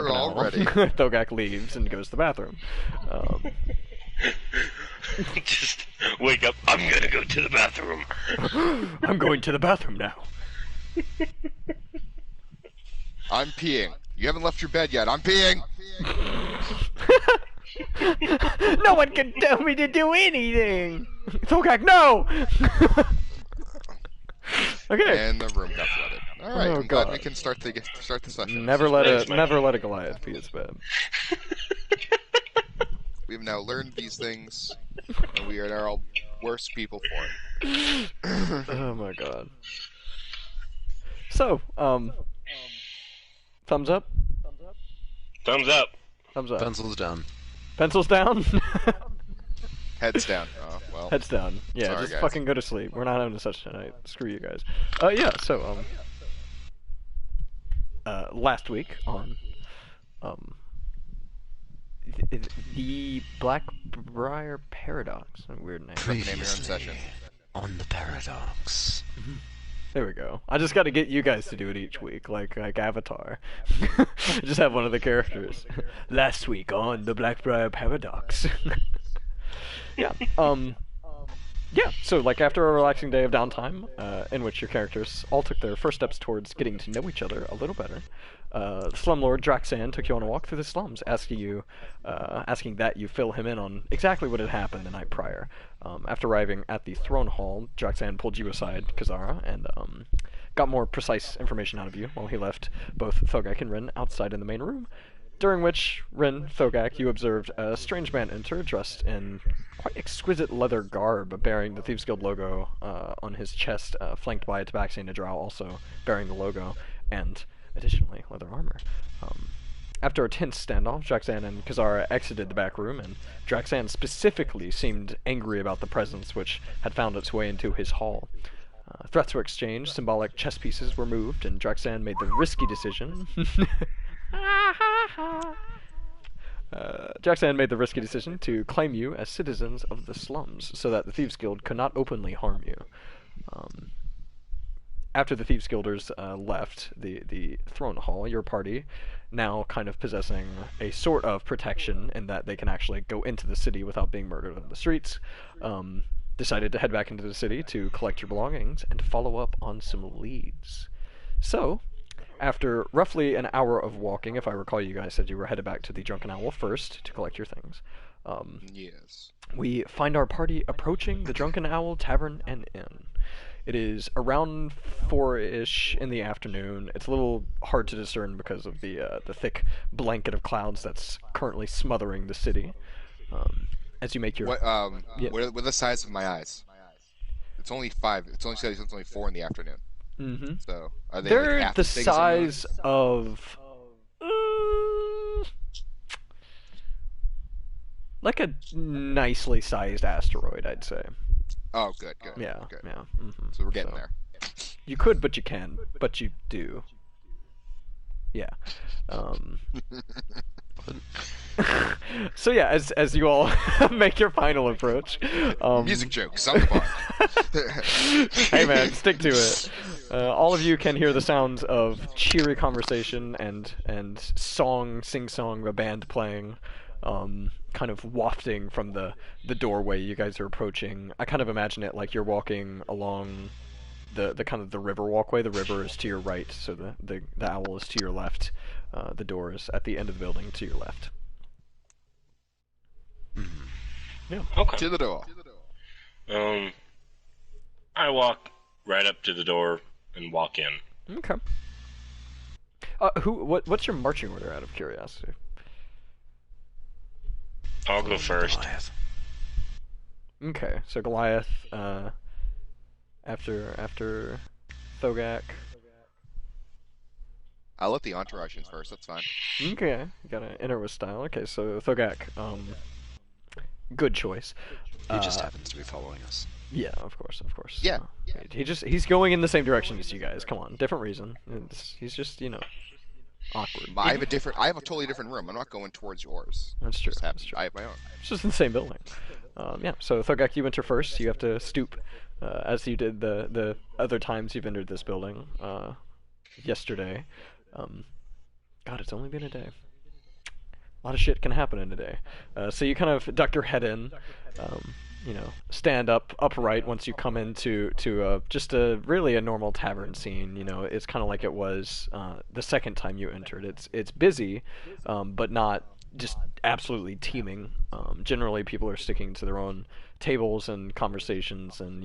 drunken owl. already. Thogak leaves and goes to the bathroom. Just wake up. I'm gonna go to the bathroom. I'm going to the bathroom now. I'm peeing. You haven't left your bed yet. I'm peeing. No one can tell me to do anything. Thogak, no. Okay. And the room got flooded. All right, Oh, I'm glad God. we can start the session. Never let Thanks, a Goliath be its bed. We've now learned these things, and we are now all worse people for it. Oh my God. So, thumbs up? Thumbs up. Thumbs up. Pencils down. Pencils down? Heads down. Oh, well. Heads down. Yeah, Sorry, just guys. fucking go to sleep. We're not having such tonight. Screw you guys. Yeah, so, last week on, the Blackbriar Paradox. A weird name. Name your own session. On the paradox. There we go. I just got to get you guys to do it each week, like Avatar. Just have one of the characters. Last week on the Blackbriar Paradox. Yeah. Yeah. So, like, after a relaxing day of downtime, in which your characters all took their first steps towards getting to know each other a little better, the slumlord Draxan took you on a walk through the slums, asking that you fill him in on exactly what had happened the night prior. After arriving at the throne hall, Draxan pulled you aside, Kazara, and got more precise information out of you while he left both Thogak and Rin outside in the main room. During which, Rin, Thogak, you observed a strange man enter, dressed in quite exquisite leather garb, bearing the Thieves Guild logo on his chest, flanked by a Tabaxi and a Drow also bearing the logo, and additionally, leather armor. After a tense standoff, Draxan and Kazara exited the back room, and Draxan specifically seemed angry about the presence which had found its way into his hall. Threats were exchanged, symbolic chess pieces were moved, and Draxan made the risky decision... Draxan made the risky decision to claim you as citizens of the slums, so that the Thieves Guild could not openly harm you. After the Thieves Guilders left the throne hall, your party, now kind of possessing a sort of protection in that they can actually go into the city without being murdered on the streets, decided to head back into the city to collect your belongings and to follow up on some leads. So, after roughly an hour of walking, if I recall, you guys said you were headed back to the Drunken Owl first to collect your things. Yes. We find our party approaching the Drunken Owl Tavern and Inn. It is around 4-ish in the afternoon. It's a little hard to discern because of the thick blanket of clouds that's currently smothering the city. As you make your... What Yeah. what are the size of my eyes? It's only 5. It's only 4 in the afternoon. Mm-hmm. So are they They're like half the as big as size of... like a nicely sized asteroid, I'd say. Oh, good. Yeah, Good. yeah. Mm-hmm. So we're getting there. You could, but you can, but you do. Yeah. So yeah, as you all make your final approach, Music jokes on the bar. hey man, stick to it. All of you can hear the sounds of cheery conversation and sing-song of a band playing, kind of wafting from the doorway you guys are approaching. I kind of imagine it like you're walking along the kind of the river walkway. The river is to your right, so the owl is to your left. The door is at the end of the building to your left. Yeah. Okay. To the door. I walk right up to the door and walk in. Okay. What's your marching order, out of curiosity? I'll go first. Goliath. Okay, so Goliath, after Thogak. I'll let the entourage in first. That's fine. Okay, you gotta enter with style. Okay, so Thogak, good choice. He just happens to be following us. Yeah, of course. Yeah. He's going in the same direction as you guys. Come on, different reason. He's just, awkward. I have a totally different room. I'm not going towards yours. That's true. Just That's true. I have my own. It's just in the same building. Yeah, so Thogak, you enter first. You have to stoop, as you did the other times you've entered this building yesterday. God, it's only been a day. a lot of shit can happen in a day. So you kind of duck your head in, stand up upright once you come into just a really a normal tavern scene. It's kind of like it was the second time you entered. It's busy, but not just absolutely teeming. Generally, people are sticking to their own tables and conversations, and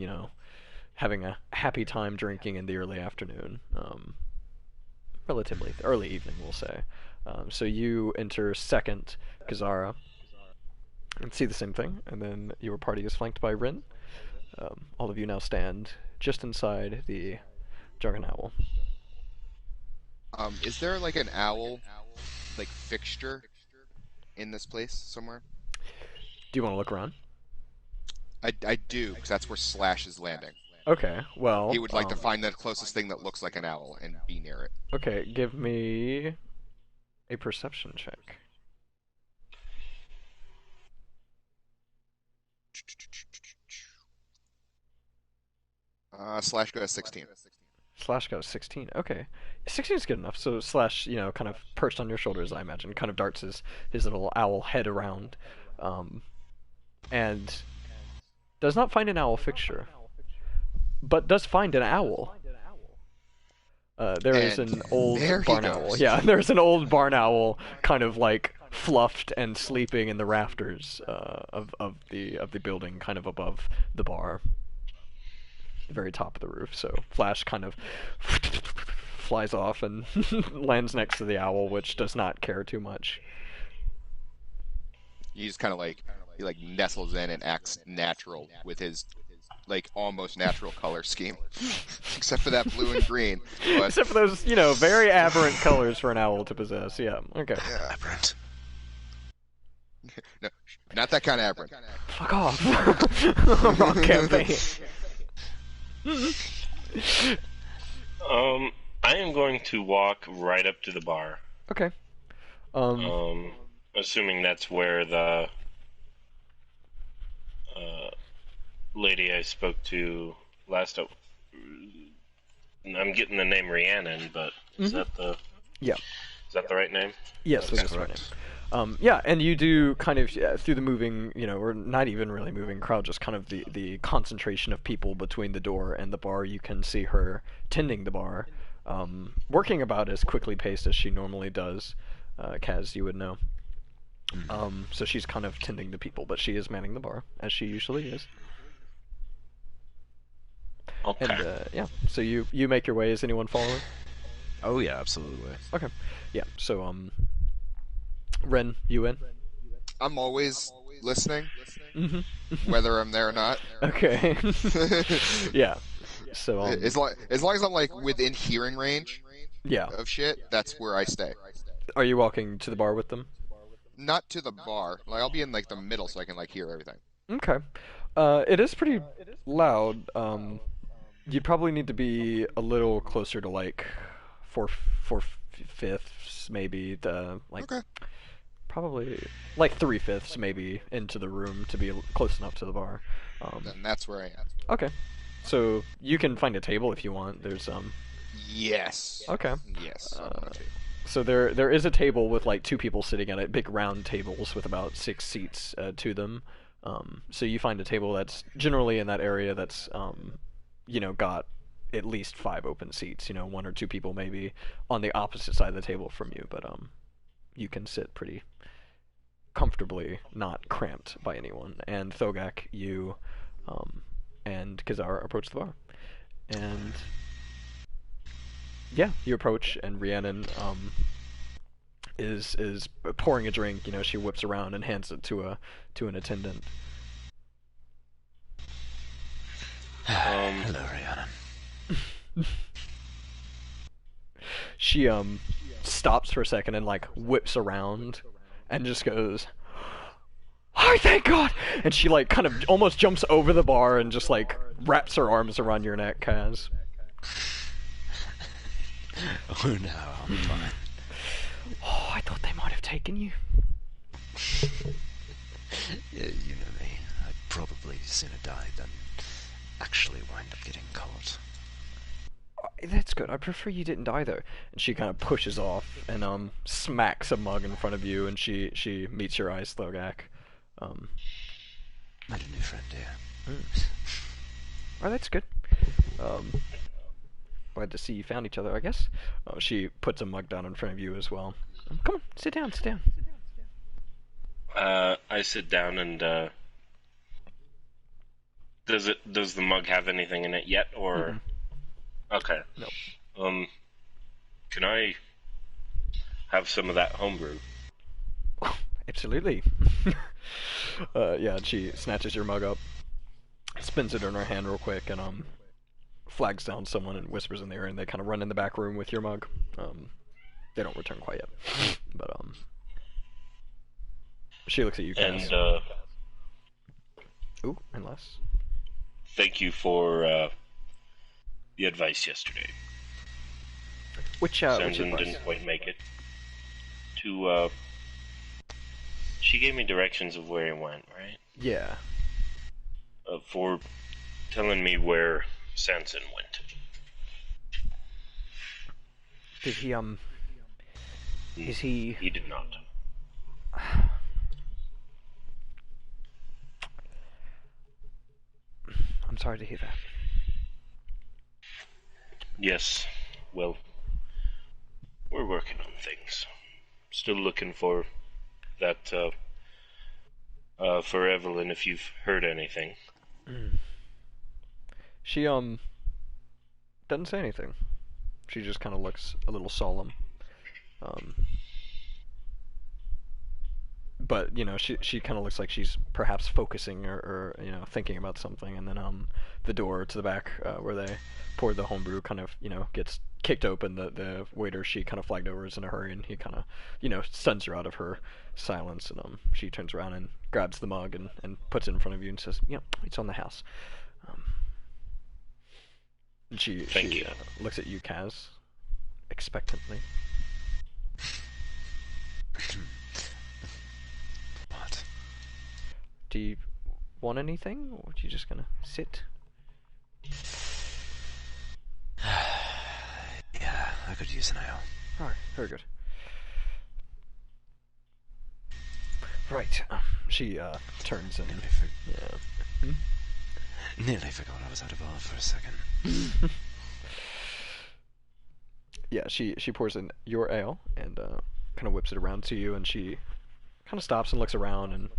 having a happy time drinking in the early afternoon. Relatively early evening, we'll say. So you enter second, Kazara, and see the same thing, and then your party is flanked by Rin. All of you now stand just inside the Jargon Owl. Is there like an owl, like fixture, in this place somewhere? Do you want to look around? I do, because that's where Slash is landing. Okay, well... He would like to find the closest thing that looks like an owl and be near it. Okay, give me a perception check. Slash got a 16. Slash got a 16. Okay. 16 is good enough. So Slash, kind of perched on your shoulders, I imagine, kind of darts his little owl head around, and does not find an owl fixture, but does find an owl. There is an old barn owl. Yeah, there's an old barn owl, kind of like fluffed and sleeping in the rafters of the building, kind of above the bar, the very top of the roof. So Flash kind of flies off and lands next to the owl, which does not care too much. He just kind of like nestles in and acts natural with his like almost natural color scheme, except for that blue and green. But... Except for those, very aberrant colors for an owl to possess. Yeah. Okay. Yeah. Aberrant. No, not that kind of aberrant. Fuck off. Wrong campaign. I am going to walk right up to the bar. Okay. Assuming that's where the lady I spoke to last. I'm getting the name Rhiannon, but is that the? Yeah. Is that the right name? Yes, that's the right name. Yeah, and you do kind of through the moving, or not even really moving crowd, just kind of the concentration of people between the door and the bar. You can see her tending the bar, working about as quickly paced as she normally does. Kaz, you would know. So she's kind of tending to people, but she is manning the bar as she usually is. Okay. And yeah, so you make your way. Is anyone following? Oh yeah, absolutely. Okay. Yeah. So Ren, you in? I'm always listening, Mm-hmm. whether I'm there or not. Okay. Yeah. So as long as I'm like within hearing range yeah. of shit, that's where I stay. Are you walking to the bar with them? Not to the bar. Like I'll be in like the middle so I can like hear everything. Okay. It is pretty loud. You'd probably need to be a little closer to like four fifths, maybe Okay. probably like 3/5 maybe into the room to be close enough to the bar. Then that's where I am. Okay. So you can find a table if you want. There's Yes. Okay. Yes. So there is a table with like two people sitting at it, big round tables with about 6 seats to them. So you find a table that's generally in that area that's got at least 5 open seats. 1 or 2 people maybe on the opposite side of the table from you, but you can sit pretty comfortably, not cramped by anyone. And Thogak, you and Kazara approach the bar, and yeah, you approach, and Rhiannon is pouring a drink. She whips around and hands it to an attendant. Hello, Rhiannon. She stops for a second and like whips around and just goes, "Oh, thank God!" And she like kind of almost jumps over the bar and just like wraps her arms around your neck, Kaz. Oh no, I'm fine. Oh, I thought they might have taken you. Yeah, you know me. I'd probably sooner die than actually wind up getting caught. That's good. I prefer you didn't either. And she kind of pushes off and smacks a mug in front of you, and she meets your eyes, Thogak. Met a new friend here. Oh, that's good. Glad to see you found each other, I guess. She puts a mug down in front of you as well. Come on, sit down, sit down. I sit down and does the mug have anything in it yet, or okay? Nope. Can I have some of that homebrew? Absolutely. Yeah, and she snatches your mug up, spins it in her hand real quick, and flags down someone and whispers in there, and they kind of run in the back room with your mug. They don't return quite yet, but she looks at you guys. And ooh, unless. thank you for the advice yesterday. Which Sanson advice? didn't quite make it. To she gave me directions of where he went, right? Yeah. For telling me where Sanson went. Did he Is he? He did not. I'm sorry to hear that. Yes. Well, we're working on things. Still looking for that, for Evelyn, if you've heard anything. She doesn't say anything. She just kind of looks a little solemn. But you know, she kind of looks like she's perhaps focusing or you know, thinking about something. And then the door to the back where they poured the homebrew kind of, you know, gets kicked open. The waiter she kind of flagged over is in a hurry, and he kind of, you know, stuns her out of her silence. And she turns around and grabs the mug and puts it in front of you and says, you know, it's on the house. And she looks at you, Kaz, expectantly. What? Do you want anything, or are you just gonna sit? Yeah, I could use an ale. Alright, very good. Right, she turns and... Yeah. Nearly forgot I was out of bar for a second. Yeah, she pours in your ale and kind of whips it around to you, and she kind of stops and looks around, and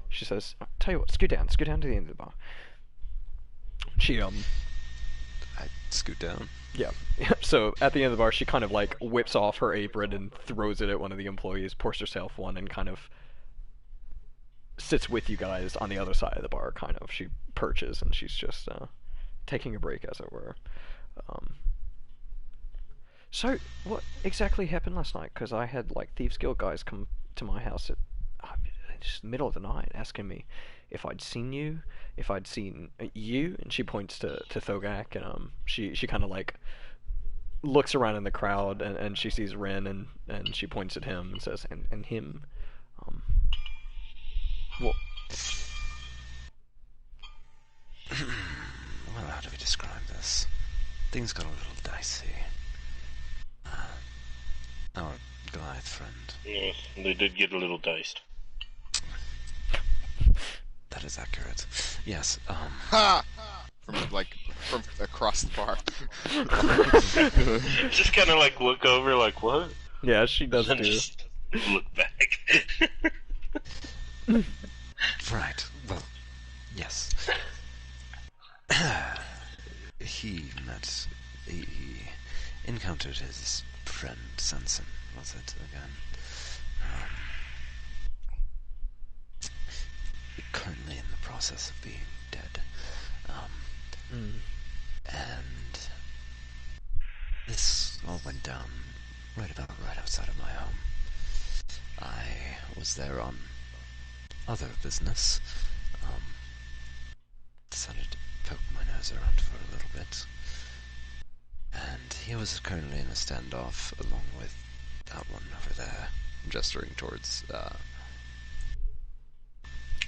she says, "Tell you what, scoot down to the end of the bar." She I scoot down. yeah. So at the end of the bar, she kind of like whips off her apron and throws it at one of the employees, pours herself one, and kind of sits with you guys on the other side of the bar. Kind of, she perches, and she's just taking a break, as it were. So, what exactly happened last night? Because I had, like, Thieves Guild guys come to my house at just middle of the night asking me if I'd seen you, if I'd seen you, and she points to Thogak, and she kind of, like, looks around in the crowd, and she sees Ren, and she points at him and says, and him, well... Well, how do we describe this? Things got a little dicey. Our Goliath friend. Yes, they did get a little diced. That is accurate. Yes, Ha! From across the bar. Just kind of like look over, like what? Yeah, she does And too. just look back. Right, well, yes. He encountered his friend Sanson, was it, again? Currently in the process of being dead. And this all went down right outside of my home. I was there on other business. Decided to poke my nose around for a little bit. And he was currently in a standoff along with that one over there. Gesturing towards,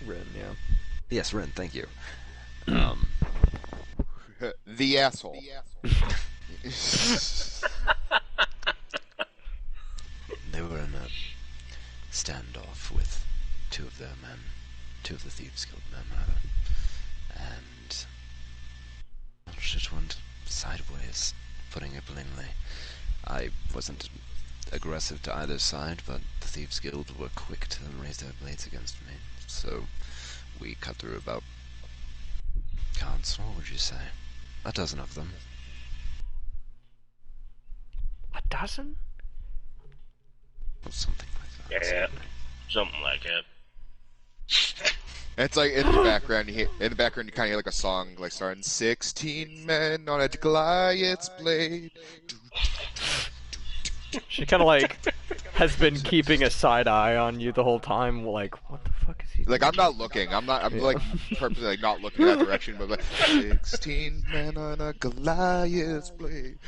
Ren, yeah. Yes, Ren, thank you. The asshole. They were in a standoff with two of their men, two of the Thieves Guild men, rather, and shit went sideways, putting it plainly. I wasn't aggressive to either side, but the Thieves Guild were quick to raise their blades against me, so we cut through about, what would you say, a dozen of them. A dozen? Or something like that. Yeah, something like that. It's like in the background, you kind of hear like a song like starting 16 men on a Goliath's blade. She kind of like has been keeping a side eye on you the whole time. Like, what the fuck is he doing? Like, I'm not looking. I'm like purposely like not looking that direction, but like 16 men on a Goliath's blade.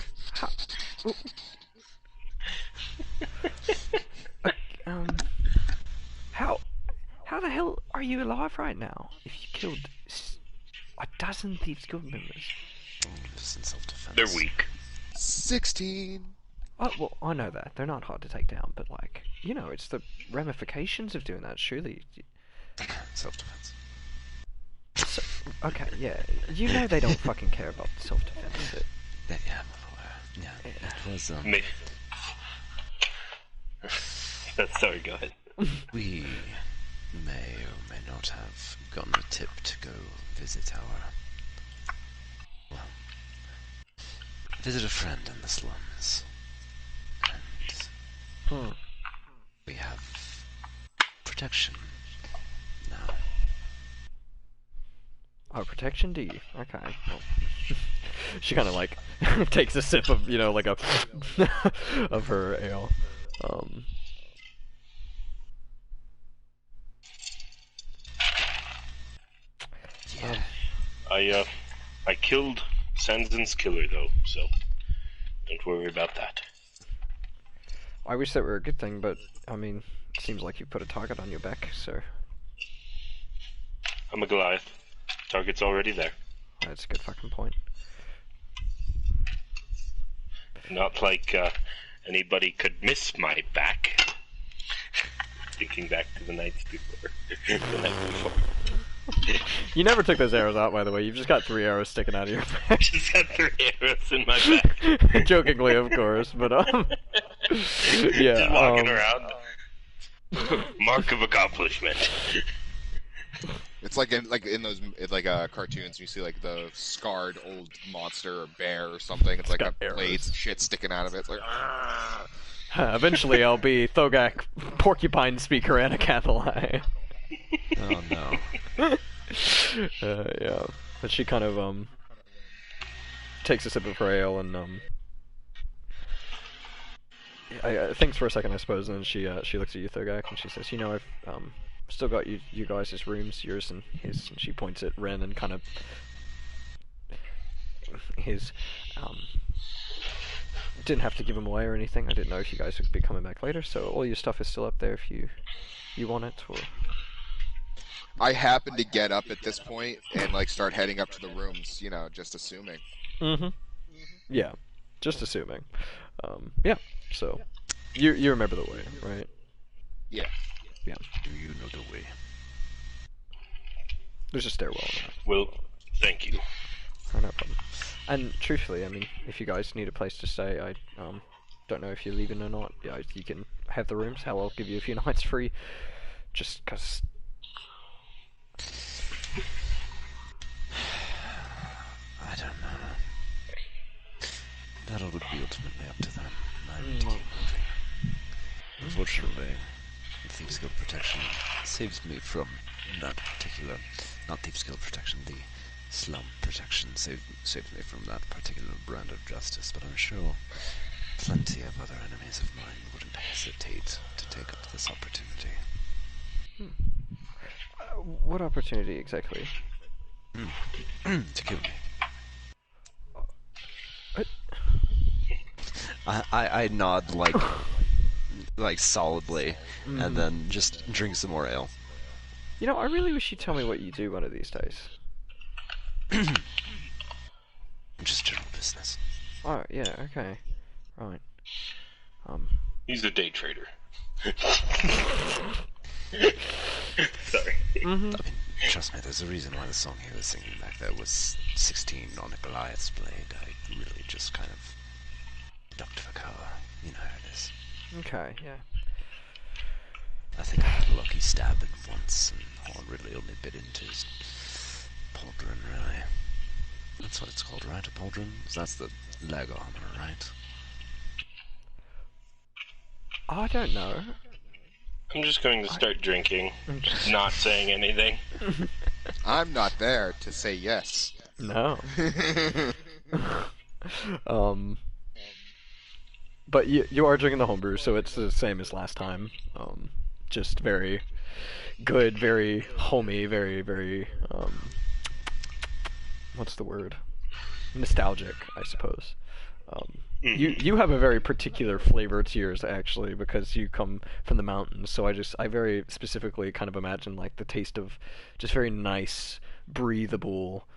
How the hell are you alive right now? If you killed a dozen Thieves Guild members. Just in self-defense. They're weak. 16. Oh, well, I know that. They're not hard to take down, but like, you know, it's the ramifications of doing that, surely. Self-defense. So, okay, yeah. You know they don't fucking care about self-defense. Yeah, I'm aware. Yeah, it was, Me. Sorry, go ahead. we may or may not have gotten a tip to go visit visit a friend in the slums. And we have protection now. Oh, protection, do you? Okay. Well, she kind of like takes a sip of, you know, like a of her ale. Yeah. I killed Sanzin's killer though, so don't worry about that. I wish that were a good thing, but I mean, it seems like you put a target on your back, so I'm a Goliath. Target's already there. that's a good fucking point. Not like anybody could miss my back. Thinking back to the nights before. The night before. You never took those arrows out, by the way. You've just got 3 arrows sticking out of your back. Just got 3 arrows in my back. Jokingly, of course, but yeah. Just walking around. Mark of accomplishment. It's like in those cartoons, you see like the scarred old monster or bear or something. It's like got got blades and shit sticking out of it. It's like, Eventually, I'll be Thogak, Porcupine Speaker, Anacathali. Oh no. Yeah. But she kind of takes a sip of her ale and thinks for a second, I suppose, and then she looks at you, Thogak, and she says, "You know, I've still got you guys' rooms, yours and his." And she points at Ren and kind of his didn't have to give him away or anything. I didn't know if you guys would be coming back later, so all your stuff is still up there if you want it, or... I happen to get up at this point and like start heading up to the rooms, you know, just assuming. Yeah, just assuming. Yeah, so you remember the way, right? Yeah. Yeah. Do you know the way? There's a stairwell in that. Well, thank you. Oh, no problem. And truthfully, I mean, if you guys need a place to stay, I don't know if you're leaving or not. Yeah, you can have the rooms. Hell, I'll give you a few nights free, just 'cause. I don't know. That'll be ultimately up to them. I'm moving. Unfortunately, the Thieves Guild protection saves me from that particular... Not Thieves Guild protection, the slum protection saves me from that particular brand of justice, but I'm sure plenty of other enemies of mine wouldn't hesitate to take up this opportunity. What opportunity exactly? To kill me. What? I nod like solidly, and then just drink some more ale. You know, I really wish you'd tell me what you do one of these days. Just general business. Oh, yeah, okay. Right. He's a day trader. Sorry. Mm-hmm. I mean, trust me, there's a reason why the song he was singing back there was 16 on a Goliath's blade. I really just kind of ducked for cover. You know how it is. Okay, yeah. I think I had a lucky stab in once, and Horn really only bit into his pauldron, really. That's what it's called, right? A pauldron? That's the leg armor, right? I don't know. I'm just going to start drinking, not saying anything. I'm not there to say yes. No. But you are drinking the homebrew, so it's the same as last time. Just very good, very homey, very, very, what's the word? Nostalgic, I suppose. You have a very particular flavor to yours, actually, because you come from the mountains, so I very specifically kind of imagine, like, the taste of just very nice, breathable,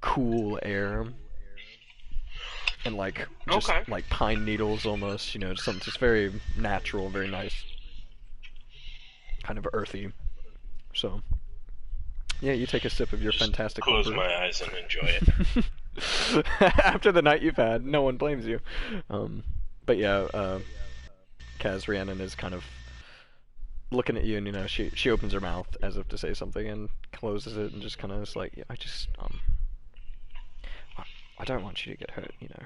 cool air. And like just like pine needles almost, you know, something just very natural, very nice, kind of earthy. So yeah, you take a sip of your fantastic Close homebrew. my eyes and enjoy it. After the night you've had, no one blames you. But yeah, Kaz Rhiannon is kind of looking at you, and you know, she opens her mouth as if to say something and closes it and just kind of is like, yeah, I don't want you to get hurt, you know.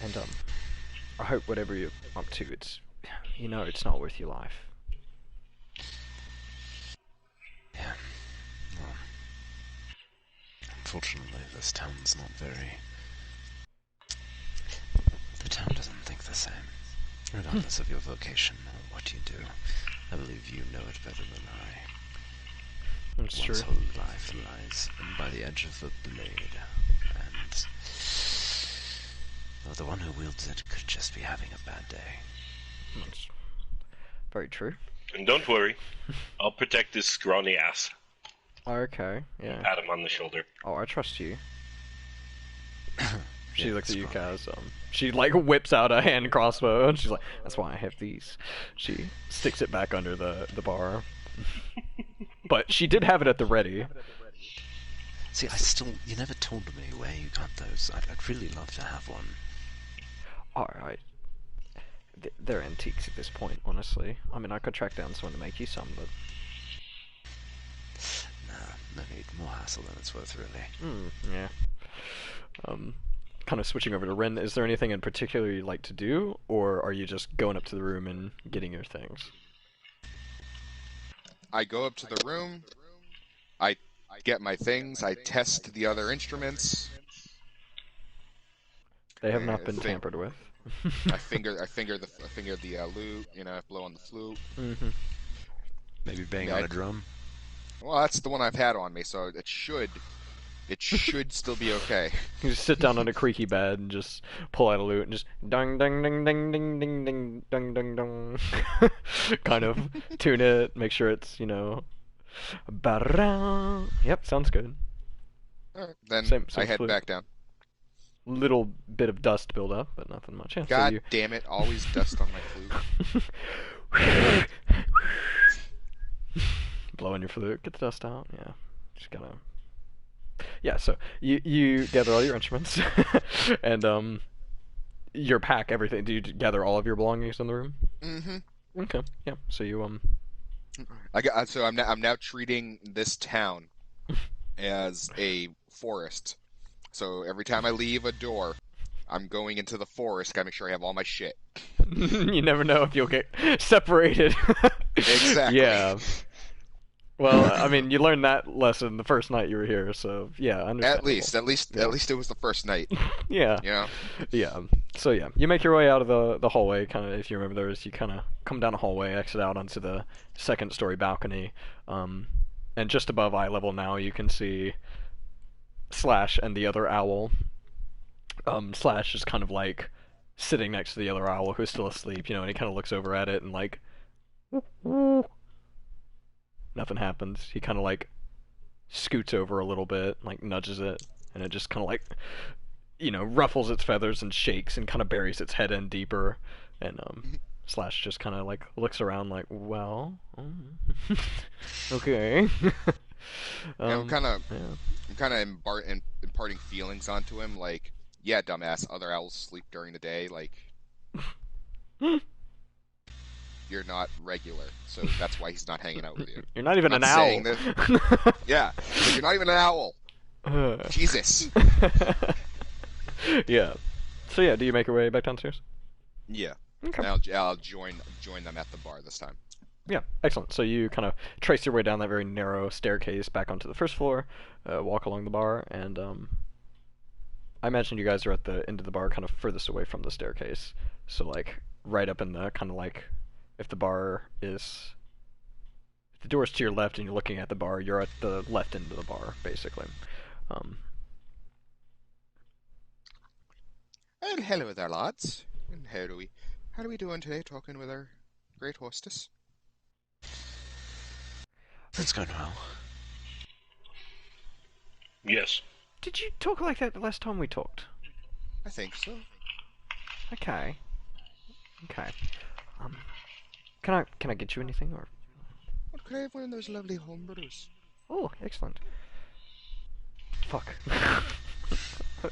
And I hope whatever you're up to, it's not worth your life. Yeah. Well, unfortunately, this town's not very... The town doesn't think the same. Regardless of your vocation or what you do, I believe you know it better than I. That's true. One's whole life lies by the edge of a blade, and well, the one who wields it could just be having a bad day. That's very true. And don't worry, I'll protect this scrawny ass. Okay, yeah. Pat him on the shoulder. Oh, I trust you. She Yeah, looks at you, scrawny. Kaz. She like whips out a hand crossbow, and she's like, "That's why I have these." She sticks it back under the bar. But she did have it at the ready. See, you never told me where you got those. I'd really love to have one. Alright. They're antiques at this point, honestly. I mean, I could track down someone to make you some, but... Nah, no need. More hassle than it's worth, really. Yeah. Kind of switching over to Ren, is there anything in particular you'd like to do, or are you just going up to the room and getting your things? I go up to the room, I get my things, I test the other instruments. They have not been tampered with. I finger the lute, you know, blow on the flute. Mm-hmm. Maybe bang Yeah, on a drum. Well, that's the one I've had on me, so it should still be okay. You just sit down on a creaky bed and just pull out a lute and just ding ding ding ding ding ding ding ding ding ding. Kind of tune it, make sure it's, you know, ba-da. Yep, sounds good. All right, then Same I head flute. back down. Little bit of dust build up, but nothing much. Yeah, so God you... damn it, always dust on my flute. Blow on your flute, get the dust out. Yeah, just gotta. Yeah, so you gather all your instruments, and your pack, everything. Do you gather all of your belongings in the room? Mm-hmm. Okay, yeah. So you I'm now treating this town as a forest. So every time I leave a door, I'm going into the forest. Gotta make sure I have all my shit. you never know if you'll get separated. Exactly. Yeah. Well, I mean, you learned that lesson the first night you were here, so yeah, understandable. At least it was the first night. Yeah. You know. Yeah. So yeah, you make your way out of the hallway. Kind of, if you remember, you kind of come down a hallway, exit out onto the second story balcony, and just above eye level now you can see Slash and the other owl. Slash is kind of like sitting next to the other owl who's still asleep, you know, and he kind of looks over at it and like, nothing happens. He kind of like scoots over a little bit, like nudges it, and it just kind of like, ruffles its feathers and shakes and kind of buries its head in deeper, and Slash just kind of like looks around like, well, okay. I'm kind of Yeah. imparting feelings onto him, like, yeah, dumbass, other owls sleep during the day, like, you're not regular, so that's why he's not hanging out with you. You're not even I'm an not owl. saying Yeah, like, you're not even an owl. Jesus. Yeah. So yeah, do you make your way back downstairs? Yeah. Okay. And I'll join them at the bar this time. Yeah, excellent. So you kind of trace your way down that very narrow staircase back onto the first floor, walk along the bar, and I imagine you guys are at the end of the bar, kind of furthest away from the staircase. So like right up in the kind of like, if the door's to your left and you're looking at the bar, you're at the left end of the bar, basically. And hello there, lads. And how are we doing today? Talking with our great hostess. It's going well. Yes. Did you talk like that the last time we talked? I think so. Okay. Can I get you anything, or? What could I have one of those lovely homebrews? Oh, excellent. Fuck.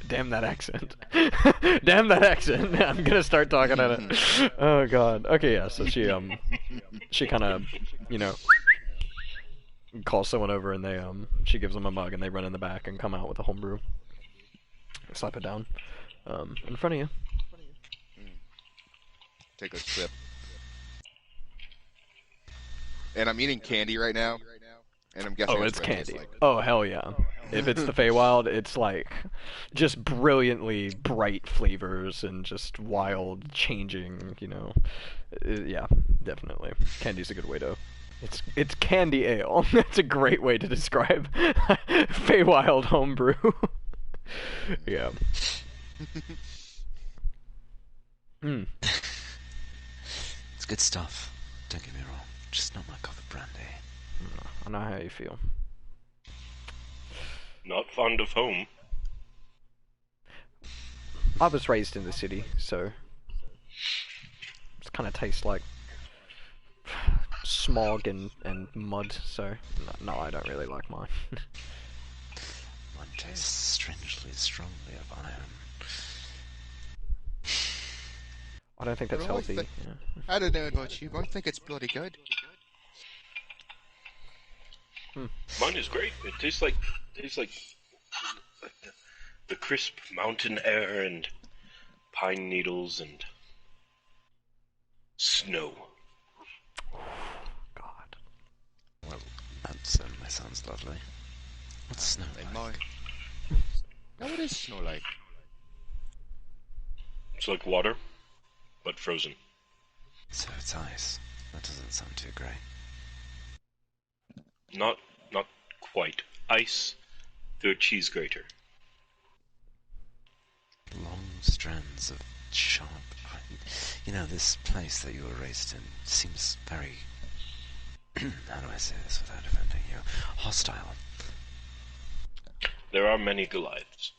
Damn that accent. Damn that accent. I'm gonna start talking at it. Oh god. Okay, yeah, so she kinda, calls someone over, and she gives them a mug, and they run in the back and come out with a homebrew. Slap it down. In front of you. Take a sip. And I'm eating candy right now. And I'm guessing it's what it tastes candy. like. Oh, hell yeah. If it's the Feywild, it's like just brilliantly bright flavors and just wild changing, Yeah, definitely. Candy's a good way to... It's candy ale. That's a great way to describe Feywild homebrew. Yeah. It's good stuff. Don't get me wrong. Just not my cup of brandy. I know how you feel. Not fond of home. I was raised in the city, so it kind of tastes like smog and mud, so no, I don't really like mine. One tastes strangely strongly of iron. I don't think that's Well, healthy. Yeah. I don't know about you, but I think it's bloody good. Mine is great. It tastes like the crisp mountain air and pine needles and snow. God. Well, that certainly sounds lovely. What's snow like? Now, what is snow like? It's like water, but frozen. So it's ice. That doesn't sound too great. Not quite. Ice through a cheese grater. Long strands of sharp... this place that you were raised in seems very... how do I say this without offending you? Hostile. There are many Goliaths.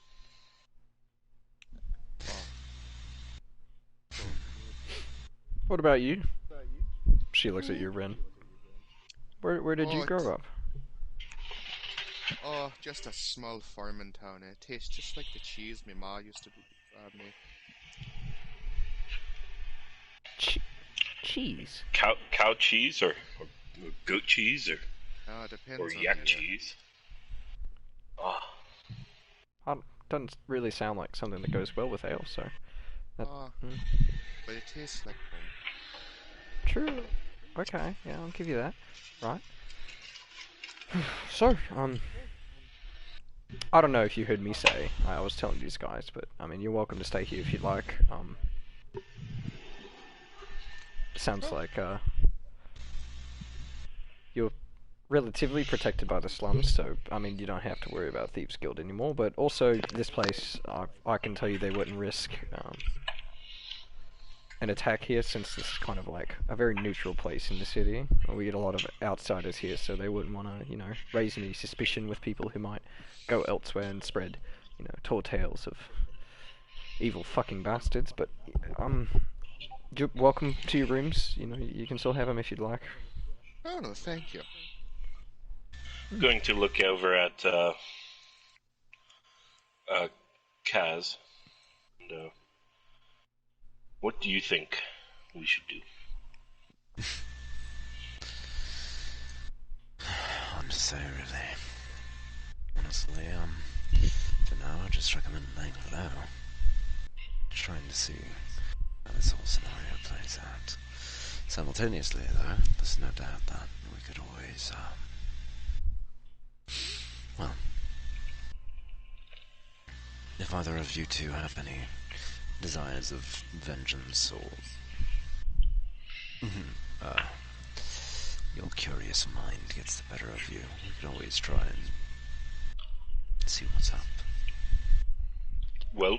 What about you? She looks at you, Ren. Where did you grow up? Oh, just a small farming town. It tastes just like the cheese my ma used to make. Cheese? Cow cheese or goat cheese or Depends or on yak the, cheese. Doesn't really sound like something that goes well with ale, so... But it tastes like home. True. Okay, yeah, I'll give you that. Right. So, I don't know if you heard me say, I was telling these guys, but, you're welcome to stay here if you'd like. Sounds like, you're relatively protected by the slums, so, you don't have to worry about Thieves Guild anymore, but also, this place, I can tell you they wouldn't risk, an attack here, since this is kind of like a very neutral place in the city. We get a lot of outsiders here, so they wouldn't want to, raise any suspicion with people who might go elsewhere and spread, tall tales of evil fucking bastards. But you're welcome to your rooms. You can still have them if you'd like. Oh no, thank you. Going to look over at Kaz. And, what do you think we should do? Hard to say, really. Honestly, for now, I just recommend laying low. Trying to see how this whole scenario plays out. Simultaneously, though, there's no doubt that we could always, well, if either of you two have any desires of vengeance or your curious mind gets the better of you, we could always try and see what's up. Well,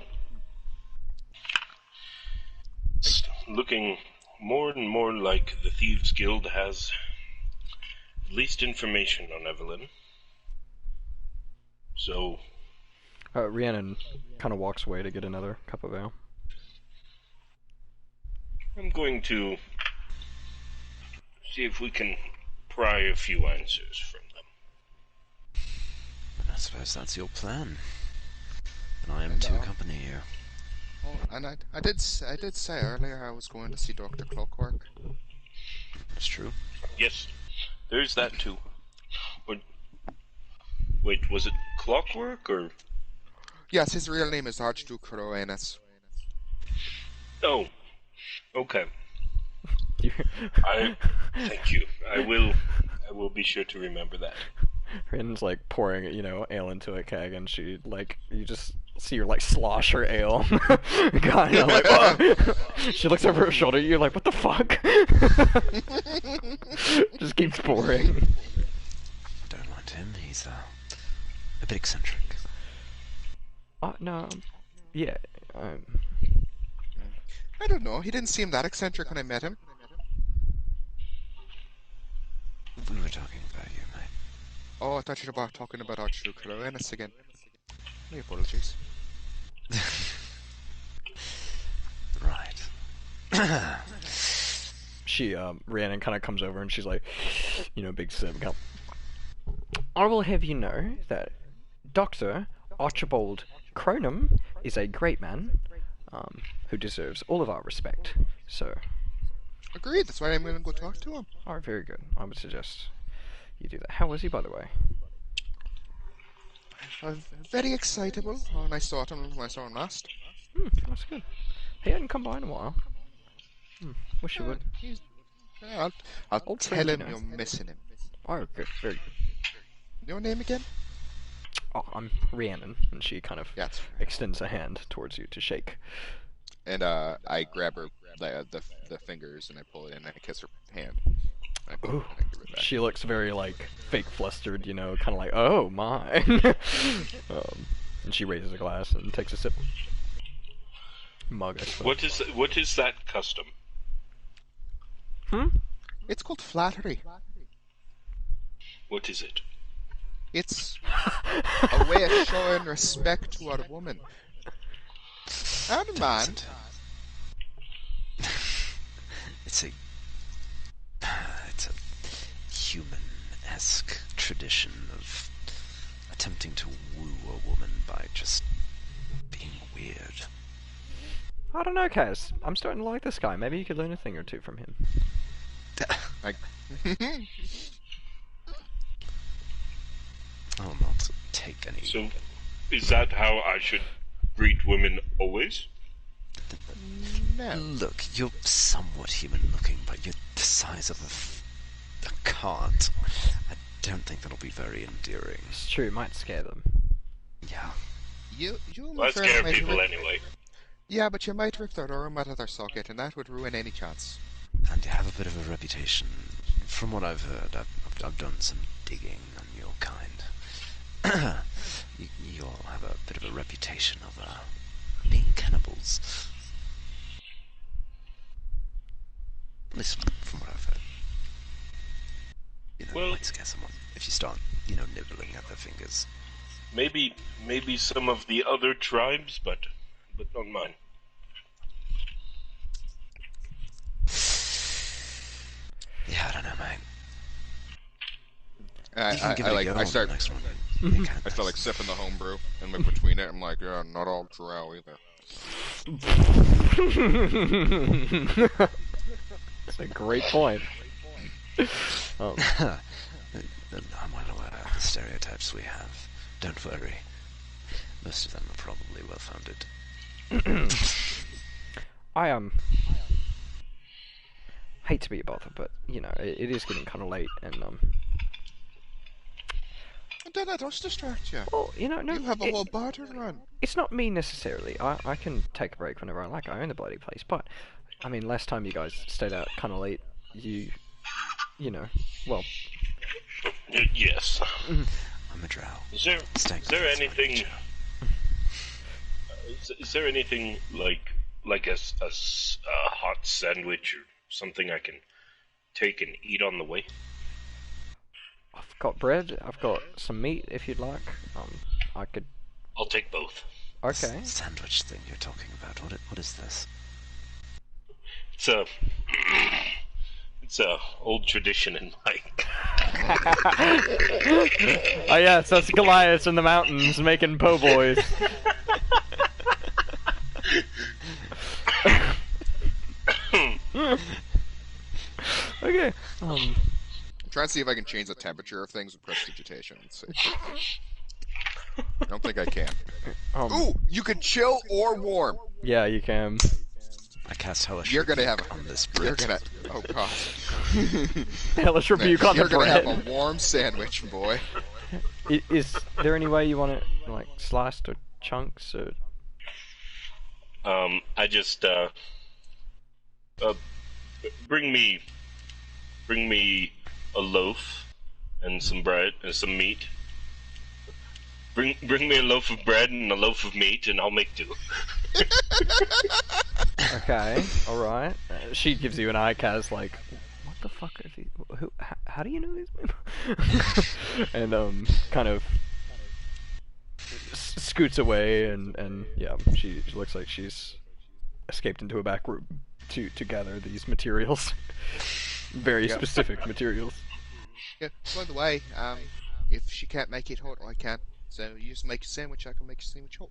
it's looking more and more like the Thieves Guild has at least information on Evelyn. So... Rhiannon kind of walks away to get another cup of ale. I'm going to see if we can pry a few answers from them. I suppose that's your plan. And I am to accompany you. Oh, and I did say earlier I was going to see Dr. Clockwork. That's true. Yes, there's that too. But wait, was it Clockwork or? Yes, his real name is Archduke Coroenus. Oh, okay. Thank you. I will be sure to remember that. Rhiannon's like pouring, ale into a keg, and she you just see her slosh her ale. Kind of oh. She looks over her shoulder. You're like, what the fuck? Just keeps pouring. Don't mind him. He's a bit eccentric. No, yeah. I don't know. He didn't seem that eccentric when I met him. We were talking about you, mate. Oh, I thought you were talking about Archduke Coroenus again. My apologies. Right. Rhiannon kind of comes over and she's like, big sip. I will have you know that Dr. Archibald Cronum is a great man, who deserves all of our respect. So, agreed. That's why I'm going to go talk to him. Alright, very good. I would suggest you do that. How was he, by the way? Very excitable when I saw him last. That's good. He hadn't come by in a while. Wish he would. Yeah, I'll tell him you're missing him. Oh, good. Very good. Your name again? Oh, I'm Rhiannon, and she kind of Yeah, extends a hand towards you to shake. And I grab her the fingers and I pull it in and I kiss her hand. Ooh. She looks very fake flustered, kind of like, oh my. And she raises a glass and takes a sip. Mug, I suppose. What is that custom? It's called flattery. What is it? It's a way of showing respect to a woman. And a man. It's a human-esque tradition of attempting to woo a woman by just being weird. I don't know, Kaz. I'm starting to like this guy. Maybe you could learn a thing or two from him. I'll not take any... So, is that how I should greet women always? No. Look, you're somewhat human-looking, but you're the size of a cart. I don't think that'll be very endearing. It's true, it might scare them. Yeah. You Well, I scare people anyway. Yeah, but you might rip their arm out of their socket, and that would ruin any chance. And you have a bit of a reputation. From what I've heard, I've done some digging on your kind. You all have a bit of a reputation of being cannibals. At least from what I've heard. It might scare someone if you start, nibbling at their fingers. maybe some of the other tribes, but not mine. Yeah, I don't know, mate. You can I give it a go I on start the next one. I start like sipping the homebrew, and like between it, I'm like, yeah, not all drow either. That's a great point. I'm well aware of the stereotypes we have. Don't worry. Most of them are probably well founded. I hate to be a bother, but you know it is getting kind of late, and Don't let us distract you. well, you know, no, You have a whole bar to run. it's not me necessarily. I can take a break whenever I like. I own the bloody place, but I mean, last time you guys stayed out kind of late, you know, well, Yes. I'm a drow. Is there anything? Is there anything like a hot sandwich or something I can take and eat on the way? I've got bread. I've got some meat if you'd like. I could. I'll take both. Okay. Sandwich thing you're talking about. What is this? It's a old tradition in my. Oh yes, that's Goliath in the mountains making po' boys. Okay. I'm trying to see if I can change the temperature of things with prestidigitation. Let's see. I don't think I can. Ooh, you can chill or warm. Yeah, you can. I cast hellish. You're gonna have on this You're bread. gonna. Oh god. Hellish rebuke on the You're gonna bread. have a warm sandwich, boy. Is there any way you want it like sliced or chunks or? I just bring me a loaf and some bread and some meat. Bring me a loaf of bread and a loaf of meat, and I'll make do. Okay, all right. She gives you an eye cast like, what the fuck? Who? How do you know these people? And kind of scoots away, and yeah, she looks like she's escaped into a back room to gather these materials, very specific materials. Yeah, by the way, if she can't make it hot, I can. So you just make a sandwich, I can make a sandwich hot.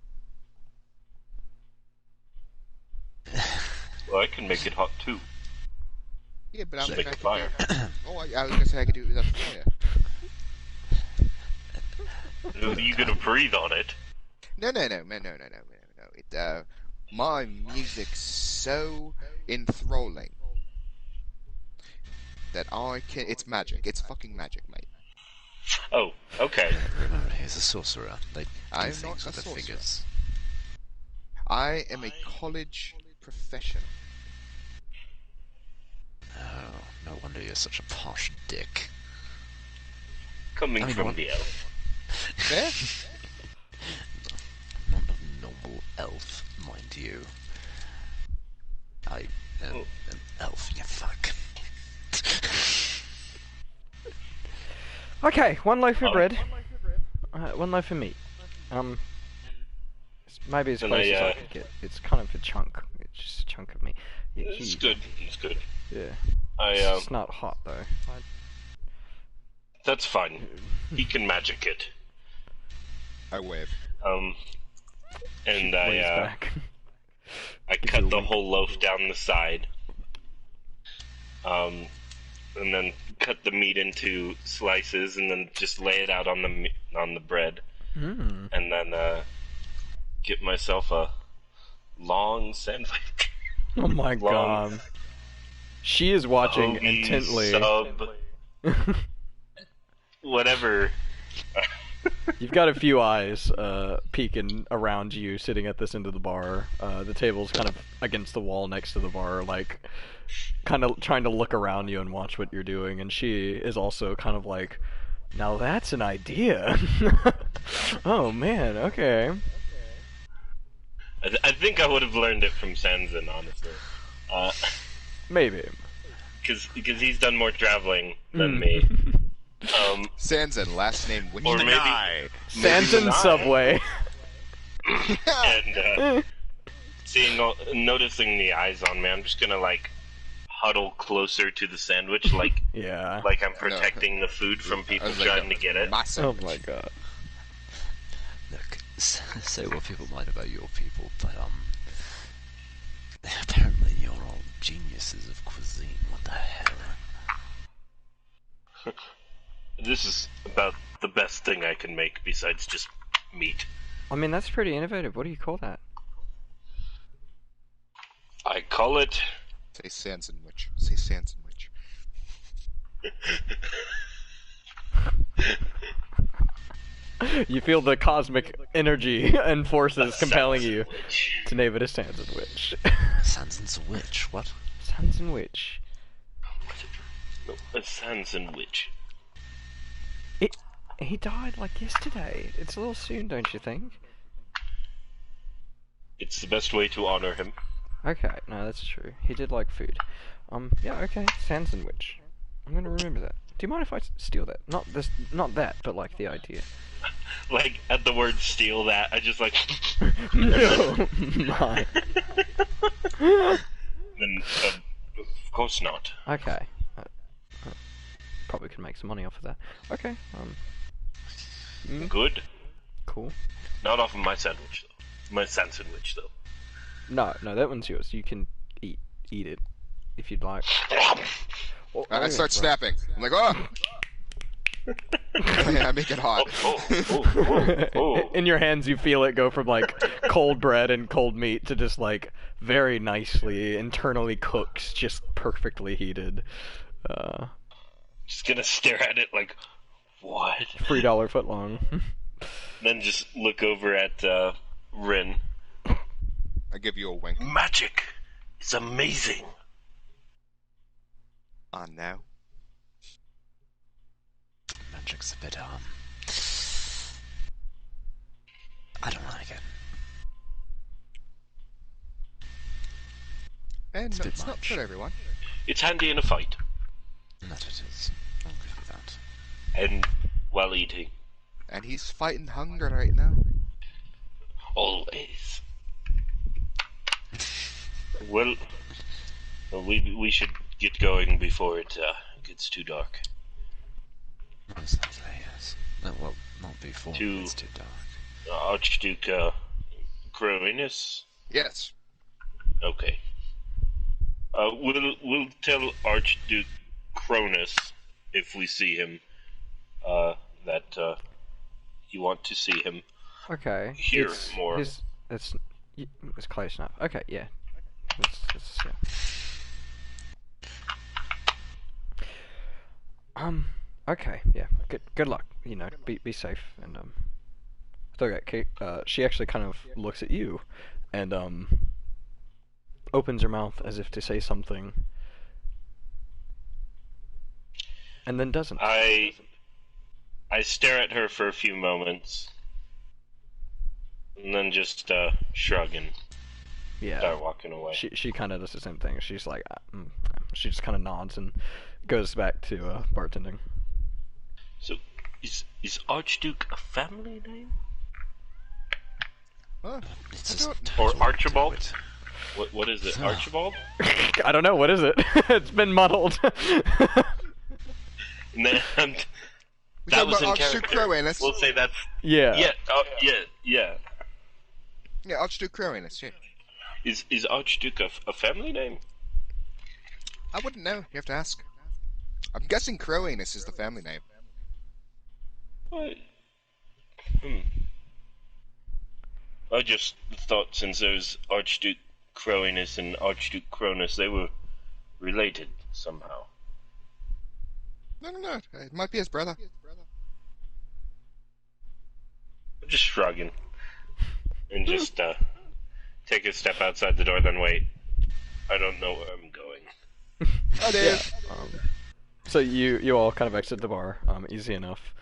Well, I can make it hot too. Yeah, but I'm Just make a fire. Oh, I was gonna say I could do it without the fire. Are you gonna breathe on it? No. My music's so enthralling that I can. It's magic. It's fucking magic, mate. Oh, okay. Remember, he's a sorcerer. They do I'm things not a with their sorcerer. fingers. I am a college professional. Oh, no wonder you're such a posh dick. Coming I mean, from what- the elf. There? Not a noble elf, mind you. I am an elf, you fuck. Okay, one loaf of bread, one loaf of meat. Maybe as Can close I, as I could get. It's kind of a chunk. It's just a chunk of meat. Yeah, It's good. It's good. Yeah. I It's not hot though. That's fine. He can magic it. I wave. And Waves I back. I cut the whole loaf down the side. And then cut the meat into slices, and then just lay it out on the bread, Mm. and then get myself a long sandwich. Oh my Long god. She is watching hoagie, intently. Sub, whatever. You've got a few eyes peeking around you sitting at this end of the bar. The table's kind of against the wall next to the bar, like kind of trying to look around you and watch what you're doing, and she is also kind of like, now that's an idea. Oh man, okay. I think I would have learned it from Sanzin, honestly. Maybe. Because he's done more traveling than me. Sanson, last name Witch. Or maybe- Deny. Sanson not. Subway. and noticing the eyes on me, I'm just gonna like huddle closer to the sandwich, like Yeah. like I'm protecting the food from people trying to get it. My Oh sandwich. my god. Look, say what people might about your people, but apparently you're all geniuses of cuisine. What the hell? This is about the best thing I can make besides just meat. I mean, that's pretty innovative. What do you call that? I call it Say Sanson Witch. Say Sanson Witch. You feel the cosmic energy and forces compelling you sandwich. to name it a Sanson Witch. Sanson's a witch. What? Sanson Witch. No, a Sanson witch. He died like yesterday. It's a little soon, don't you think? It's the best way to honor him. Okay, no, that's true. He did like food. Yeah, okay, Sanson Witch. I'm gonna remember that. Do you mind if I steal that? Not that, but like the idea. Like at the word "steal" that, I just like. No, my. Then, of course not. Okay. Probably could make some money off of that. Okay. Good. Cool. Not off of my sandwich though. My Sanson witch though. No, that one's yours. You can eat it if you'd like. Oh, I start right. snapping. I'm like, oh! Yeah, I make it hot. Oh. In your hands, you feel it go from like cold bread and cold meat to just like very nicely internally cooks, just perfectly heated. Just gonna stare at it like, what? $3 foot long. Then just look over at Rin. I give you a wink. Magic is amazing. On now. Magic's a bit, I don't like it. And It's a bit it's not much. for everyone. It's handy in a fight That it is. I'll give you that. and while eating. And he's fighting hunger right now. Always. Well, we should get going before it gets too dark. Most likely, yes. No, well, not before To- it's too dark. Archduke Croinus. Yes. Okay. We'll tell Archduke Cronus if we see him that you want to see him. Okay. Hear it's, more. It's close enough. Okay, yeah. Yeah. Okay, yeah. Good luck. You know, be safe and okay, she actually kind of looks at you and opens her mouth as if to say something and then doesn't. I stare at her for a few moments, and then just shrug and Yeah. start walking away. She kind of does the same thing. She's like, she just kind of nods and goes back to bartending. So, is Archduke a family name? Huh? It's I just don't- total Or Archibald? wit. What is it? Huh. Archibald? I don't know, what is it? It's been muddled. And then, We that talking was about in Archduke character. Croinus. We'll say that's Yeah. yeah. Yeah, Archduke Croinus, yeah. Is Archduke a family name? I wouldn't know. You have to ask. I'm guessing Croinus is the family name. What? I just thought since there's Archduke Croinus and Archduke Cronus, they were related somehow. No. It might be his brother. I'm just shrugging. And just take a step outside the door, then wait. I don't know where I'm going. Oh, dude. So you all kind of exit the bar, easy enough,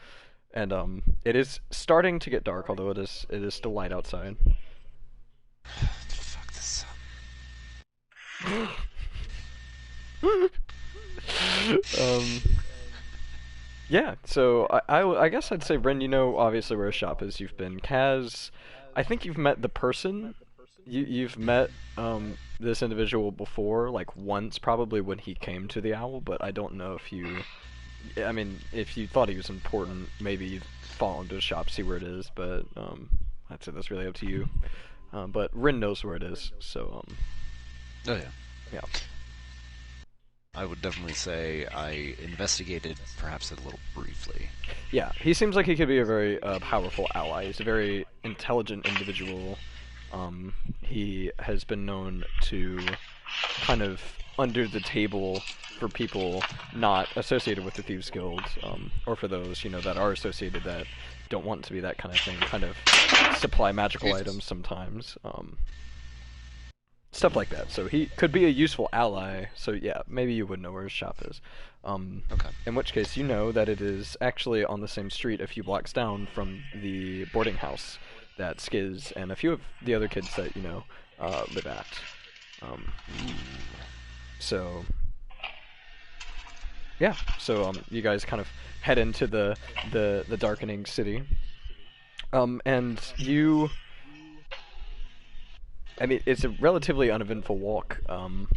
and it is starting to get dark, although it is still light outside. Fuck this up. Yeah, so I guess I'd say, Ren, you know obviously where a shop is. You've been. Kaz, I think you've met the person. You've met this individual before, like once probably when he came to the Owl, but I don't know if you. I mean, if you thought he was important, maybe you'd follow him to the shop, see where it is. But I'd say that's really up to you. But Rin knows where it is, so Oh yeah. yeah. I would definitely say I investigated perhaps a little briefly. Yeah, he seems like he could be a very powerful ally. He's a very intelligent individual. He has been known to kind of under the table for people not associated with the Thieves Guild, or for those, you know, that are associated that don't want to be that kind of thing, kind of supply magical Jesus. items sometimes. Stuff like that. So he could be a useful ally. So yeah, maybe you would know where his shop is. Okay. In which case, you know that it is actually on the same street a few blocks down from the boarding house that Skiz and a few of the other kids that you know live at. So yeah, so you guys kind of head into the darkening city, and you. I mean, it's a relatively uneventful walk. Kind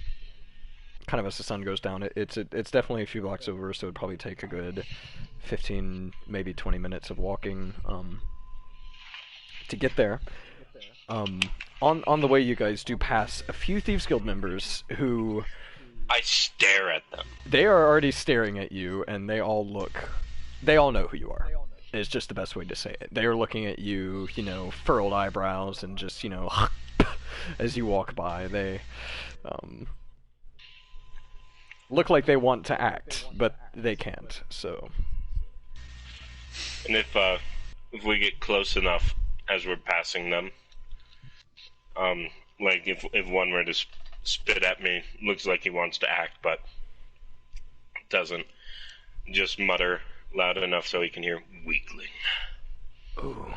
of as the sun goes down, it's definitely a few blocks over, so it'd probably take a good 15, maybe 20 minutes of walking to get there. On the way, you guys do pass a few Thieves Guild members who I stare at them. they are already staring at you, and they all know who you are. It's just the best way to say it. They are looking at you, you know, furrowed eyebrows, and just, you know, as you walk by, they look like they want to act, but they can't. So, And if we get close enough as we're passing them, like if one were to spit at me, looks like he wants to act, but doesn't, just mutter loud enough so he can hear, "Weakling." ooh.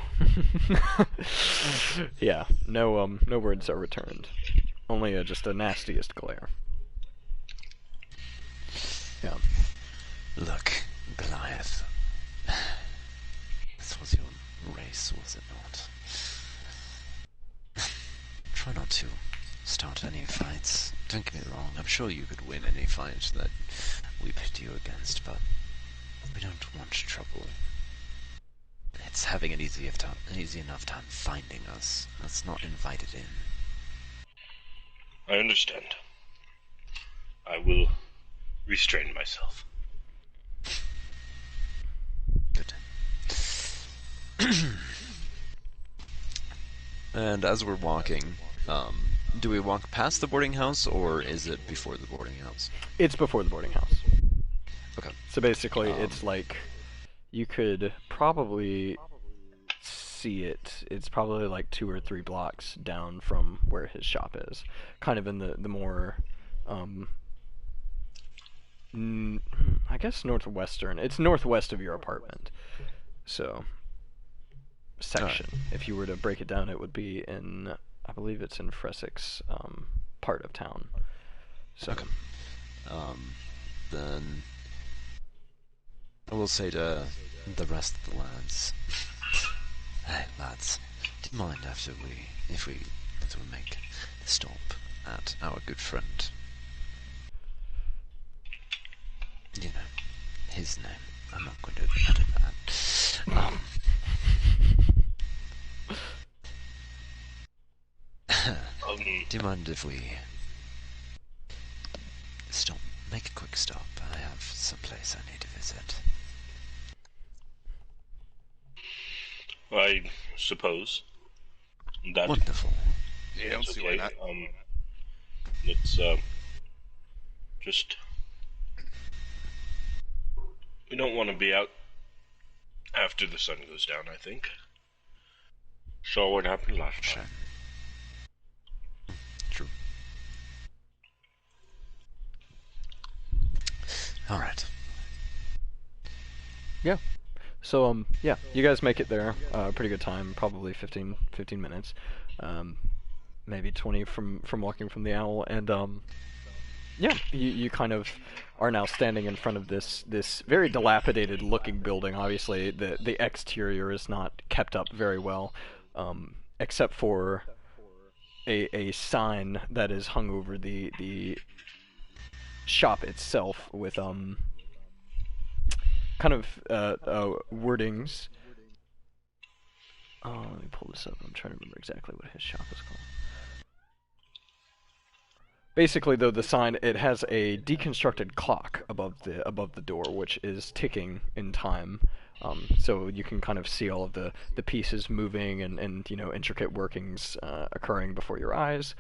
Yeah, no words are returned. Only just a nastiest glare. Yeah. Look, Goliath. This was your race, was it not? Try not to start any fights. Don't get me wrong, I'm sure you could win any fight that we pit you against, but we don't want trouble. It's having an easy enough time finding us. Let's not invite it in. I understand. I will restrain myself. Good. And as we're walking, do we walk past the boarding house, or is it before the boarding house? It's before the boarding house. Okay. So basically, it's like you could probably see it. It's probably like 2 or 3 blocks down from where his shop is, kind of in the more, I guess northwestern. It's northwest of your apartment, so section. If you were to break it down, it would be in, I believe it's in Fressex, part of town. So. Okay. Then I will say to the rest of the lads, hey lads, do you mind if we make the stop at our good friend, you know, his name. I'm not going to edit that. Do you mind if we stop, make a quick stop? I have some place I need to visit. I suppose that Wonderful. Yeah, I don't that's see why okay. not. Let's just. We don't want to be out after the sun goes down, I think. Saw what happened last Sure. time. True. Alright. Yeah. So, yeah, you guys make it there. Pretty good time, probably 15 minutes. Maybe 20 from walking from the Owl. And, Yeah, you kind of are now standing in front of this very dilapidated looking building. Obviously, the exterior is not kept up very well, except for a sign that is hung over the shop itself with kind of wordings. Oh, let me pull this up. I'm trying to remember exactly what his shop is called. Basically, though, the sign, it has a deconstructed clock above the door, which is ticking in time. So you can kind of see all of the pieces moving and intricate workings occurring before your eyes.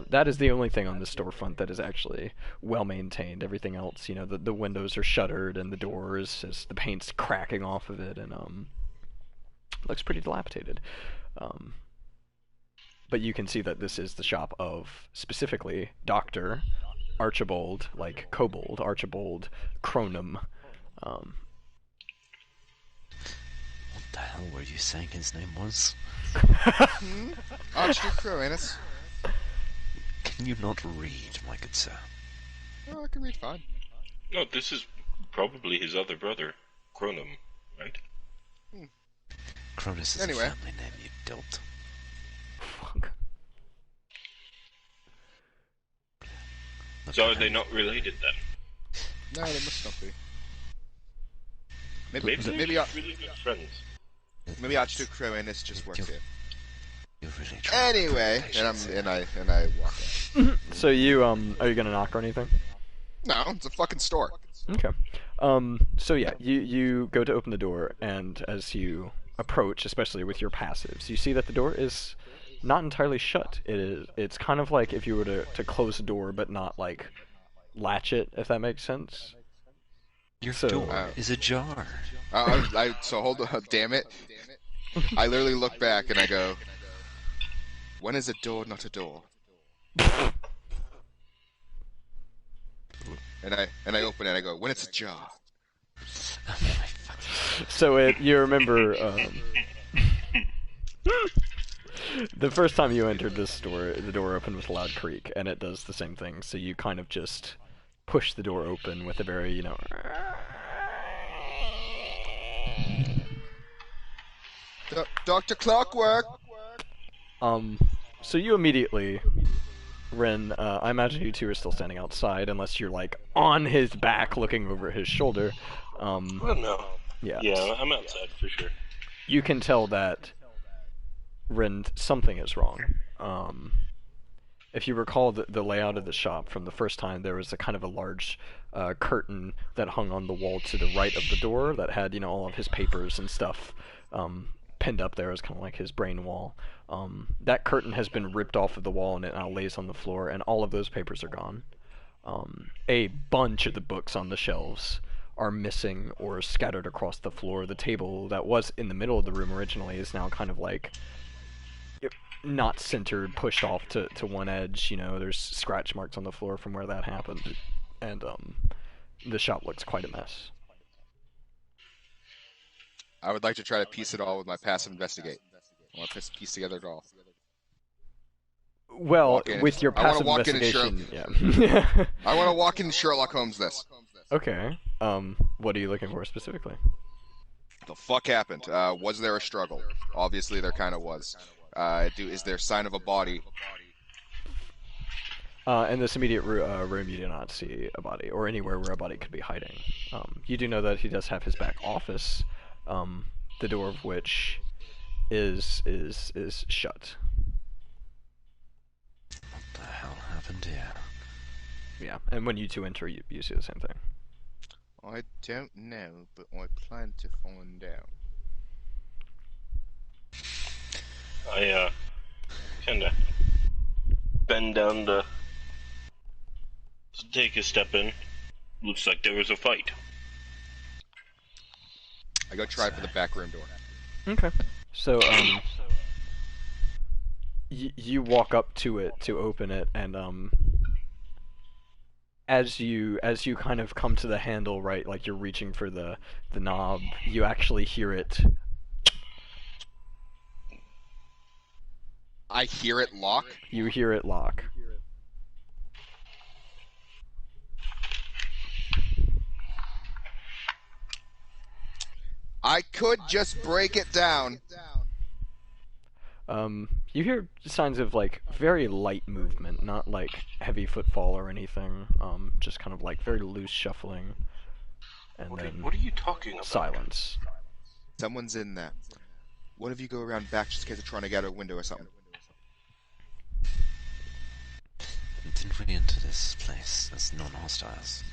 That is the only thing on the storefront that is actually well maintained. Everything else, the windows are shuttered and the doors, the paint's cracking off of it, and looks pretty dilapidated. But you can see that this is the shop of, specifically, Dr. Archibald, like Kobold, Archibald Cronum. What the hell were you saying his name was? Archduke. Can you not read, my good sir? Oh, I can read fine. No, this is probably his other brother, Cronum, right? Cronus is Anyway. a family name, you dolt. Fuck. So are they not related then? No, they must not be. Maybe they're maybe, just really good friends. maybe Archduke Croanus just works here. You're really trying to Anyway, prove and I walk out. So you, are you gonna knock or anything? No, it's a fucking store. Okay. So yeah, you go to open the door, and as you approach, especially with your passives, you see that the door is not entirely shut. It's kind of like if you were to close the door, but not like latch it, if that makes sense. Your So- door is ajar. So hold on, damn it. I literally look back and I go, when is a door not a door? And I open it and I go, when it's a jar. Oh my fucking... So you remember the first time you entered this store, the door opened with a loud creak, and it does the same thing. So you kind of just push the door open with a very, Dr. Clockwork! So you immediately, Ren, I imagine you two are still standing outside, unless you're like on his back looking over his shoulder. Well, no. Yeah. Yeah, I'm outside for sure. You can tell that, Ren, something is wrong. If you recall the layout of the shop from the first time, there was a kind of a large curtain that hung on the wall to the right of the door that had, all of his papers and stuff pinned up there as kind of like his brain wall. That curtain has been ripped off of the wall and it now lays on the floor, and all of those papers are gone. A bunch of the books on the shelves are missing or scattered across the floor. The table that was in the middle of the room originally is now kind of like not centered, pushed off to one edge. There's scratch marks on the floor from where that happened, and the shop looks quite a mess. I would like to try to piece it all with my passive investigate. I want to piece together it all. Well, Walk in. with your I wanna passive walk in and investigation, yeah. I want to walk in Sherlock Holmes this. Okay. What are you looking for specifically? The fuck happened? Was there a struggle? Obviously, there kind of was. Is there sign of a body? In this immediate room, you do not see a body, or anywhere where a body could be hiding. You do know that he does have his back office, the door of which is shut. What the hell happened here? Yeah, and when you two enter, you see the same thing. I don't know, but I plan to find out. I kinda bend down to take a step in. Looks like there was a fight. I go try for the back room door. Okay. So you walk up to it to open it, and as you kind of come to the handle, right, like you're reaching for the knob, you actually hear it. I hear it lock. You hear it lock. I could just break it down. You hear signs of like very light movement, not like heavy footfall or anything. Just kind of like very loose shuffling, and then What are you talking about? silence. Someone's in there. What if you go around back just in case they're trying to get out a window or something? Didn't we enter this place as non-hostiles?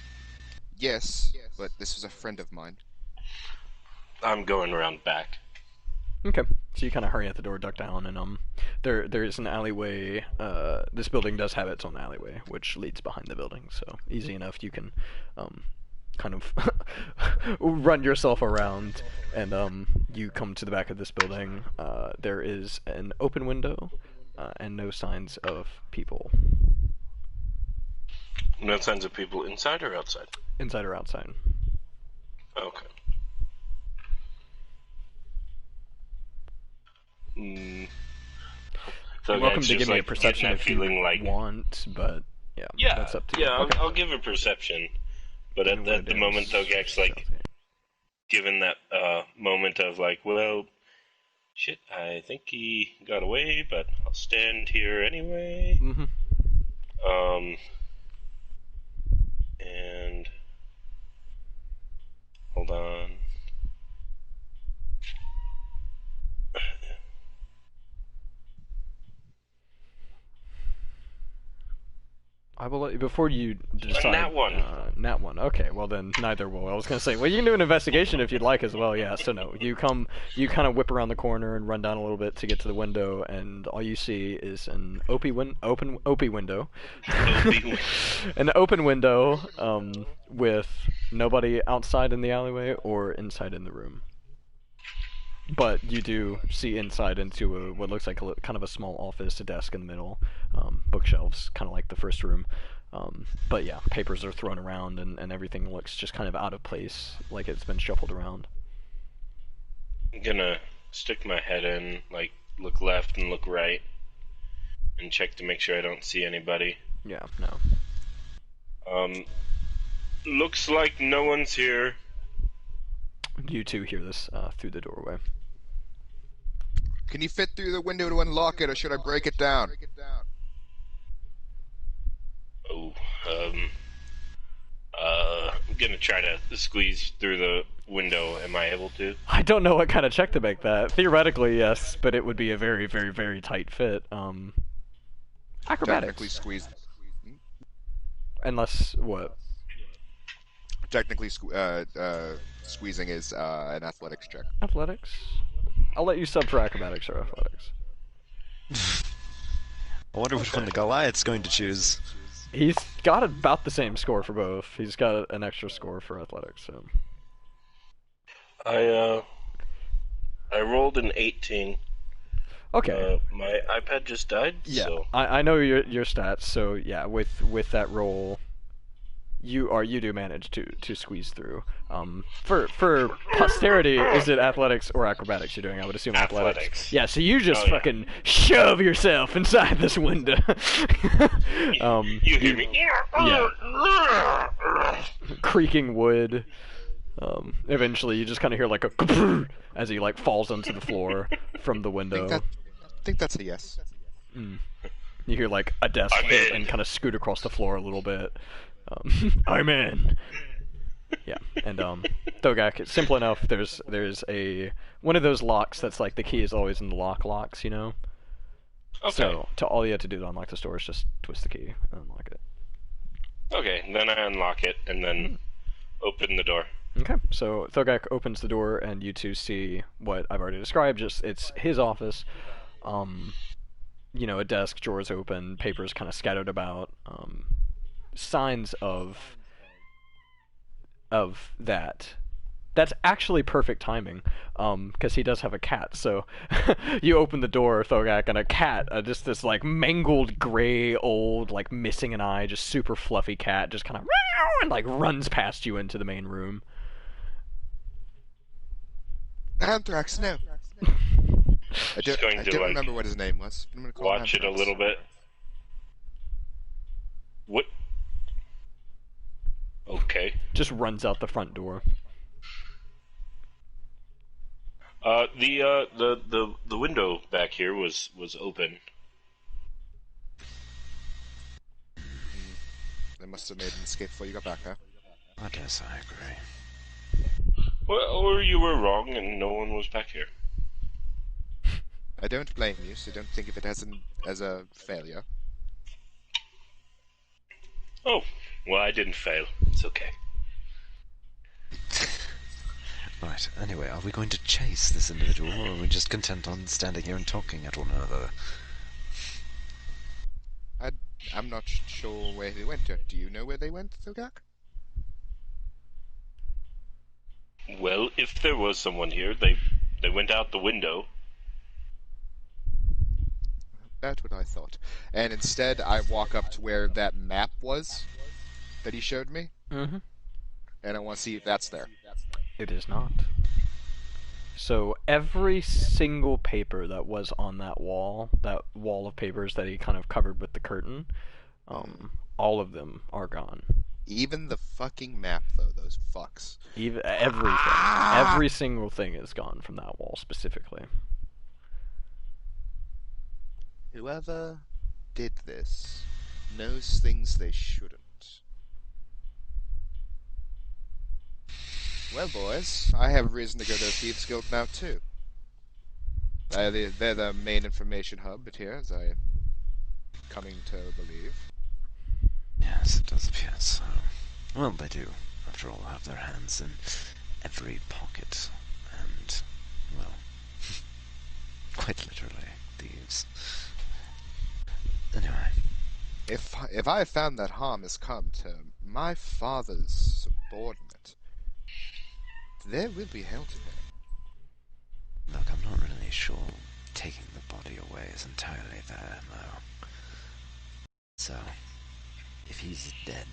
Yes, but this was a friend of mine. I'm going around back. Okay, so you kind of hurry at the door, duck down, and there's an alleyway. This building does have its own alleyway, which leads behind the building, so easy enough. You can kind of run yourself around, and you come to the back of this building. There is an open window, and no signs of people. No signs of people inside or outside? Inside or outside. Okay. So You're welcome to just give me a like perception getting that if you feeling like want, but yeah, that's up to you. Yeah, Okay. I'll give a perception. But Give me at one the of moment, those. Thogak's like given that moment of like, well, shit, I think he got away, but I'll stand here anyway. Mm-hmm. And hold on. I will let you, before you decide. Nat one. Nat one. Okay, well then neither will. I was gonna say, well, you can do an investigation if you'd like as well. Yeah. So no, you kind of whip around the corner and run down a little bit to get to the window, and all you see is an open window, an open window, with nobody outside in the alleyway or inside in the room. But you do see inside into what looks like kind of a small office, a desk in the middle, bookshelves, kind of like the first room. But yeah, papers are thrown around and everything looks just kind of out of place, like it's been shuffled around. I'm gonna stick my head in, like, look left and look right, and check to make sure I don't see anybody. Yeah, no. Looks like no one's here. You two hear this through the doorway. Can you fit through the window to unlock it, or should I break it down? Oh, I'm gonna try to squeeze through the window. Am I able to? I don't know what kind of check to make that. Theoretically, yes, but it would be a very, very, very tight fit. Acrobatics. Technically squeeze. Unless, what? Technically, squeezing is an athletics check. Athletics? I'll let you sub for acrobatics or athletics. I wonder which one the Goliath's going to choose. He's got about the same score for both. He's got an extra score for athletics, so... I rolled an 18. Okay. My iPad just died. Yeah, So. I know your stats, so yeah, with that roll, you do manage to squeeze through. For posterity, is it athletics or acrobatics you're doing? I would assume athletics. Yeah, so you just fucking shove yourself inside this window. You hear me? Yeah. Creaking wood. Eventually, you just kind of hear like a as he like falls onto the floor from the window. I think that's a yes. You hear like a desk hit and kind of scoot across the floor a little bit. I'm in. Yeah, and Thogak, it's simple enough. There's one of those locks that's like the key is always in the locks, you know. Okay. So all you have to do to unlock the door is just twist the key and unlock it. Okay, then I unlock it and then open the door. Okay, so Thogak opens the door and you two see what I've already described. Just it's his office. You know, a desk, drawers open, papers kind of scattered about. Signs of that. That's actually perfect timing, because he does have a cat. So you open the door, Thogak, and a cat, just this like mangled gray, old, like missing an eye, just super fluffy cat, just kind of and like runs past you into the main room. Anthrax, no. I Just going to, don't like, remember what his name was. I'm gonna call him Watch it a Anthrax. little bit. What? Okay. Just runs out the front door. The window back here was open. They must have made an escape before you got back, huh? I guess I agree. Well, or you were wrong and no one was back here. I don't blame you, so don't think of it as a failure. Oh, well, I didn't fail. It's okay. Right, anyway, are we going to chase this individual, or are we just content on standing here and talking at one another? I'm not sure where they went. Do you know where they went, Thogak? Well, if there was someone here, they went out the window. That's what I thought. And instead, I walk up to where that map was that he showed me, Mm-hmm. and I want to see if that's there. It is not. So every single paper that was on that wall of papers that he kind of covered with the curtain, all of them are gone. Even the fucking map, though, those fucks. Even everything, every single thing is gone from that wall specifically. Whoever did this knows things they shouldn't. Well, boys, I have reason to go to the Thieves Guild now, too. They're the main information hub here, as I am coming to believe. Yes, it does appear so. Well, they do, after all, have their hands in every pocket, and, well, quite literally, thieves. Anyway. If I have found that harm has come to my father's subordinate, there will be hell to pay. Look, I'm not really sure taking the body away is entirely their MO. So, if he's dead...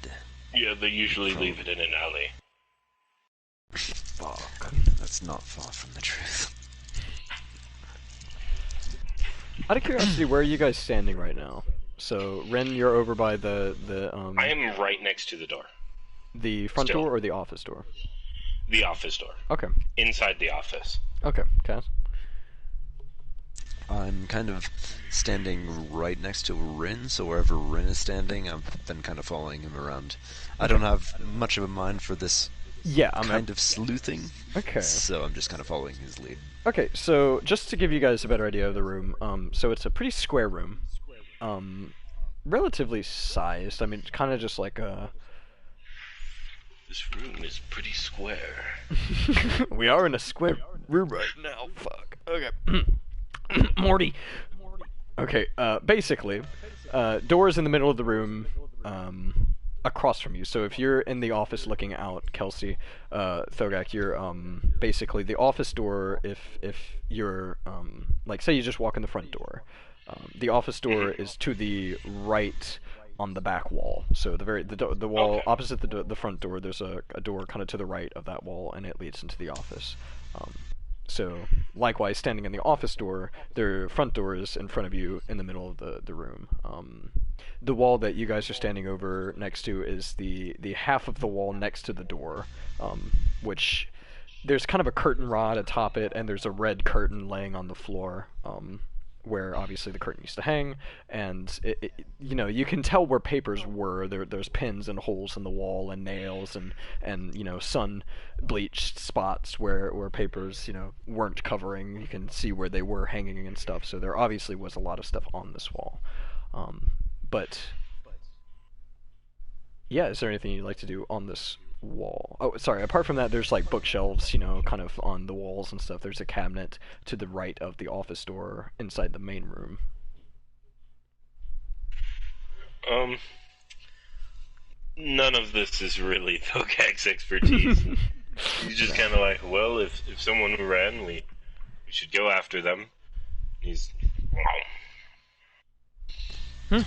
Yeah, they usually leave it in an alley. Fuck. That's not far from the truth. Out of curiosity, where are you guys standing right now? So, Ren, you're over by the I am right next to the door. the front Still. door or the office door? The office door. Okay. Inside the office. Okay, Cass. I'm kind of standing right next to Rin, so wherever Rin is standing, I've been kind of following him around. I don't have much of a mind for this Yeah, kind of sleuthing, Okay. so I'm just kind of following his lead. Okay, so just to give you guys a better idea of the room, so it's a pretty square room, relatively sized. I mean, it's kind of just like a. This room is pretty square. We are in a square room right now. Fuck. Okay. Morty. Okay. Basically, doors in the middle of the room, across from you. So if you're in the office looking out, Kelsey, Thogak, you're basically the office door. If you're like, say you just walk in the front door, the office door is to the right on the back wall. So the wall Okay. opposite the front door. There's a door kind of to the right of that wall, and it leads into the office. So likewise, standing in the office door, their front door is in front of you in the middle of the room. The wall that you guys are standing over next to is the half of the wall next to the door, which there's kind of a curtain rod atop it, and there's a red curtain laying on the floor, where obviously the curtain used to hang, and you know, you can tell where papers were. There's pins and holes in the wall and nails and you know, sun bleached spots where papers, you know, weren't covering. You can see where they were hanging and stuff. So there obviously was a lot of stuff on this wall. But yeah, is there anything you'd like to do on this wall? Oh, sorry, apart from that, there's like bookshelves, you know, kind of on the walls and stuff. There's a cabinet to the right of the office door inside the main room. None of this is really Thogak's expertise. He's just kind of like, well, if someone ran, we should go after them. He's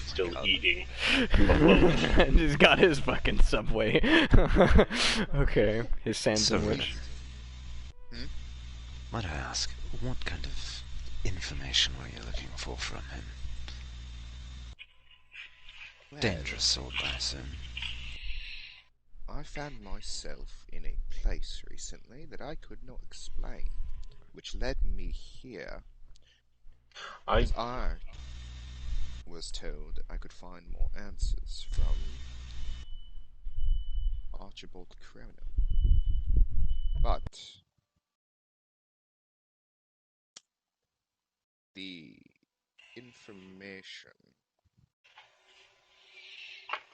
still eating. And he's got his fucking Subway. Okay, his sand So, sandwich. might I ask, what kind of information were you looking for from him? Well, Dangerous sword, I assume. I found myself in a place recently that I could not explain. which led me here. I Because I was told I could find more answers from Archibald Cronin. But the information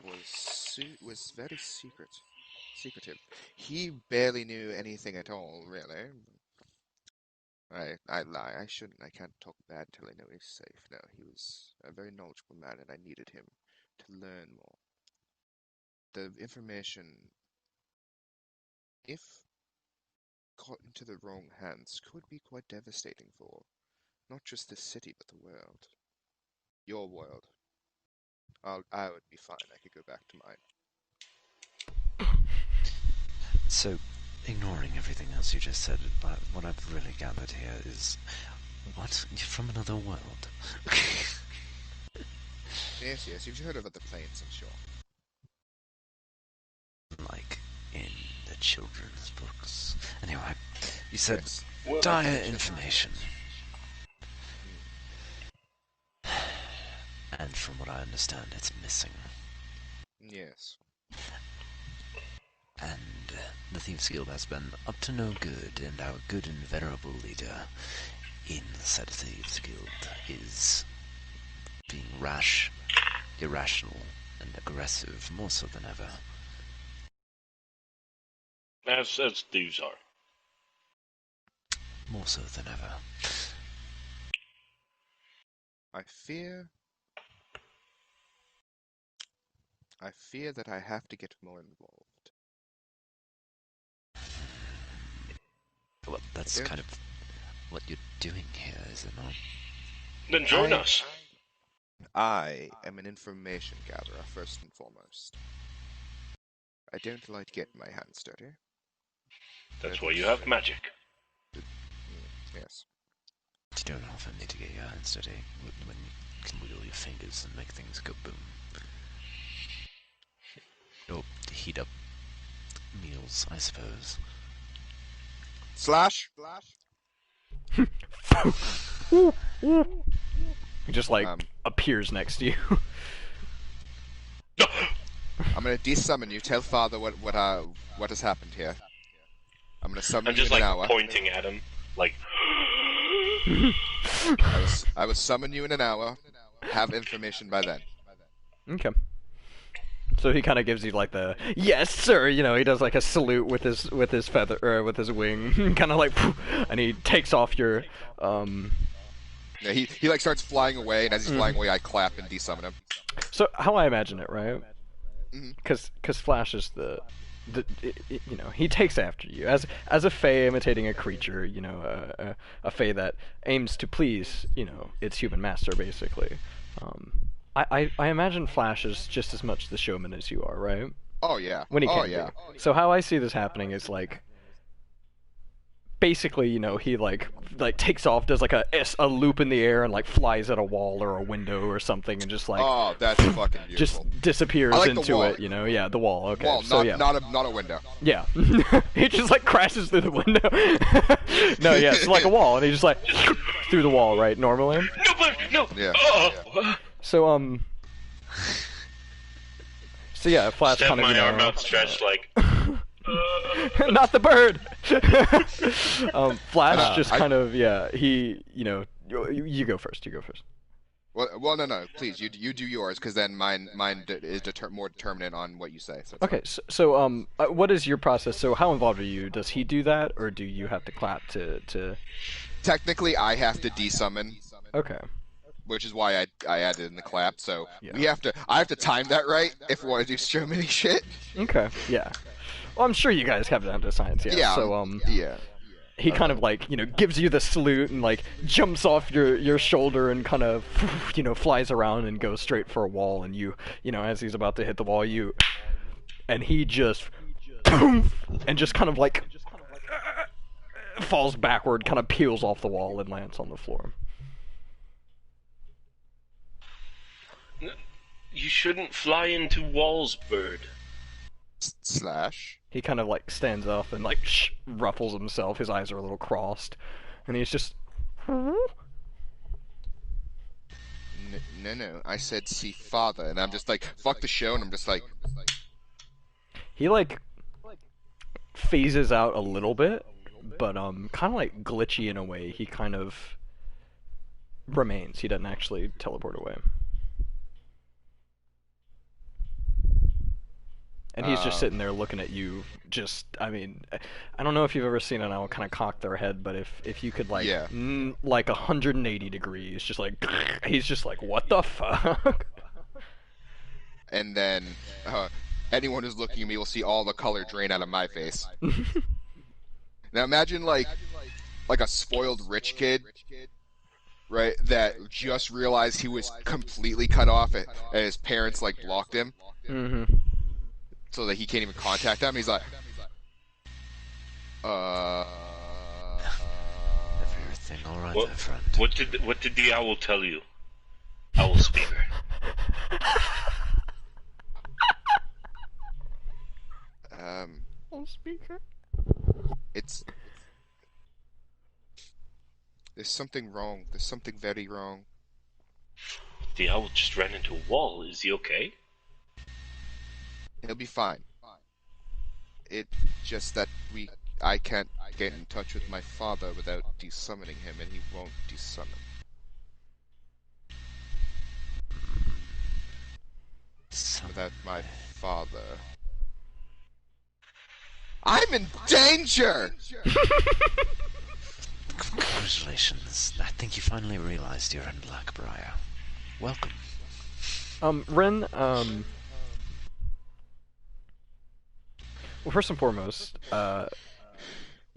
was very secretive. He barely knew anything at all, really. I lie. I shouldn't. I can't talk bad till I know he's safe. No, he was a very knowledgeable man, and I needed him to learn more. The information, if caught into the wrong hands, could be quite devastating for not just this city, but the world. Your world. I would be fine. I could go back to mine. So, ignoring everything else you just said, what I've really gathered here is, what? You're from another world? Yes, you've heard of other planes, I'm sure. Like in the children's books. Anyway, you said Yes. dire information. And from what I understand, it's missing. Yes. And the Thieves Guild has been up to no good, and our good and venerable leader in said Thieves Guild is being rash, irrational, and aggressive, more so than ever. as thieves are. More so than ever. I fear that I have to get more involved. Well, that's kind of what you're doing here, is it not? Then join us. I am an information gatherer, first and foremost. I don't like to get my hands dirty. That's why you have magic. Yes. You don't often need to get your hands dirty when you can wiggle your fingers and make things go boom. Or heat up meals, I suppose. Slash! He just appears next to you. I'm gonna de-summon you. Tell Father what has happened here. I'm gonna summon I'm you just in an like hour. pointing at him, like. I will summon you in an hour. Have information by then. Okay. So he kind of gives you like the yes, sir. You know, he does like a salute with his feather or with his wing, kind of like, and he takes off your. Yeah, he like starts flying away, and as he's flying away, I clap and de-summon him. So how I imagine it, right? Mhm. Because Flash is you know, he takes after you as a fae imitating a creature. You know, a fae that aims to please, you know, its human master, basically. I imagine Flash is just as much the showman as you are, right? Oh yeah. When he oh can yeah. be. So how I see this happening is like, basically, you know, he like takes off, does like a loop in the air, and like flies at a wall or a window or something, and just like Oh, that's fucking beautiful. just disappears I like the into wall. it. You know, yeah, the wall. Okay, Wall, so yeah, not a window. yeah, he just like crashes through the window. No, yeah, it's like a wall, and he just like through the wall, right? Normally. No, but no. Yeah. Oh. So So yeah, Flash Step kind of, my you know, arm outstretched like. not the bird. Flash just I- kind of, yeah. He, you know, you go first. You go first. Well, no. Please, you do yours, because then mine is more determinate on what you say. So it's Okay, so what is your process? So how involved are you? Does he do that, or do you have to clap to? Technically, I have to de-summon, Okay. which is why I added in the clap. So Yeah. I have to time that right if we want to do so many shit. Okay. Yeah. Well, I'm sure you guys have that to science. Yeah. Yeah. So Yeah. he kind of like, you know, gives you the salute and like jumps off your shoulder and kind of, you know, flies around and goes straight for a wall, and you know, as he's about to hit the wall, and he just and just kind of like falls backward, kind of peels off the wall and lands on the floor. You shouldn't fly into walls, bird. Slash. He kind of like stands up and like ruffles himself. His eyes are a little crossed, And he's just... No, I said see father, and I'm just like, fuck the show, and I'm just like... He, like, phases out a little bit, but, kind of, like, glitchy in a way. He kind of remains. He doesn't actually teleport away. And he's just sitting there looking at you, just, I mean, I don't know if you've ever seen an owl kind of cock their head, but if you could, like, Yeah. like 180 degrees, just like, he's just like, what the fuck? And then, anyone who's looking at me will see all the color drain out of my face. Now imagine, like a spoiled rich kid, right, that just realized he was completely cut off and his parents, like, blocked him. Mm-hmm. So that he can't even contact them. He's like, Everything all right there, friend? What did the owl tell you? Owl speaker. Owl speaker. There's something wrong. There's something very wrong. The owl just ran into a wall. Is he okay? He'll be fine. It's just that I can't get in touch with my father without desummoning him, and he won't desummon. Without my father. I'm in danger! Congratulations. I think you finally realized you're in Blackbriar. Welcome. Ren, well, first and foremost,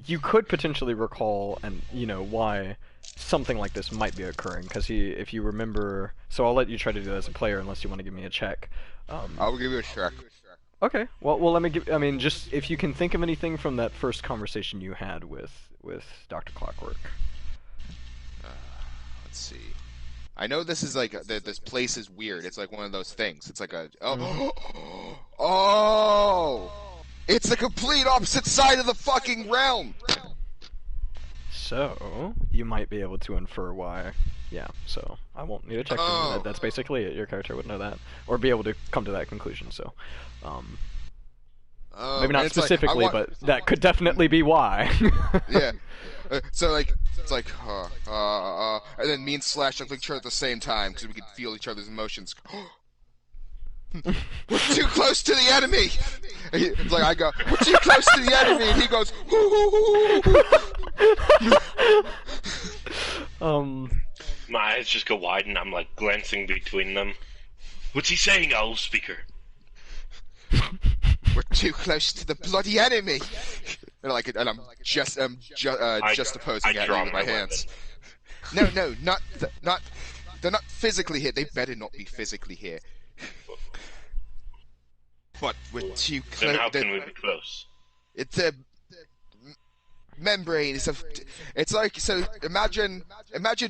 you could potentially recall, and why something like this might be occurring. Because if you remember, so I'll let you try to do that as a player, unless you want to give me a check. I'll give you a check. Okay. Well, let me give. I mean, just if you can think of anything from that first conversation you had with Dr. Clockwork. Let's see. I know this is like this place is weird. It's like one of those things. It's like a It's the complete opposite side of the fucking realm! So, you might be able to infer why. Yeah, so I won't need to check. That's basically it. Your character would know that. Or be able to come to that conclusion, so... maybe not specifically, but that could definitely be why. Yeah. So, like, it's like, and then me and Slash look at each other at the same time, because we could feel each other's emotions. We're too close to the enemy! It's like, I go, we're too close to the enemy! And he goes, My eyes just go wide and I'm like glancing between them. What's he saying, owl speaker? We're too close to the bloody enemy! And I'm just opposing at you with my hands. No, they're not physically here. They better not be physically here. But we're too close. Then how can we be close? It's a membrane. It's like, so imagine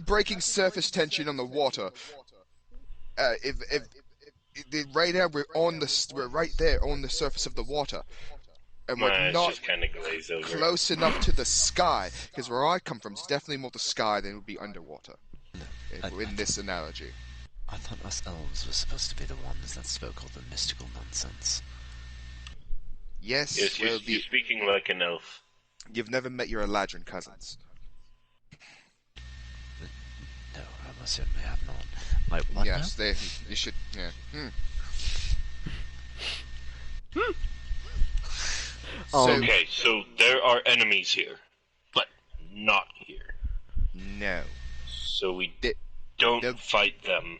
breaking surface tension on the water. Right now we're right there on the surface of the water, and we're not just kind of glaze over. Close enough to the sky, because where I come from is definitely more the sky than it would be underwater. In this analogy. I thought us elves were supposed to be the ones that spoke all the mystical nonsense. Yes, you're speaking like an elf. You've never met your Eladrin cousins. No, I most certainly have not. My what yes, now? You should, yeah. Okay, so there are enemies here, but not here. No. So we don't fight them.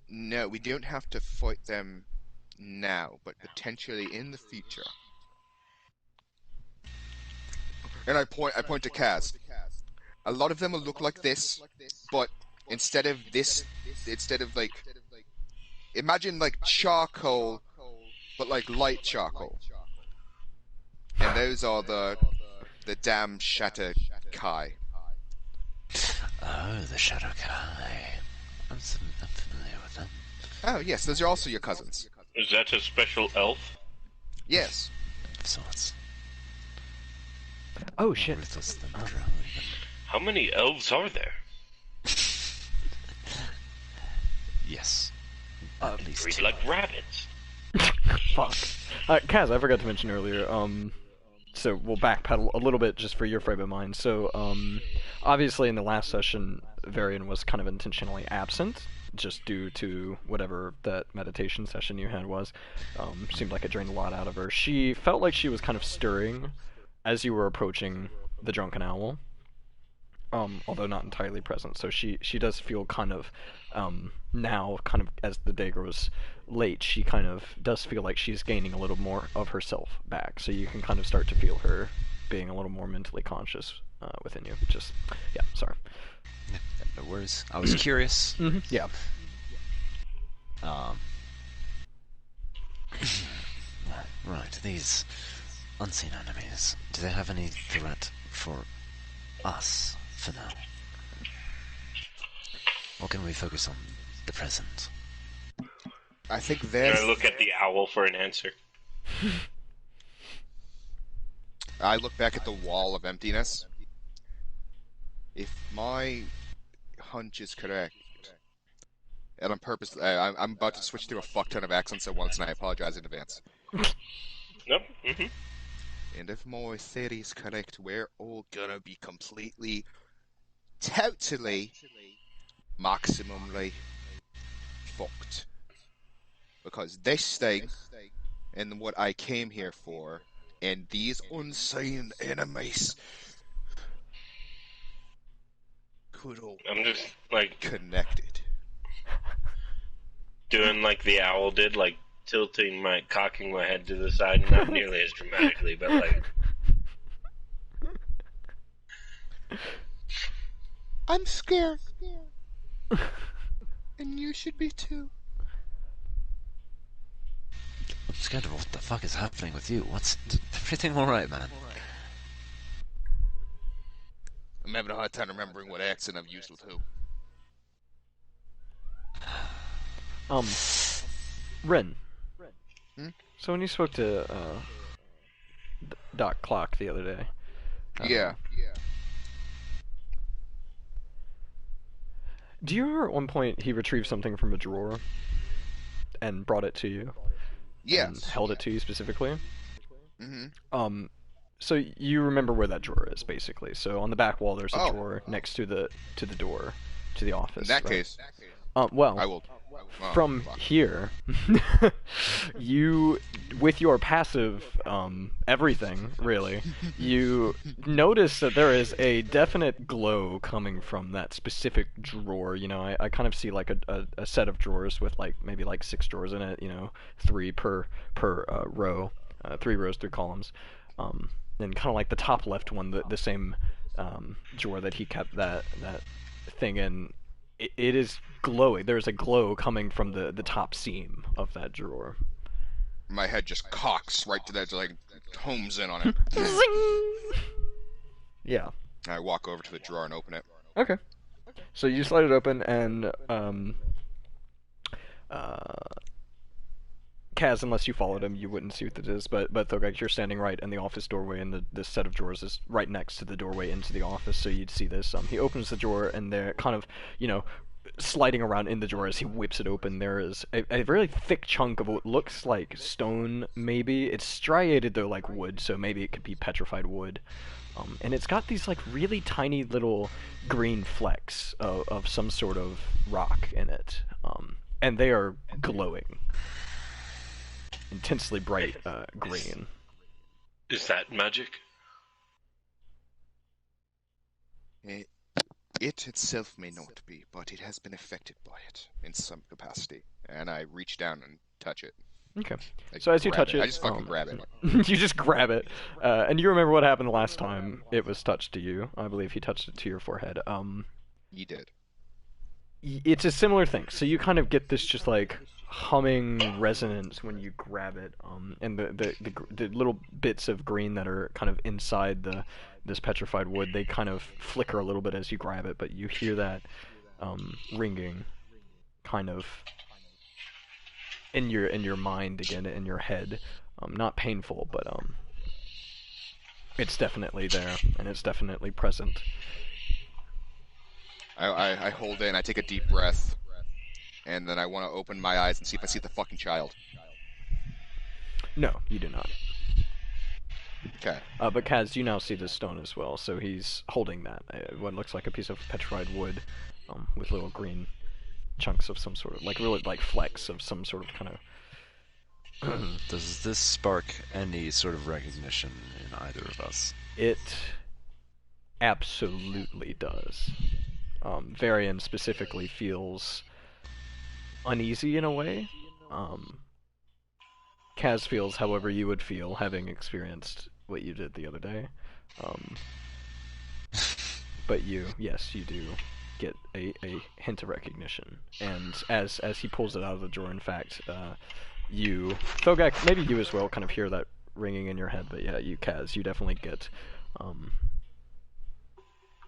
No, we don't have to fight them now, but potentially in the future. And I point to Kaz. A lot of them will look like this, but instead of like, imagine like charcoal, but like light charcoal. And those are the damn Shatter Kai. Oh, the Shadow Kai. I'm familiar with them. Oh, yes, those are also your cousins. Is that a special elf? Yes. Of sorts. Oh more shit. ruthless than drow. How many elves are there? Yes. At least Breed two. like rabbits. Fuck. Kaz, I forgot to mention earlier, so we'll backpedal a little bit just for your frame of mind. So, obviously in the last session, Varian was kind of intentionally absent, just due to whatever that meditation session you had was. Seemed like it drained a lot out of her. She felt like she was kind of stirring as you were approaching the Drunken Owl, although not entirely present. So she does feel kind of, now, kind of as the day grows late, she kind of does feel like she's gaining a little more of herself back. So you can kind of start to feel her being a little more mentally conscious within you. Just, yeah, sorry. Yeah, no worries. I was curious. Yeah. Right, these unseen enemies, do they have any threat for us for now? Or can we focus on the present? I think Can there's. I look at the owl for an answer? I look back at the wall of emptiness. If my hunch is correct, and on purpose, I'm about to switch to a fuck ton of accents at once, and I apologize in advance. Nope. Mm-hmm. And if my theory is correct, we're all gonna be completely, totally, maximally fucked. Because this thing, and what I came here for, and these unseen enemies, could all I'm just like connected. doing like the owl did, like cocking my head to the side, not nearly as dramatically, but like. I'm scared. And you should be too. I'm scared of what the fuck is happening with you. Everything alright, man? I'm having a hard time remembering what accent I've used with who. Ren. Hmm? So when you spoke to Doc Clock the other day, Yeah. do you remember at one point he retrieved something from a drawer and brought it to you? And Yes. held it to you specifically? Mm-hmm. So you remember where that drawer is, basically. So on the back wall, there's a Oh. drawer next to the door to the office. In that right? case, Well, I will. from fuck. here, you, with your passive everything, really, you notice that there is a definite glow coming from that specific drawer. You know, I kind of see like a set of drawers with like maybe like 6 drawers in it. You know, 3 per row, 3 rows, 3 columns. And kind of like the top left one, the same drawer that he kept that thing in. It is glowing. There's a glow coming from the top seam of that drawer. My head just cocks right to that, like, homes in on it. Zing! Yeah. I walk over to the drawer and open it. Okay. So you slide it open, and Kaz, unless you followed him, you wouldn't see what it is. But Thorgak, you're standing right in the office doorway, and this set of drawers is right next to the doorway into the office, so you'd see this. He opens the drawer, and they're kind of, you know, sliding around in the drawer as he whips it open. There is a really thick chunk of what looks like stone, maybe. It's striated though like wood, so maybe it could be petrified wood. And it's got these like really tiny little green flecks of some sort of rock in it. And they are glowing. Intensely bright green. Is that magic? It itself may not be, but it has been affected by it in some capacity. And I reach down and touch it. Okay. Like, So as you grab touch it, it, I just fucking grab it. You just grab it, and you remember what happened the last time it was touched to you. I believe he touched it to your forehead. You did. It's a similar thing. So you kind of get this just like humming resonance when you grab it, and the little bits of green that are kind of inside this petrified wood, they kind of flicker a little bit as you grab it, but you hear that ringing, kind of in your mind again, in your head. Not painful, but It's definitely there, and it's definitely present. I hold in, I take a deep breath, and then I want to open my eyes and see if I see the fucking child. No, you do not. Okay. But Kaz, you now see this stone as well, so he's holding that, what looks like a piece of petrified wood, with little green chunks of some sort of, like, really, like, flecks of some sort of kind of... Does this spark any sort of recognition in either of us? It absolutely does. Varian specifically feels uneasy in a way. Kaz feels however you would feel, having experienced what you did the other day. But yes, you do get a hint of recognition. And as he pulls it out of the drawer, in fact, you, Thogak, maybe you as well, kind of hear that ringing in your head, but yeah, you, Kaz, you definitely get,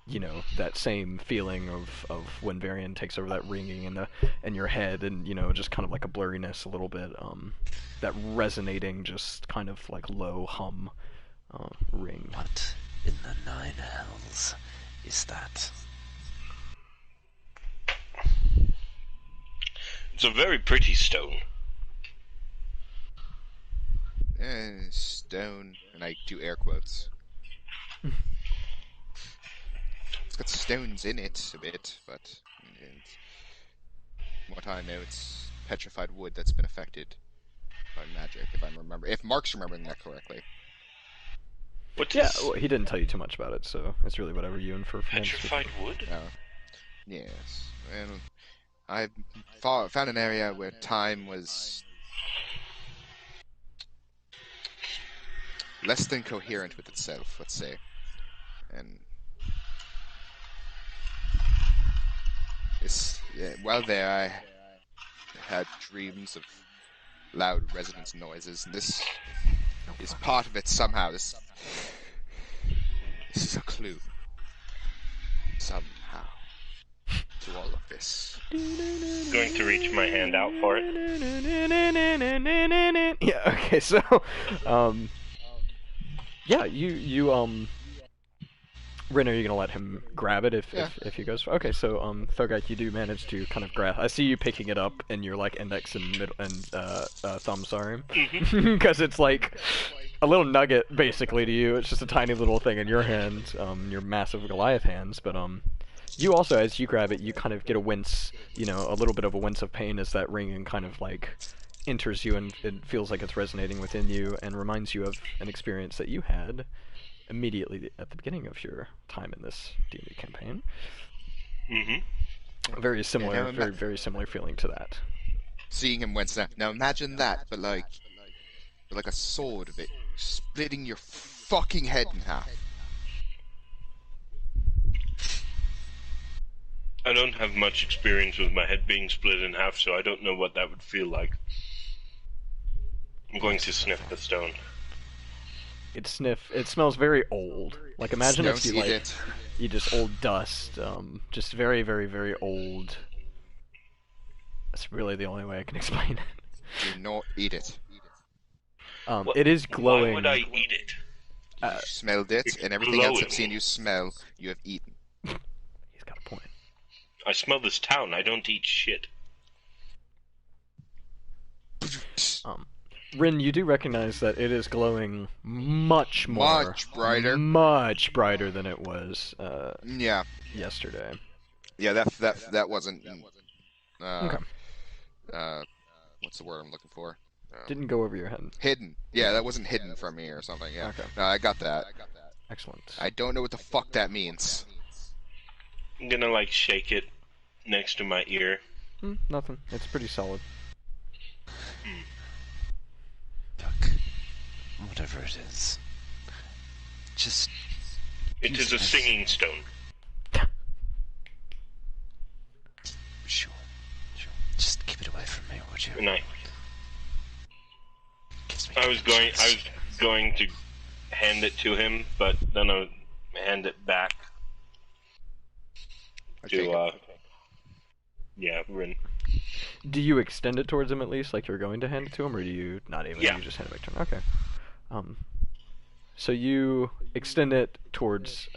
you know, that same feeling of when Varian takes over, that ringing in your head, and, you know, just kind of like a blurriness a little bit, that resonating, just kind of like low hum, ring. What in the nine hells is that? It's a very pretty stone. Stone, and I do air quotes. It's got stones in it a bit, but what I know, it's petrified wood that's been affected by magic. If Mark's remembering that correctly. Yeah, well, he didn't tell you too much about it, so it's really whatever you infer from him. Petrified wood? Oh, yes. And I found an area where time was less than coherent with itself, let's say. And while there, I had dreams of loud resonance noises, and this is part of it somehow. This is a clue. Somehow. To all of this. Going to reach my hand out for it. Yeah, okay, so, yeah, you, Rin, are you gonna let him grab it if he goes? Okay, so Thogak, you do manage to kind of grasp. I see you picking it up in your like index and thumb, sorry, because it's like a little nugget basically to you. It's just a tiny little thing in your hand, your massive Goliath hands. But you also, as you grab it, you kind of get a wince, you know, a little bit of a wince of pain as that ringing kind of like enters you, and it feels like it's resonating within you and reminds you of an experience that you had immediately at the beginning of your time in this D&D campaign. Mm-hmm. Very similar, very similar feeling to that. Seeing him wince now imagine that, but like a sword of it splitting your fucking head in half. I don't have much experience with my head being split in half, so I don't know what that would feel like. I'm going to sniff the stone. It smells very old. Like, imagine if you like it. You just old dust, just very, very, very old. That's really the only way I can explain it. Do not eat it. It is glowing. Why would I eat it? You smelled it, and everything else I've seen you smell, you have eaten. He's got a point. I smell this town. I don't eat shit. Rin, you do recognize that it is glowing much more, much brighter than it was yesterday. Yeah, that wasn't. Okay. What's the word I'm looking for? Didn't go over your head. Hidden. Yeah, that wasn't hidden from me or something. Yeah. Okay. No, I got that. Excellent. I don't know what the fuck that means. I'm gonna like shake it next to my ear. Nothing. It's pretty solid. Look, whatever it is, just... It is a singing stone. Sure. Just keep it away from me, would you? And I was going to hand it to him, but then I hand it back to Rin. Do you extend it towards him at least, like you're going to hand it to him, or do you not even? Yeah. You just hand it back to him. Okay. So you extend it towards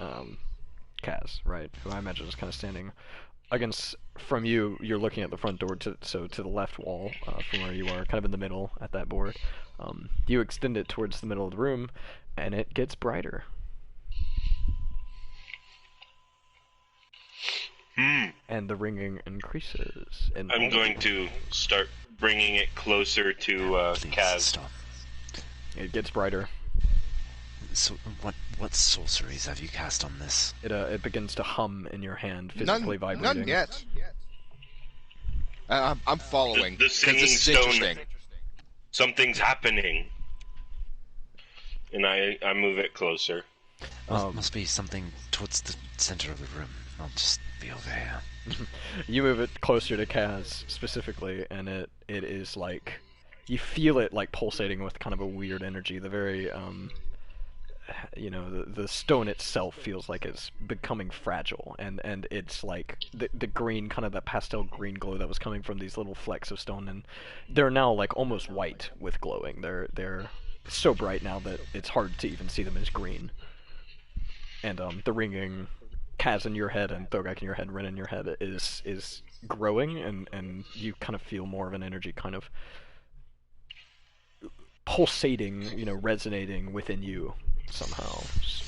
Kaz, right? Who I imagine is kind of standing against from you. You're looking at the front door, to the left wall from where you are, kind of in the middle at that board. You extend it towards the middle of the room, and it gets brighter. And the ringing increases. And I'm going to start bringing it closer to Please Kaz. stop. it gets brighter. So, what sorceries have you cast on this? It begins to hum in your hand, physically vibrating. None yet. I'm following. The 'cause singing this is stone. interesting. Something's happening. And I move it closer. Must be something towards the center of the room. I'll just be over here. You move it closer to Kaz specifically, and it is like you feel it like pulsating with kind of a weird energy. The very the stone itself feels like it's becoming fragile, and it's like the green, kind of that pastel green glow that was coming from these little flecks of stone, and they're now like almost white with glowing. They're so bright now that it's hard to even see them as green. And the ringing, Kaz in your head and Thogak in your head, Ren in your head is growing, and you kind of feel more of an energy kind of pulsating, resonating within you somehow. Just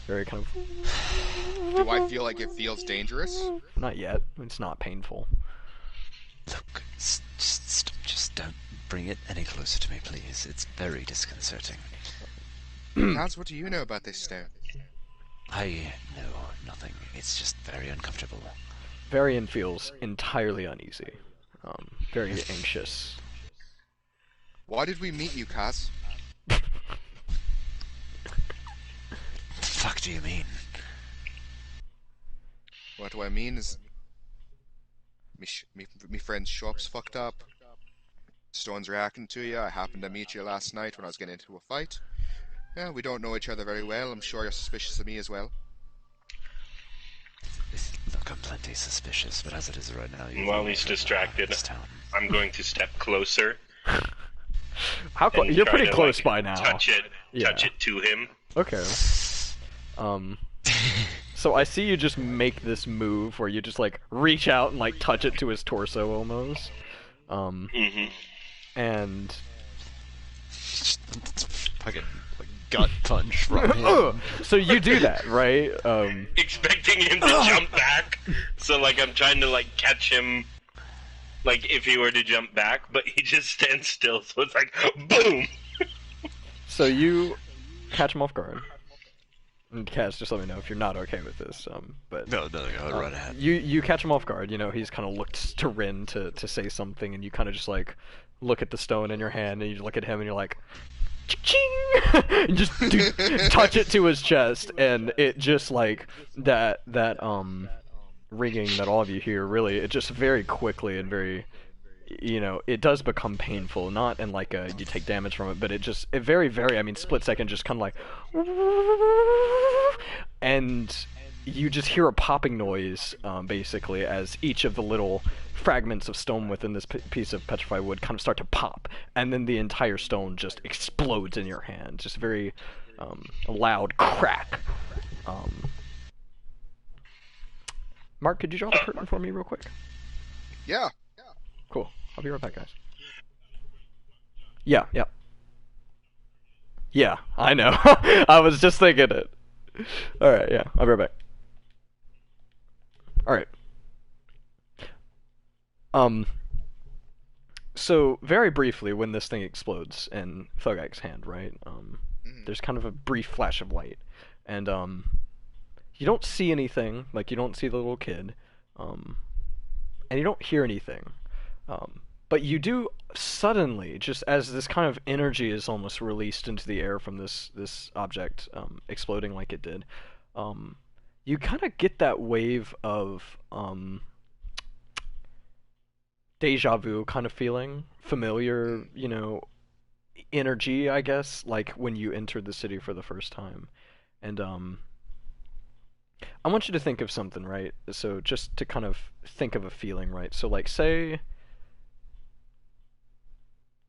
very kind of. Do I feel like it feels dangerous? Not yet. It's not painful. Look, just don't bring it any closer to me, please. It's very disconcerting. Kaz, what do you know about this stone? I know nothing. It's just very uncomfortable. Varian feels entirely uneasy, very anxious. Why did we meet you, Kaz? The fuck do you mean? What do I mean is, me friend's shop's fucked up. Stone's reacting to you. I happened to meet you last night when I was getting into a fight. Yeah, we don't know each other very well. I'm sure you're suspicious of me as well. Look, I'm plenty suspicious, but as it is right now, And while he's distracted, I'm going to step closer. How close? and You're try pretty to, close like, by now. Touch it Yeah. to him. Okay. So I see you just make this move where you just like reach out and like touch it to his torso almost. And Fucking gut punch from him. so you do that, right? Expecting him to jump back. So, like, I'm trying to, like, catch him, like, if he were to jump back, but he just stands still, so it's like, boom! So you catch him off guard. And Kaz, just let me know if you're not okay with this. But No, go right ahead. you catch him off guard. He's kind of looked to Rin to say something, and you kind of just like look at the stone in your hand, and you look at him, and you're like, ching, and just touch it to his chest, and it just like that ringing that all of you hear. Really, it just very quickly and very. It does become painful, not in like you take damage from it, but it very, very, split second, just kind of like, and you just hear a popping noise, basically, as each of the little fragments of stone within this piece of petrified wood kind of start to pop, and then the entire stone just explodes in your hand, just very loud crack. Mark, could you draw the curtain for me real quick? Yeah. Cool. I'll be right back, guys. Yeah, yeah. Yeah, I know. I was just thinking it. Alright, yeah, I'll be right back. Alright. So, very briefly, when this thing explodes in Thogak's hand, right, there's kind of a brief flash of light. And, you don't see anything, like, you don't see the little kid, and you don't hear anything. But you do suddenly, just as this kind of energy is almost released into the air from this object exploding like it did, you kind of get that wave of deja vu kind of feeling, familiar, energy, I guess, like when you entered the city for the first time. And I want you to think of something, right? So just to kind of think of a feeling, right? So like, say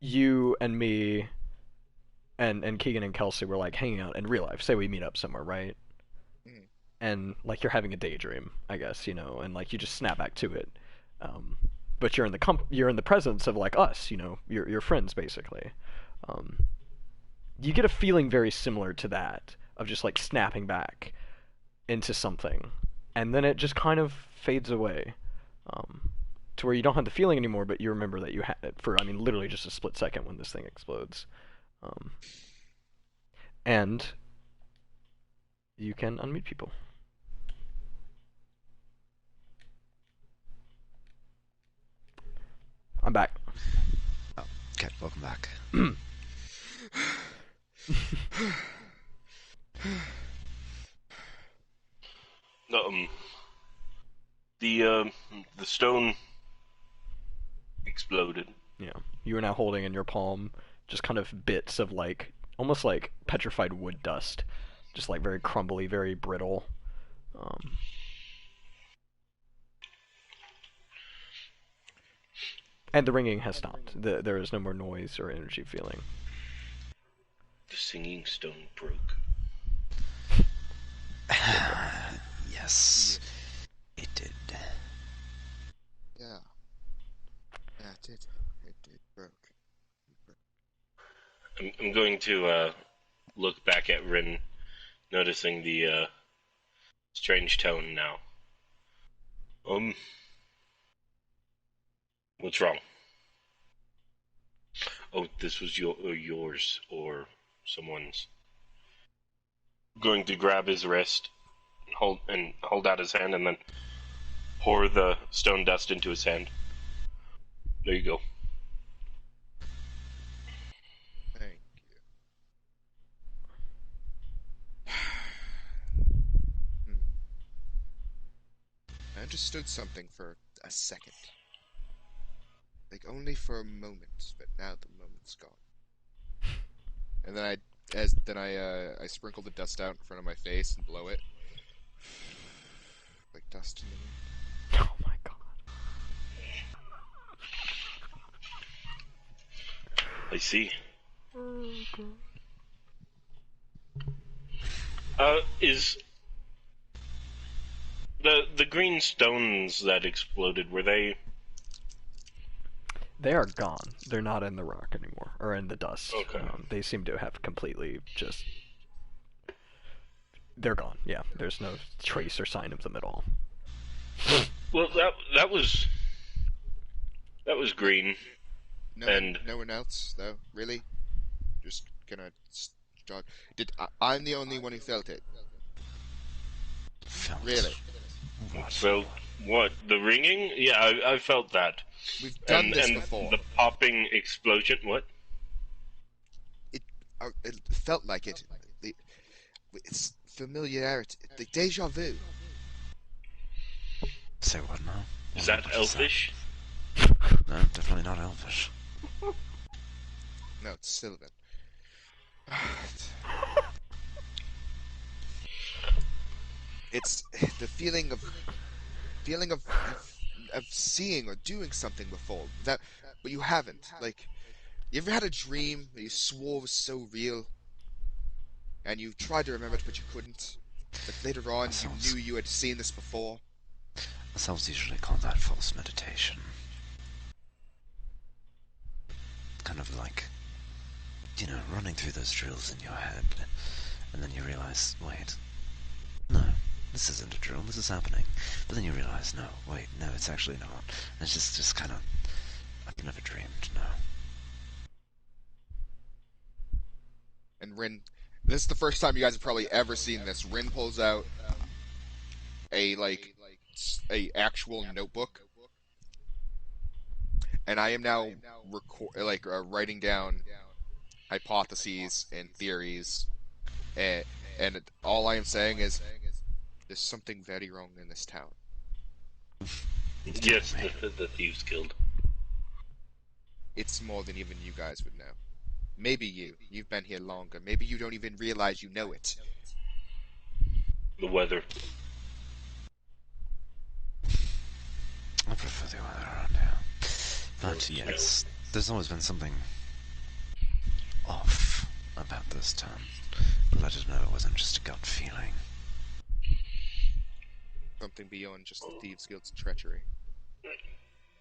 you and me and Keegan and Kelsey were like hanging out in real life. Say we meet up somewhere, right? Mhm. And like you're having a daydream, I guess, and like you just snap back to it. Um, but you're in the presence of like us, your friends basically. Um, you get a feeling very similar to that of just like snapping back into something, and then it just kind of fades away, to where you don't have the feeling anymore, but you remember that you had it for, I mean, literally just a split second when this thing explodes. Um, and you can unmute people. I'm back. Oh, okay, welcome back. Um, the stone exploded. Yeah, you are now holding in your palm just kind of bits of like almost like petrified wood dust, just like very crumbly, very brittle. Um, and the ringing has stopped. There is no more noise or energy feeling. The singing stone broke. Yes, it did. Yeah. Yeah, it did. It broke. I'm going to look back at Rin, noticing the strange tone now. What's wrong? Oh, this was yours or someone's. Going to grab his wrist, hold out his hand, and then pour the stone dust into his hand. There you go. Thank you. I understood something for a second. Like only for a moment, but now the moment's gone. And then I sprinkle the dust out in front of my face and blow it. Like dust in the wind. Oh my god. I see. Is the green stones that exploded, were they? They are gone. They're not in the rock anymore, or in the dust. Okay. They seem to have completely just. They're gone. Yeah, there's no trace or sign of them at all. Well, that was green. And no one else though. Really, just gonna start. I'm the only one who felt it. Felt. Really. What? felt what? The ringing? Yeah, I felt that. We've done this and before. the popping explosion. What? It felt like it. It's familiarity. The deja vu. Say what now? Is that What elfish? No, definitely not elfish. No, it's Sylvan. It's the feeling of seeing or doing something before that, but you haven't. Like, you ever had a dream that you swore was so real, and you tried to remember it but you couldn't? But later on, you knew you had seen this before. Ourselves usually call that false meditation. Kind of like, running through those drills in your head, and then you realize, wait, no, this isn't a drill, this is happening. But then you realize, no, wait, no, it's actually not. And it's just kind of, I've never dreamed, no. And Rin, this is the first time you guys have probably ever seen this. Rin pulls out a actual notebook, and I am now writing down hypotheses and theories, and all I am saying is there's something very wrong in this town. Yes, the Thieves Guild. It's more than even you guys would know. Maybe you've been here longer. Maybe you don't even realize you know it. The weather. I prefer the weather around here. But yes, there's always been something off about this town. Let it know it wasn't just a gut feeling. Something beyond just the Thieves Guild's treachery.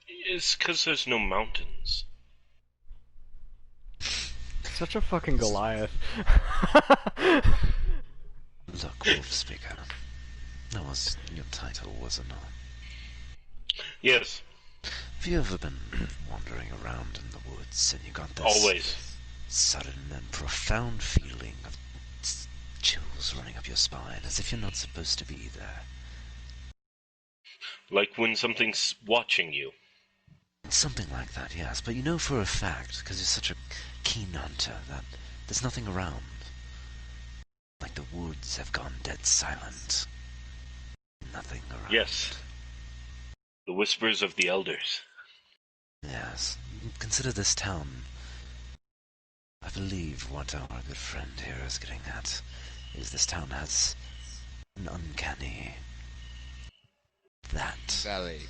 It's because there's no mountains. Such a fucking Goliath. Look, Wolf Speaker. That was your title, was it not? Yes, Have you ever been wandering around in the woods and you got this always. sudden and profound feeling of chills running up your spine as if you're not supposed to be there? Like when something's watching you. Something like that, yes, but you know for a fact, because you're such a keen hunter, that there's nothing around. Like the woods have gone dead silent. Nothing around. Yes. The whispers of the elders. Yes. Consider this town. I believe what our good friend here is getting at is this town has an uncanny that, Sally.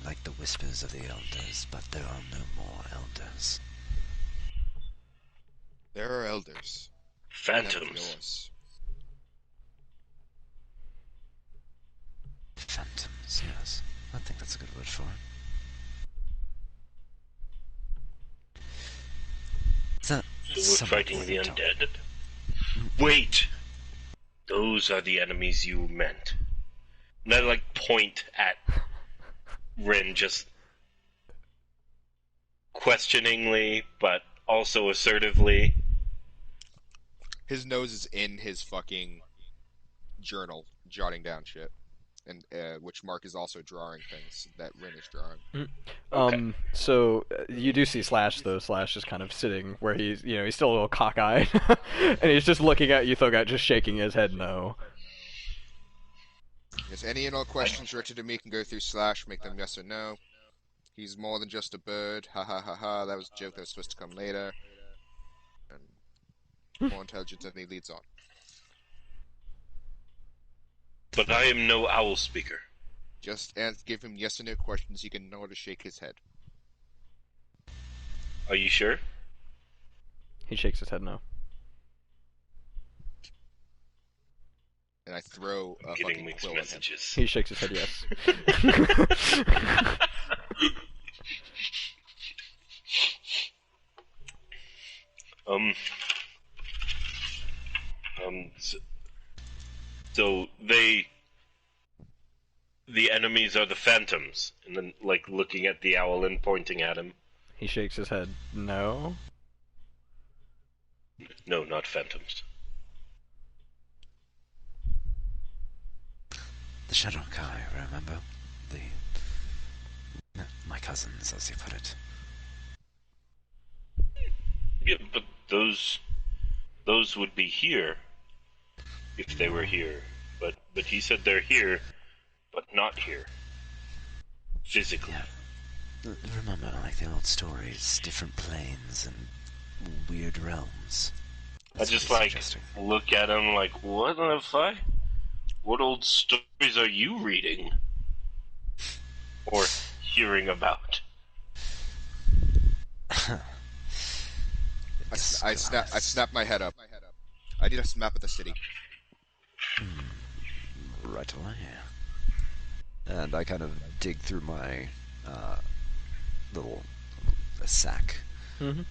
like the whispers of the elders, but there are no more elders. There are elders. Phantoms. Yours. Phantoms, yes. I think that's a good word for it. Is that So we're somewhat fighting the more than undead. Wait! Those are the enemies you meant. And I like point at Rin just questioningly, but also assertively. His nose is in his fucking journal, jotting down shit. And which Mark is also drawing things that Rin is drawing. Okay. So you do see Slash though. Slash is kind of sitting where he's, he's still a little cockeyed, and he's just looking at you, Thogot, just shaking his head no. Yes, any and all questions directed to me can go through Slash, make them yes or no. He's more than just a bird. Ha ha ha ha. That was a joke that was supposed to come later. And more intelligent than he leads on. But I am no owl speaker. Just give him yes or no questions. He can know to shake his head. Are you sure? He shakes his head no. And I throw a Getting fucking mixed quill at him. messages. He shakes his head yes. Um. So the enemies are the phantoms, and then like looking at the owl and pointing at him. He shakes his head no. No, not phantoms. The Shadowkai, remember? My cousins, as you put it. Yeah, but those would be here if they were here. But he said they're here, but not here. Physically. Yeah. Remember, like the old stories, different planes and weird realms. I That's just what like he's suggesting. look at him like, what the fuck? What old stories are you reading? Or hearing about? I snap my head up. I need a map of the city. Right away. And I kind of dig through my little sack Mm-hmm.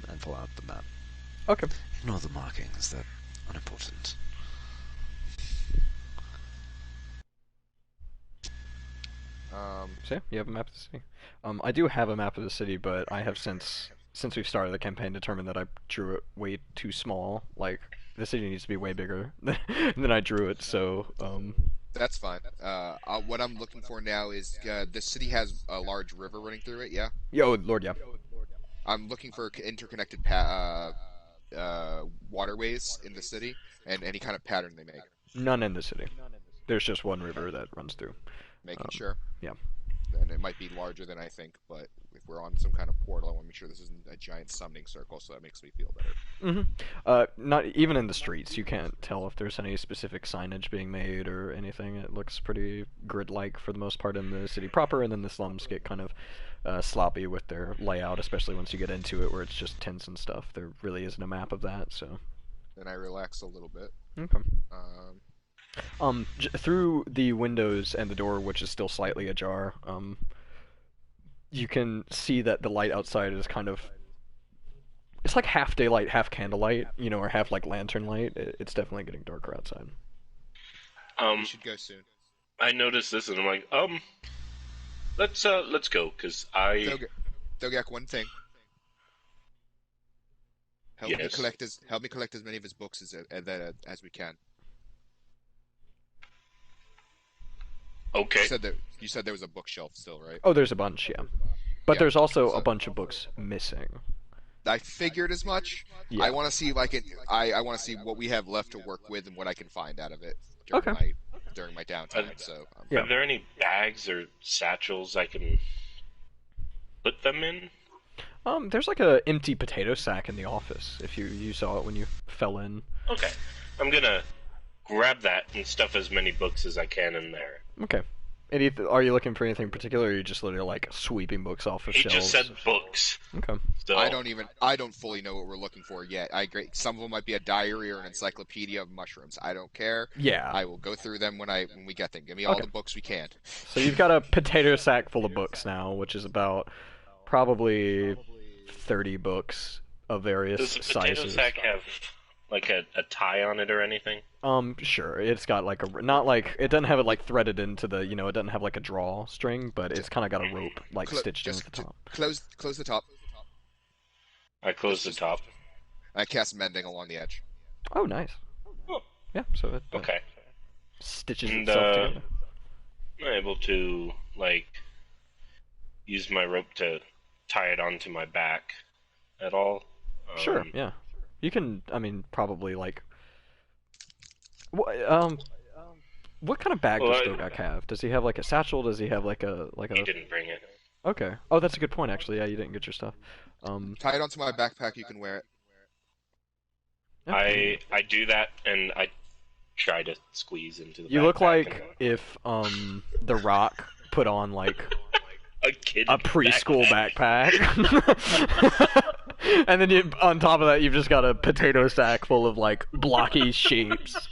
and pull out the map. Okay. Ignore the markings, they're unimportant. So yeah, you have a map of the city. I do have a map of the city, but I have since we've started the campaign determined that I drew it way too small. Like the city needs to be way bigger than I drew it. So That's fine. What I'm looking for now is the city has a large river running through it. Yeah. yo, Lord, yeah. I'm looking for interconnected waterways in the city and any kind of pattern they make. None in the city. There's just one river that runs through. Making sure. Yeah. And it might be larger than I think, but if we're on some kind of portal, I want to make sure this isn't a giant summoning circle, so that makes me feel better. Not even in the streets, you can't tell if there's any specific signage being made or anything. It looks pretty grid-like for the most part in the city proper, and then the slums get kind of sloppy with their layout, especially once you get into it where it's just tents and stuff. There really isn't a map of that, so. Then I relax a little bit. Okay. Through the windows and the door, which is still slightly ajar, you can see that the light outside is kind of... It's like half daylight, half candlelight, you know, or half like lantern light. It's definitely getting darker outside. We should go soon. I noticed this and I'm like, let's go, because Dogak, one thing. Help me collect as many of his books as we can. Okay. You said there was a bookshelf still, right? Oh, there's a bunch, yeah. But Yeah, there's also a bunch of books missing. I figured as much. Yeah. I want to see I want to see what we have left to work with and what I can find out of it during my downtime. So Are there any bags or satchels I can put them in? There's like a empty potato sack in the office, if you saw it when you fell in. Okay. I'm gonna grab that and stuff as many books as I can in there. Okay. Are you looking for anything particular, or are you just literally like sweeping books off of He shelves? just said books. Okay. So I don't fully know what we're looking for yet. I agree. Some of them might be a diary or an encyclopedia of mushrooms. I don't care. Yeah. I will go through them when we get them. Give me all the books we can. So you've got a potato sack full of books now, which is about probably 30 books of various does the sizes. potato sack have like a tie on it or anything? Sure. It's got like it doesn't have it like threaded into the, it doesn't have like a drawstring, but it's kind of got a rope like stitched in at the top. Close the top. I close the top. I cast mending along the edge. Oh, nice. Oh. Yeah, so it Okay. stitches And itself together. I'm able to like use my rope to tie it onto my back at all. Sure, yeah. You can, probably like... What kind of bag does Dogak have? Does he have like a satchel? Does he have like a... He didn't bring it. Okay. Oh, that's a good point, actually. Yeah, you didn't get your stuff. Tie it onto my backpack, you can wear it. Yeah. I do that, and I try to squeeze into the You look backpack like if, The Rock put on, like, a kid a preschool backpack. And then on top of that, you've just got a potato sack full of, like, blocky shapes.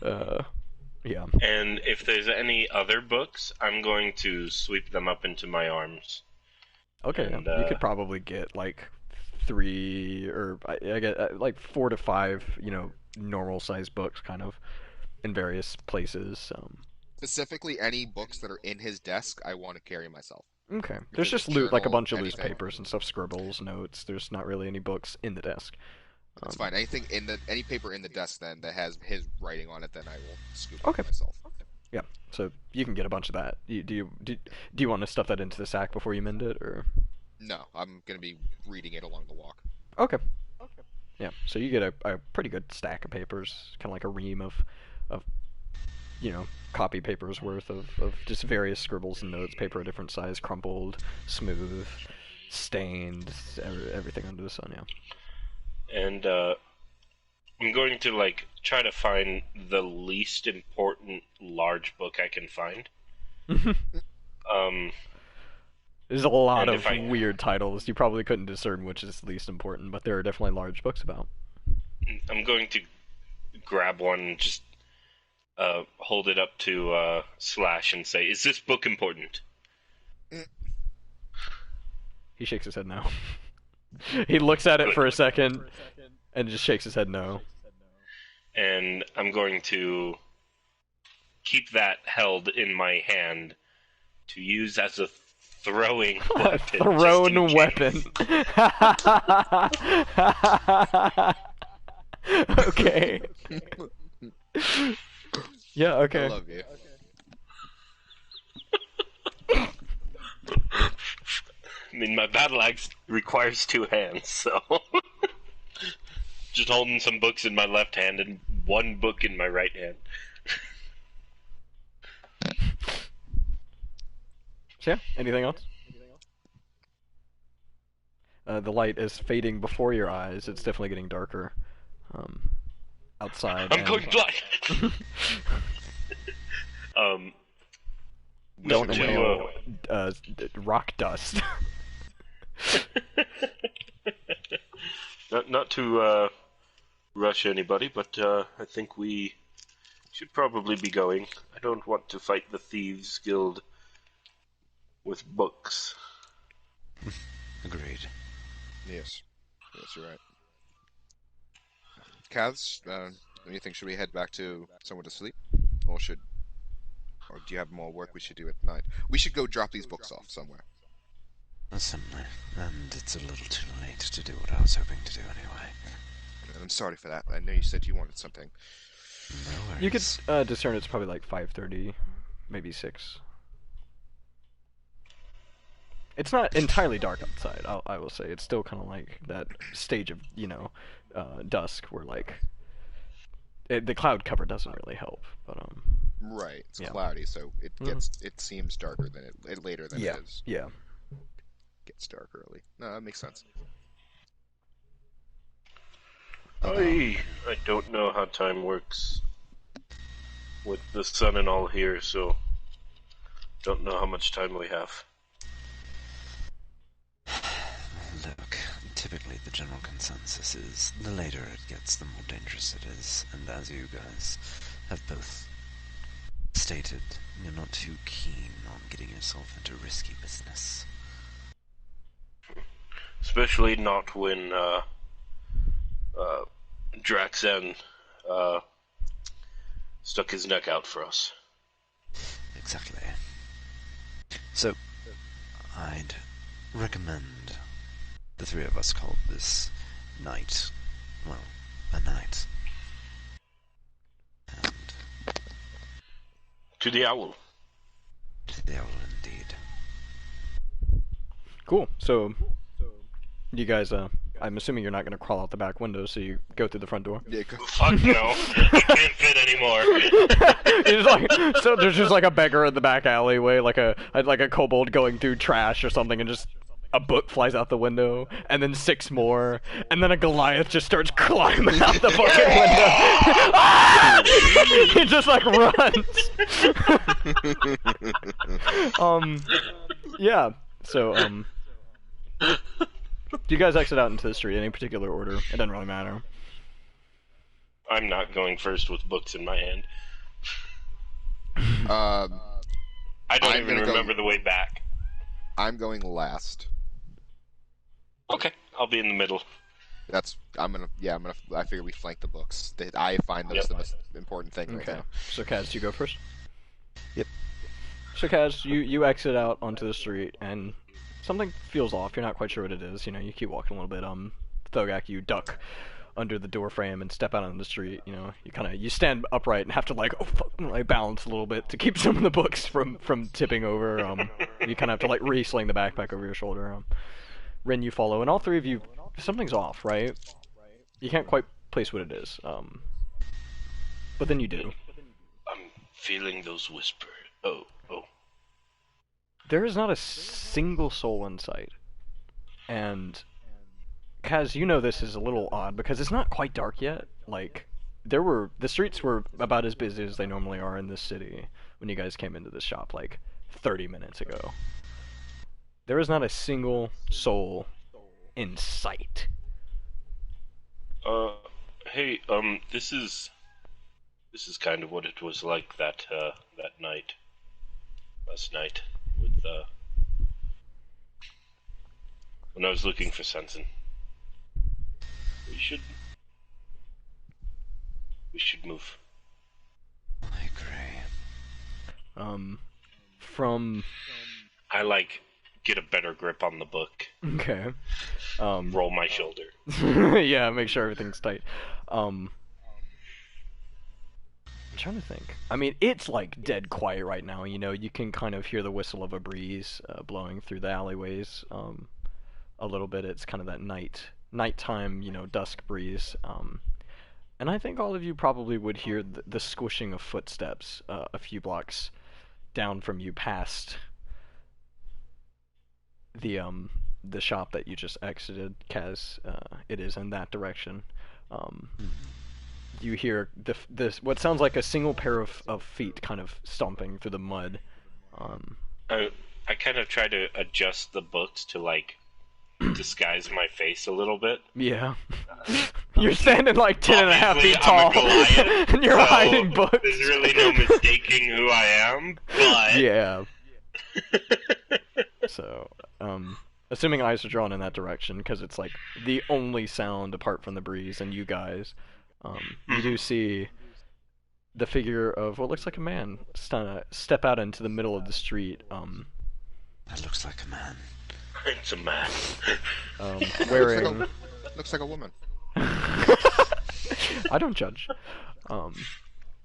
Yeah. And if there's any other books, I'm going to sweep them up into my arms. Okay, And, you could probably get, like, 3, or I get, like, 4 to 5, normal-sized books, kind of, in various places. Specifically, any books that are in his desk, I want to carry myself. Okay. Because There's just journal, like a bunch of loose anything. papers and stuff, scribbles, notes. There's not really any books in the desk. That's fine. Any paper in the desk then that has his writing on it, then I will scoop Okay. it myself. Yeah. So you can get a bunch of that. Do you want to stuff that into the sack before you mend it, or? No, I'm gonna be reading it along the walk. Okay. Yeah. So you get a pretty good stack of papers, kind of like a ream of copy papers worth of just various scribbles and notes, paper of different size, crumpled, smooth, stained, everything under the sun, yeah. And I'm going to like try to find the least important large book I can find. There's a lot And of if I- weird titles. You probably couldn't discern which is least important, but there are definitely large books about. I'm going to grab one and just hold it up to Slash and say, "Is this book important?" He shakes his head no. He looks at it for a second and just shakes his head no. And I'm going to keep that held in my hand to use as a throwing A weapon. thrown just in weapon. Okay. Yeah, okay. I love you. I mean, my battle axe requires 2 hands, so just holding some books in my left hand and 1 book in my right hand. So yeah, anything else? the light is fading before your eyes. It's definitely getting darker outside. I'm going blind. Don't to, inhale rock dust. not to rush anybody, but I think we should probably be going. I don't want to fight the Thieves Guild with books. Agreed. Yes. Yes, you're right. Kaz, do you think should we head back to somewhere to sleep? Or do you have more work we should do at night? We should go drop these books off somewhere. Certainly. And it's a little too late to do what I was hoping to do anyway. I'm sorry for that. I know you said you wanted something. No worries. You could discern it's probably like 5:30, maybe 6. It's not entirely dark outside, I will say. It's still kind of like that stage of, dusk where, like, the cloud cover doesn't really help, but, Right, it's yeah. cloudy, so it seems darker than it later than it is. Yeah. It gets dark early. No, that makes sense. I don't know how time works with the sun and all here, so don't know how much time we have. Look, typically the general consensus is the later it gets, the more dangerous it is, and as you guys have both stated, you're not too keen on getting yourself into risky business. Especially not when Draxen stuck his neck out for us. Exactly. So, I'd recommend the three of us call this night, well, a night. And To the owl. to the owl indeed. Cool. So, you guys, I'm assuming you're not going to crawl out the back window, so you go through the front door. Yeah, Fuck no. I can't fit anymore. It's like, so there's just like a beggar in the back alleyway, like a kobold going through trash or something, and just a book flies out the window, and then 6 more, and then a Goliath just starts climbing out the fucking window. Ah! He just like runs. Yeah. So do you guys exit out into the street? Any particular order? It doesn't really matter. I'm not going first with books in my hand. Um, I don't I'm even gonna go- remember the way back. I'm going last. Okay, I'll be in the middle. I figure we flank the books. I find those Yep. the most important thing right Okay. now. So Kaz, you go first. Yep. So Kaz, you exit out onto the street, and something feels off. You're not quite sure what it is. You keep walking a little bit. Thogak, you duck under the door frame and step out on the street. You stand upright and have to like balance a little bit to keep some of the books from tipping over. You kind of have to like re-sling the backpack over your shoulder. Rin, you follow, and all 3 of you, something's off, right? You can't quite place what it is. But then you do. I'm feeling those whispers. Oh. There is not a single soul in sight. And Kaz, this is a little odd because it's not quite dark yet. Like, the streets were about as busy as they normally are in this city when you guys came into this shop like 30 minutes ago. There is not a single soul in sight. Hey, this is kind of what it was like that night. Last night with when I was looking for Sensen. We should move. I agree. From I get a better grip on the book. okay. Roll my shoulder. Yeah, make sure everything's tight. I'm trying to think. I mean, it's like dead quiet right now. You can kind of hear the whistle of a breeze blowing through the alleyways. A little bit. It's kind of that nighttime, dusk breeze. And I think all of you probably would hear the squishing of footsteps a few blocks down from you, past the the shop that you just exited, Kaz. It is in that direction. You hear this what sounds like a single pair of feet kind of stomping through the mud. I kind of try to adjust the books to like disguise my face a little bit. Yeah. You're standing like 10.5 feet I'm a tall, Goliath, and you're so hiding books. There's really no mistaking who I am, but... Yeah. So, assuming eyes are drawn in that direction, because it's like the only sound apart from the breeze and you guys, you do see the figure of what looks like a man step out into the middle of the street. That looks like a man. It's a man. Wearing... Looks like a woman. I don't judge.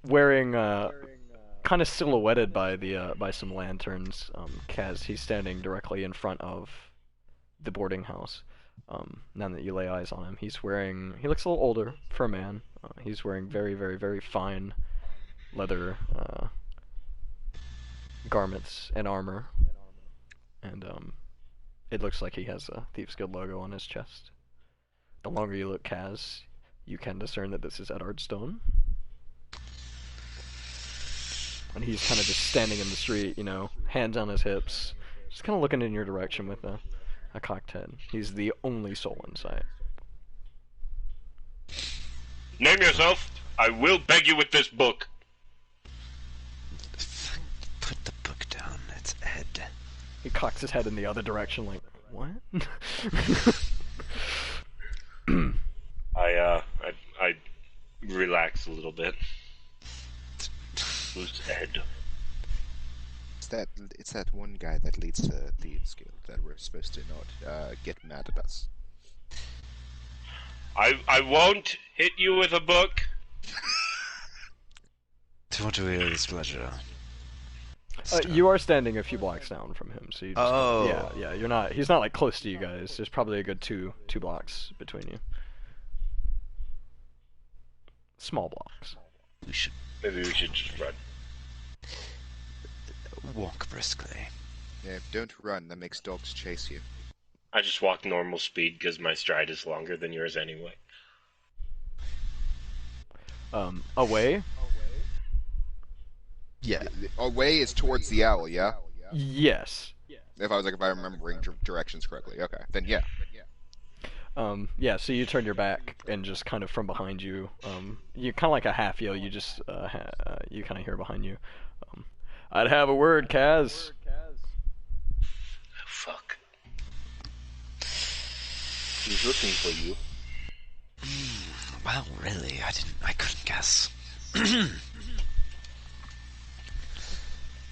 Wearing kind of silhouetted by some lanterns. Kaz, he's standing directly in front of the boarding house. Now that you lay eyes on him, he looks a little older for a man. He's wearing very, very, very fine leather garments and armor, and it looks like he has a Thieves Guild logo on his chest. The longer you look, Kaz, you can discern that this is Eddard Stone. And he's kind of just standing in the street, hands on his hips, just kind of looking in your direction with a cocked head. He's the only soul in sight. Name yourself. I will beg you with this book. Put the book down. It's Ed. He cocks his head in the other direction like, what? I relax a little bit. Who's Ed? It's that one guy that leads the Thieves Guild that we're supposed to not get mad at us. I won't hit you with a book. To what do we owe this pleasure? You are standing a few blocks down from him, so you just, yeah, you're not. He's not like close to you guys. There's probably a good two blocks between you. Small blocks. Maybe we should just run. Walk briskly. Yeah, don't run. That makes dogs chase you. I just walk normal speed because my stride is longer than yours anyway. Away? Yeah. Away is towards the owl, yeah? Yes. If I'm remembering directions correctly. Okay, then yeah. Yeah, so you turn your back and just kind of from behind you, you kind of like a half yell, you just, you kind of hear behind you. I'd have a word, Kaz. Fuck. He's looking for you. Well, really, I couldn't guess.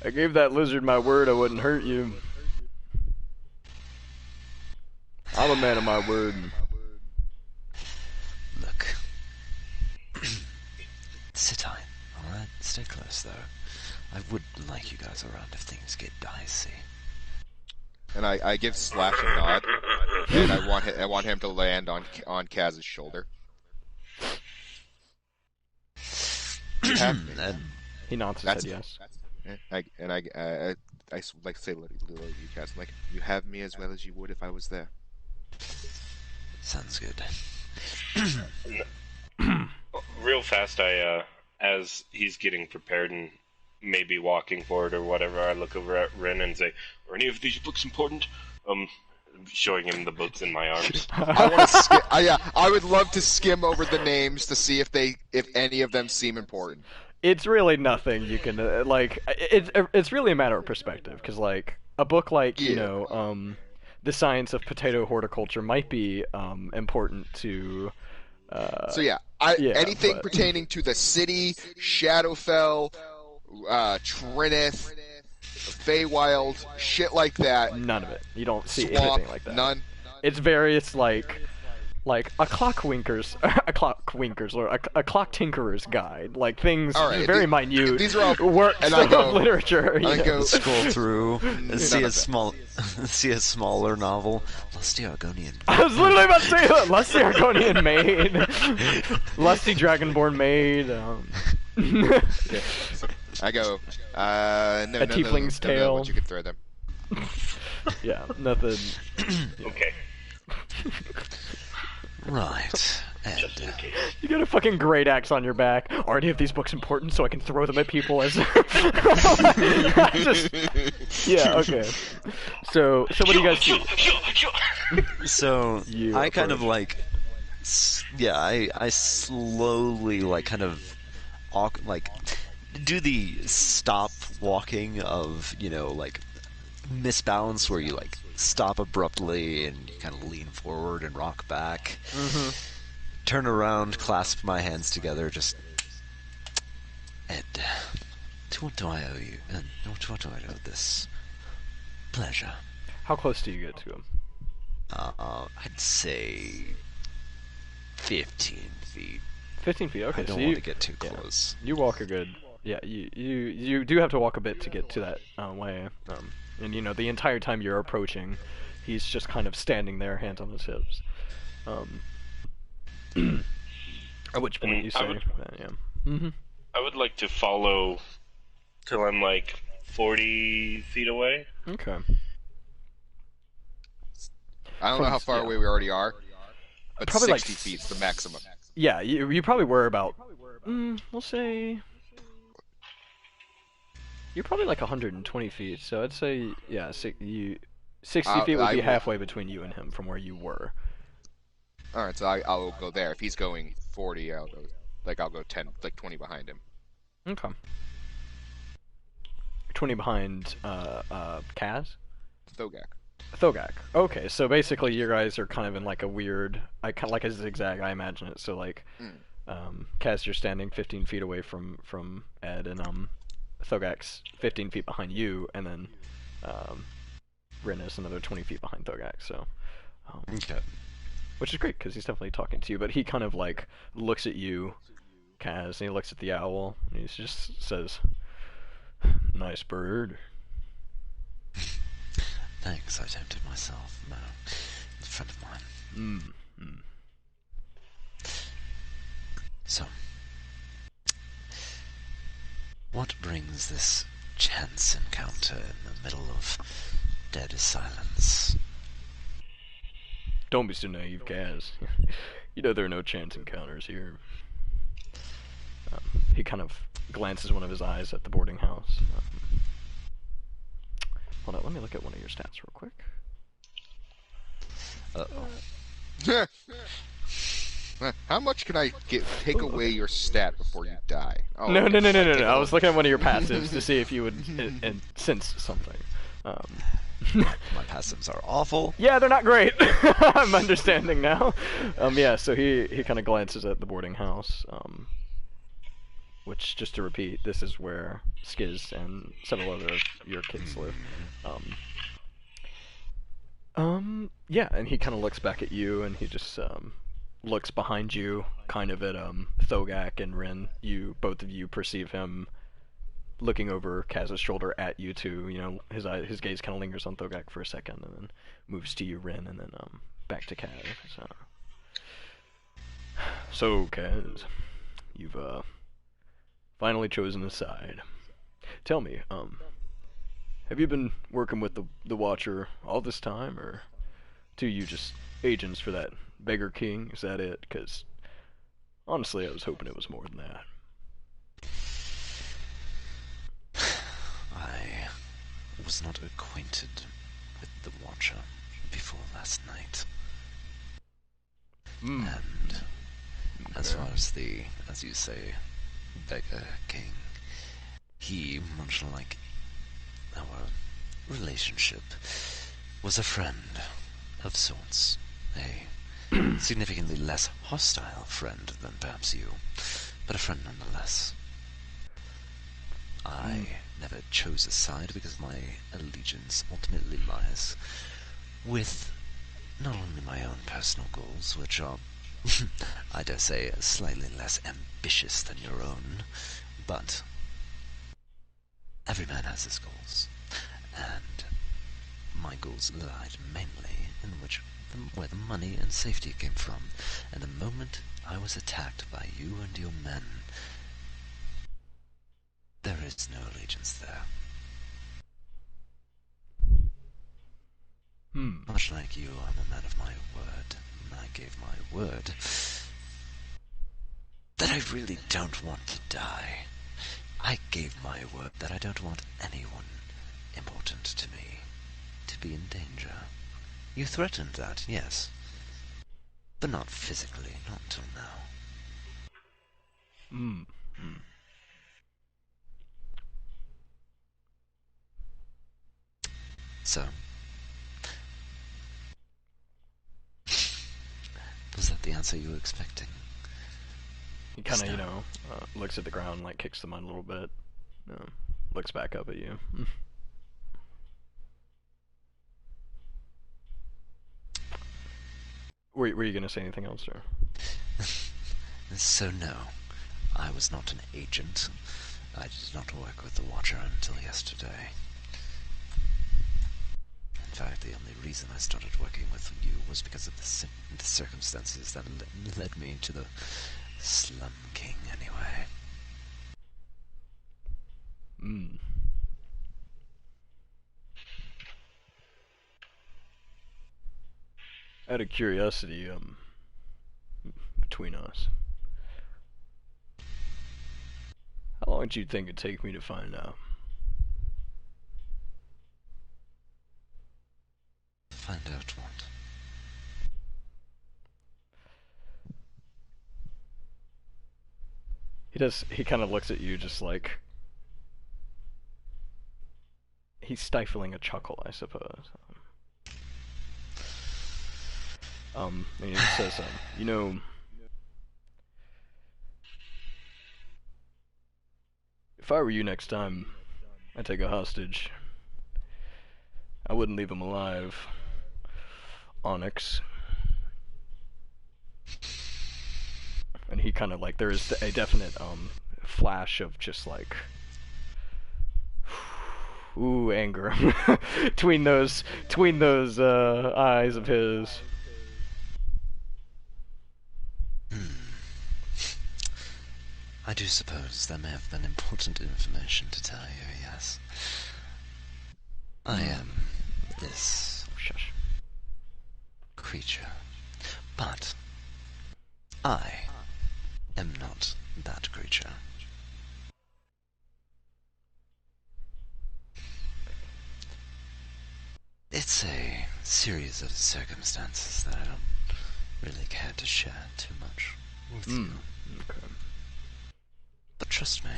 I gave that lizard my word I wouldn't hurt you. I'm a man of my word. Look. Sit tight, alright? Stay close, though. I wouldn't like you guys around if things get dicey. And I give Slash a nod, and I want him to land on Kaz's shoulder. You have me. He nods his head yes. I like to say little you, Kaz. I'm like, you have me as well as you would if I was there. Sounds good. Real fast, as he's getting prepared and maybe walking forward or whatever, I look over at Rin and say, "Are any of these books important?" Showing him the books in my arms. I want to skim. I would love to skim over the names to see if any of them seem important. It's really nothing you can it's really a matter of perspective, because like a book like The Science of Potato Horticulture might be important to anything pertaining to the city, Shadowfell, Trinith, Feywild, shit like that. None of it. You don't see Swamp, anything like that. None. It's various like a clock tinkerer's guide, like things very minute. These are all works of literature. Scroll through and see a smaller novel, Lusty Argonian. I was literally about to say that. Lusty Argonian Maid, Lusty Dragonborn Maid. Okay. So I go. No, Tiefling's Tale. You can throw them. Yeah, nothing. Okay, Right. And just in case. You got a fucking great axe on your back. Are any of these books important so I can throw them at people as? Yeah. Okay. So what do you guys do? so You I kind of approach. like, I slowly like kind of like do the stop walking of, like misbalance where you like stop abruptly and you kind of lean forward and rock back. Mm-hmm. Turn around, clasp my hands together, just Ed. To what do I owe you? And to what do I owe this pleasure? How close do you get to him? I'd say 15 feet. 15 feet. Okay, I don't so want you to get too yeah, close. you walk a good. Yeah, you do have to walk a bit to get to that way. And the entire time you're approaching, he's just kind of standing there, hands on his hips. At which point you say, yeah. Mm-hmm. I would like to follow till I'm like 40 feet away. Okay. I don't know how far away we already are, but Probably 60 like feet's the maximum. Yeah, you probably were about. We'll say. You're probably like 120 feet, so I'd say 60 feet would be halfway between you and him from where you were. All right, so I'll go there. If he's going 40, I'll go 10, like 20 behind him. Okay. 20 behind Kaz? Thogak. Thogak. Okay, so basically you guys are kind of in like a weird, kind of like a zigzag, I imagine it. So like, Kaz, you're standing 15 feet away from Ed, and Thogak's 15 feet behind you, and then Rin is another 20 feet behind Thogak. So, Okay. which is great because he's definitely talking to you, but he kind of like looks at you, Kaz, and he looks at the owl, and he just says, "Nice bird." Thanks, I tempted myself. No, a friend of mine. So, what brings this chance encounter in the middle of dead silence? Don't be so naive, Kaz. You know there are no chance encounters here. He kind of glances one of his eyes at the boarding house. Hold on, let me look at one of your stats real quick. How much can I take away your stat before you die? Oh, No. okay. I was looking at one of your passives to see if you would sense something. My passives are awful. Yeah, they're not great. I'm understanding now. So he kind of glances at the boarding house. Which, just to repeat, this is where Skiz and several other of your kids live. And he kind of looks back at you, and he just looks behind you, kind of at Thogak and Rin. Both of you perceive him looking over Kaz's shoulder at you two. His gaze kind of lingers on Thogak for a second, and then moves to you, Rin, and then back to Kaz. So Kaz, you've finally chosen a side. Tell me, have you been working with the Watcher all this time, or do you just agents for that beggar king? Is that it? Because honestly, I was hoping it was more than that. I was not acquainted with the Watcher before last night. And as far as as you say, beggar king, he, much like our relationship, was a friend of sorts. A significantly less hostile friend than perhaps you, but a friend nonetheless. I never chose a side because my allegiance ultimately lies with not only my own personal goals, which are, I dare say, slightly less ambitious than your own, but every man has his goals, and my goals lied mainly in where the money and safety came from, and the moment I was attacked by you and your men, there is no allegiance there. Hmm. Much like you, I'm a man of my word, and I gave my word that I really don't want to die. I gave my word that I don't want anyone important to me to be in danger. You threatened that, yes. But not physically, not until now. Hmm. Hmm. So, was that the answer you were expecting? He kind of, No. looks at the ground, like kicks the mud a little bit. Looks back up at you. Were you gonna say anything else, or? So no, I was not an agent. I did not work with the Watcher until yesterday. In fact, the only reason I started working with you was because of the circumstances that led me to the Slum King, anyway. Hmm. Out of curiosity, between us, how long do you think it'd take me to find out? Find out what? He kind of looks at you, just like he's stifling a chuckle, I suppose. And he just says, if I were you next time I take a hostage, I wouldn't leave him alive. Onyx. And he kind of like, there is a definite flash of just like, ooh, anger between those eyes of his. I do suppose there may have been important information to tell you, yes. I am this Shush. creature, but I am not that creature. It's a series of circumstances that I don't really care to share too much with you. Okay. But trust me,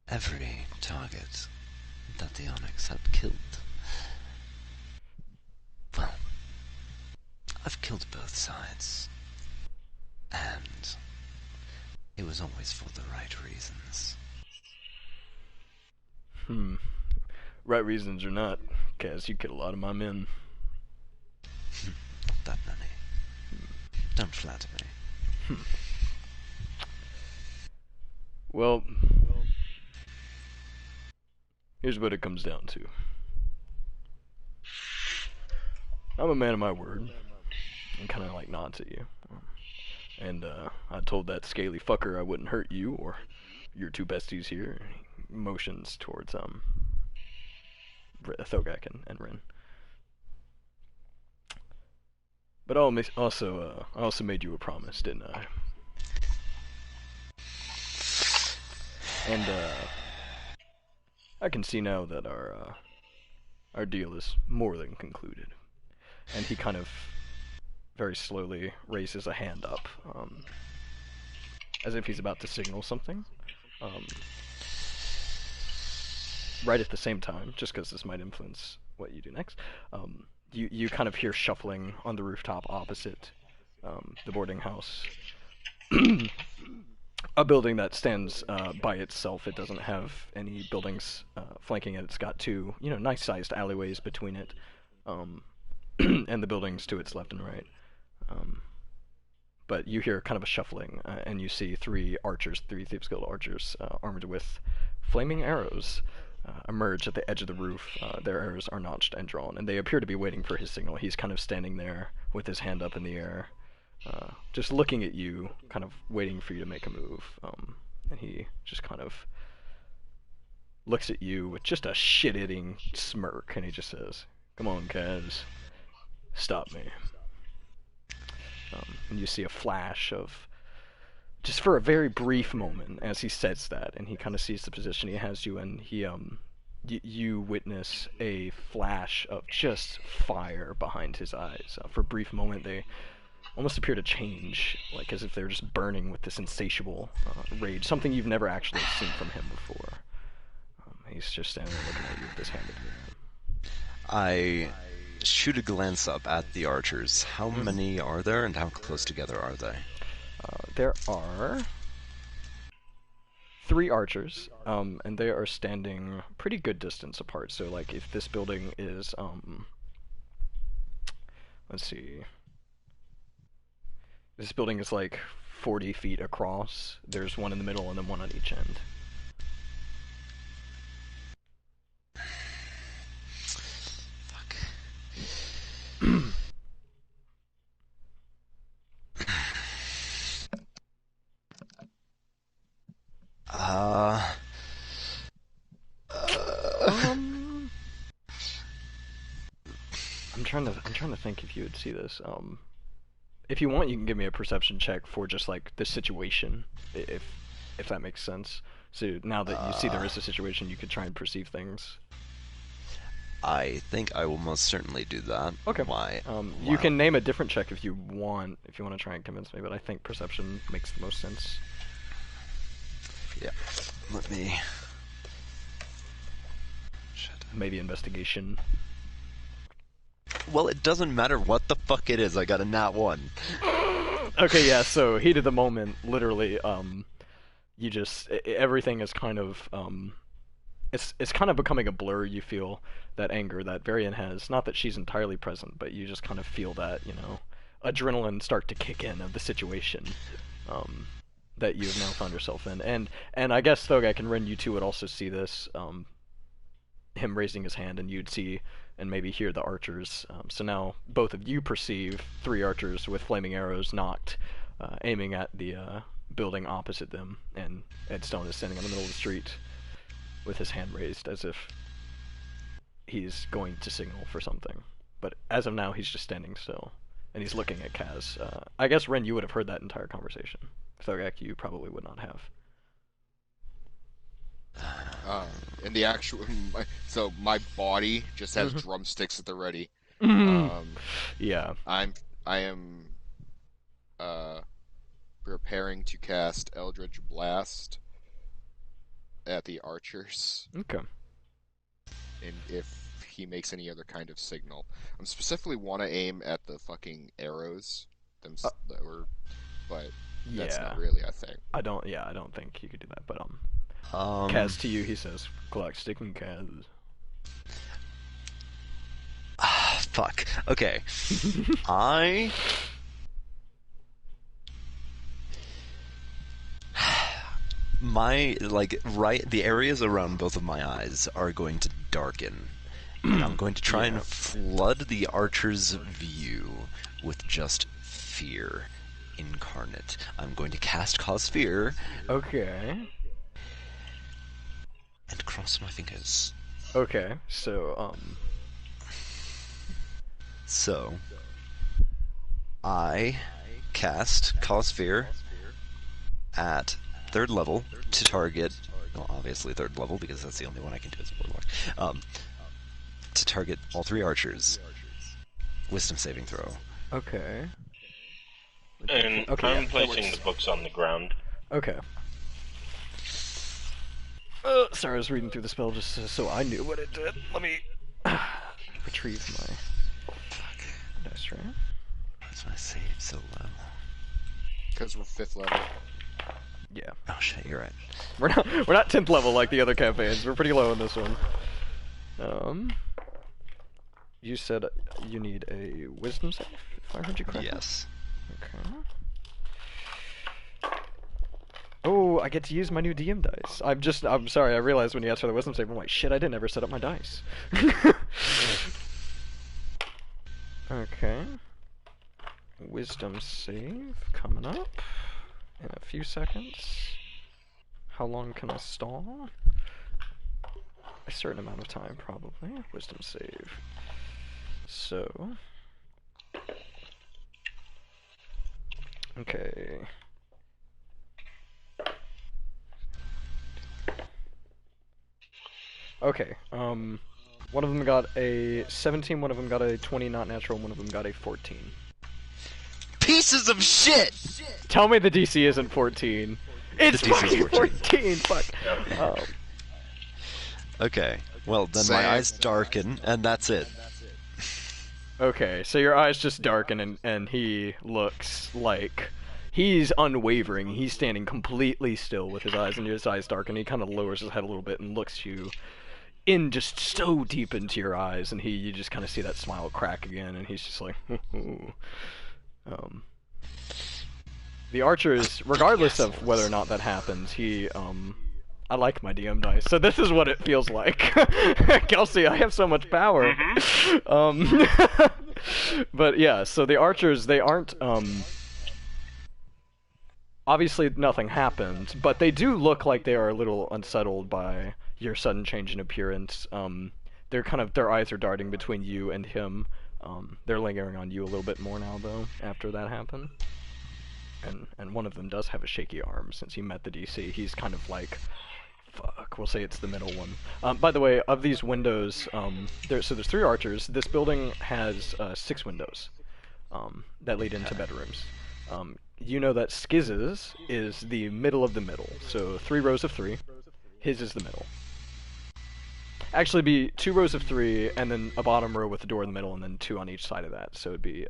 every target that the Onyx had killed, well, I've killed both sides, and it was always for the right reasons. Right reasons or not, Kaz, you killed a lot of my men. Not that many. Don't flatter me. Well, here's what it comes down to. I'm a man of my word. And kind of like nods at you. And I told that scaly fucker I wouldn't hurt you or your two besties here. He motions towards Thogak and Rin. But I also made you a promise, didn't I? And I can see now that our deal is more than concluded. And he kind of very slowly raises a hand up, as if he's about to signal something. Right at the same time, just because this might influence what you do next, you kind of hear shuffling on the rooftop opposite the boarding house. A building that stands by itself. It doesn't have any buildings flanking it. It's got two, nice-sized alleyways between it, and the buildings to its left and right. But you hear kind of a shuffling, and you see three Thieves Guild archers, armed with flaming arrows, emerge at the edge of the roof. Their arrows are notched and drawn, and they appear to be waiting for his signal. He's kind of standing there with his hand up in the air, just looking at you, kind of waiting for you to make a move. And he just kind of looks at you with just a shit-eating smirk, and he just says, "Come on, Kaz, stop me." And you see a flash of, just for a very brief moment, as he says that, and he kind of sees the position he has you in, you witness a flash of just fire behind his eyes. For a brief moment, they almost appear to change, like as if they're just burning with this insatiable rage, something you've never actually seen from him before. He's just standing there looking at you with his hand in the air. I shoot a glance up at the archers. How many are there, and how close together are they? There are 3 archers, and they are standing pretty good distance apart. So, like, if this building is, let's see, this building is like 40 feet across. There's one in the middle and then one on each end. Fuck. I'm trying to think if you would see this. If you want, you can give me a perception check for just like the situation, if that makes sense. So now that you see there is a situation, you could try and perceive things. I think I will most certainly do that. Okay. Why? You can name a different check if you want to try and convince me, but I think perception makes the most sense. Yeah. Let me... Maybe investigation. Well, it doesn't matter what the fuck it is. I got a nat 1. Okay, yeah, so heat of the moment, literally, you just, everything is kind of, it's kind of becoming a blur. You feel that anger that Varian has. Not that she's entirely present, but you just kind of feel that, you know, adrenaline start to kick in of the situation that you have now found yourself in. And I guess Thogak and Ren, you two would also see this, him raising his hand, and you'd see and maybe hear the archers. So now both of you perceive 3 archers with flaming arrows knocked, aiming at the building opposite them, and Ed Stone is standing in the middle of the street with his hand raised as if he's going to signal for something. But as of now, he's just standing still, and he's looking at Kaz. I guess, Ren, you would have heard that entire conversation. Thogak, you probably would not have. In the actual, so my body just has drumsticks at the ready. Yeah. I am preparing to cast Eldritch Blast at the archers. Okay. And if he makes any other kind of signal, I specifically want to aim at the fucking arrows but that's not really a thing. I don't think you could do that, but Kaz, to you, he says, clock sticking Kaz. Fuck. Okay. The areas around both of my eyes are going to darken. And I'm going to try and flood the archer's view with just fear incarnate. I'm going to cast Cause Fear. Okay. And cross my fingers. Okay, so, So, I cast Cause Fear at 3rd level to target, well, obviously 3rd level, because that's the only one I can do as a warlock, to target all 3 archers. Wisdom saving throw. Okay. And I'm placing the books on the ground. Okay. Sorry, I was reading through the spell just so I knew what it did. Let me retrieve my dice tray. Why's my save so low? Because we're 5th level. Yeah. Oh shit, you're right. We're not 10th level like the other campaigns. We're pretty low in this one. You said you need a wisdom save, if I heard you correctly? Yes. Okay. Oh, I get to use my new DM dice. I'm sorry, I realized when you asked for the wisdom save, I'm like, shit, I didn't ever set up my dice. Okay. Wisdom save coming up in a few seconds. How long can I stall? a certain amount of time, probably. Wisdom save. So... Okay. Okay, one of them got a 17, one of them got a 20 not natural, one of them got a 14. Pieces of shit! Tell me the DC isn't 14. It's The DC is fucking 14, fuck. Okay, well then Same. my eyes darken, and that's it. Okay, so your eyes just darken and he looks like... He's unwavering. He's standing completely still with his eyes, and his eyes darken. He kind of lowers his head a little bit and looks you in just so deep into your eyes, and you just kind of see that smile crack again, and he's just like, the archer is, regardless of whether or not that happens, I like my DM dice, so this is what it feels like. Kelsey, I have so much power. But yeah, so the archers, they aren't, obviously nothing happened, but they do look like they are a little unsettled by your sudden change in appearance. Their eyes are darting between you and him. They're lingering on you a little bit more now, though, after that happened. And one of them does have a shaky arm, since he met the DC. He's kind of like, fuck, we'll say it's the middle one. By the way, of these windows, there's 3 archers. This building has 6 windows that lead into bedrooms. You know that Skiz's is the middle of the middle, so 3 rows of 3. His is the middle. Actually, be 2 rows of 3, and then a bottom row with a door in the middle, and then 2 on each side of that. So it'd be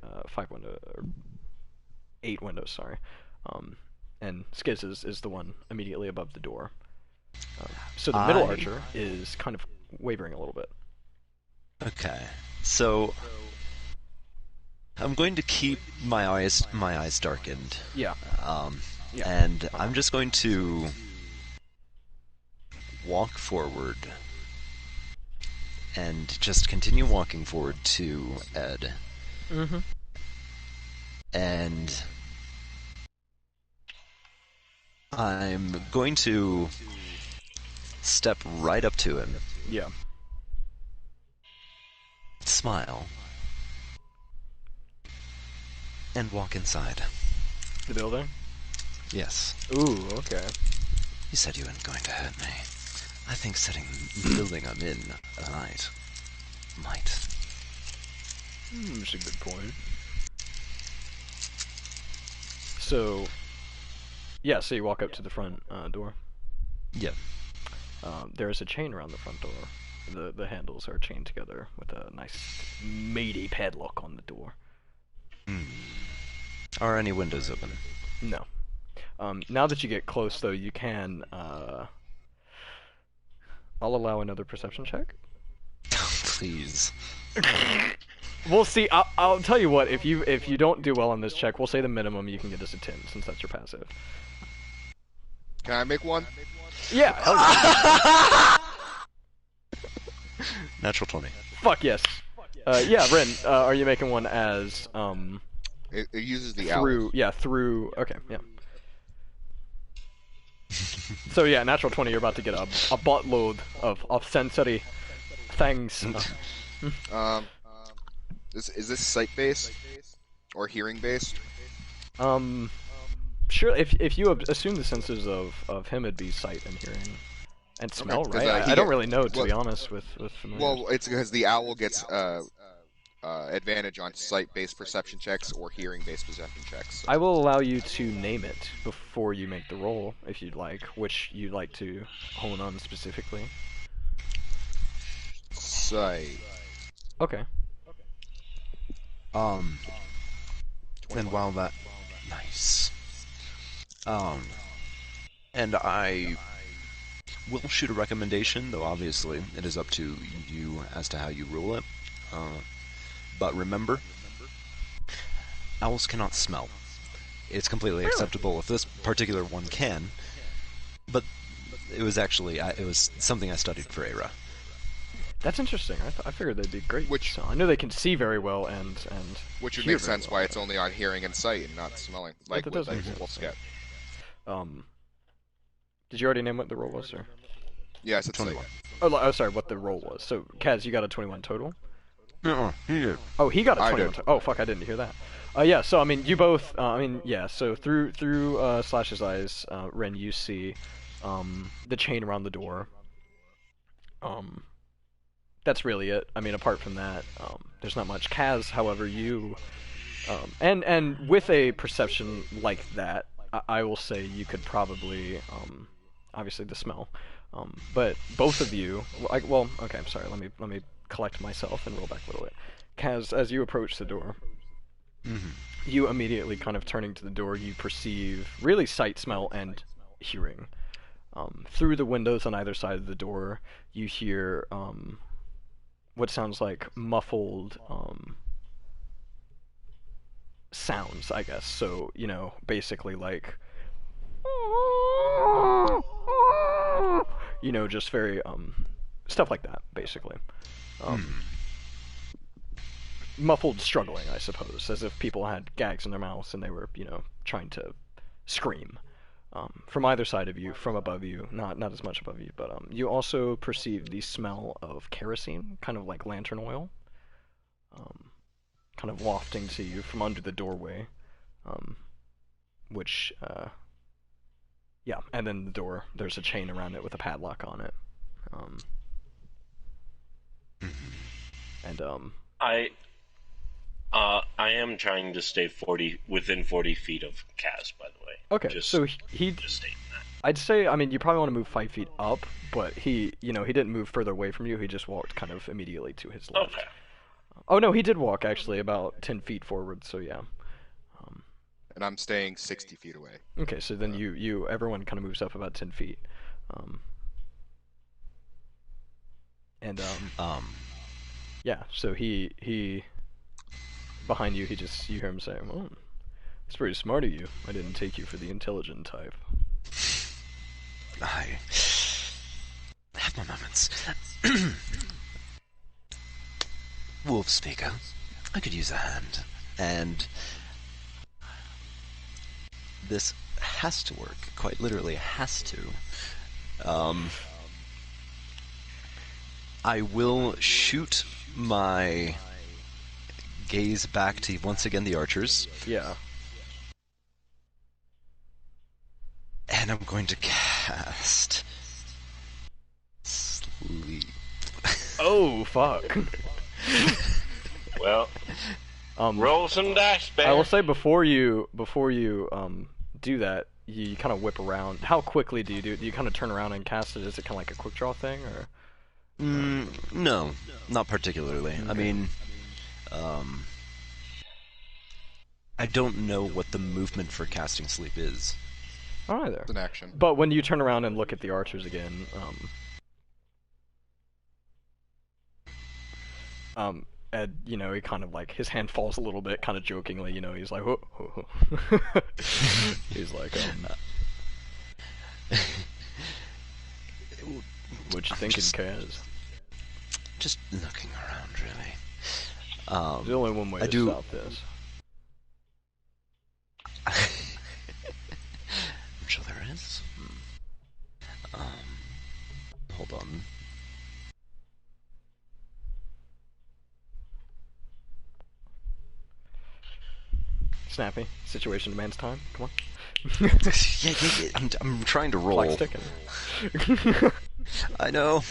8 windows, sorry. And Skiz's is the one immediately above the door. So the middle archer is kind of wavering a little bit. Okay, so I'm going to keep my eyes darkened. Yeah. Yeah. And I'm just going to walk forward and just continue walking forward to Ed. Mm-hmm. And I'm going to step right up to him. Yeah. Smile. And walk inside. The building? Yes. Ooh, okay. You said you weren't going to hurt me. I think setting the building I'm in alight might. That's a good point. So, yeah, so you walk up to the front door. Yep. There is a chain around the front door. The handles are chained together with a nice, meaty padlock on the door. Are any windows open? No. Now that you get close, though, you can, I'll allow another perception check. Please. We'll see. I'll tell you what. If you don't do well on this check, we'll say the minimum you can get is a 10, since that's your passive. Can I make one? Yeah. Hell yeah. Natural 20. Fuck yes. Yeah, Ren. Are you making one as It uses the through? owl. Yeah, through. Okay. Yeah. So yeah, natural 20. You're about to get a buttload of sensory things. Is this sight based or hearing based? Sure. If you assume the senses of him, it'd be sight and hearing and smell, Okay, 'cause, right? I don't really know, to be honest, with familiars. Well, it's because the owl gets advantage on sight-based perception checks or hearing-based perception checks. I will allow you to name it before you make the roll, if you'd like, which you'd like to hone on specifically. Sight. Okay. And while that... Nice. And I will shoot a recommendation, though obviously it is up to you as to how you rule it. But remember, owls cannot smell. It's completely acceptable if this particular one can, but it was actually, it was something I studied for Era. That's interesting. I figured they'd be great. Which- So I know they can see very well and Which would hear make very sense well. why it's only on hearing and sight and not smelling, like that with does make sense, wolf's yeah. get. Did you already name what the roll was, sir? Yeah, I said 21. save. Oh, sorry, what the roll was. So, Kaz, you got a 21 total? He did. Oh, he got a I 21 did. total. Oh, fuck, I didn't hear that. Yeah, so, I mean, you both, yeah, so through Slash's eyes, Ren, you see, the chain around the door. That's really it. I mean, apart from that, there's not much. Kaz, however, you, and with a perception like that, I will say you could probably, obviously the smell, but both of you, well, okay, I'm sorry, let me collect myself and roll back a little bit. Kaz, as you approach the door, you immediately kind of turning to the door, you perceive really sight, smell, and hearing. Through the windows on either side of the door, you hear, what sounds like muffled, sounds, I guess. So, you know, basically like, you know, just very, stuff like that, basically. Muffled struggling, I suppose, as if people had gags in their mouths and they were, you know, trying to scream. From either side of you, from above you, not as much above you, but you also perceive the smell of kerosene, kind of like lantern oil, kind of wafting to you from under the doorway, which, yeah, and then the door, there's a chain around it with a padlock on it. And, I am trying to stay within 40 feet of Kaz, by the way. okay, so he just stating that. I'd say, I mean, you probably want to move 5 feet up, but he, you know, he didn't move further away from you, he just walked kind of immediately to his left. Okay. Oh no, he did walk actually about 10 feet forward, so yeah. And I'm staying 60 feet away. Okay, so then everyone kind of moves up about 10 feet. Yeah, so he behind you, you hear him say, "Oh, it's pretty smart of you. I didn't take you for the intelligent type." I have my moments. Wolf speaker, I could use a hand, and this has to work. Quite literally, has to. I will shoot my gaze back to once again the archers. Yeah. And I'm going to cast Sleep. Oh fuck. Well, roll some dice, bear. I will say before you do that, you kind of whip around. How quickly do you do it? Do you kind of turn around and cast it? Is it kind of like a quick draw thing, or? No, not particularly. Okay. I mean, I don't know what the movement for casting sleep is. Oh, either. It's an action. But when you turn around and look at the archers again, Ed, you know, he kind of like, his hand falls a little bit, kind of jokingly, you know, he's like, oh, oh, oh. He's like, what you thinking, Kaz? Just looking around, really. There's only one way to stop this. I'm sure there is. Hold on. Snappy. Situation demands time. Come on. Yeah. I'm trying to roll. Clock's ticking. I know.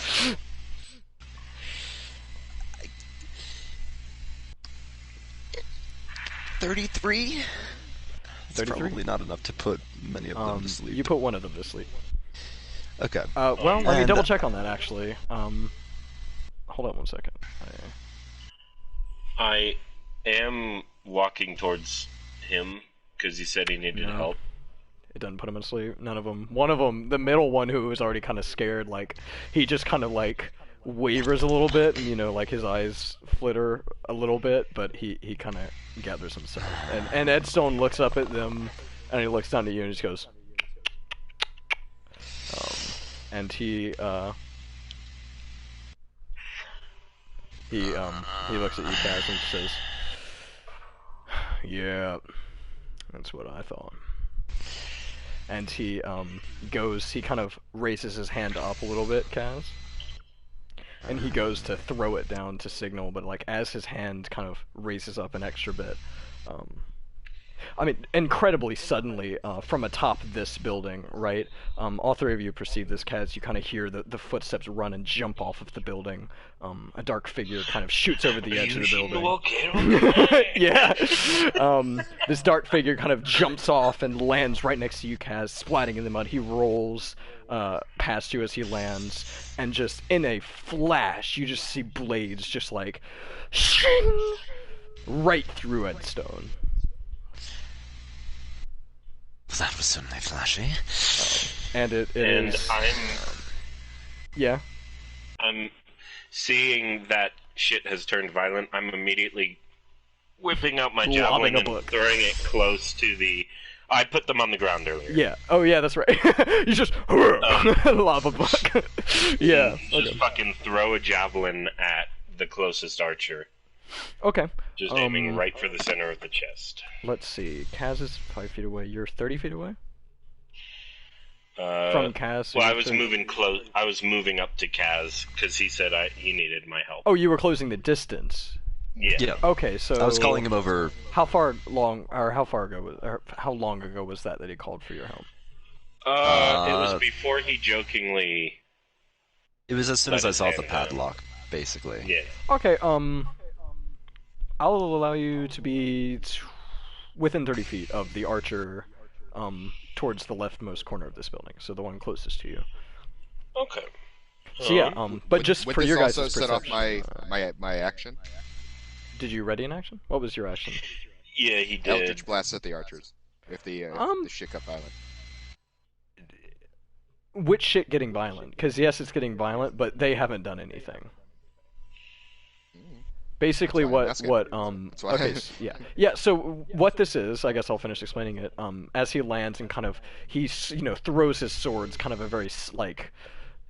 33? It's 33? probably not enough to put many of them to sleep. You put one of them to sleep. Okay. Well, let me double check on that, actually. Hold on one second. I am walking towards him, because he said he needed help. It doesn't put him to sleep. None of them. One of them, the middle one who was already kind of scared, like, he just kind of, like, wavers a little bit, and, you know, like, his eyes flitter a little bit, but he kind of gathers himself. And Ed Stone looks up at them, and he looks down at you, and just goes... and he looks at you, Kaz, and says, "Yeah, that's what I thought." and he kind of raises his hand up a little bit, Kaz, and he goes to throw it down to signal, but like as his hand kind of raises up an extra bit, I mean, incredibly suddenly, from atop this building, right? All three of you perceive this, Kaz. You kind of hear the footsteps run and jump off of the building. A dark figure kind of shoots over the edge of the building. Yeah. This dark figure kind of jumps off and lands right next to you, Kaz, splatting in the mud. He rolls past you as he lands, and just in a flash, you just see blades just like shing right through Edstone. That was certainly flashy. And it And is... I'm seeing that shit has turned violent. I'm immediately whipping out my javelin and throwing it close to the... I put them on the ground earlier. Yeah. Oh, yeah, that's right. You just... lava buck. Yeah. Just fucking throw a javelin at the closest archer. Okay. Just aiming right for the center of the chest. Let's see. Kaz is 5 feet away. You're 30 feet away? From Kaz? So well, I was moving close. I was moving up to Kaz because he said he needed my help. Oh, you were closing the distance. Yeah. Okay, so... I was calling him over... How long ago was that he called for your help? It was before he jokingly... It was as soon as I saw the padlock, basically. Yeah. Okay, I'll allow you to be within 30 feet of the archer, towards the leftmost corner of this building, so the one closest to you. Okay. So yeah, but just would for your guys' this also perception... set off my action? Did you ready an action? What was your action? Yeah, he did. Eldritch Blast at the archers. If the shit got violent. Which shit getting violent? Because yes, it's getting violent, but they haven't done anything. Basically, yeah. So what this is, I guess I'll finish explaining it. As he lands and kind of throws his swords, kind of a very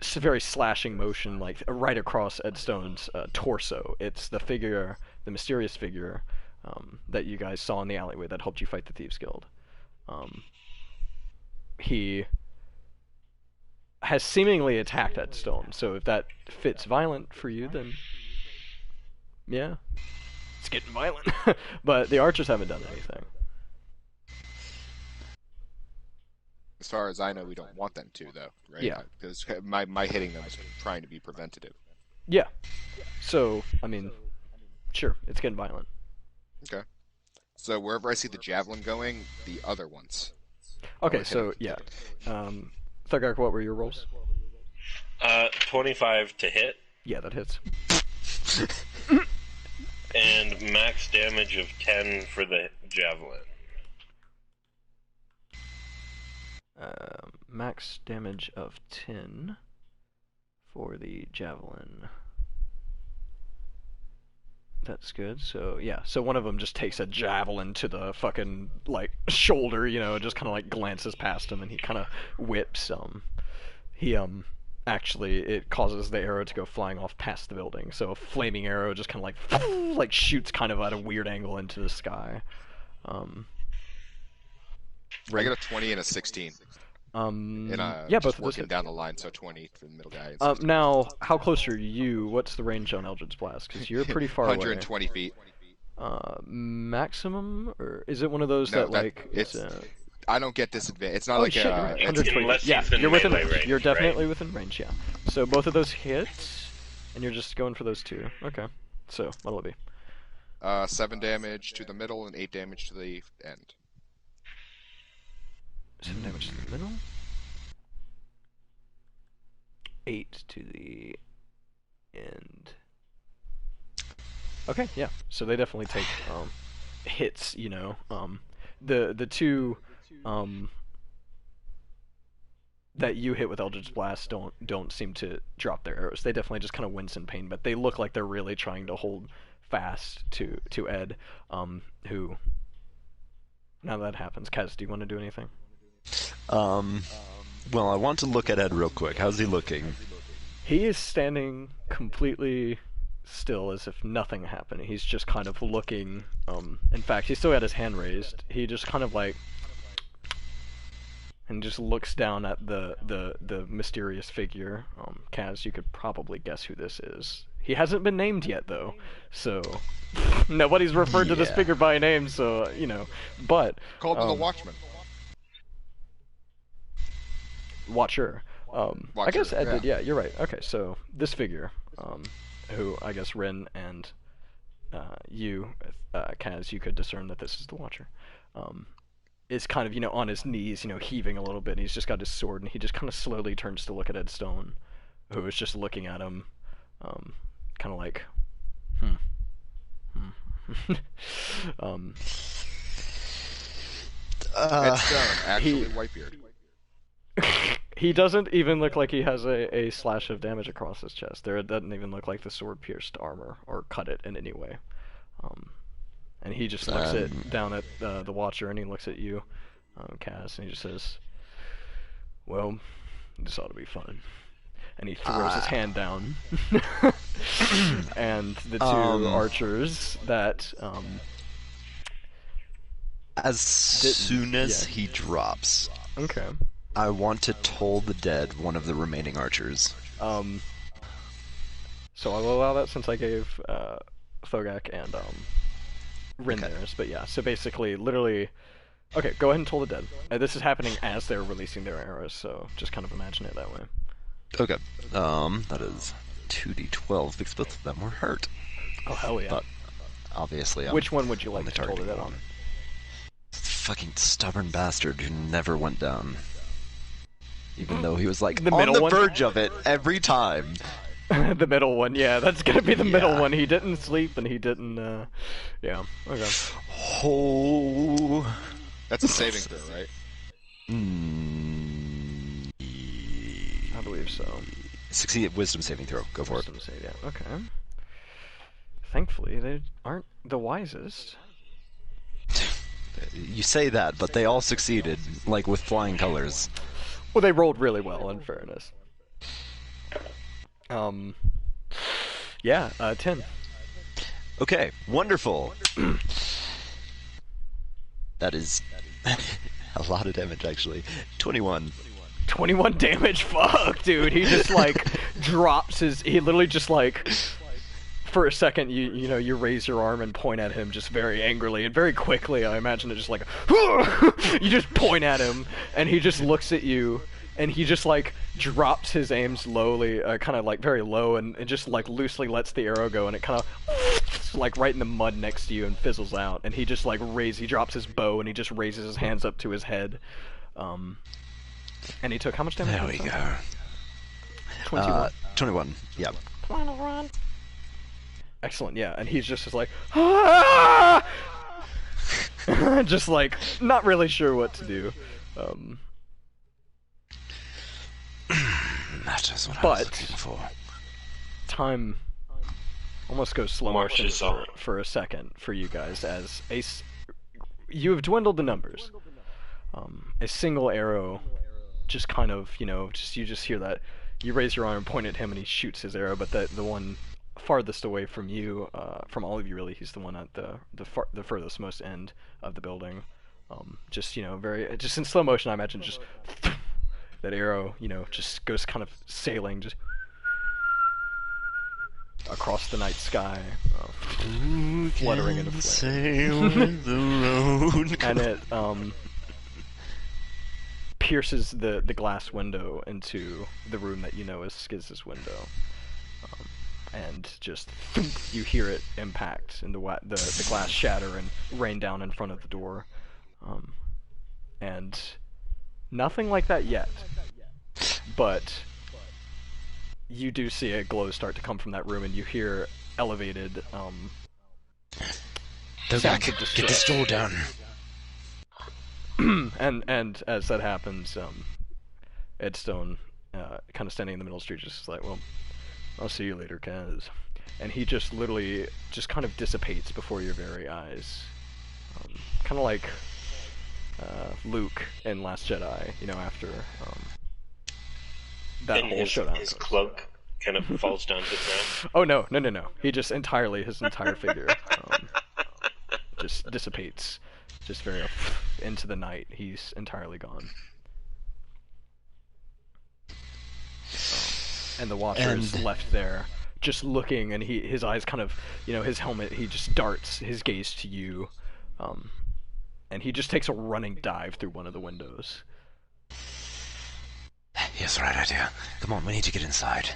very slashing motion, like right across Edstone's torso. It's the figure, the mysterious figure, that you guys saw in the alleyway that helped you fight the Thieves Guild. He has seemingly attacked Edstone. So if that fits violent for you, then. Yeah, it's getting violent. But the archers haven't done anything. As far as I know, we don't want them to, though, right? Yeah. Because my hitting them is trying to be preventative. Yeah. So, I mean, sure, it's getting violent. Okay. So wherever I see the javelin going, the other ones. Okay, so, yeah. Thugak, what were your rolls? 25 to hit. Yeah, that hits. And max damage of 10 for the javelin. Max damage of 10 for the javelin. That's good. So yeah, so one of them just takes a javelin to the fucking shoulder, just kind of glances past him, and he kind of whips. Actually, it causes the arrow to go flying off past the building. So a flaming arrow just kind of shoots kind of at a weird angle into the sky. I got a 20 and a 16. Yeah, both of those working hit. down the line, so 20 for the middle guy. Now, how close are you? What's the range on Eldritch Blast? Because you're pretty far 120 away. 120 feet. Maximum, or is it one of those it's I don't get disadvantage. It's not shit, you're right. 120. Yeah, you're within range. Range. You're definitely within range. Yeah. So both of those hits, and you're just going for those two. Okay. So what'll it be? 7 damage to the middle and 8 damage to the end. 7 damage to the middle. 8 to the end. Okay. Yeah. So they definitely take hits. The two. That you hit with Eldritch Blast don't seem to drop their arrows. They definitely just kind of wince in pain, but they look like they're really trying to hold fast to Ed, who... Now that happens. Kaz, do you want to do anything? Well, I want to look at Ed real quick. How's he looking? He is standing completely still as if nothing happened. He's just kind of looking... in fact, he still had his hand raised. He just kind of and just looks down at the mysterious figure. Kaz, you could probably guess who this is. He hasn't been named yet, though, so nobody's referred to this figure by name, so, you know, but... Called to the Watchman. Watcher. I guess Ed did, yeah. yeah, you're right. Okay, so this figure, who I guess Rin and you, Kaz, you could discern that this is the Watcher, is kind of, you know, on his knees, you know, heaving a little bit, and he's just got his sword, and he just kind of slowly turns to look at Ed Stone, who is just looking at him, kind of like, Ed Stone, actually Whitebeard. He doesn't even look like he has a slash of damage across his chest. It doesn't even look like the sword pierced armor or cut it in any way. And he just looks down at the Watcher, and he looks at you, Kaz, and he just says, "Well, this ought to be fun." And he throws his hand down, and the two archers that as soon as he drops, okay. I want to toll the dead one of the remaining archers. So I will allow that since I gave Thogak and Rin theirs, but yeah, so basically, literally, okay, go ahead and toll the dead. This is happening as they're releasing their arrows, so just kind of imagine it that way. Okay, that is 2d12 because both of them were hurt. Oh, hell yeah. But obviously, which one would you like to toll the dead on? Fucking stubborn bastard who never went down. Even though he was like the on the one? verge of it every time. The middle one, yeah, that's gonna be the middle one. He didn't sleep and he didn't, yeah, okay. Oh. That's a saving throw, right? I believe so. Succeed at wisdom saving throw. Go for Wisdom save, yeah, okay. Thankfully, they aren't the wisest. You say that, but they all succeeded, like with flying colors. Well, they rolled really well, in fairness. Yeah, 10. Okay, wonderful. That is a lot of damage, actually. 21. 21 damage? Fuck, dude. He just, like, drops his... He literally just, like... For a second, you know, you raise your arm and point at him just very angrily and very quickly. I imagine it just like... You just point at him, and he just looks at you, and he just, like, drops his aim slowly, kind of, like, very low, and just, like, loosely lets the arrow go, and it kind of, like, right in the mud next to you and fizzles out. And he just, like, he drops his bow, and he just raises his hands up to his head. And he took how much damage? There we go. 21. 21, yeah. Come on, run. Excellent, yeah, and he's just like, ah! Just like, not really sure what to do. That is what I was looking for. Time almost goes slow motion for a second for you guys, as you have dwindled the numbers. A single arrow just kind of, you know, you just hear that, you raise your arm and point at him and he shoots his arrow, but the one farthest away from you, from all of you really, he's the one at the furthest most end of the building. Just, you know, just in slow motion, I imagine just that arrow, you know, just goes kind of sailing just across the night sky, fluttering into flame. And it pierces the glass window into the room that you know is Skiz's window. And just you hear it impact and the glass shatter and rain down in front of the door, and nothing like that yet, but you do see a glow start to come from that room, and you hear elevated sounds of distress. Get this door down. and as that happens, Ed Stone, kind of standing in the middle of the street, just like, well, I'll see you later, Kaz. And he just literally just kind of dissipates before your very eyes. Kind of like Luke in Last Jedi, you know, after that and whole showdown. His cloak kind of falls down to the ground. Oh, no. He just his entire figure just dissipates. Just very into the night. He's entirely gone. And the Watcher is left there, just looking, and his eyes kind of, his helmet, he just darts his gaze to you, and he just takes a running dive through one of the windows. He has the right idea. Come on, we need to get inside.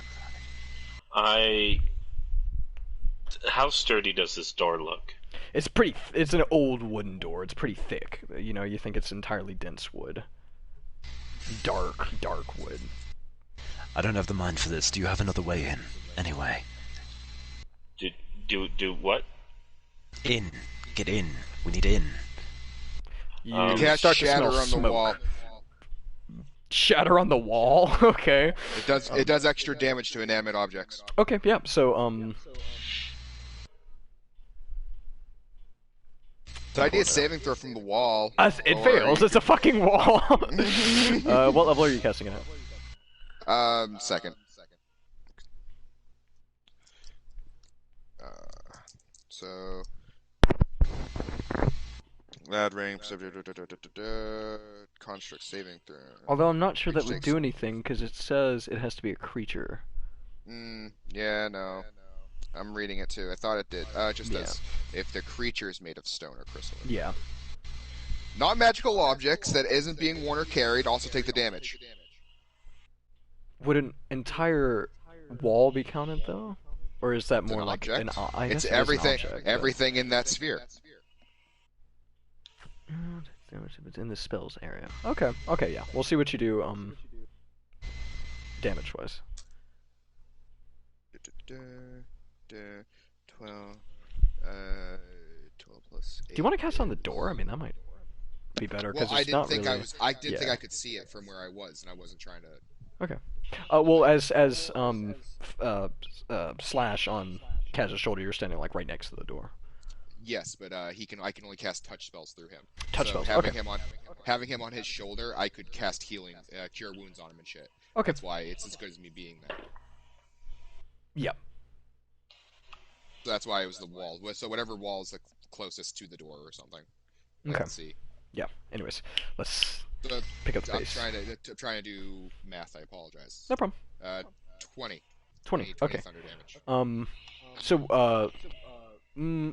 How sturdy does this door look? It's an old wooden door. It's pretty thick. You think it's entirely dense wood. Dark wood. I don't have the mind for this. Do you have another way in? Anyway. Do what? In. Get in. We need in. You cast start to shatter smell on the smoke. wall. Shatter on the wall? Okay. It does extra damage to inanimate objects. Okay, yeah, so, So I need a saving throw from the wall. It fails. It's a fucking wall. What level are you casting it at? Second. So that ring, construct saving throw. Although I'm not sure that would do anything, because it says it has to be a creature. Yeah, no. I'm reading it too. I thought it did. It just does if the creature is made of stone or crystal. Yeah. Not magical objects that isn't being worn or carried also take the damage. Would an entire wall be counted, though? Or is that more like an object? It's everything, everything in that sphere. It's in the spells area. Okay, yeah. We'll see what you do, damage-wise. 12 plus 8. Do you want to cast on the door? I mean, that might be better, because it's not really... I didn't think I could see it from where I was, and I wasn't trying to... Okay. Well, as Slash on Kaz's shoulder, you're standing like right next to the door. Yes, but I can only cast touch spells through him. Touch spells. Having him on his shoulder, I could cast healing, cure wounds on him and shit. Okay. That's why it's as good as me being there. Yep. So that's why it was the wall. So whatever wall is the closest to the door or something. Okay. Let's see. Yeah. Anyways, let's pick up the pace. I'm trying to do math. I apologize. No problem. 20. 20. Okay. Thunder damage.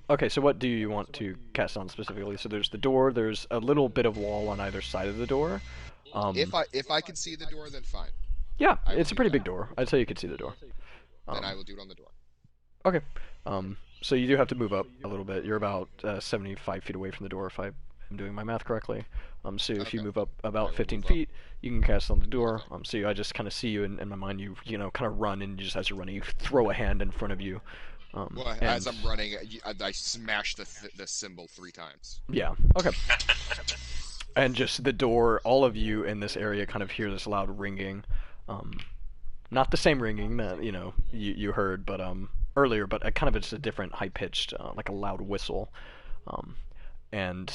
Okay, so what do you want to cast on specifically? So there's the door, there's a little bit of wall on either side of the door. If I can see the door, then fine. Yeah, it's a pretty big door. I'd say you could see the door. Then I will do it on the door. Okay. So you do have to move up a little bit. You're about 75 feet away from the door, if I am doing my math correctly. So if you move up about 15 feet, you can cast on the door. So I just kind of see you in my mind. You kind of run, and just as you're running, you throw a hand in front of you. As I'm running, I smash the symbol 3 times. Yeah. Okay. And just the door, all of you in this area kind of hear this loud ringing. Not the same ringing that you heard, but earlier, but kind of it's a different high-pitched, like a loud whistle. And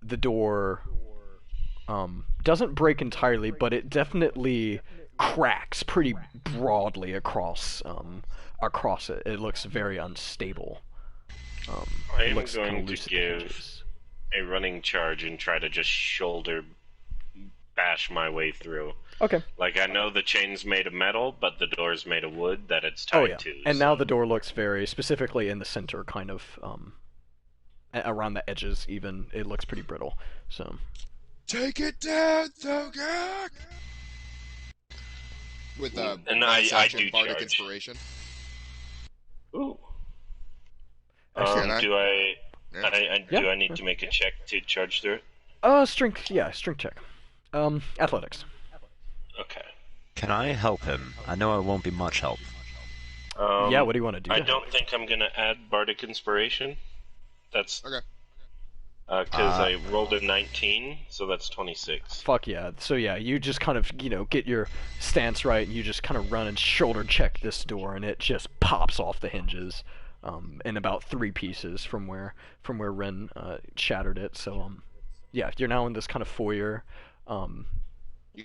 the door doesn't break entirely, but it definitely cracks pretty broadly across it. It looks very unstable. I am going to give a running charge and try to just shoulder bash my way through. Okay. Like, I know the chain's made of metal, but the door's made of wood that it's tied to. And now the door looks very specifically in the center, kind of around the edges even. It looks pretty brittle. So take it down, Thogak! With and I do bardic charge. inspiration. Ooh. Excellent. Do I need to make a check to charge through it? Strength check. Athletics. Okay. Can I help him? I know it won't be much help. Yeah, what do you want to do? I don't think I'm going to add bardic inspiration. That's... Okay. Because I rolled a 19, so that's 26. Fuck yeah. So yeah, you just kind of, get your stance right, and you just kind of run and shoulder check this door, and it just pops off the hinges in about 3 pieces from where Ren shattered it. So, yeah, you're now in this kind of foyer on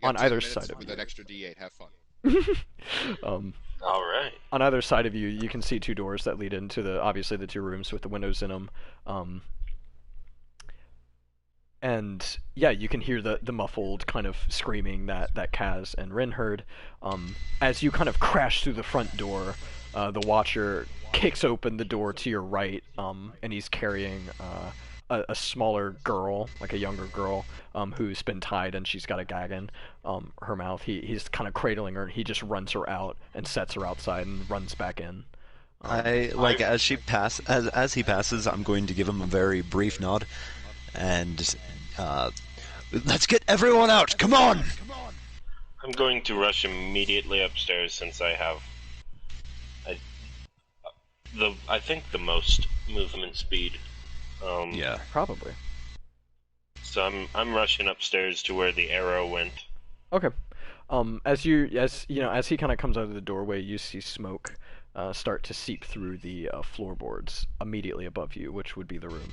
either side of you. With an extra D8, have fun. Alright. On either side of you, you can see 2 doors that lead into obviously the 2 rooms with the windows in them. And yeah, you can hear the muffled kind of screaming that Kaz and Rin heard. As you kind of crash through the front door, the Watcher kicks open the door to your right, and he's carrying a smaller girl, like a younger girl, who's been tied and she's got a gag in her mouth. He's kind of cradling her, and he just runs her out and sets her outside and runs back in. As he passes, I'm going to give him a very brief nod, and let's get everyone out. Come on. I'm going to rush immediately upstairs since I have I think the most movement speed. Yeah, Probably. So I'm rushing upstairs to where the arrow went. Okay. As he kind of comes out of the doorway, you see smoke start to seep through the floorboards immediately above you, which would be the room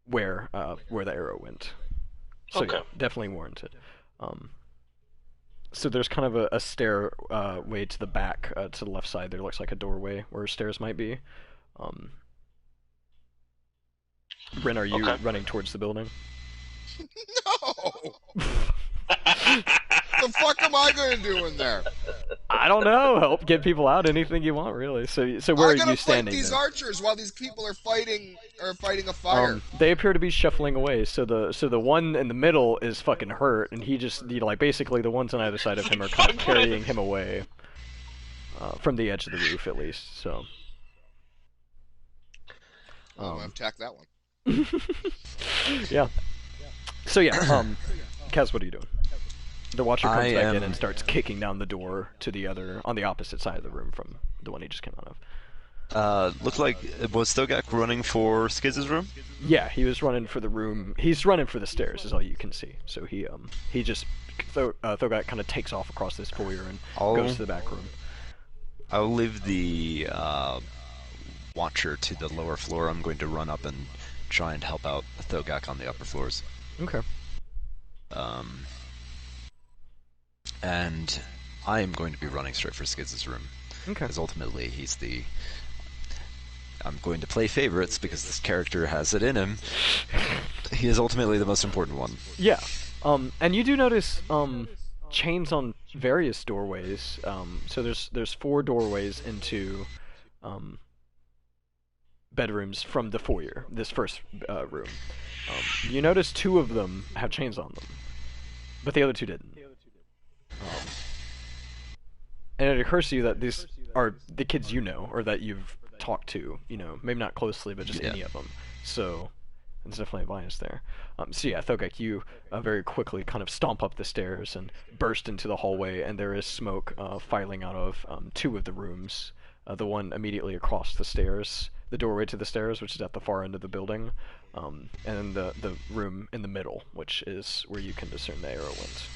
where the arrow went. So Okay. yeah, definitely warranted. So there's kind of a stair way to the back, to the left side. There looks like a doorway where stairs might be. Rin, are you running towards the building? No! The fuck am I going to do in there? I don't know. Help get people out. Anything you want, really. So where are you standing? Fight these then? archers while these people are fighting a fire. They appear to be shuffling away. So the one in the middle is fucking hurt, and he just basically the ones on either side of him are kind of carrying him away from the edge of the roof, at least. So. I'm gonna attack that one. Yeah. So yeah, Kaz, what are you doing? The Watcher comes back in and starts kicking down the door to the other, on the opposite side of the room from the one he just came out of. Looks like, was Thogak running for Skids' room? Yeah, he was running for the room. He's running for the stairs, is all you can see. So he just Thogak kind of takes off across this foyer and goes to the back room. I'll leave the Watcher to the lower floor. I'm going to run up and try and help out Thogak on the upper floors. Okay. And I am going to be running straight for Skids' room. Okay. Because ultimately he's the... I'm going to play favorites because this character has it in him. He is ultimately the most important one. Yeah. And you do notice chains on various doorways. So there's 4 doorways into bedrooms from the foyer, this first room. You notice 2 of them have chains on them, but the other 2 didn't. And it occurs to you that these are the kids you know, or that you've talked to, maybe not closely, but just any of them. So there's definitely a bias there. So yeah, Thogak, you very quickly kind of stomp up the stairs and burst into the hallway, and there is smoke filing out of 2 of the rooms. The one immediately across the stairs, the doorway to the stairs, which is at the far end of the building, and the room in the middle, which is where you can discern the arrow went.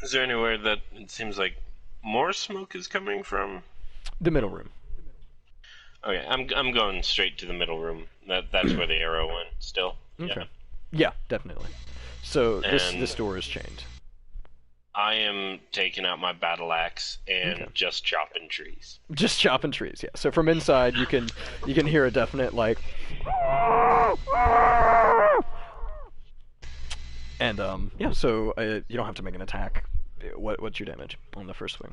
Is there anywhere that it seems like more smoke is coming from? The middle room. Okay, I'm going straight to the middle room. That's where the arrow went. Still. Okay. Yeah, definitely. So this door is chained. I am taking out my battle axe and just chopping trees. Just chopping trees, yeah. So from inside, you can hear a definite and yeah. So you don't have to make an attack. What's your damage on the first swing?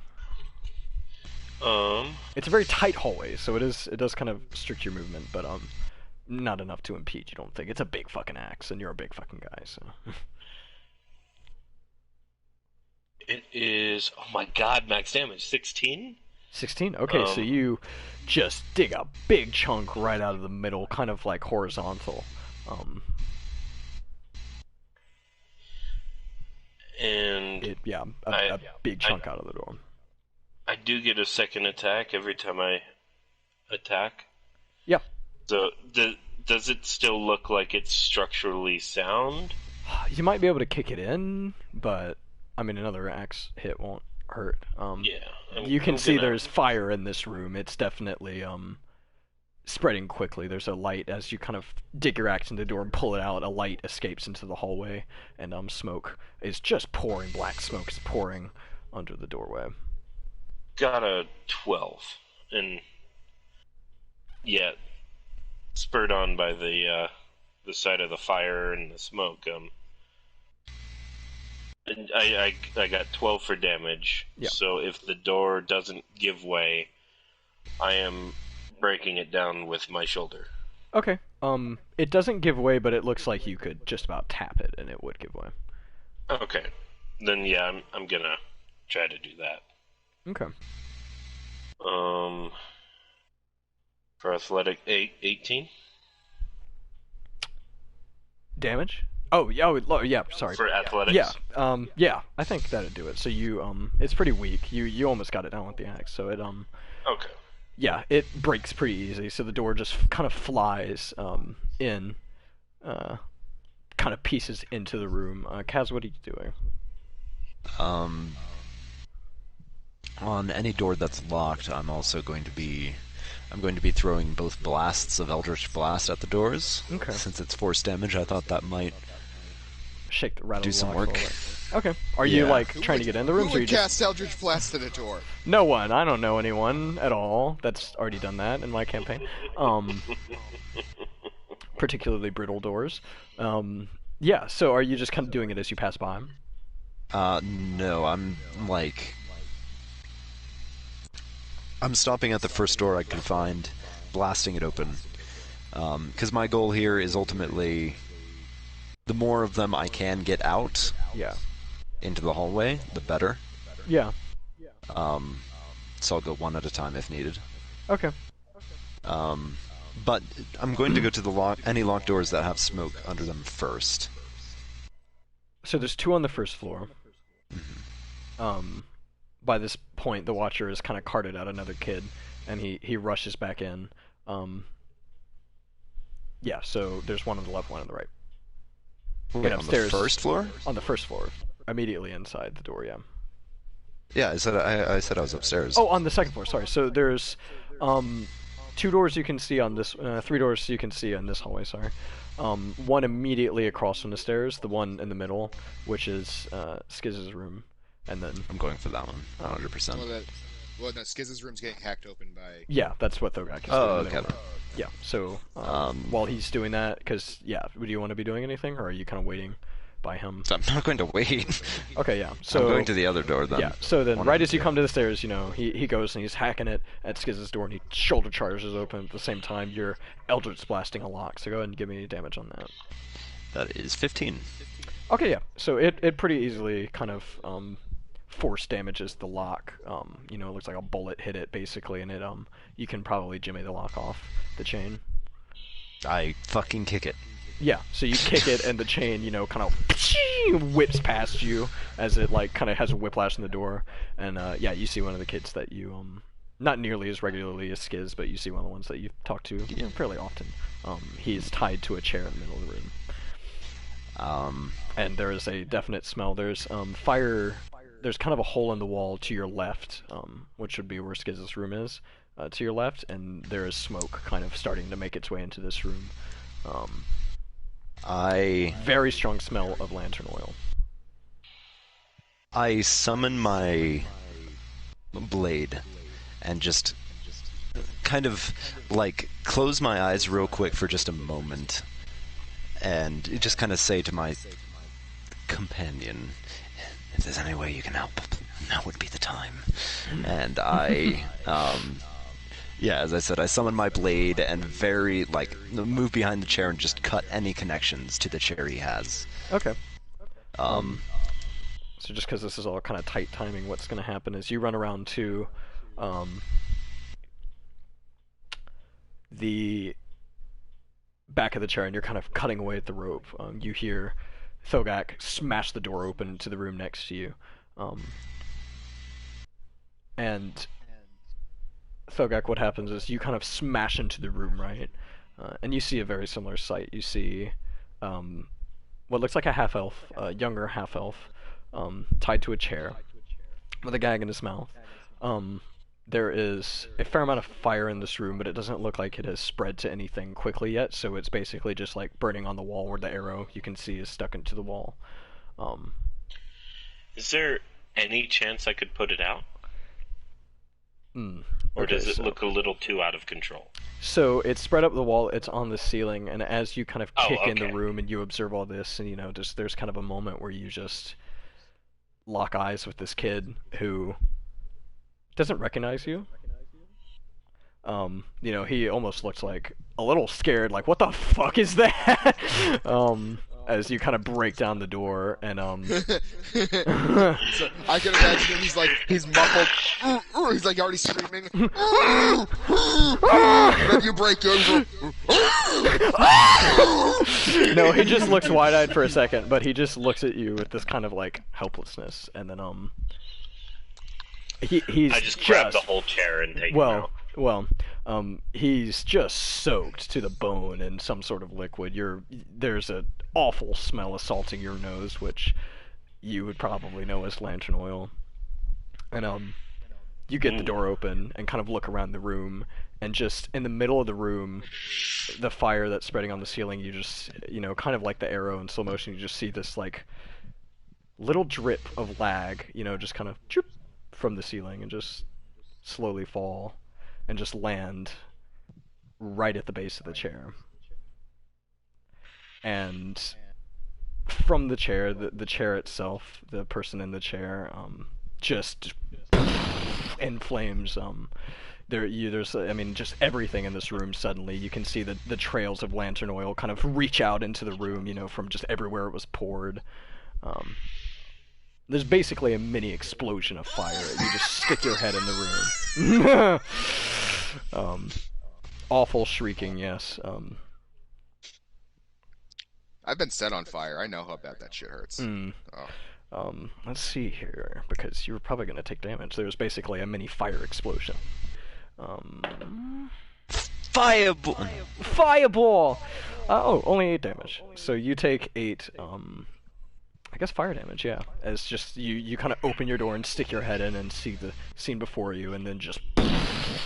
It's a very tight hallway, so it does kind of restrict your movement, but not enough to impede. You don't think it's a big fucking axe, and you're a big fucking guy, so. It is, oh my god, max damage, 16? 16? Okay, so you just dig a big chunk right out of the middle, kind of like horizontal. And... a big chunk out of the door. I do get a second attack every time I attack? Yeah. So, does it still look like it's structurally sound? You might be able to kick it in, but... I mean, another axe hit won't hurt. You can see there's fire in this room. It's definitely spreading quickly. There's a light as you kind of dig your axe into the door and pull it out. A light escapes into the hallway, and smoke is just pouring. Black smoke is pouring under the doorway. Got a 12, and yeah, spurred on by the sight of the fire and the smoke. And I got 12 for damage. Yeah. So if the door doesn't give way, I am breaking it down with my shoulder. Okay. It doesn't give way, but it looks like you could just about tap it, and it would give way. Okay. Then yeah, I'm gonna try to do that. Okay. For athletic 18. Damage? Oh, yeah, sorry. For athletics. Yeah, yeah, I think that'd do it. So you, it's pretty weak. You almost got it down with the axe, so it, Okay. yeah, it breaks pretty easy, so the door just kind of flies, in, kind of pieces into the room. Kaz, what are you doing? On any door that's locked, I'm going to be throwing both blasts of Eldritch Blast at the doors. Okay. Since it's force damage, I thought that might Shake the rattle do the some locks work. a little bit. Okay. Are you, Yeah. like, trying to get in the rooms, Who or you would just... cast Eldritch Blast at a door? No one. I don't know anyone at all that's already done that in my campaign. Particularly brittle doors. Yeah, so are you just kind of doing it as you pass by them? No, I'm stopping at the first door I can find, blasting it open. Because my goal here is ultimately, the more of them I can get out Yeah. into the hallway, the better. Yeah. So I'll go one at a time if needed. Okay. But I'm going to go to any locked doors that have smoke under them first. So there's two on the first floor. By this point, the Watcher has kind of carted out another kid, and he rushes back in. Yeah, so there's one on the left, one on the right. Wait, on the upstairs. first floor? On the first floor, immediately inside the door, yeah. Yeah, I said I was upstairs. Oh, on the second floor, sorry. So there's two doors you can see on this, three doors you can see on this hallway, sorry. One immediately across from the stairs, the one in the middle, which is Skiz's room, and then... I'm going for that one, 100%. Well, no, Skiz's room's getting hacked open by... Yeah, that's what Thogak is Oh, doing. okay. Yeah, so while he's doing that, because, yeah, do you want to be doing anything, or are you kind of waiting by him? So I'm not going to wait. Okay, yeah. So I'm going to the other door then. Yeah, so then One right of as you them. come to the stairs, you know, he goes and he's hacking it at Skiz's door, and he shoulder charges open at the same time. You're Eldritch blasting a lock, so go ahead and give me damage on that. That is 15. Okay, yeah. So it pretty easily kind of force damages the lock. You know, it looks like a bullet hit it basically, and it you can probably jimmy the lock off the chain. I fucking kick it. Yeah, so you kick it, and the chain, you know, kind of whips past you as it, like, kind of has a whiplash in the door. And, yeah, you see one of the kids that you, not nearly as regularly as Skiz, but you see one of the ones that you talk to fairly often. He's tied to a chair in the middle of the room. And there is a definite smell. There's, fire... There's kind of a hole in the wall to your left, which would be where Skiz's room is, to your left, and there is smoke kind of starting to make its way into this room. Very strong smell of lantern oil. I summon my blade and just kind of like close my eyes real quick for just a moment and just kind of say to my companion, if there's any way you can help, now would be the time. And I yeah, as I said, I summon my blade and very, like, move behind the chair and just cut any connections to the chair he has. Okay. So just because this is all kind of tight timing, what's going to happen is you run around to the back of the chair and you're kind of cutting away at the rope. You hear Thogak smash the door open to the room next to you. And Thogak, what happens is you kind of smash into the room, right? And you see a very similar sight. You see what looks like a half-elf, a younger half-elf, tied to a chair with a gag in his mouth. There is a fair amount of fire in this room, but it doesn't look like it has spread to anything quickly yet, so it's basically just like burning on the wall where the arrow you can see is stuck into the wall. Is there any chance I could put it out? Mm. Or Okay, does it so look a little too out of control? it's spread up the wall. It's on the ceiling, and as you kind of Oh, kick in the okay. room and you observe all this, and just there's kind of a moment where you just lock eyes with this kid who doesn't recognize you. He almost looks like a little scared, like, what the fuck is that? As you kind of break down the door, and, So I can imagine him, he's muffled. He's like already screaming. And then you break in. no, he just looks wide-eyed for a second, but he just looks at you with this kind of, like, helplessness, and then, he's I just grab the whole chair and take him out. Well, he's just soaked to the bone in some sort of liquid. There's an awful smell assaulting your nose, which you would probably know as lantern oil. And you get the door open and kind of look around the room, and just in the middle of the room, the fire that's spreading on the ceiling, you just, kind of like the arrow in slow motion, you just see this like little drip of lag, just kind of choop from the ceiling and just slowly fall and just land right at the base of the chair. And from the chair, the chair itself, the person in the chair, just in flames. Just everything in this room suddenly. You can see the trails of lantern oil kind of reach out into the room, from just everywhere it was poured. There's basically a mini explosion of fire. You just stick your head in the room. Awful shrieking, yes. I've been set on fire. I know how bad that shit hurts. Oh. Let's see here, because you're probably going to take damage. There's basically a mini fire explosion. Fireball! Fireball! Only 8 damage. So you take 8, I guess fire damage, yeah. As just, you kind of open your door and stick your head in and see the scene before you, and then just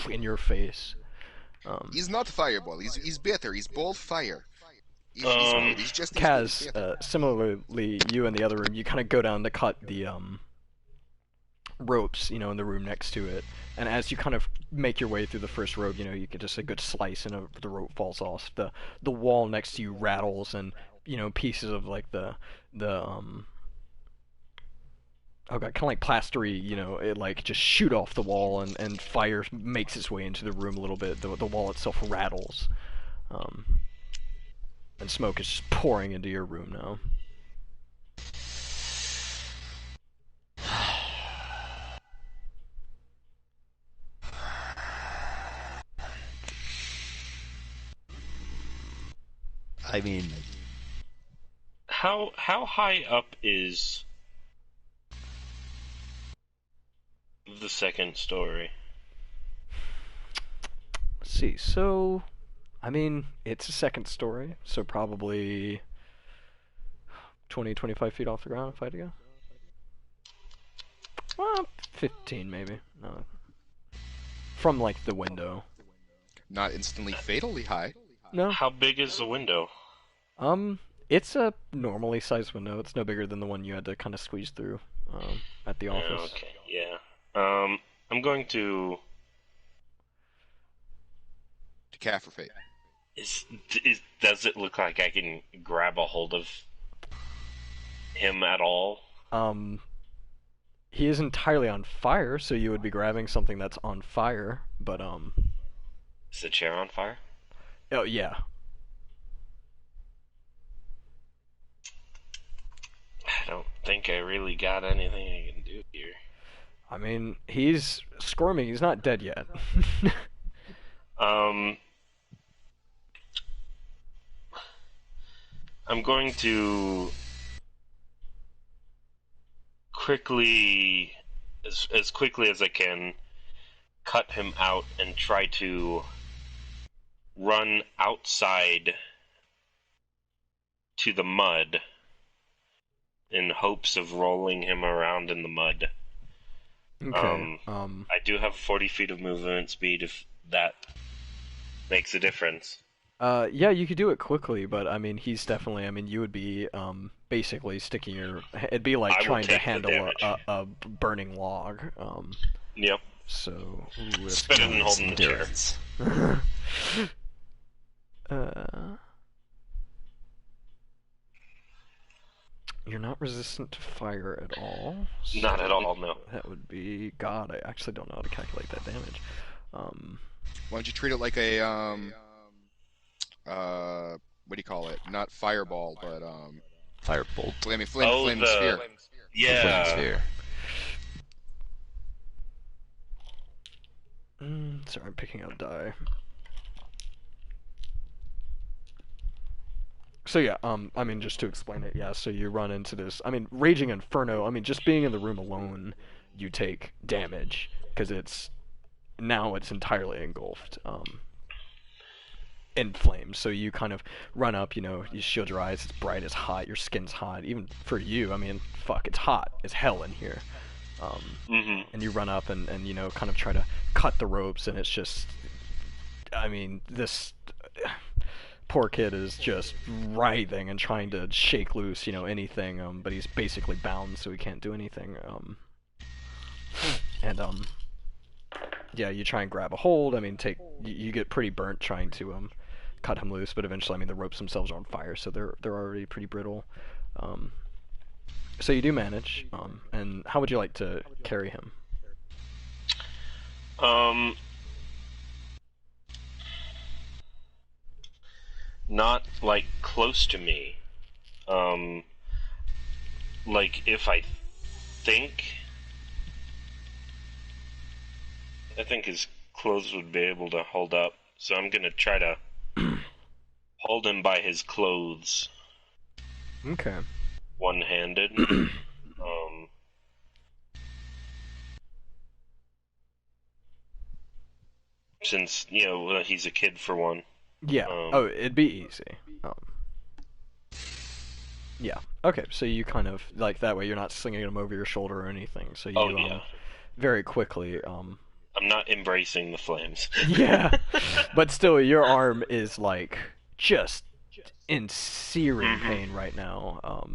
in your face. He's not fireball. He's better. He's bold fire. He's just Kaz, similarly, you in the other room, you kind of go down to cut the ropes, in the room next to it. And as you kind of make your way through the first rope, you get just a good slice and the rope falls off. The wall next to you rattles, and pieces of like the kind of like plastery, it like just shoot off the wall, and fire makes its way into the room a little bit. The wall itself rattles, and smoke is just pouring into your room now. I mean, how high up is the second story? Let's see. So, it's a second story, so probably 20-25 feet off the ground if I had to go. Well, 15 maybe. No. From like the window. Not instantly fatally high. No. How big is the window? It's a normally sized window. It's no bigger than the one you had to kind of squeeze through at the office. Okay, yeah. I'm going to Decaffrate. Does it look like I can grab a hold of him at all? He is entirely on fire, so you would be grabbing something that's on fire, but Is the chair on fire? Oh yeah. I don't think I really got anything I can do here. He's squirming. He's not dead yet. I'm going to quickly, as quickly as I can, cut him out and try to run outside to the mud in hopes of rolling him around in the mud. Okay. I do have 40 feet of movement speed if that makes a difference. Yeah, you could do it quickly, but he's definitely. You would be basically sticking your. It'd be like trying to handle a burning log. Yep. So, ooh, that's Spit it and hold in the chair. Endurance. You're not resistant to fire at all. So Not at all, no. that would be... God, I actually don't know how to calculate that damage. Why don't you treat it like a what do you call it? Not fireball, but Firebolt. flame the sphere. Yeah. Flame sphere. Sorry, I'm picking up die. So yeah, I mean, just to explain it, yeah, so you run into this, I mean, Raging Inferno, I mean, just being in the room alone, you take damage, because now it's entirely engulfed, in flames, so you kind of run up, you shield your eyes, it's bright, it's hot, your skin's hot, even for you, I mean, fuck, it's hot as hell in here, and you run up and kind of try to cut the ropes, and it's just, I mean, this... Poor kid is just writhing and trying to shake loose, anything, but he's basically bound, so he can't do anything, yeah, you try and grab a hold, I mean, you get pretty burnt trying to, cut him loose, but eventually, I mean, the ropes themselves are on fire, so they're already pretty brittle, so you do manage, and how would you like to carry him? Not, like, close to me. Like, if I think his clothes would be able to hold up, so I'm gonna try to hold him by his clothes. Okay. One-handed. Since, he's a kid for one. Yeah. It'd be easy. Yeah. Okay. So you kind of like that way. You're not slinging them over your shoulder or anything. So you very quickly. I'm not embracing the flames. Yeah. But still, your arm is like just in searing pain right now.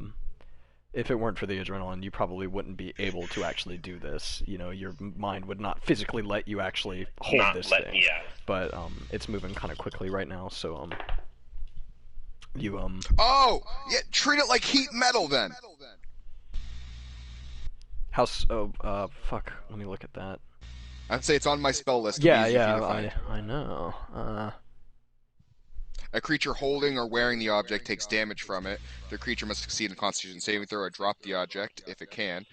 If it weren't for the adrenaline, you probably wouldn't be able to actually do this. Your mind would not physically let you actually hold this thing. Yeah. But it's moving kind of quickly right now, so you Oh, yeah. Treat it like heat metal then. Fuck. Let me look at that. I'd say it's on my spell list. Yeah, Easy for you to find. I know. A creature holding or wearing the object takes damage from it. The creature must succeed in a Constitution saving throw or drop the object if it can.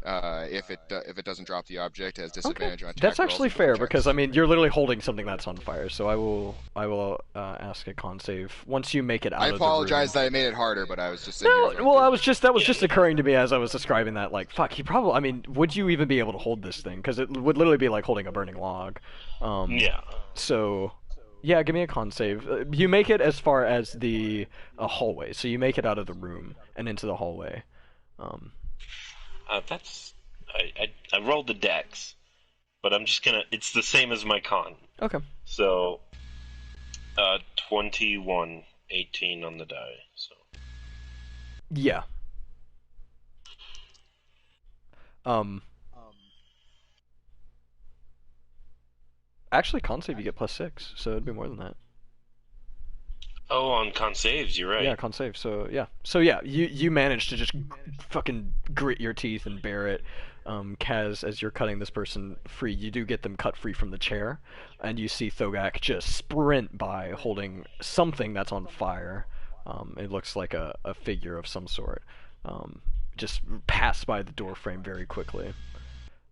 If it doesn't drop the object, it has disadvantage on attack That's rolls actually and fair checks. because I mean you're literally holding something that's on fire. So I will ask a con save once you make it out I of the room. apologize that I made it harder, but I was just No, well, that was just occurring to me as I was describing that. Like, fuck, I mean, would you even be able to hold this thing? Because it would literally be like holding a burning log. Yeah. So, yeah, give me a con save. You make it as far as the hallway, so you make it out of the room and into the hallway. I rolled the dex, but I'm just gonna. It's the same as my con. Okay. So, 21, 18 on the die. So. Yeah. Actually, con save you get +6, so it'd be more than that. Oh, on con saves, you're right. Yeah, con save. So yeah, you manage to just fucking grit your teeth and bear it. Kaz, as you're cutting this person free, you do get them cut free from the chair, and you see Thogak just sprint by holding something that's on fire. It looks like a figure of some sort. Just pass by the door frame very quickly.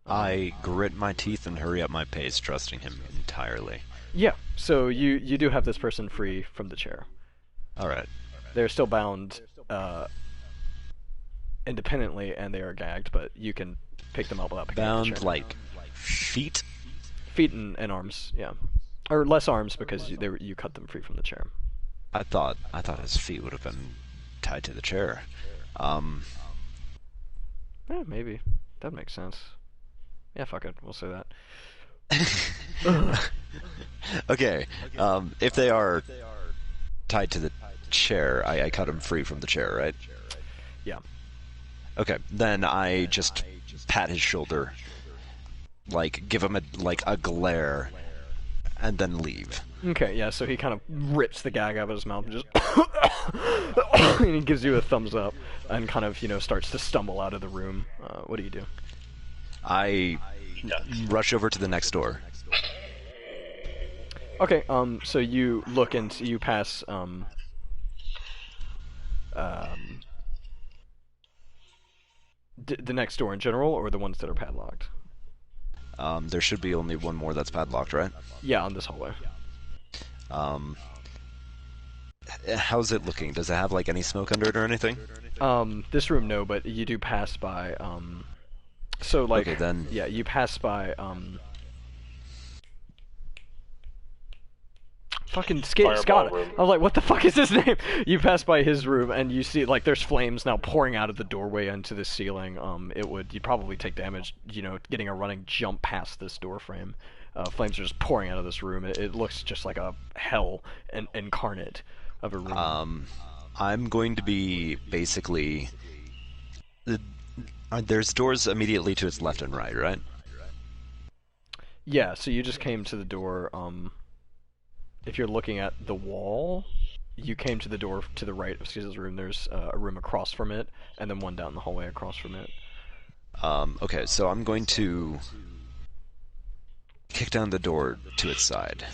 I grit my teeth and hurry up my pace, trusting him entirely. Yeah, so you do have this person free from the chair. Alright. They're still bound independently, and they are gagged, but you can pick them up without picking up the chair. Bound, like, feet? Feet and arms, yeah. Or less arms, because you cut them free from the chair. I thought his feet would have been tied to the chair. Yeah, maybe. That makes sense. Yeah, fuck it. We'll say that. Okay, if they are tied to the chair, I cut him free from the chair, right? Yeah. Okay, then I just pat his shoulder like give him a glare, and then leave. Okay, yeah, so he kind of rips the gag out of his mouth and just and he gives you a thumbs up and kind of, starts to stumble out of the room. What do you do? I rush over to the next door. Okay, so you look and you pass, the next door in general, or the ones that are padlocked? There should be only one more that's padlocked, right? Yeah, on this hallway. How's it looking? Does it have like any smoke under it or anything? This room, no, but you do pass by, so like, okay, then... yeah, you pass by, fucking Scott. Room. I was like, what the fuck is his name? You pass by his room and you see like there's flames now pouring out of the doorway into the ceiling. You'd probably take damage, getting a running jump past this door frame. Flames are just pouring out of this room. It looks just like a hell incarnate of a room. I'm going to be basically... There's doors immediately to its left and right, right? Yeah, so you just came to the door, if you're looking at the wall, you came to the door to the right of Caesar's room. There's a room across from it, and then one down the hallway across from it. Okay, so I'm going to kick down the door to its side.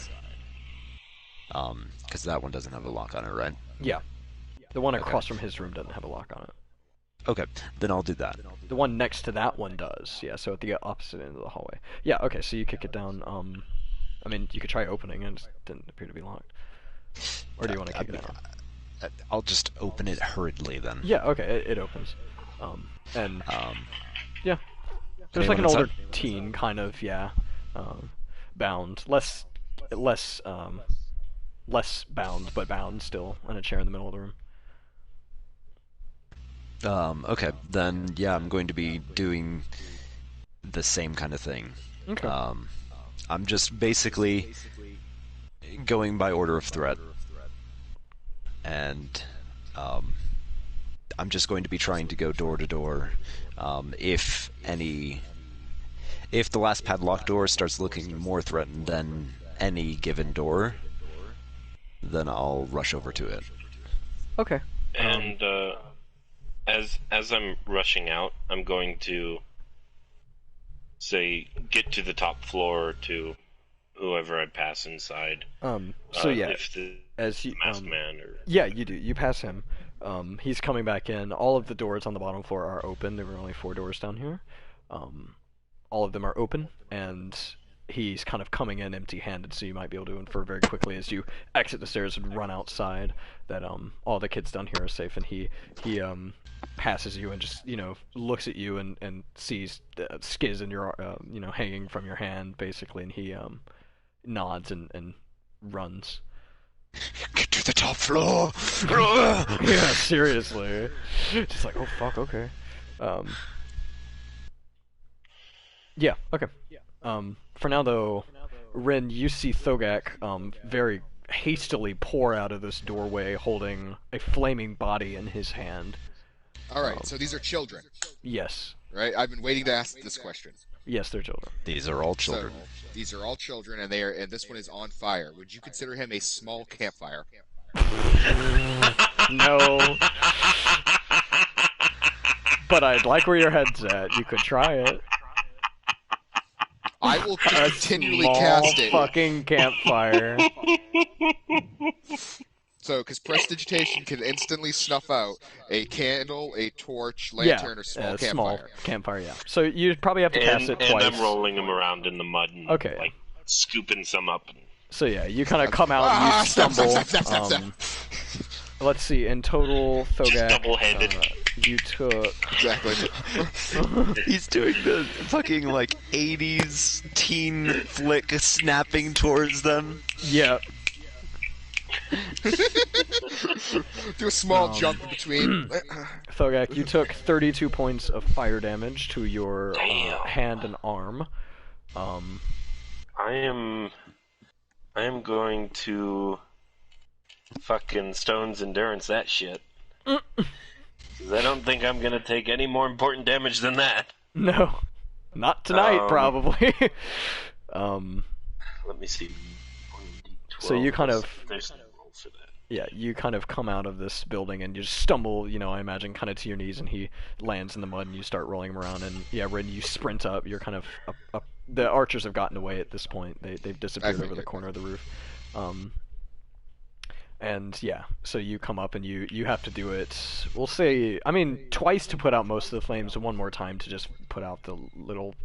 Because that one doesn't have a lock on it, right? Yeah. The one across from his room doesn't have a lock on it. Okay, then I'll do that. The one next to that one does, yeah, so at the opposite end of the hallway. Yeah, okay, so you kick it down, I mean, you could try opening it, it didn't appear to be locked. Or do you want to kick it down? I'll just open it hurriedly then. Yeah, okay, it opens. Yeah. There's like an older teen, kind of, yeah, bound. Less bound, but bound still, in a chair in the middle of the room. Okay, then, yeah, I'm going to be doing the same kind of thing. Okay. I'm just basically going by order of threat. And, I'm just going to be trying to go door to door. If the last padlock door starts looking more threatened than any given door, then I'll rush over to it. Okay. And, as I'm rushing out, I'm going to say, get to the top floor to whoever I pass inside. So yeah, if the as you, masked man or... Yeah, you do. You pass him. He's coming back in. All of the doors on the bottom floor are open. There were only 4 doors down here. All of them are open, and he's kind of coming in empty-handed, so you might be able to infer very quickly as you exit the stairs and run outside that all the kids down here are safe, and he passes you and just, looks at you and sees skiz in your, hanging from your hand, basically, and he nods and runs. Get to the top floor! Yeah, seriously. Just like, oh fuck, okay. Yeah, okay. For now, though, Rin, you see Thogak very hastily pour out of this doorway holding a flaming body in his hand. Alright, so these are children. Yes. Right? I've been waiting to ask this question. Yes, they're children. These are all children. So, these are all children, and this one is on fire. Would you consider him a small campfire? No. But I'd like where your head's at. You could try it. I will continually cast it. Fucking campfire. So, because prestidigitation can instantly snuff out a candle, a torch, lantern, or small campfire. Small campfire, yeah. So you probably have to cast it twice. And I'm rolling them around in the mud and like scooping some up. So yeah, you kind of come out and you stumble. Let's see, in total, Thogak, double-handed. You took... Exactly. He's doing the fucking, 80s teen flick snapping towards them. Yeah. Do a small jump in between. Thogak, you took 32 points of fire damage to your hand and arm. I am going to fucking Stone's Endurance that shit. 'Cause I don't think I'm gonna take any more important damage than that. No. Not tonight, probably. Let me see. So you kind of, There's no roll for that. yeah, you kind of come out of this building and you just stumble, I imagine, kind of to your knees, and he lands in the mud, and you start rolling him around, and yeah, when you sprint up, you're kind of up. The archers have gotten away at this point. They've disappeared over the corner of the roof. And yeah, so you come up and you have to do it, we'll say, twice to put out most of the flames, and one more time to just put out the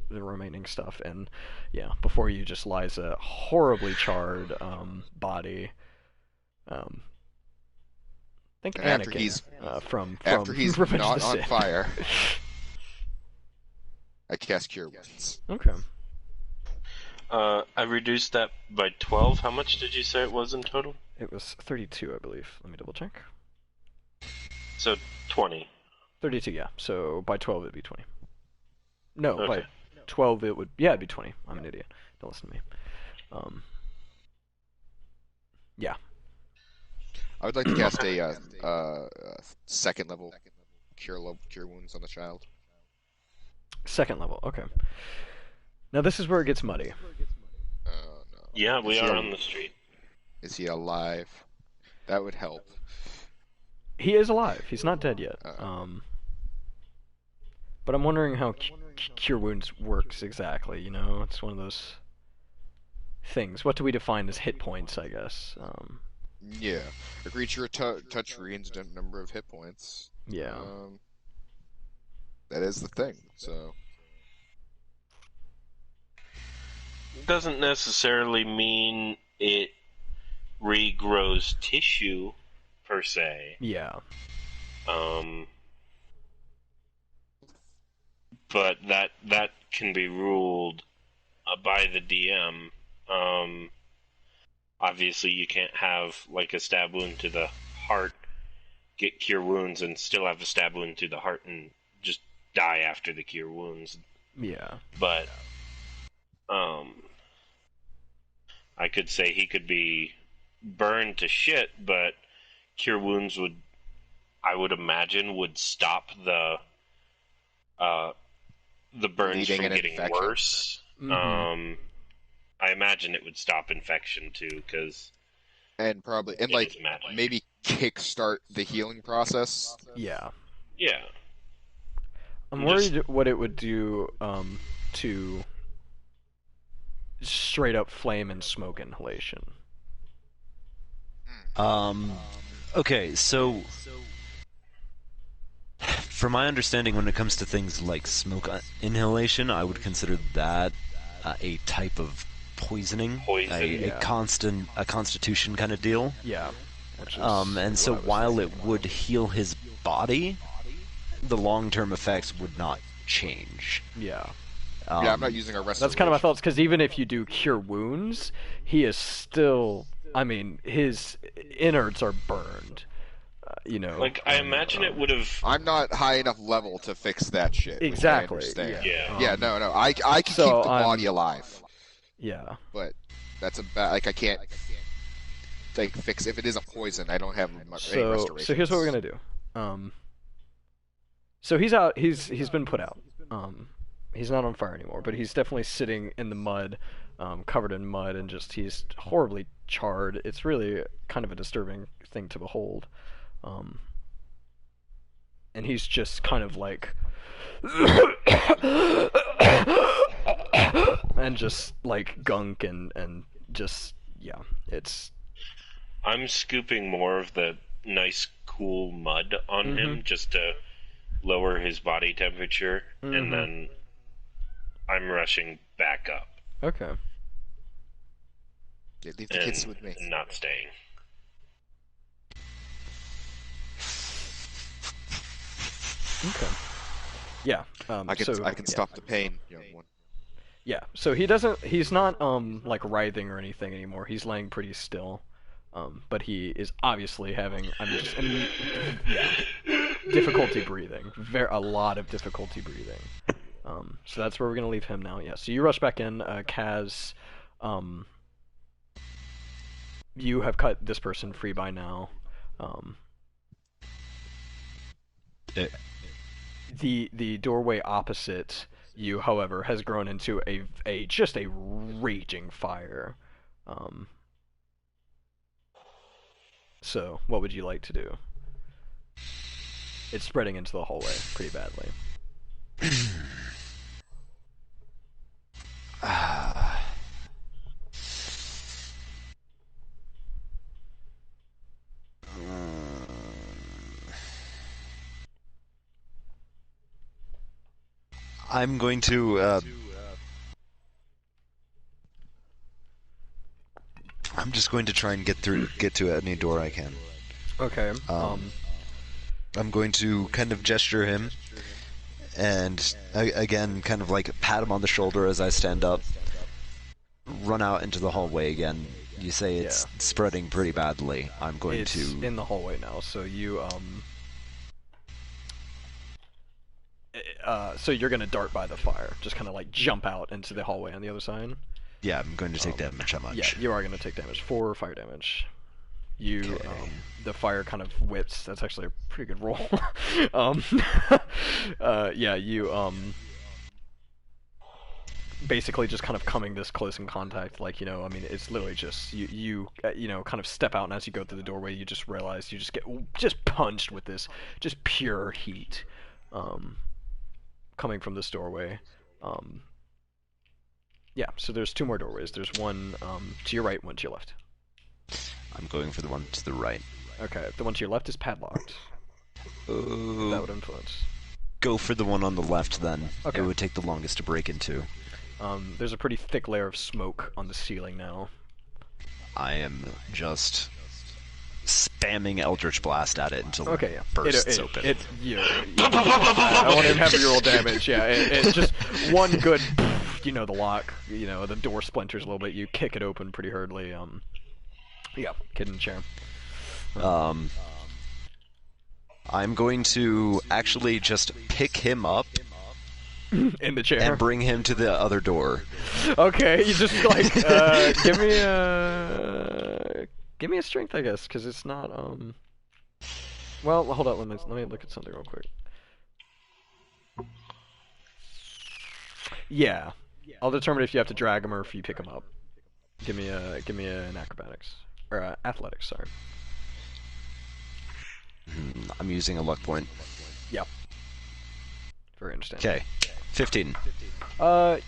remaining stuff. And yeah, before you just lies a horribly charred body. I think And Anakin from after he's Revenge not of the on Sith. fire, I cast Cure Wounds. Okay. I reduced that by 12. How much did you say it was in total? It was 32, I believe. Let me double check. So 20. 32, yeah. So by 12 it'd be 20. No, Okay. by 12 it would, yeah, it'd be 20. I'm an idiot. Don't listen to me. Yeah. I would like to cast a second level Cure Wounds on the child. Second level, okay. Now this is where it gets muddy. Oh no. Yeah, we Is he are al- on the street. Is he alive? That would help. He is alive. He's not dead yet. But I'm wondering how Cure Wounds works exactly, It's one of those things. What do we define as hit points, I guess? Yeah. A creature touch regains a number of hit points. Yeah. That is the thing, so... Doesn't necessarily mean it regrows tissue, per se. Yeah. But that can be ruled by the DM. Obviously, you can't have like a stab wound to the heart, get cure wounds, and still have a stab wound to the heart and just die after the cure wounds. Yeah. But I could say he could be burned to shit, but cure wounds I would imagine, would stop the burns Bleeding from and getting infection. worse. Mhm. I imagine it would stop infection too, because And probably... And, like, maybe kickstart the healing process. Yeah. yeah, I'm Just- worried what it would do to straight up flame and smoke inhalation. Okay, so from my understanding, when it comes to things like smoke inhalation, I would consider that a type of poisoning, Poison, a constitution kind of deal. Yeah. Which is And so what I was while thinking. it would heal his body, the long-term effects would not change. Yeah. Yeah, I'm not using a restoration. That's kind of my thoughts, because even if you do cure wounds, he is still, his innards are burned. like I imagine it would have. I'm not high enough level to fix that shit. which I Exactly. understand. Yeah. Yeah, no. I can So keep the body alive, Yeah. but that's I can't like fix if it is a poison. I don't have much any restoration. So here's what we're gonna do. So he's out. He's been put out. He's not on fire anymore, but he's definitely sitting in the mud, covered in mud, and he's horribly charred. It's really kind of a disturbing thing to behold. And he's just kind of like, and just like gunk and just, yeah, it's. I'm scooping more of the nice, cool mud on him just to lower his body temperature, and then I'm rushing back up. Okay. Yeah, leave the kids with me. And not staying. Okay. Yeah. I can stop the pain, young one. Yeah. So he's not like writhing or anything anymore. He's laying pretty still. But he is obviously having difficulty breathing. A lot of difficulty breathing. So that's where we're gonna leave him now. Yeah. So you rush back in, Kaz. You have cut this person free by now. The doorway opposite you, however, has grown into just a raging fire. So, what would you like to do? It's spreading into the hallway pretty badly. I'm going to. I'm just going to try and get to any door I can. Okay. I'm going to kind of gesture him, and again, kind of like pat him on the shoulder as I stand up. Run out into the hallway again. You say it's spreading pretty badly. I'm going it's to. in the hallway now, so you so you're gonna dart by the fire, just kind of like jump out into the hallway on the other side. Yeah, I'm going to take damage. How much? Yeah, you are gonna take damage. 4 fire damage. You the fire kind of whips. That's actually a pretty good roll. Yeah, you basically just kind of coming this close in contact, like, I mean, it's literally just you kind of step out, and as you go through the doorway, you just realize you just get punched with this just pure heat coming from this doorway. Yeah, so there's 2 more doorways. There's one to your right, one to your left. I'm going for the one to the right. Okay, the one to your left is padlocked. That would influence. Go for the one on the left then. Okay. It would take the longest to break into. There's a pretty thick layer of smoke on the ceiling now. I am just spamming Eldritch Blast at it until Okay, it bursts open. I won't even have your roll damage. Yeah, it's just one good, the lock, the door splinters a little bit. You kick it open pretty hurriedly. Yeah, kid in the chair. I'm going to actually just pick him up in the chair and bring him to the other door. Okay, you just like give me a strength, I guess, because it's not Well, hold on. Let me look at something real quick. Yeah, I'll determine if you have to drag him or if you pick him up. Give me an acrobatics or athletics. Sorry. I'm using a luck point. Yep. Very understandable. Okay, 15.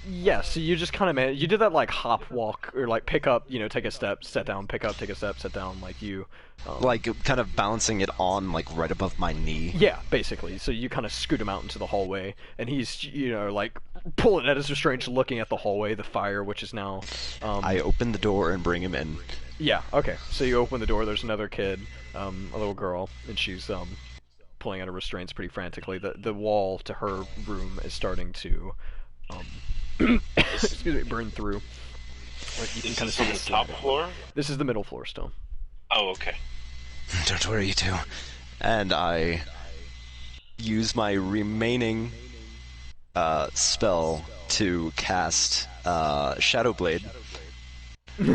Yeah, so you just kind of you did that like hop walk or like pick up, take a step, set down, pick up, take a step, set down, like you like kind of balancing it on like right above my knee. Yeah, basically. So you kind of scoot him out into the hallway, and he's like pulling at his restraints, looking at the hallway, the fire, which is now I open the door and bring him in. Yeah, okay. So you open the door, there's another kid, a little girl, and she's pulling at her restraints pretty frantically. The wall to her room is starting to excuse me, burn through. Like you can kind of see the top floor? This is the middle floor still. Oh, okay. Don't worry, you two. And I use my remaining spell to cast Shadow Blade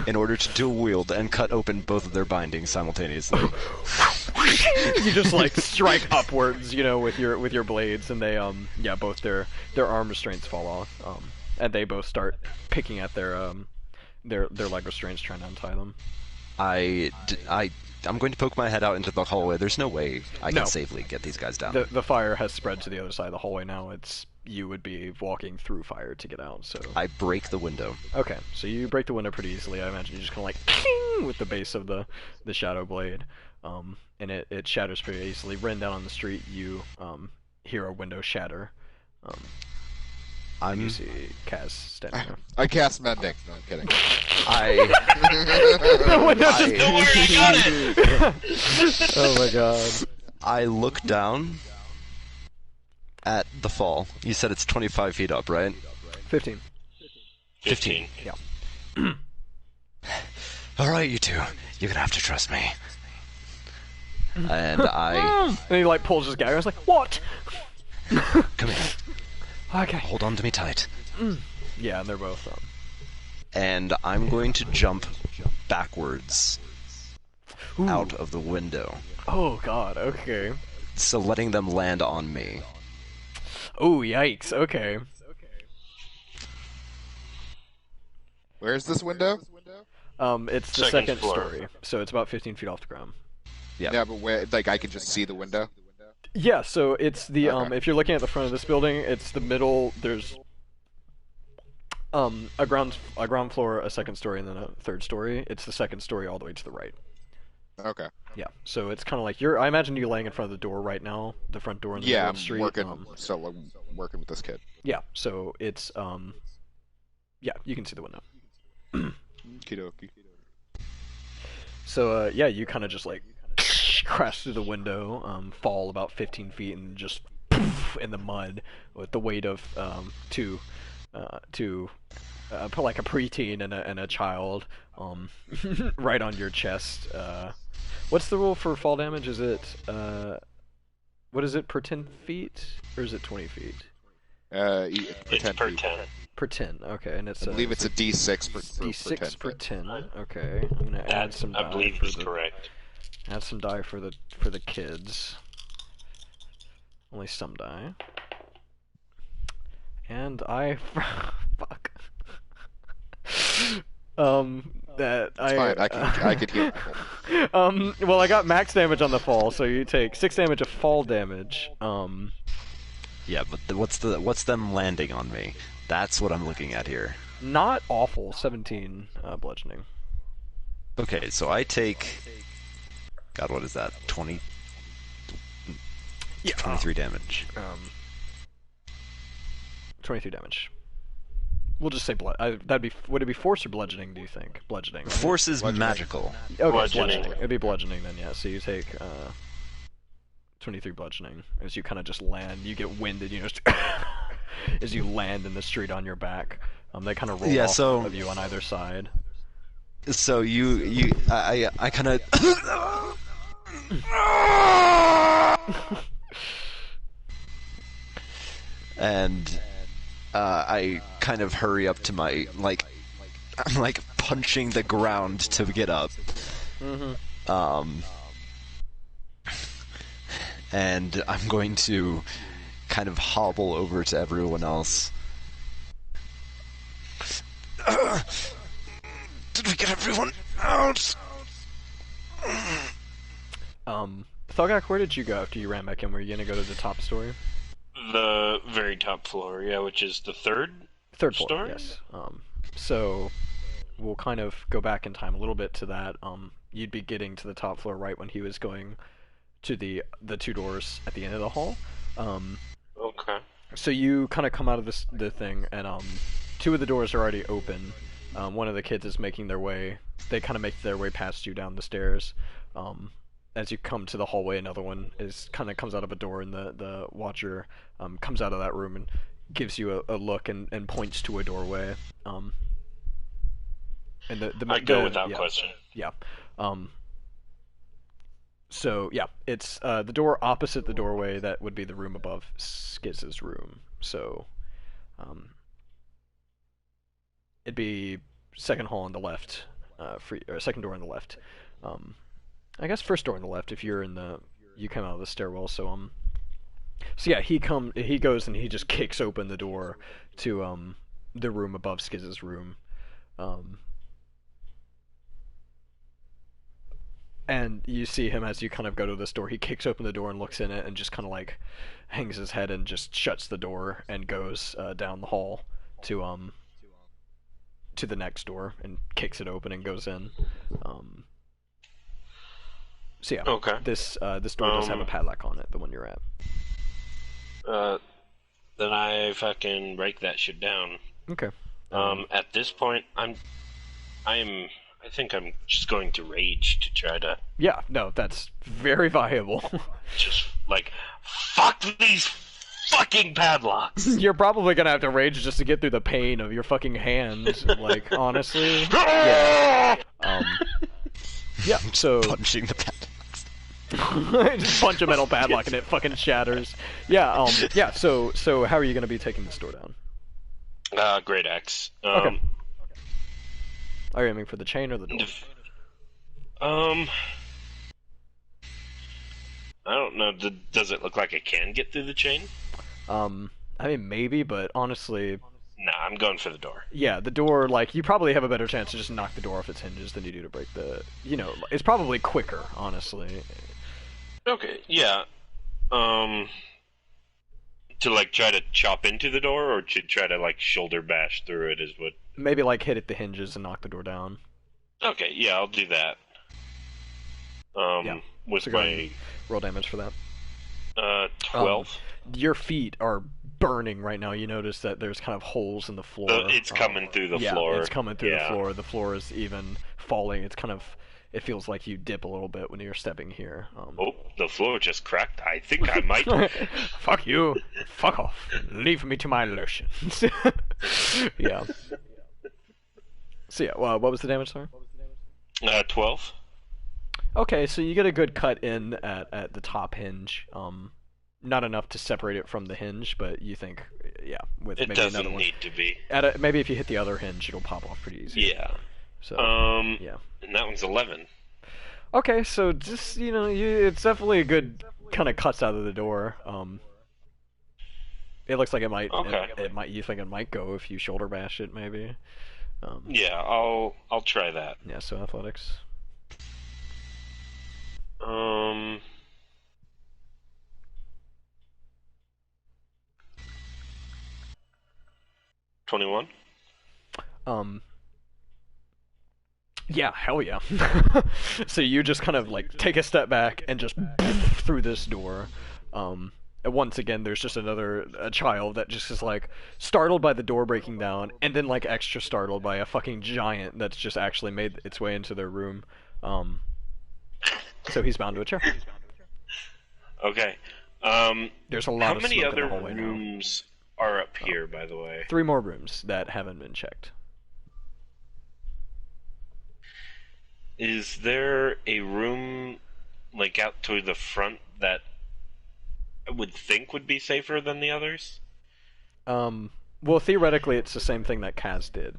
in order to dual wield and cut open both of their bindings simultaneously. You just like strike upwards, with your blades, and they both their arm restraints fall off, and they both start picking at their leg restraints, trying to untie them. I'm going to poke my head out into the hallway. There's no way I can safely get these guys down. The fire has spread to the other side of the hallway now. You would be walking through fire to get out, so... I break the window. Okay, so you break the window pretty easily. I imagine you just kind of like ping with the base of the Shadow Blade, and it shatters pretty easily. Ran down on the street, you hear a window shatter. You see Kaz standing there. I cast Mending. No, I'm kidding. The window just... Don't worry, I got it! Oh my god. I look down at the fall. You said it's 25 feet up, right? 15. 15. Yeah. Alright, you two. You're gonna have to trust me. And I... And he like pulls his gag. I was like, what? Come here. Okay. Hold on to me tight. Yeah, and they're both And I'm going to jump backwards Ooh. out of the window. Oh god, okay. So letting them land on me. Oh, yikes, okay. Where's this window? It's the Second second floor. story, so it's about 15 feet off the ground. Yeah. Yeah, but where? Like I can just see the window. Yeah, so it's the Okay. if you're looking at the front of this building, it's the middle. There's a ground floor, a second story, and then a third story. It's the second story all the way to the right. Okay. Yeah, so it's kind of like I imagine you laying in front of the door right now, the front door in the Yeah, middle I'm of the street. working. So I'm working with this kid. Yeah, so it's yeah, you can see the window. Kidoki. So yeah, you kind of just like crash through the window, fall about 15 feet, and just poof in the mud with the weight of two put like a preteen and a child right on your chest. What's the rule for fall damage? Is it what is it per 10 feet or is it 20 feet? It's 10 per feet. 10. Per 10. Okay, and it's I believe it's a D6 per D6 per 10. 10. Okay, I'm gonna add That, some I die believe, for is the correct. add some die for the kids. Only some die. And I fuck. That It's fine. I could heal people. well, I got max damage on the fall, so you take 6 damage of fall damage. Yeah, but what's them landing on me? That's what I'm looking at here. Not awful. 17 bludgeoning. Okay, so I take. God, what is that? 20. Yeah. 23 damage. 23 damage. We'll just say that'd be. Would it be force or bludgeoning? Do you think bludgeoning? Right? Force is Bludgeoning. magical. Okay, Bludgeoning. It'd be bludgeoning then, yeah. So you take 23 bludgeoning as you kind of just land. You get winded, you know, as you land in the street on your back. They kind of roll Yeah, off so- of you on either side. So I kind of. And I kind of hurry up to my I'm like punching the ground to get up. And I'm going to kind of hobble over to everyone else. Did we get everyone out? Thugak, where did you go after you ran back in? Were you gonna go to the top story? The very top floor, yeah, which is the third Third floor, story? yes. So we'll kind of go back in time a little bit to that. You'd be getting to the top floor right when he was going to the two doors at the end of the hall. Okay. So you kind of come out of the thing, and two of the doors are already open. One of the kids is making their way. They kind of make their way past you down the stairs. As you come to the hallway, another one comes out of a door, and the watcher comes out of that room and gives you a look and points to a doorway. And I go without question. Yeah. So yeah, it's the door opposite the doorway that would be the room above Skiz's room. So it'd be second hall on the left, or second door on the left. I guess first door on the left if you're you come out of the stairwell. So yeah, he goes and he just kicks open the door to the room above Skiz's room. And you see him as you kind of go to this door. He kicks open the door and looks in it and just kind of like hangs his head and just shuts the door and goes down the hall to the next door and kicks it open and goes in. So yeah, Okay. this door does have a padlock on it, the one you're at. Then I fucking break that shit down. Okay. At this point, I think I'm just going to rage to try to Yeah, no, that's very viable. just like fuck these fucking padlocks. You're probably gonna have to rage just to get through the pain of your fucking hand. Like honestly, yeah. Yeah. So Punching the padlocks. just punch a metal padlock and it fucking shatters. Yeah. Yeah. So how are you gonna be taking this door down? Great axe. Okay. Are you aiming for the chain or the door? I don't know. Does it look like I can get through the chain? I mean maybe, but honestly, Nah, I'm going for the door. Yeah, the door, like, you probably have a better chance to just knock the door off its hinges than you do to break it's probably quicker, honestly. Okay, yeah. To like try to chop into the door, or to try to like shoulder bash through it is what. Maybe, like, hit at the hinges and knock the door down. Okay, yeah, I'll do that. Yeah. With So go ahead my and roll damage for that. 12. Your feet are burning right now. You notice that there's kind of holes in the floor. It's coming through the floor. Yeah, it's coming through the Yeah. floor. The floor is even falling. It feels like you dip a little bit when you're stepping here. Oh, the floor just cracked. I think I might. Fuck you. Fuck off. Leave me to my lotions. Yeah. So yeah, well, what was the damage, sorry? 12. Okay, so you get a good cut in at the top hinge. Not enough to separate it from the hinge, but you think, yeah, with It maybe another doesn't one. need to be. Maybe if you hit the other hinge, it'll pop off pretty easy. Yeah. So yeah. And that one's 11. Okay, so just it's definitely a good kind of cuts out of the door. It looks like it might. Okay. It might. You think it might go if you shoulder bash it, maybe. Yeah, I'll try that. Yeah. So athletics. 21. Yeah, hell yeah. So you just kind of like take a step back and just through this door. And once again, there's just a child that just is like startled by the door breaking down, and then like extra startled by a fucking giant that's just actually made its way into their room. So he's bound to a chair. Okay. There's a lot how of many smoke in other the hallway now. rooms are up here, by the way? 3 more rooms that haven't been checked. Is there a room like out to the front that I would think would be safer than the others? Well, theoretically, it's the same thing that Kaz did.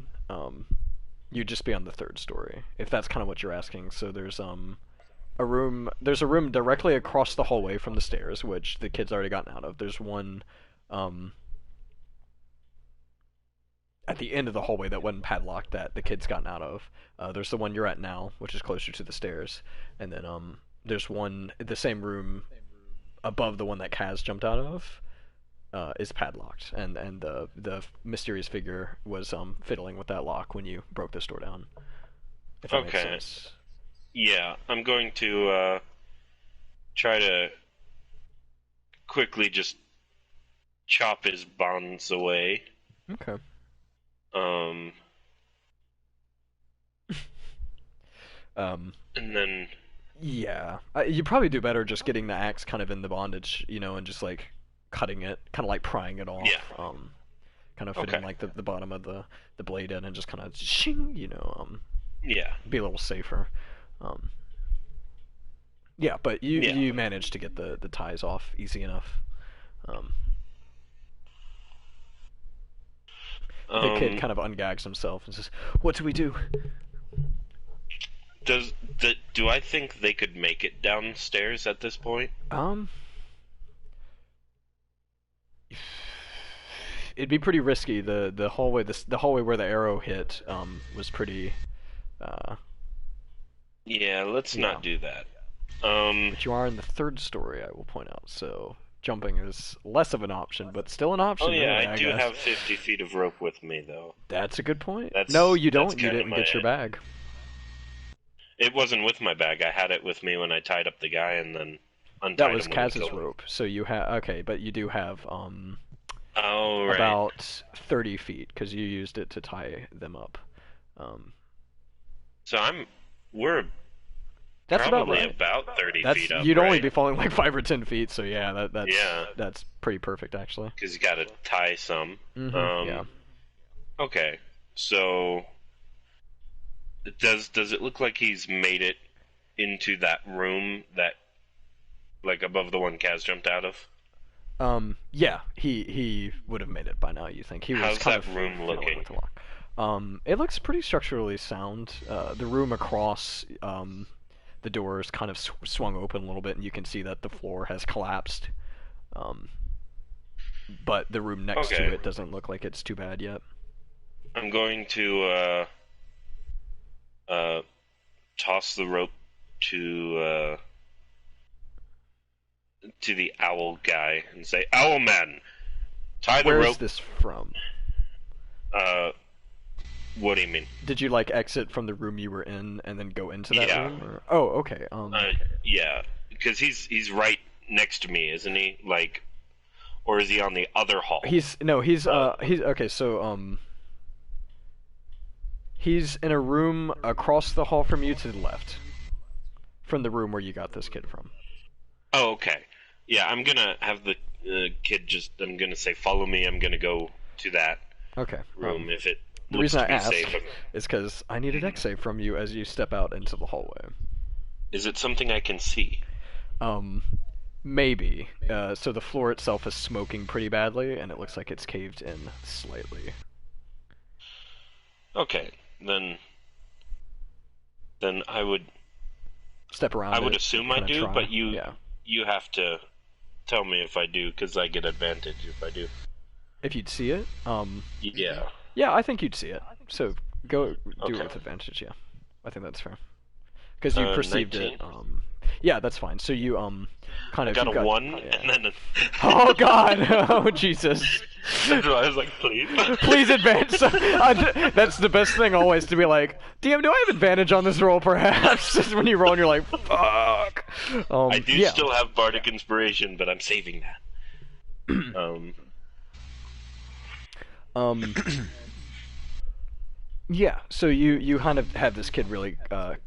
You'd just be on the 3rd story, if that's kind of what you're asking. So there's a room directly across the hallway from the stairs, which the kid's already gotten out of. There's one at the end of the hallway that wasn't padlocked that the kid's gotten out of. There's the one you're at now, which is closer to the stairs, and then there's one the same room above the one that Kaz jumped out of. Is padlocked, and the mysterious figure was fiddling with that lock when you broke this door down. If that makes Okay. sense. Yeah, I'm going to try to quickly just chop his bonds away. Okay. And then Yeah, you probably do better just getting the axe kind of in the bondage, and just like cutting it, kind of like prying it off. Yeah. Kind of fitting Okay. like the bottom of the blade in and just kind of shing, yeah, be a little safer. Yeah, but you Yeah. you managed to get the ties off easy enough. The kid kind of ungags himself and says, "What do we do?" Do I think they could make it downstairs at this point? It'd be pretty risky. The hallway the hallway where the arrow hit was pretty. Yeah, let's Yeah. not do that. But you are in the 3rd story, I will point out. So jumping is less of an option, but still an option. Oh yeah, really, I I do guess. have 50 feet of rope with me, though. That's a good point. That's- No, you that's don't. You kinda didn't get your my- bag. It wasn't with my bag. I had it with me when I tied up the guy and then untied That was him when he Kaz's killed him. rope. So you have okay, but you do have Oh, right. about 30 feet because you used it to tie them up. So we're That's about probably right. about 30 That's feet up, you'd only right? be falling like 5 or 10 feet. So yeah, Yeah. that's pretty perfect actually. Because you got to tie some. Yeah. Okay, so does it look like he's made it into that room that, like above the one Kaz jumped out of? Yeah, he would have made it by now. You think he was How's kind that of room fiddling looking? with the lock. It looks pretty structurally sound. The room across the doors kind of swung open a little bit, and you can see that the floor has collapsed. But the room next Okay. to it doesn't look like it's too bad yet. I'm going to toss the rope to the owl guy and say, "Owl man, tie the Where's rope." this from? What do you mean? Did you like exit from the room you were in and then go into that Yeah. room? Or... Oh, okay. Yeah, because he's right next to me, isn't he? Like, or is he on the other hall? He's okay. So he's in a room across the hall from you to the left, from the room where you got this kid from. Oh, okay. Yeah, I'm gonna have the kid just. I'm gonna say, "Follow me." I'm gonna go to that Okay. room if it The looks reason to I be asked safe. is because I need an X-ray from you as you step out into the hallway. Is it something I can see? Maybe. So the floor itself is smoking pretty badly, and it looks like it's caved in slightly. Okay, then I would Step around. I would it, assume I kinda do, try. but Yeah. you have to tell me if I do, because I get advantage if I do. If you'd see it, Yeah. yeah, I think you'd see it. So go do Okay. it with advantage. Yeah, I think that's fair. Because you perceived 19? it. Yeah, that's fine. So you kind I of got you a 1, yeah. and then Oh God! Oh Jesus! That's why I was like, please. Please advance. That's the best thing always, to be like, DM, do I have advantage on this roll perhaps? Just when you roll and you're like, fuck. I do yeah. still have Bardic Inspiration, but I'm saving that. Yeah, so you kind of have this kid really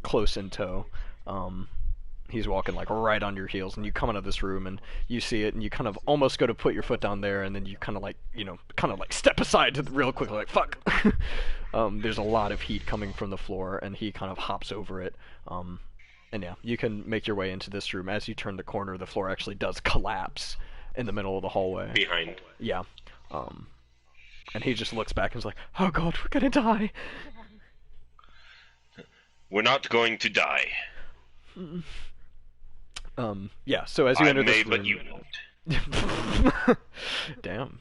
close in tow. He's walking like right on your heels, and you come into this room and you see it, and you kind of almost go to put your foot down there, and then you kind of like, step aside real quickly, like fuck. There's a lot of heat coming from the floor, and he kind of hops over it. And yeah, you can make your way into this room. As you turn the corner, the floor actually does collapse in the middle of the hallway. Behind. Yeah. And he just looks back and is like, "Oh God, we're gonna die." We're not going to die. Yeah. So as you I enter may, this but room, you won't. damn,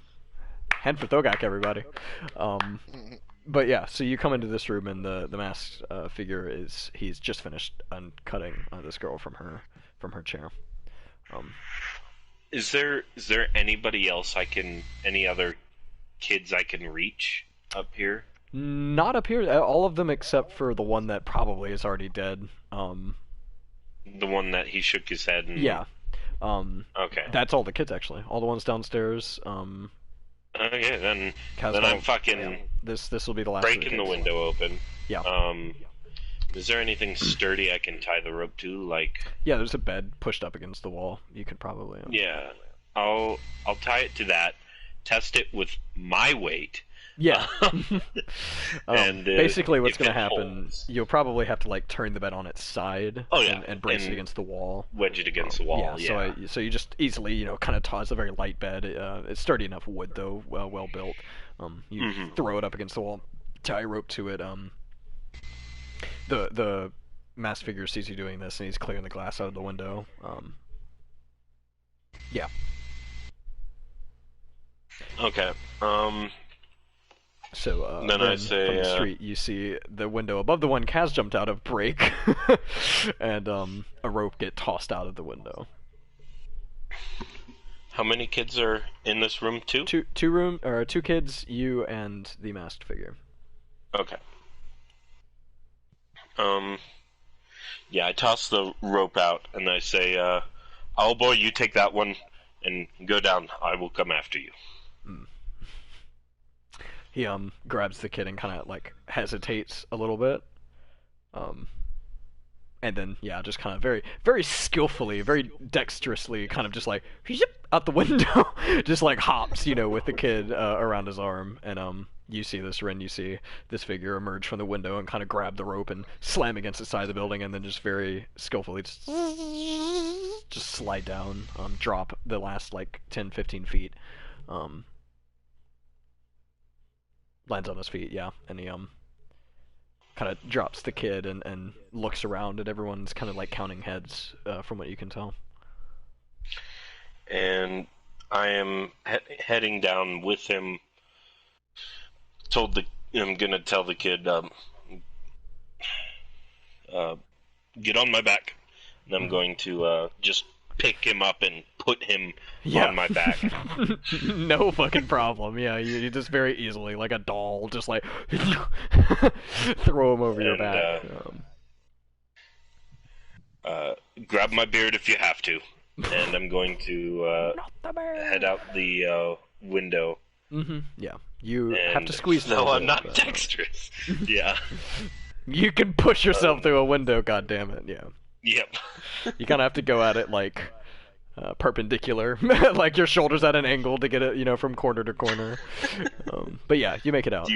hand for Thogak, everybody. But yeah, so you come into this room, and the masked figure he's just finished uncutting this girl from her chair. Is there anybody else any other kids I can reach up here? Not up here. All of them except for the one that probably is already dead. The one that he shook his head and... Yeah. Okay. That's all the kids, actually. All the ones downstairs. Okay, then Caswell, I'm fucking yeah. This will be the last. breaking the window open. Yeah. Is there anything sturdy I can tie the rope to? Like... Yeah, there's a bed pushed up against the wall. You could probably... Yeah. I'll tie it to that, test it with my weight. Yeah. And basically what's if going to it happen, holds, you'll probably have to like turn the bed on its side and brace it against the wall. wedge it against the wall. Yeah, so you just easily, kind of toss a very light bed. It's sturdy enough wood, though, well built. You throw it up against the wall, tie a rope to it. The masked figure sees you doing this, and he's clearing the glass out of the window. Yeah. Okay. So then I say, from the street, you see the window above the one Kaz jumped out of break, and a rope get tossed out of the window. How many kids are in this room? Two kids, you and the masked figure. Okay. Yeah, I toss the rope out and I say, "Owl boy, you take that one and go down. I will come after you." He grabs the kid and kind of like hesitates a little bit, and then just kind of very very skillfully, very dexterously, kind of just like out the window, just like hops, with the kid around his arm, and you see this, Ren, you see this figure emerge from the window and kind of grab the rope and slam against the side of the building, and then just very skillfully just slide down, drop the last like 10-15 feet, lands on his feet, and he kind of drops the kid and looks around, and everyone's kind of like counting heads from what you can tell. And I am heading down with him. Told I'm gonna tell the kid, get on my back. And I'm going to just pick him up and put him on my back. No fucking problem. Yeah, you just very easily, like a doll, just like throw him over your back. Grab my beard if you have to. And I'm going to head out the window. Yeah, you have to squeeze. No, I'm not dexterous. Yeah. You can push yourself through a window. God damn it! Yeah. Yep. You kind of have to go at it like perpendicular, like your shoulders at an angle to get it, from corner to corner. But yeah, you make it out.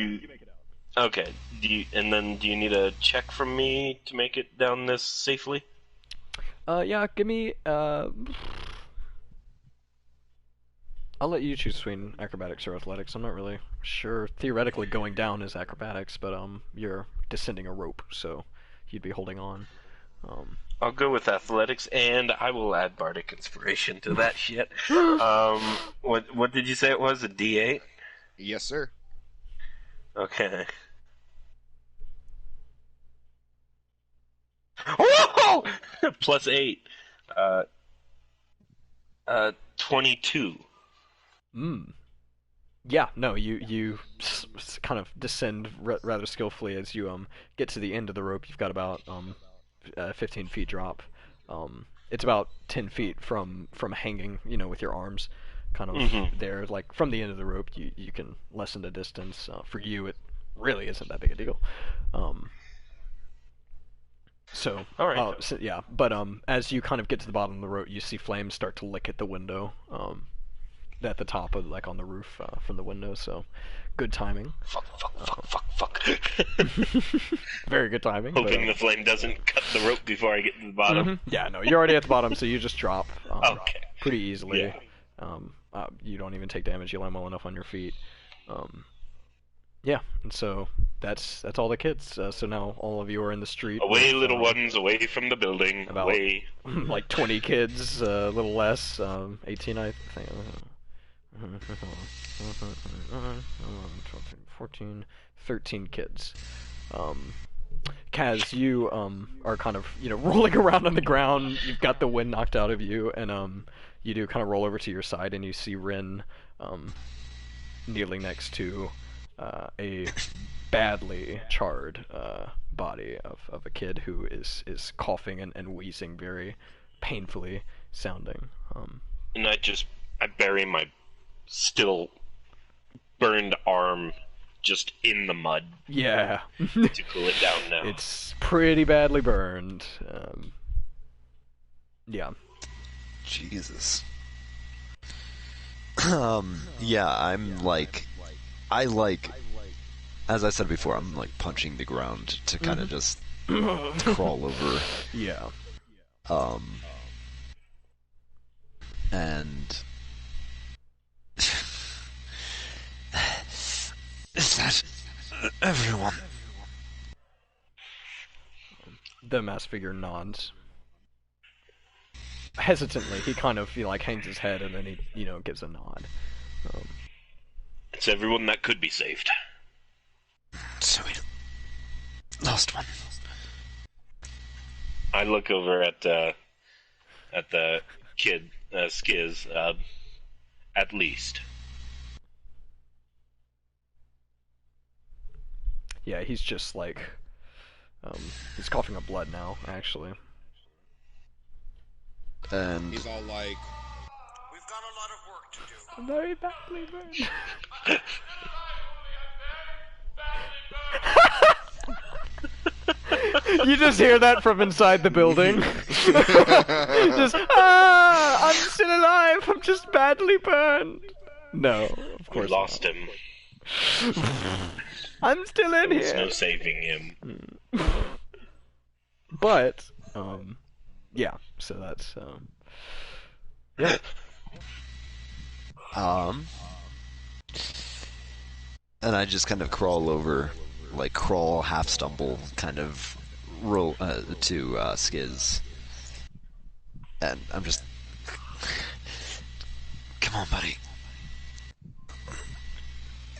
Okay. Do you need a check from me to make it down this safely? Yeah. Give me. I'll let you choose between acrobatics or athletics. I'm not really sure. Theoretically, going down is acrobatics, but you're descending a rope, so you'd be holding on. I'll go with athletics, and I will add bardic inspiration to that shit. What did you say it was? A D8? Yes, sir. Okay. Whoa! Plus 8. 22. Yeah, no, you kind of descend rather skillfully as you get to the end of the rope. You've got about 15 feet drop. It's about 10 feet from hanging, with your arms kind of there. Like from the end of the rope, you can lessen the distance. For you, it really isn't that big a deal. So, all right. Yeah, but as you kind of get to the bottom of the rope, you see flames start to lick at the window. At the top of, like, on the roof from the window, so good timing. Fuck. Very good timing. Hoping the flame doesn't cut the rope before I get to the bottom. Yeah, no, you're already at the bottom, so you just drop okay. pretty easily. Yeah. You don't even take damage, you land well enough on your feet. Yeah, and so that's all the kids. So now all of you are in the street. Away, little ones, away from the building. About, away. Like 20 kids, a little less, 18, I think. 14, 13 kids. Kaz, you are kind of rolling around on the ground. You've got the wind knocked out of you, and you do kind of roll over to your side, and you see Rin kneeling next to a badly charred body of a kid who is coughing and wheezing very painfully sounding. And I bury my still burned arm just in the mud. Yeah. To cool it down now. It's pretty badly burned. Yeah. Jesus. Yeah, as I said before, I'm like punching the ground to kind of just crawl over. Yeah. And is that everyone? The masked figure nods. Hesitantly, he kind of hangs his head and then he gives a nod. It's everyone that could be saved. So we lost one. I look over at the kid, Skiz, at least. Yeah, he's just he's coughing up blood now, actually. And he's all like, "We've got a lot of work to do." Very badly burned. You just hear that from inside the building. Just, I'm still alive. I'm just badly burned. No, of course We lost not. him. I'm still in There's here. no saving him. But, yeah. So that's, yeah. And I just kind of crawl over, crawl, half stumble, kind of roll to Skiz. And I'm just, come on, buddy.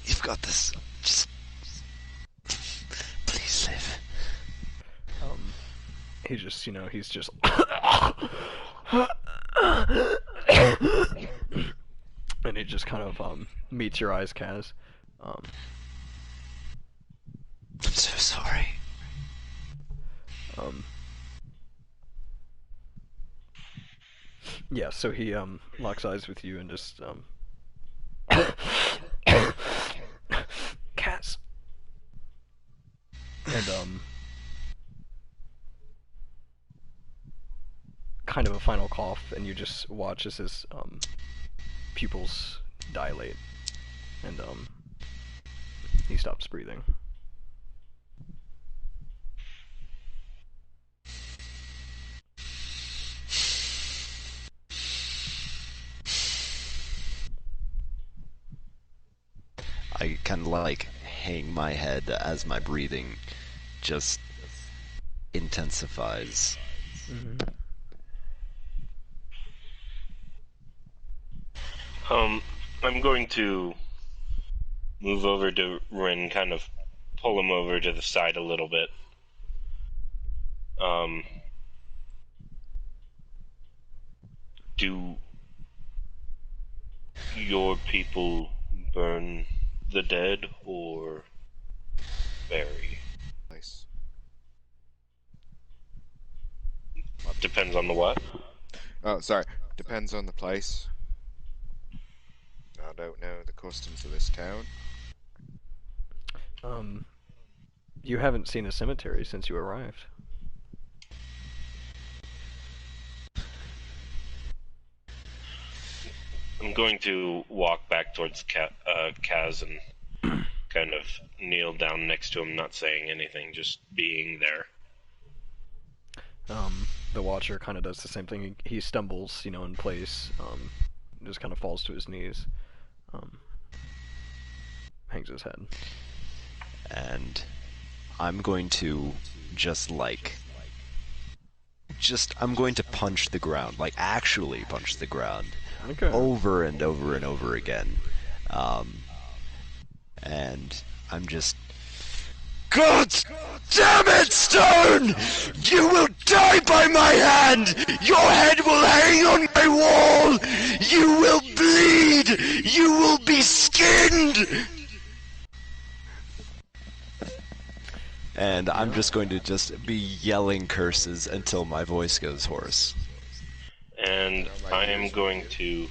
You've got this. Just he just, he's just and it just kind of meets your eyes, Kaz. I'm so sorry. Yeah, so he locks eyes with you and just Kaz. And kind of a final cough, and you just watch as his pupils dilate, and he stops breathing. I kind of like hang my head as my breathing just intensifies. Mm-hmm. I'm going to move over to Rin, kind of pull him over to the side a little bit. Do your people burn the dead or bury? Nice. Depends on the what? Oh, sorry. Depends on the place. I don't know the customs of this town. You haven't seen a cemetery since you arrived. I'm going to walk back towards Kaz and kind of kneel down next to him, not saying anything, just being there. The Watcher kind of does the same thing. He stumbles, in place, just kind of falls to his knees, hangs his head. And I'm going to I'm going to punch the ground, like actually punch the ground, Okay. over and over and over again. And I'm just, God damn it, Stone! You will die by my hand! Your head will hang on my wall! You will bleed! You will be skinned! And I'm just going to just be yelling curses until my voice goes hoarse. And I am going to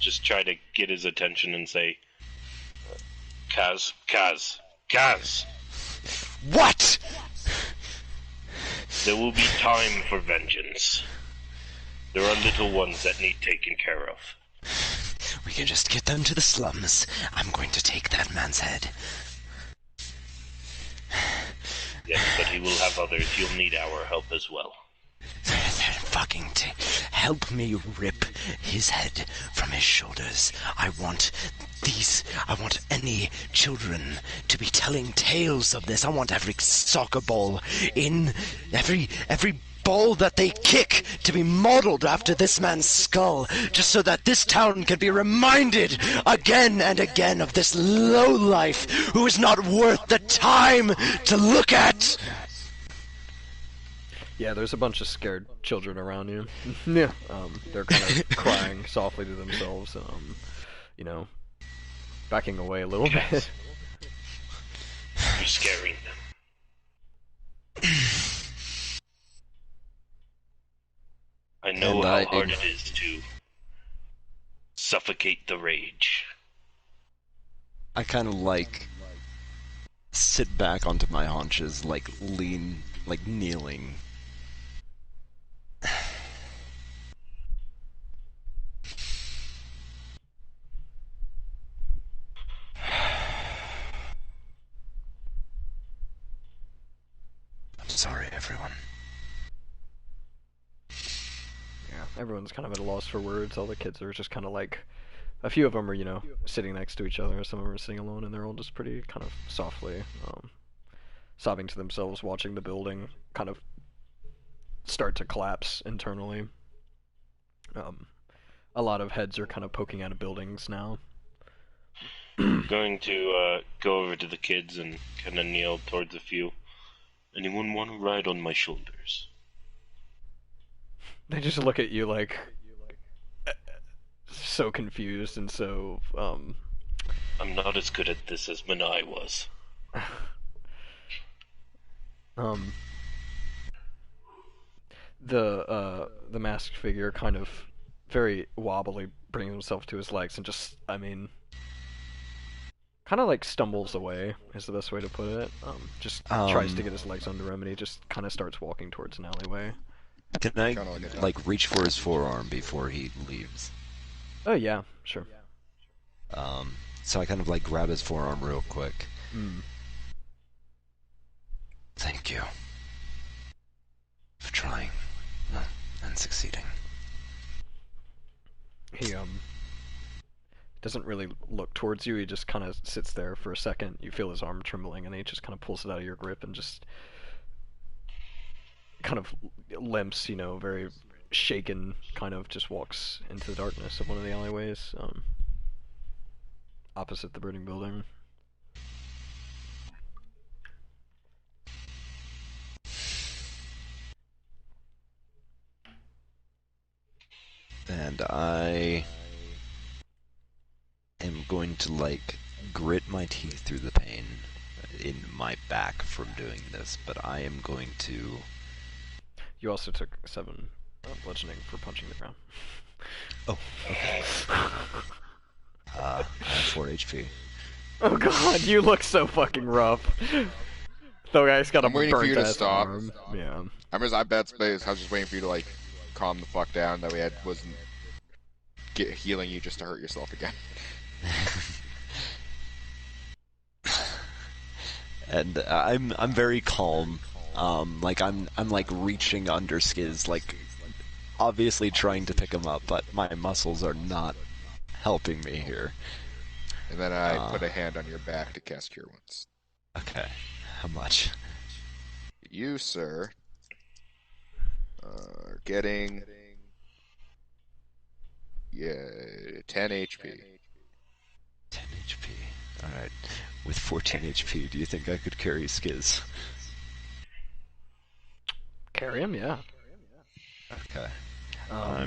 just try to get his attention and say, Kaz. What? There will be time for vengeance. There are little ones that need taken care of. We can just get them to the slums. I'm going to take that man's head. Yes, but he will have others. You'll need our help as well. Fucking help me rip his head from his shoulders. I want any children to be telling tales of this. I want every soccer ball in every ball that they kick to be modeled after this man's skull, just so that this town can be reminded again and again of this lowlife who is not worth the time to look at. Yeah, there's a bunch of scared children around you. Yeah. They're kind of crying softly to themselves, backing away a little bit. You're scaring them. I know how hard it is to suffocate the rage. I kind of sit back onto my haunches, kneeling. I'm sorry, everyone. Yeah, everyone's kind of at a loss for words. All the kids are just kind of a few of them are, sitting next to each other. Some of them are sitting alone, and they're all just pretty kind of softly, sobbing to themselves, watching the building kind of start to collapse internally. A lot of heads are kind of poking out of buildings now. I'm going to go over to the kids and kind of kneel towards a few. Anyone want to ride on my shoulders? They just look at you like so confused and so I'm not as good at this as Manai was. The masked figure kind of very wobbly brings himself to his legs and just, I mean, kind of like stumbles away is the best way to put it. Just tries to get his legs under him, and he just kind of starts walking towards an alleyway. Can I, Kinda like a duck. like, reach for his forearm before he leaves? Oh yeah, sure. So I kind of, like, grab his forearm real quick. Thank you for trying and succeeding. He doesn't really look towards you. He just kind of sits there for a second. You feel his arm trembling, and he just kind of pulls it out of your grip and just kind of limps, you know, very shaken, kind of just walks into the darkness of one of the alleyways opposite the burning building. And I am going to, like, grit my teeth through the pain in my back from doing this, but I am going to... You also took 7 bludgeoning for punching the ground. Oh, okay. I have 4 HP. Oh god, you look so fucking rough. The guy's got a I'm waiting for you to burnt-ass stop. arm. Yeah. I bet space. I was just waiting for you to like calm the fuck down. That way I wasn't healing you just to hurt yourself again. And I'm very calm. Like I'm like reaching under Skiz, like obviously trying to pick him up, but my muscles are not helping me here. And then I put a hand on your back to cast Cure Wounds. Okay. How much? You, sir, are getting 10 HP. 10 HP. Alright. With 14 HP, do you think I could carry Skiz? Carry him, yeah. Okay. I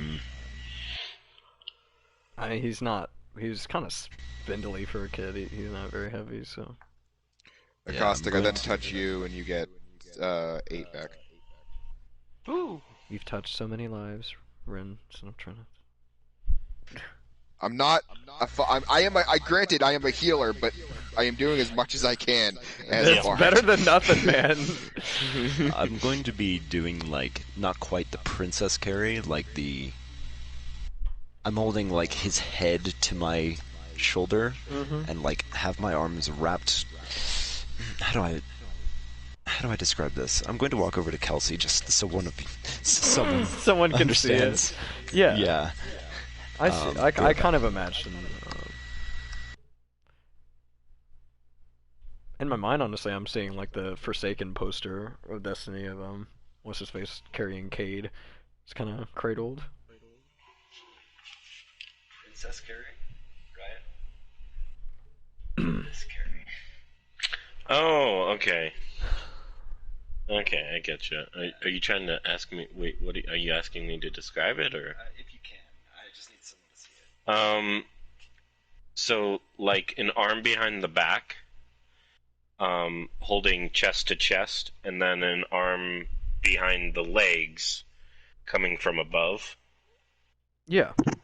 mean, he's kind of spindly for a kid. He's not very heavy, so. Yeah, Acoustic, I'm I then going to- touch you and you get 8 back. Ooh. You've touched so many lives, Rin, so I'm trying to... I'm not. Granted, I am a healer, but I am doing as much as I can. As It's Bard. better than nothing, man. I'm going to be doing, like, not quite the princess carry, like the... I'm holding, like, his head to my shoulder, and, like, have my arms wrapped... How do I describe this? I'm going to walk over to Kelsey just so someone can understands. see it. Yeah. Yeah. I see. I kind of imagine. In my mind, honestly, I'm seeing like the Forsaken poster of Destiny of what's his face carrying Cade. It's kind of cradled. Princess carry, right? This carry. Oh, okay. Okay, I get you. Are you trying to ask me? Wait, what are you asking me to describe it, or? If you can, I just need someone to see it. So like an arm behind the back, holding chest to chest, and then an arm behind the legs, coming from above. Yeah. Okay.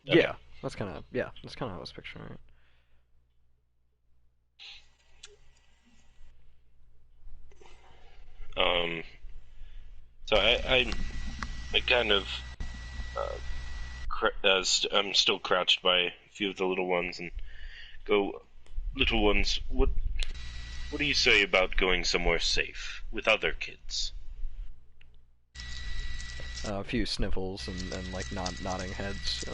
Yeah. That's kind of how I was picturing it. So I kind of, I'm still crouched by a few of the little ones and go, little ones, what do you say about going somewhere safe with other kids? A few sniffles and like nodding heads.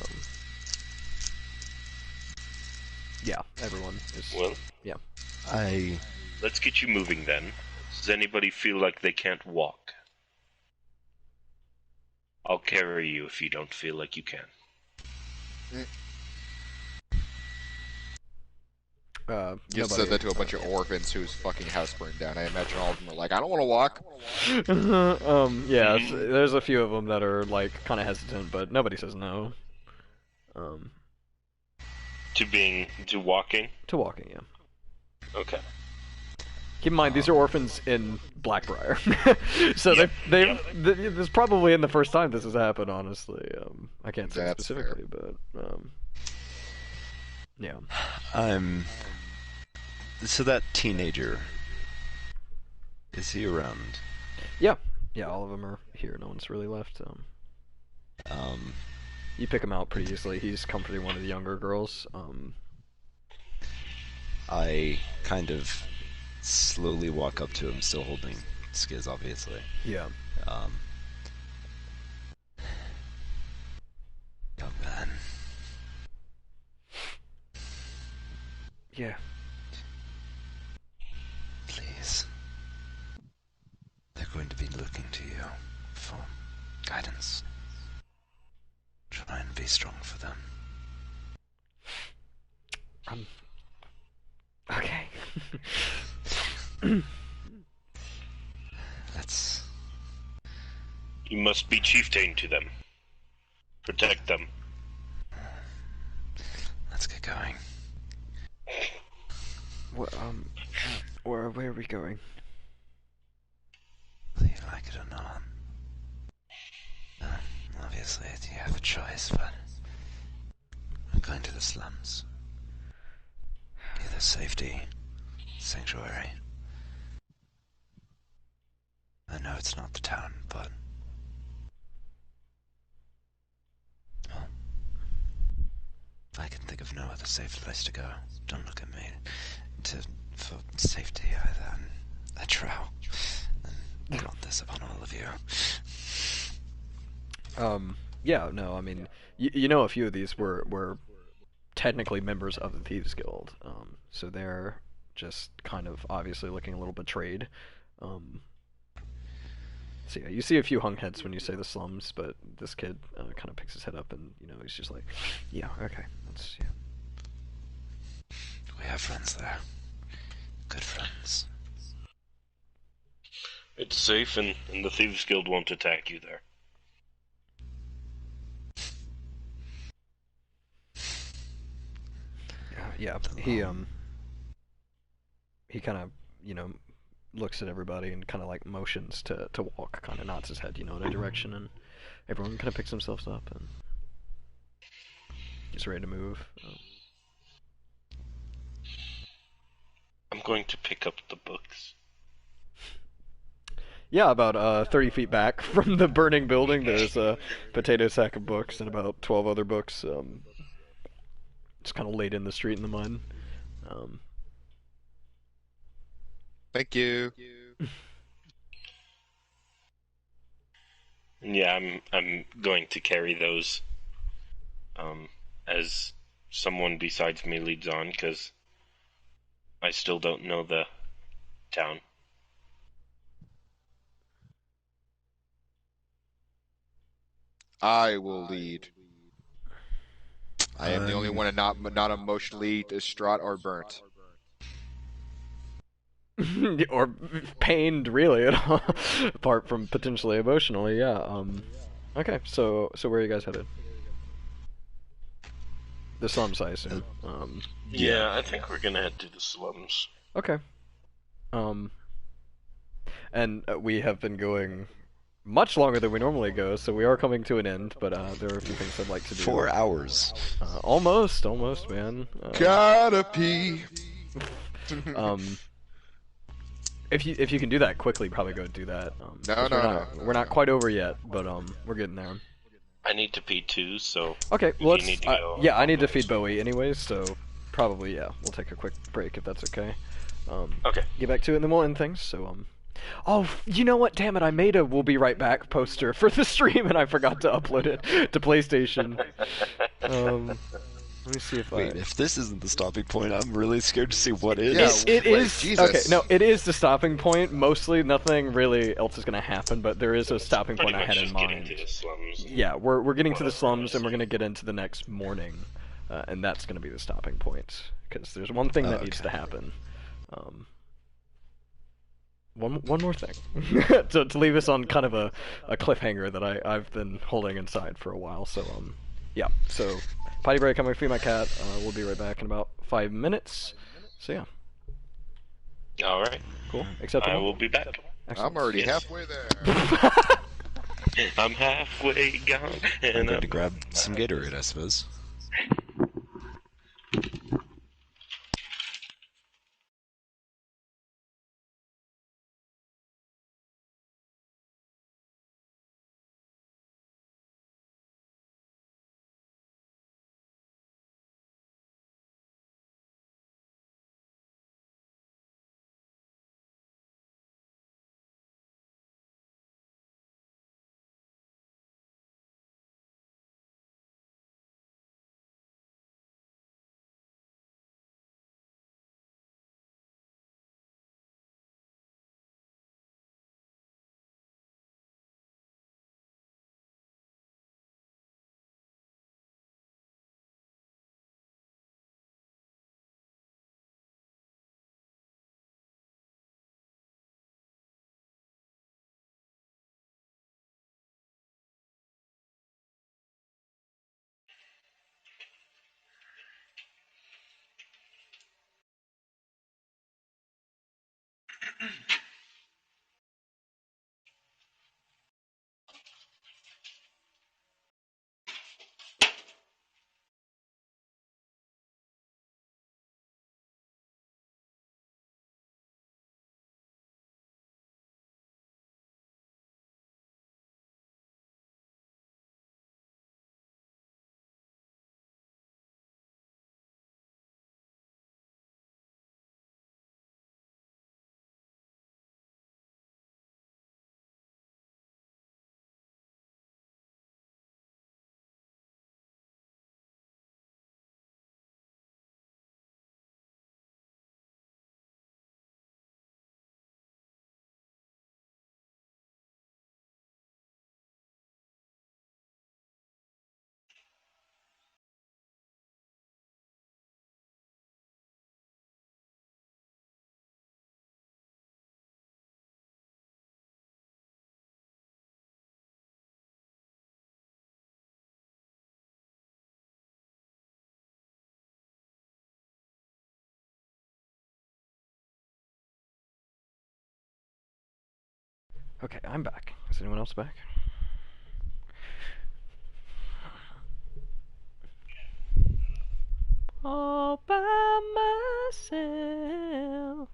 Yeah, everyone is. Well, Yeah. let's get you moving then. Does anybody feel like they can't walk? I'll carry you if you don't feel like you can. You said that to a bunch of orphans whose fucking house burned down. I imagine all of them are like, I don't want to walk. Yeah, there's a few of them that are like kind of hesitant, but nobody says no. To walking. To walking, yeah. Okay. Keep in mind, these are orphans in Blackbriar, so this is probably in the first time this has happened. Honestly, I can't say That's specifically, but yeah. So that teenager, is he around? Yeah, all of them are here. No one's really left. You pick him out pretty easily. He's comforting one of the younger girls. I kind of slowly walk up to him, still holding Skiz, obviously. Yeah. Young man. Yeah. Please. They're going to be looking to you for guidance. Try and be strong for them. Okay. Let's... You must be chieftain to them. Protect them. Let's get going. Where are we going? Whether you like it or not. Obviously, you have a choice, but I'm going to the slums. Either safety, sanctuary. I know it's not the town, but... Well, I can think of no other safe place to go. Don't look at me for safety either. I trow. And brought this upon all of you. Yeah, no, I mean, you know a few of these were technically members of the Thieves Guild, so they're just kind of obviously looking a little betrayed. So yeah, you see a few hung heads when you say the slums, but this kid kind of picks his head up and, he's just like, yeah, okay, that's, yeah. We have friends there. Good friends. It's safe, and the Thieves Guild won't attack you there. Yeah, he kind of, looks at everybody and kind of like motions to walk, kind of nods his head, in a direction, and everyone kind of picks themselves up and gets ready to move. I'm going to pick up the books. Yeah, about 30 feet back from the burning building, there's a potato sack of books and about 12 other books, just kind of laid in the street in the mud. Thank you. Yeah, I'm going to carry those as someone besides me leads on, because I still don't know the town. I will lead. I am the only one not emotionally distraught or burnt. Or pained, really, at all. Apart from potentially emotionally, yeah. Okay, so where are you guys headed? The slums, I assume. Yeah, I think we're gonna head to the slums. Okay. And we have been going much longer than we normally go, so we are coming to an end, but there are a few things I'd like to do. 4 hours. Almost, man. Gotta pee. If you can do that quickly, probably go do that. No. We're not quite over yet, but we're getting there. I need to pee too, so... Okay, if well, you need to go, yeah, I need to feed Bowie anyways, so probably, yeah, we'll take a quick break if that's okay. Okay. Get back to it, and then we'll end things, so, Oh, you know what? Damn it, I made a We'll Be Right Back poster for the stream, and I forgot to upload it to PlayStation. Let me see if Wait, if this isn't the stopping point, I'm really scared to see what is. Yeah, It is. Jesus. Okay, no, it is the stopping point. Mostly, nothing really else is going to happen, but there is a stopping point I had in mind. Getting to the slums. Yeah, we're getting to the slums, and we're going to get into the next morning. and that's going to be the stopping point. Because there's one thing that needs to Okay. happen. One more thing to leave us on kind of a cliffhanger that I've been holding inside for a while. So yeah. So potty break. I'm gonna feed my cat. We'll be right back in about 5 minutes. So yeah. All right. Cool. I Acceptable. will be back. Excellent. I'm already Yes. halfway there. I'm halfway gone, I'm and going to grab some Gatorade, I suppose. Okay, I'm back. Is anyone else back? All by myself.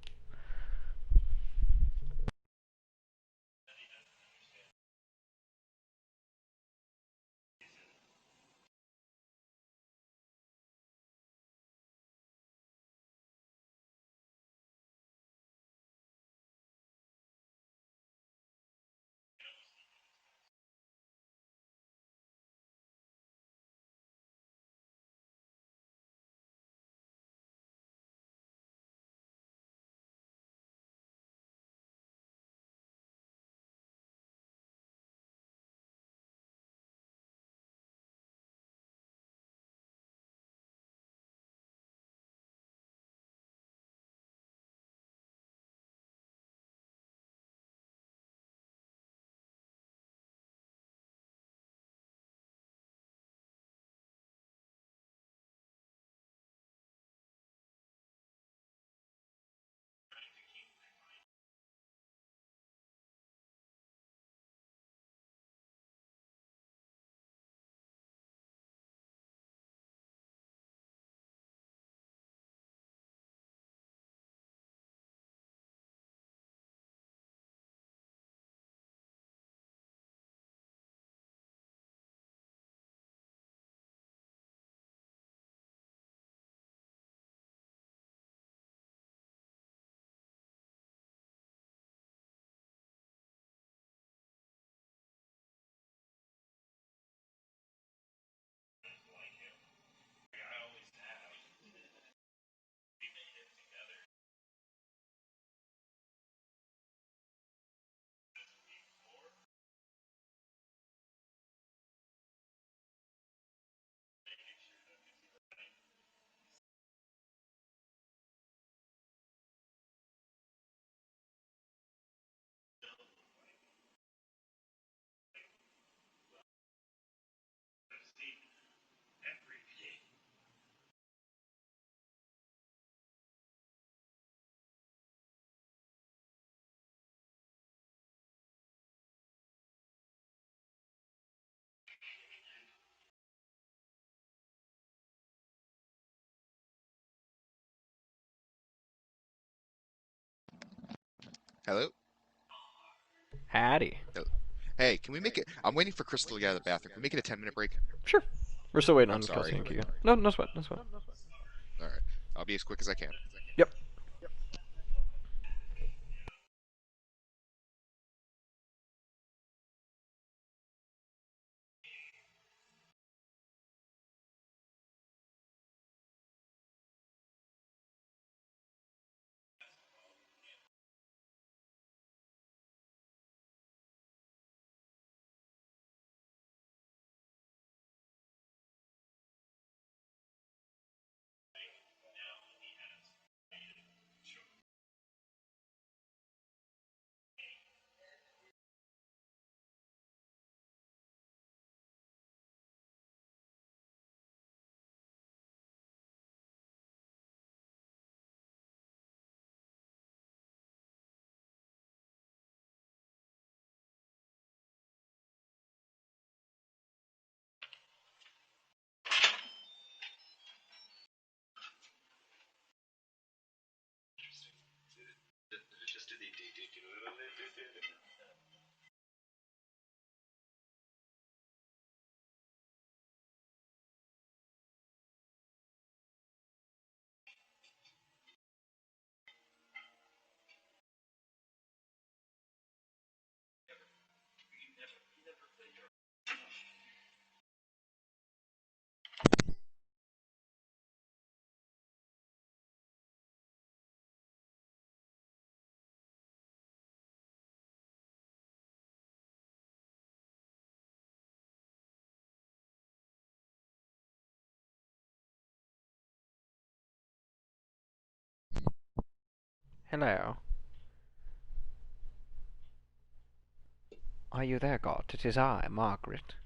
Hello? Howdy. Hello? Hey, can we make it? I'm waiting for Crystal to get out of the bathroom. Can we make it a 10-minute break? Sure. We're still waiting I'm on sorry. Kelsey and Keegan. No, no sweat, no sweat. All right. I'll be as quick as I can. Yep. Hello. Are you there, God? It is I, Margaret.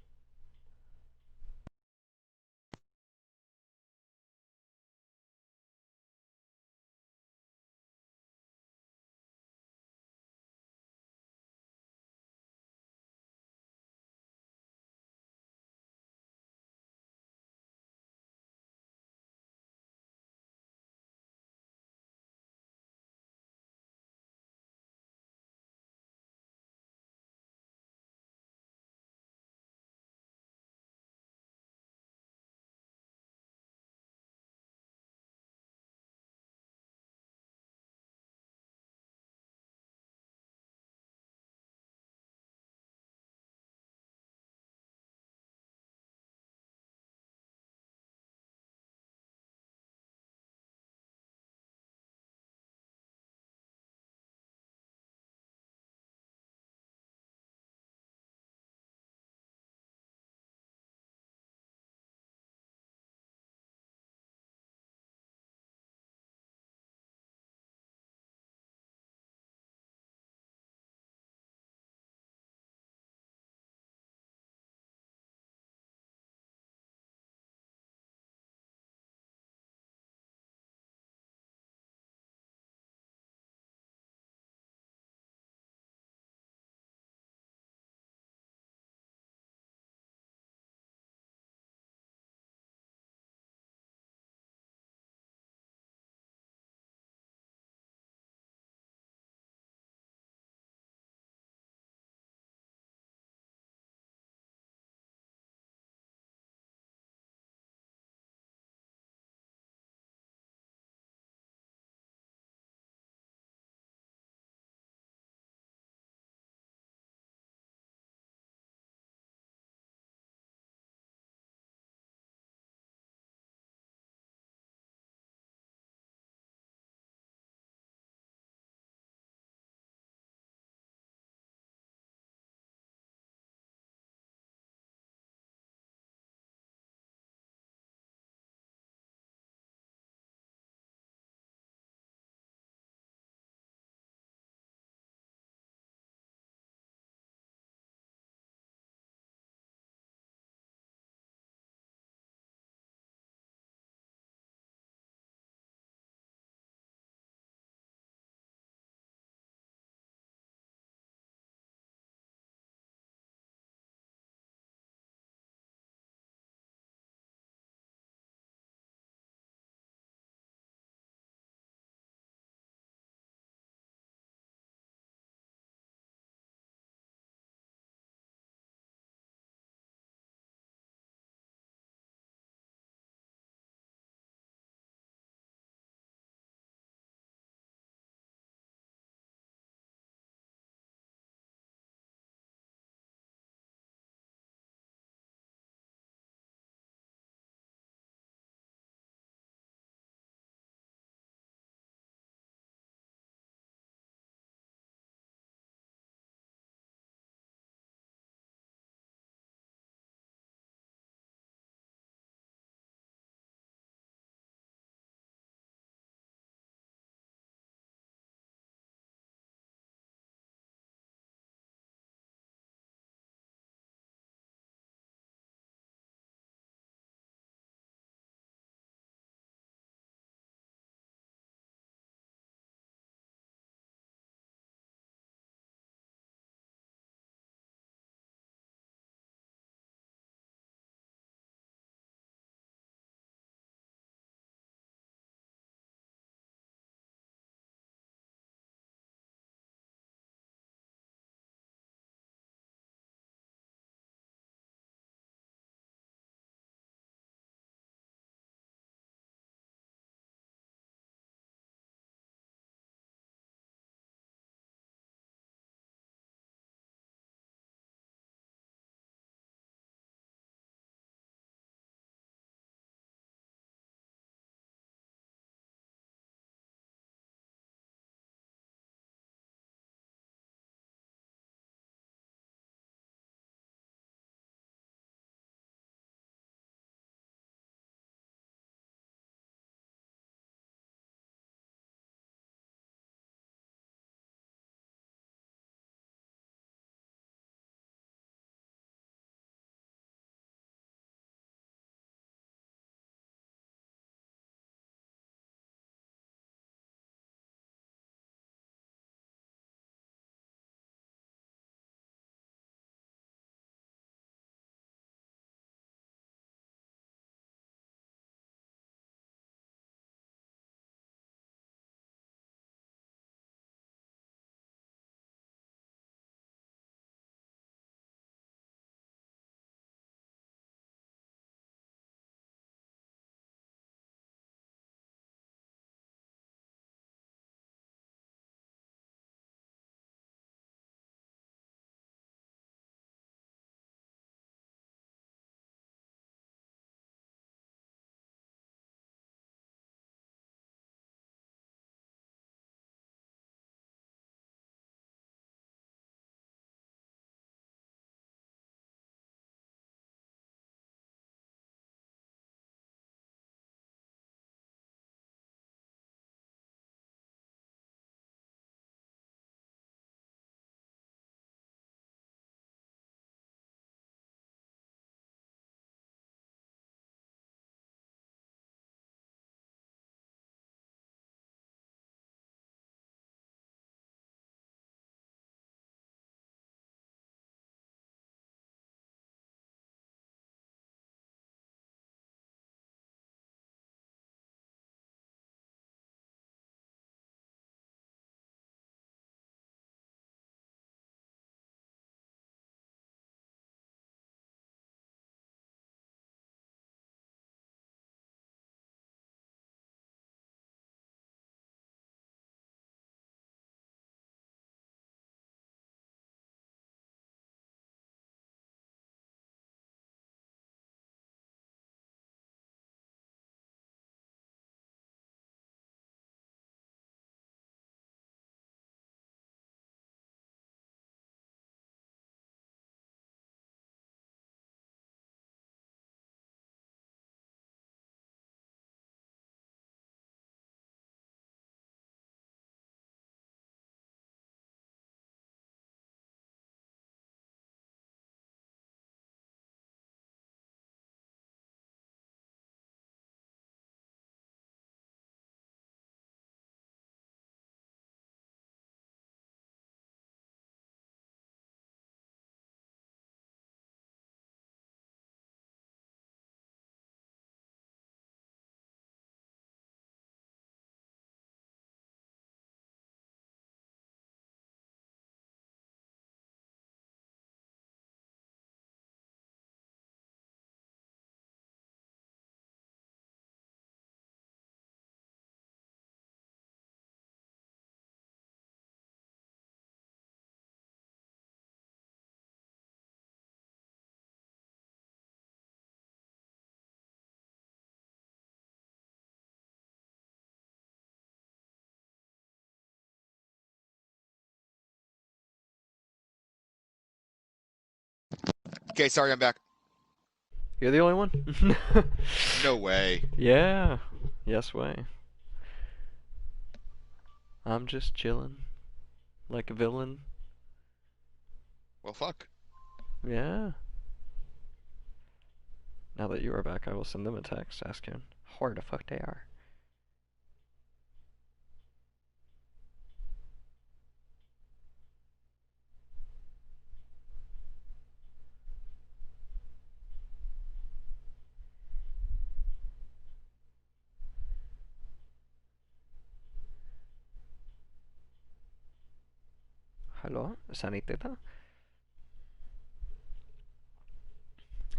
Okay, sorry, I'm back. You're the only one? No way. Yeah. Yes way. I'm just chilling. Like a villain. Well, fuck. Yeah. Now that you are back, I will send them a text asking where the fuck they are. Hello, Saniteta?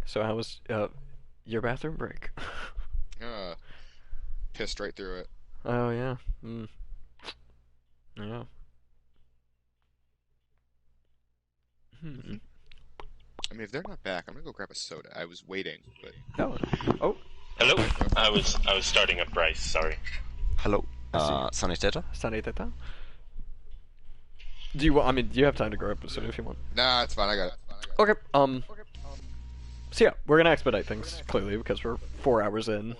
So how was your bathroom break? Pissed right through it. Oh yeah. Mm. Yeah. Hmm. I mean, if they're not back, I'm gonna go grab a soda. I was waiting, but Oh. Oh. Hello. I was starting up Bryce. Sorry. Hello, I Saniteta? Saniteta? Do you? I mean, do you have time to grab a soda if you want? nah, it's fine. I got it. Okay. So yeah, we're gonna expedite things clearly because we're 4 hours in.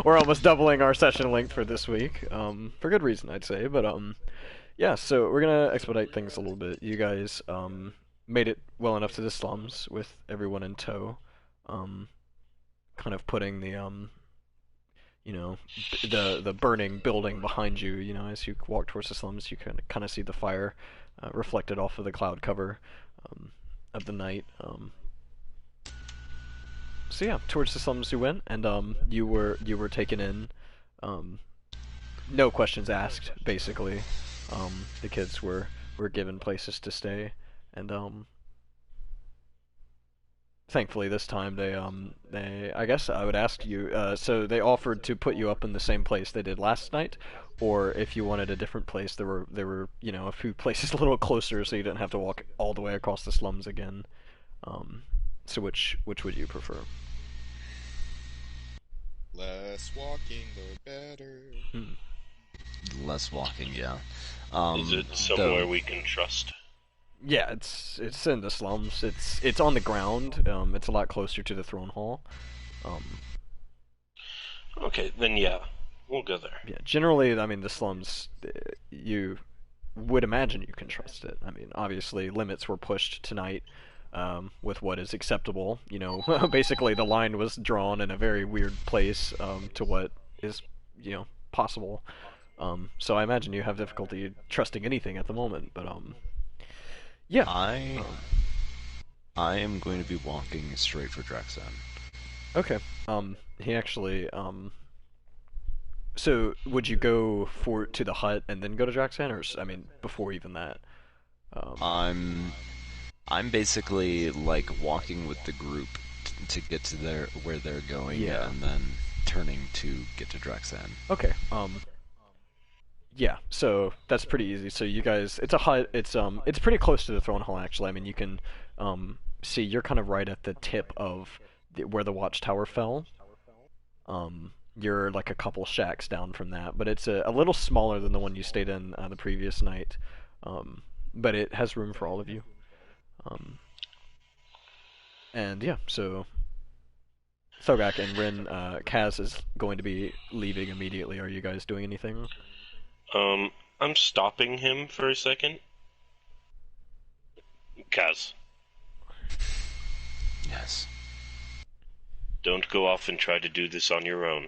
We're almost doubling our session length for this week. For good reason, I'd say. But yeah. So we're gonna expedite things a little bit. You guys made it well enough to the slums with everyone in tow. Kind of putting the you know, the burning building behind you. You know, as you walk towards the slums, you can kind of see the fire reflected off of the cloud cover of the night. So yeah, towards the slums you went, and you were taken in. No questions asked, basically. The kids were given places to stay, and thankfully this time they I guess I would ask you, so they offered to put you up in the same place they did last night, or if you wanted a different place, there were you know, a few places a little closer so you didn't have to walk all the way across the slums again. So which would you prefer? Less walking, the better. Less walking, yeah. Is it somewhere we can trust? Yeah, it's in the slums. It's on the ground. It's a lot closer to the throne hall. Okay, then yeah, we'll go there. Yeah, generally, I mean, the slums, you would imagine you can trust it. I mean, obviously, limits were pushed tonight with what is acceptable. You know, basically, the line was drawn in a very weird place to what is, you know, possible. So I imagine you have difficulty trusting anything at the moment, but yeah. I am going to be walking straight for Drexen. Okay. He actually So would you go to the hut and then go to Jackson, or I mean before even that? I'm basically like walking with the group to get to where they're going, Yeah. and then turning to get to Drexen. Okay. Yeah. So that's pretty easy. So you guys, it's a hut. It's pretty close to the throne hall actually. I mean, you can see you're kind of right at the tip of where the watchtower fell. You're like a couple shacks down from that, but it's a little smaller than the one you stayed in the previous night. But it has room for all of you. And yeah, so Thogak and Rin, Kaz is going to be leaving immediately. Are you guys doing anything? I'm stopping him for a second. Kaz, Yes, don't go off and try to do this on your own.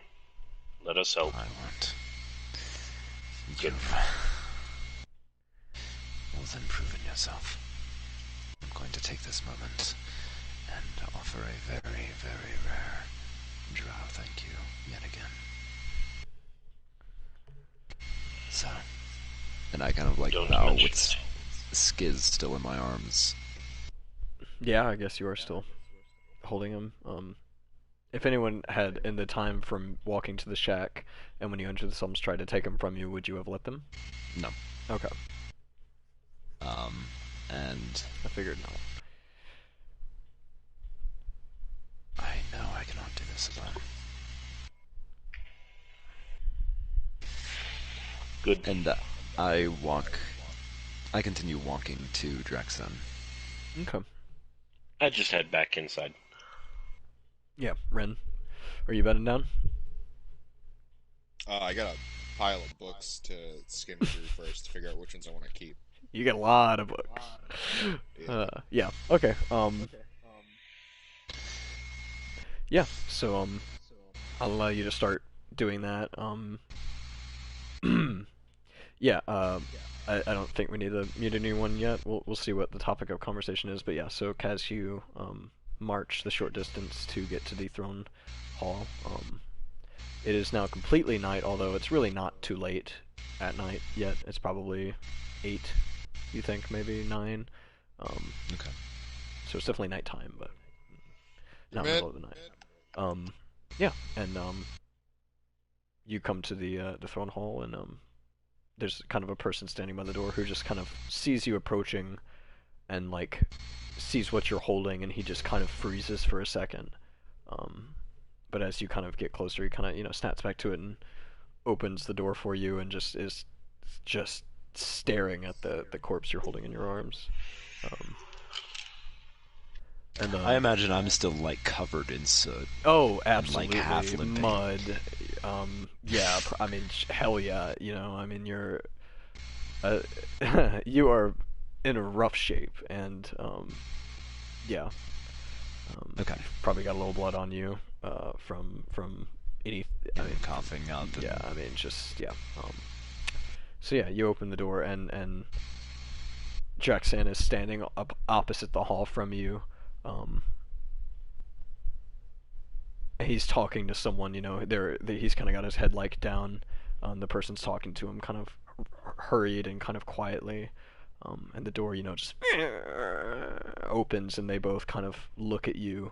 Let us help. I want. Good. You've more than proven yourself. I'm going to take this moment and offer a very, very rare drow thank you yet again. So, and I kind of like Don't bow mention with it. Skiz still in my arms. Yeah, I guess you are still holding him. If anyone had, in the time from walking to the shack and when you entered the slums, tried to take him from you, would you have let them? No. Okay, And I figured no. I know I cannot do this alone. Good. And I continue walking to Drexen. Okay. I just head back inside. Yeah, Ren, are you bedding down? I got a pile of books to skim through first to figure out which ones I want to keep. You get a lot of books. Yeah. Yeah. Okay. Yeah. So I'll allow you to start doing that. Yeah. I don't think we need to mute anyone yet. We'll see what the topic of conversation is. But yeah. So Kaz, you march the short distance to get to the throne hall. It is now completely night, although it's really not too late at night yet. It's probably 8, you think, maybe 9. Okay. So it's definitely nighttime, but not Mid. middle of the night. Yeah, and you come to the throne hall, and there's kind of a person standing by the door who just kind of sees you approaching, and like sees what you're holding, and he just kind of freezes for a second. But as you kind of get closer, he kind of snaps back to it and opens the door for you, and just is just staring at the corpse you're holding in your arms. And I imagine I'm still like covered in soot. oh, like, absolutely, half limping. mud. Yeah, I mean, hell yeah. I mean, you're you are in a rough shape, and yeah. Okay. Probably got a little blood on you from any. I mean, Coughing up. And... yeah. I mean, just yeah. So yeah, you open the door, and Jackson is standing up opposite the hall from you. He's talking to someone. He's kind of got his head like down. The person's talking to him, kind of hurried and kind of quietly. And the door, just opens, and they both kind of look at you.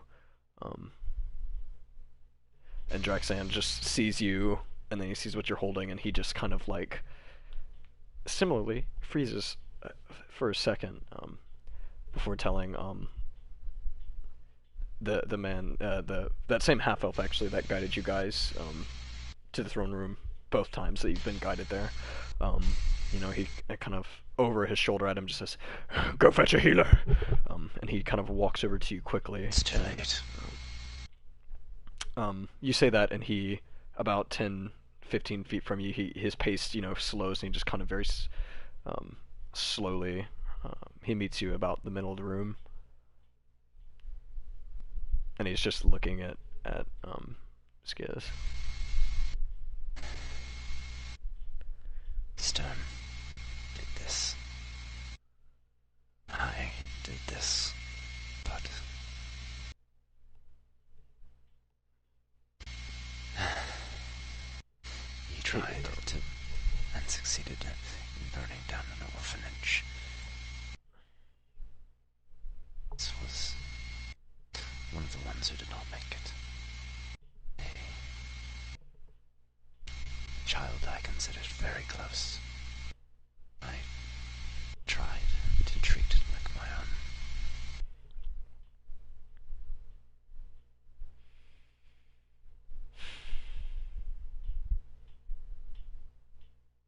And Draxan just sees you, and then he sees what you're holding, and he just kind of like similarly freezes for a second before telling the man that same half elf actually that guided you guys to the throne room both times that you've been guided there. He kind of over his shoulder at him just says, "Go fetch a healer," and he kind of walks over to you quickly. It's too late. You say that, and he, about 10, 15 feet from you, his pace, slows, and he just kind of very slowly, he meets you about the middle of the room, and he's just looking at Skiz. Stone did this. I did this, but he tried to and succeeded in burning down an orphanage. This was one of the ones who did not make it. A child I considered very close. I tried to treat it like my own.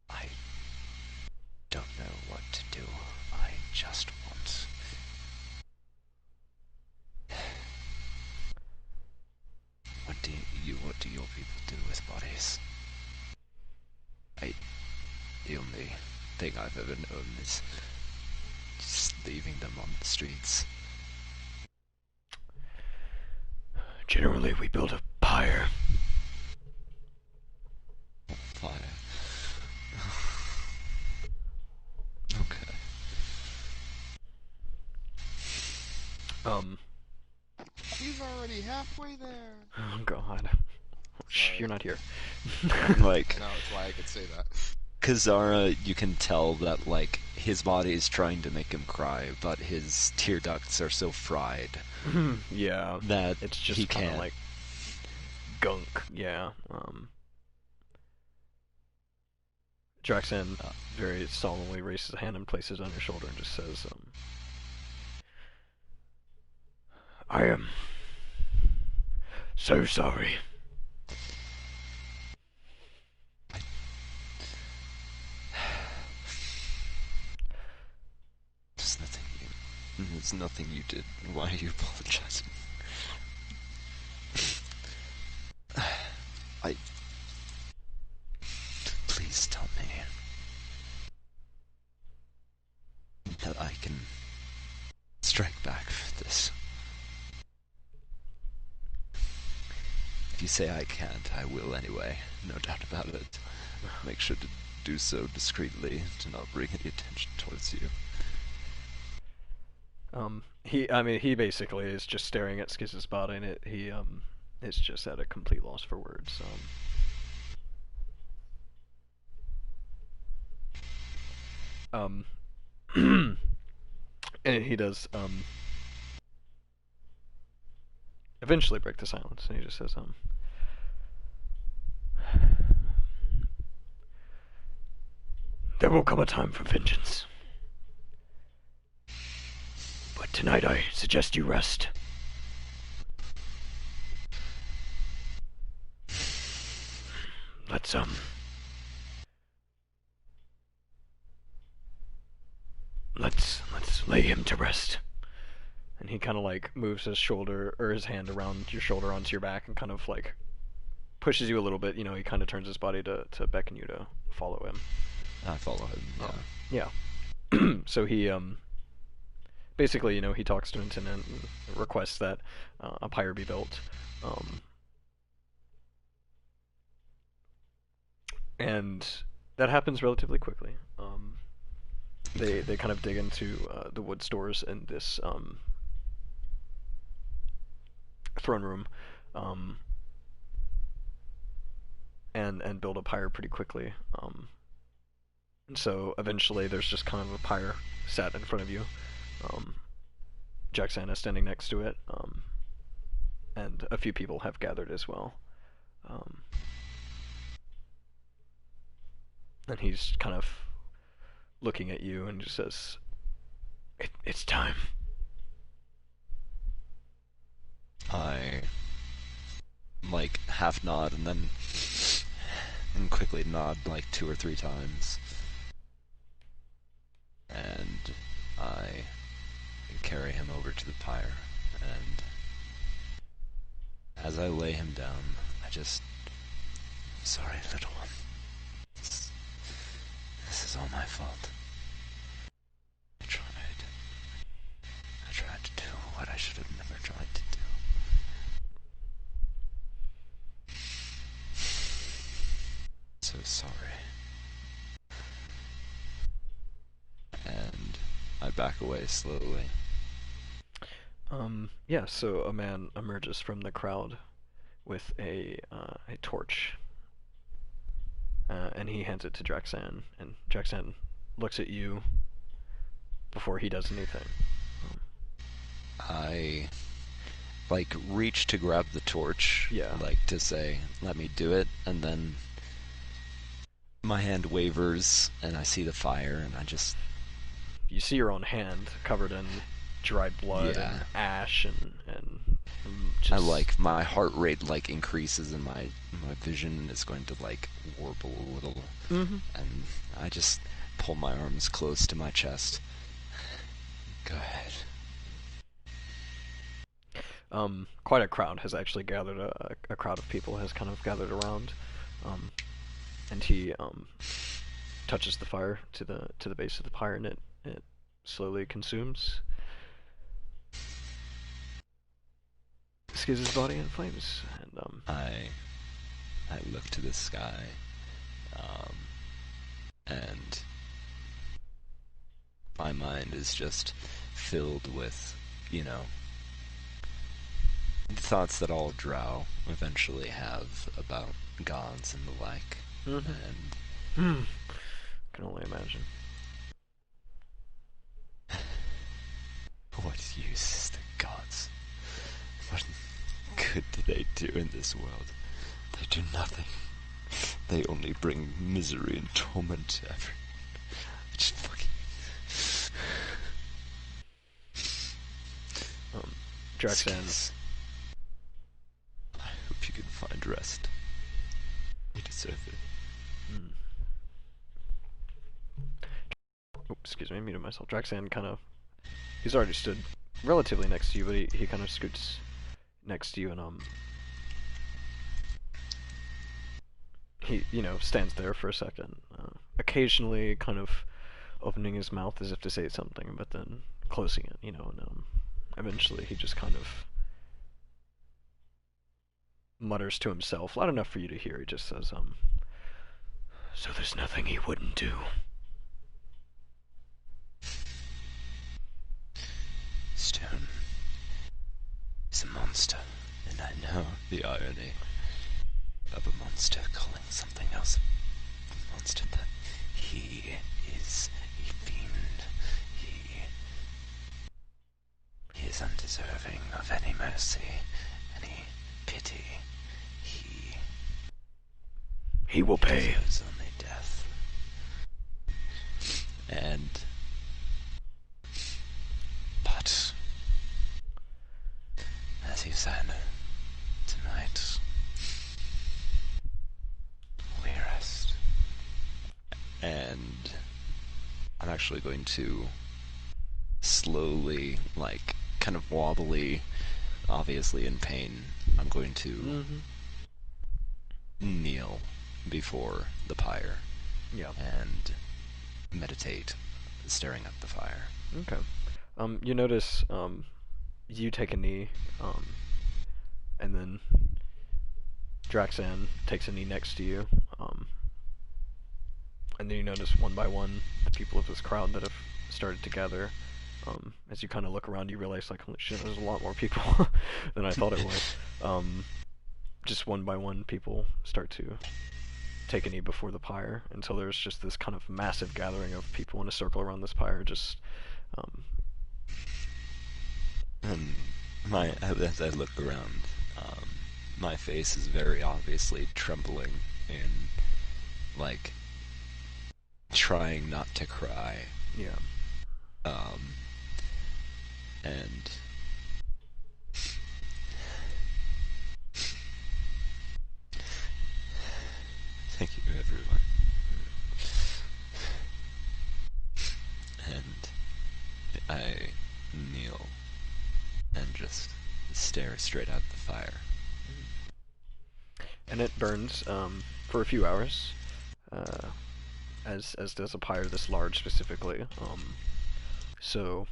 I don't know what to do. I just want... What do your people do with bodies? The only thing I've ever known is just leaving them on the streets. Generally, we build a pyre. Fire. Okay. He's already halfway there. Oh God. Shh, you're not here. Like, No, that's why I could say that. Kazara, you can tell that, like, his body is trying to make him cry, but his tear ducts are so fried Yeah. that It's just he kind of can't. like gunk. Yeah. Draxan very solemnly raises a hand and places it on your shoulder and just says, "I am so sorry." There's was nothing you did. Why are you apologizing? Please tell me that I can strike back for this. If you say I can't, I will anyway. No doubt about it. Make sure to do so discreetly, to not bring any attention towards you. He basically is just staring at Skiz's body, and he is just at a complete loss for words. And he does eventually break the silence, and he just says, there will come a time for vengeance. But tonight I suggest you rest. Let's lay him to rest. And he kind of like moves his shoulder or his hand around your shoulder onto your back and kind of like pushes you a little bit. You know, he kind of turns his body to beckon you to follow him. I follow him. Yeah. Yeah. So he basically, you know, he talks to Hinton and requests that a pyre be built. And that happens relatively quickly. They kind of dig into the wood stores in this throne room, and build a pyre pretty quickly. And so eventually there's just kind of a pyre set in front of you. Jackson is standing next to it, and a few people have gathered as well. And he's kind of looking at you and just says, it's time. I like half nod and then quickly nod like 2 or 3 times. And I carry him over to the pyre, and as I lay him down, I just... Sorry, little one. This is all my fault. I tried to do what I should have never tried to do. So sorry. And I back away slowly. Yeah, so a man emerges from the crowd with a torch. And he hands it to Draxan, and Draxan looks at you before he does anything. I like reach to grab the torch, Yeah. like to say, let me do it, and then my hand wavers and I see the fire and I just... You see your own hand covered in dried blood Yeah. and ash and just... I like, my heart rate like increases and my vision is going to like warble a little. Mm-hmm. And I just pull my arms close to my chest. Go ahead. Quite a crowd has actually gathered, a crowd of people has kind of gathered around, and he touches the fire to the base of the pyre, and it slowly consumes Skiz's body in flames, and I look to the sky, and my mind is just filled with, you know, thoughts that all drow eventually have about gods and the like. Mm-hmm. And can only imagine. what use is the gods? What good do they do in this world? They do nothing. They only bring misery and torment to everyone. Just fucking... Draxan. Skiz, I hope you can find rest. You deserve it. Oh, excuse me, I muted myself. Draxan kind of He's already stood relatively next to you, but he kind of scoots next to you and he stands there for a second, occasionally kind of opening his mouth as if to say something, but then closing it, and eventually he just kind of mutters to himself, loud enough for you to hear. He just says, so there's nothing he wouldn't do. Stone is a monster, and I know the irony of a monster calling something else a monster, but he is a fiend. He is undeserving of any mercy, any pity. He will pay. Deserves only death. But as you said, tonight we rest. And I'm actually going to slowly, kind of wobbly, obviously in pain, I'm going to kneel before the pyre. Yeah. And meditate, staring at the fire. Okay. You notice, you take a knee, and then Draxan takes a knee next to you, and then you notice one by one the people of this crowd that have started to gather. As you kind of look around, you realize, holy shit, there's a lot more people than I thought it was. Just one by one, people start to take a knee before the pyre until there's just this kind of massive gathering of people in a circle around this pyre, just as I look around, my face is very obviously trembling and trying not to cry. Yeah. And thank you, everyone. And I kneel and just stare straight at the fire. And it burns for a few hours, as does a pyre this large specifically. So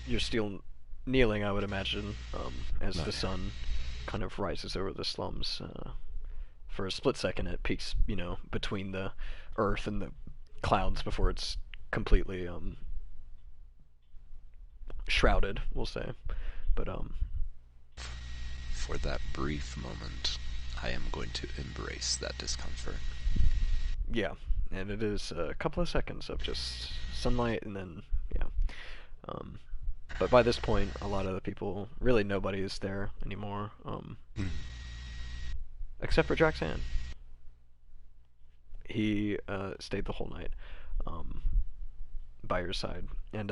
you're still kneeling, I would imagine, as the sun kind of rises over the slums. For a split second, it peaks, between the earth and the clouds before it's completely shrouded, we'll say. But for that brief moment, I am going to embrace that discomfort. Yeah, and it is a couple of seconds of just sunlight, and then but by this point, a lot of the people, really nobody is there anymore, except for Draxan. He stayed the whole night by your side, and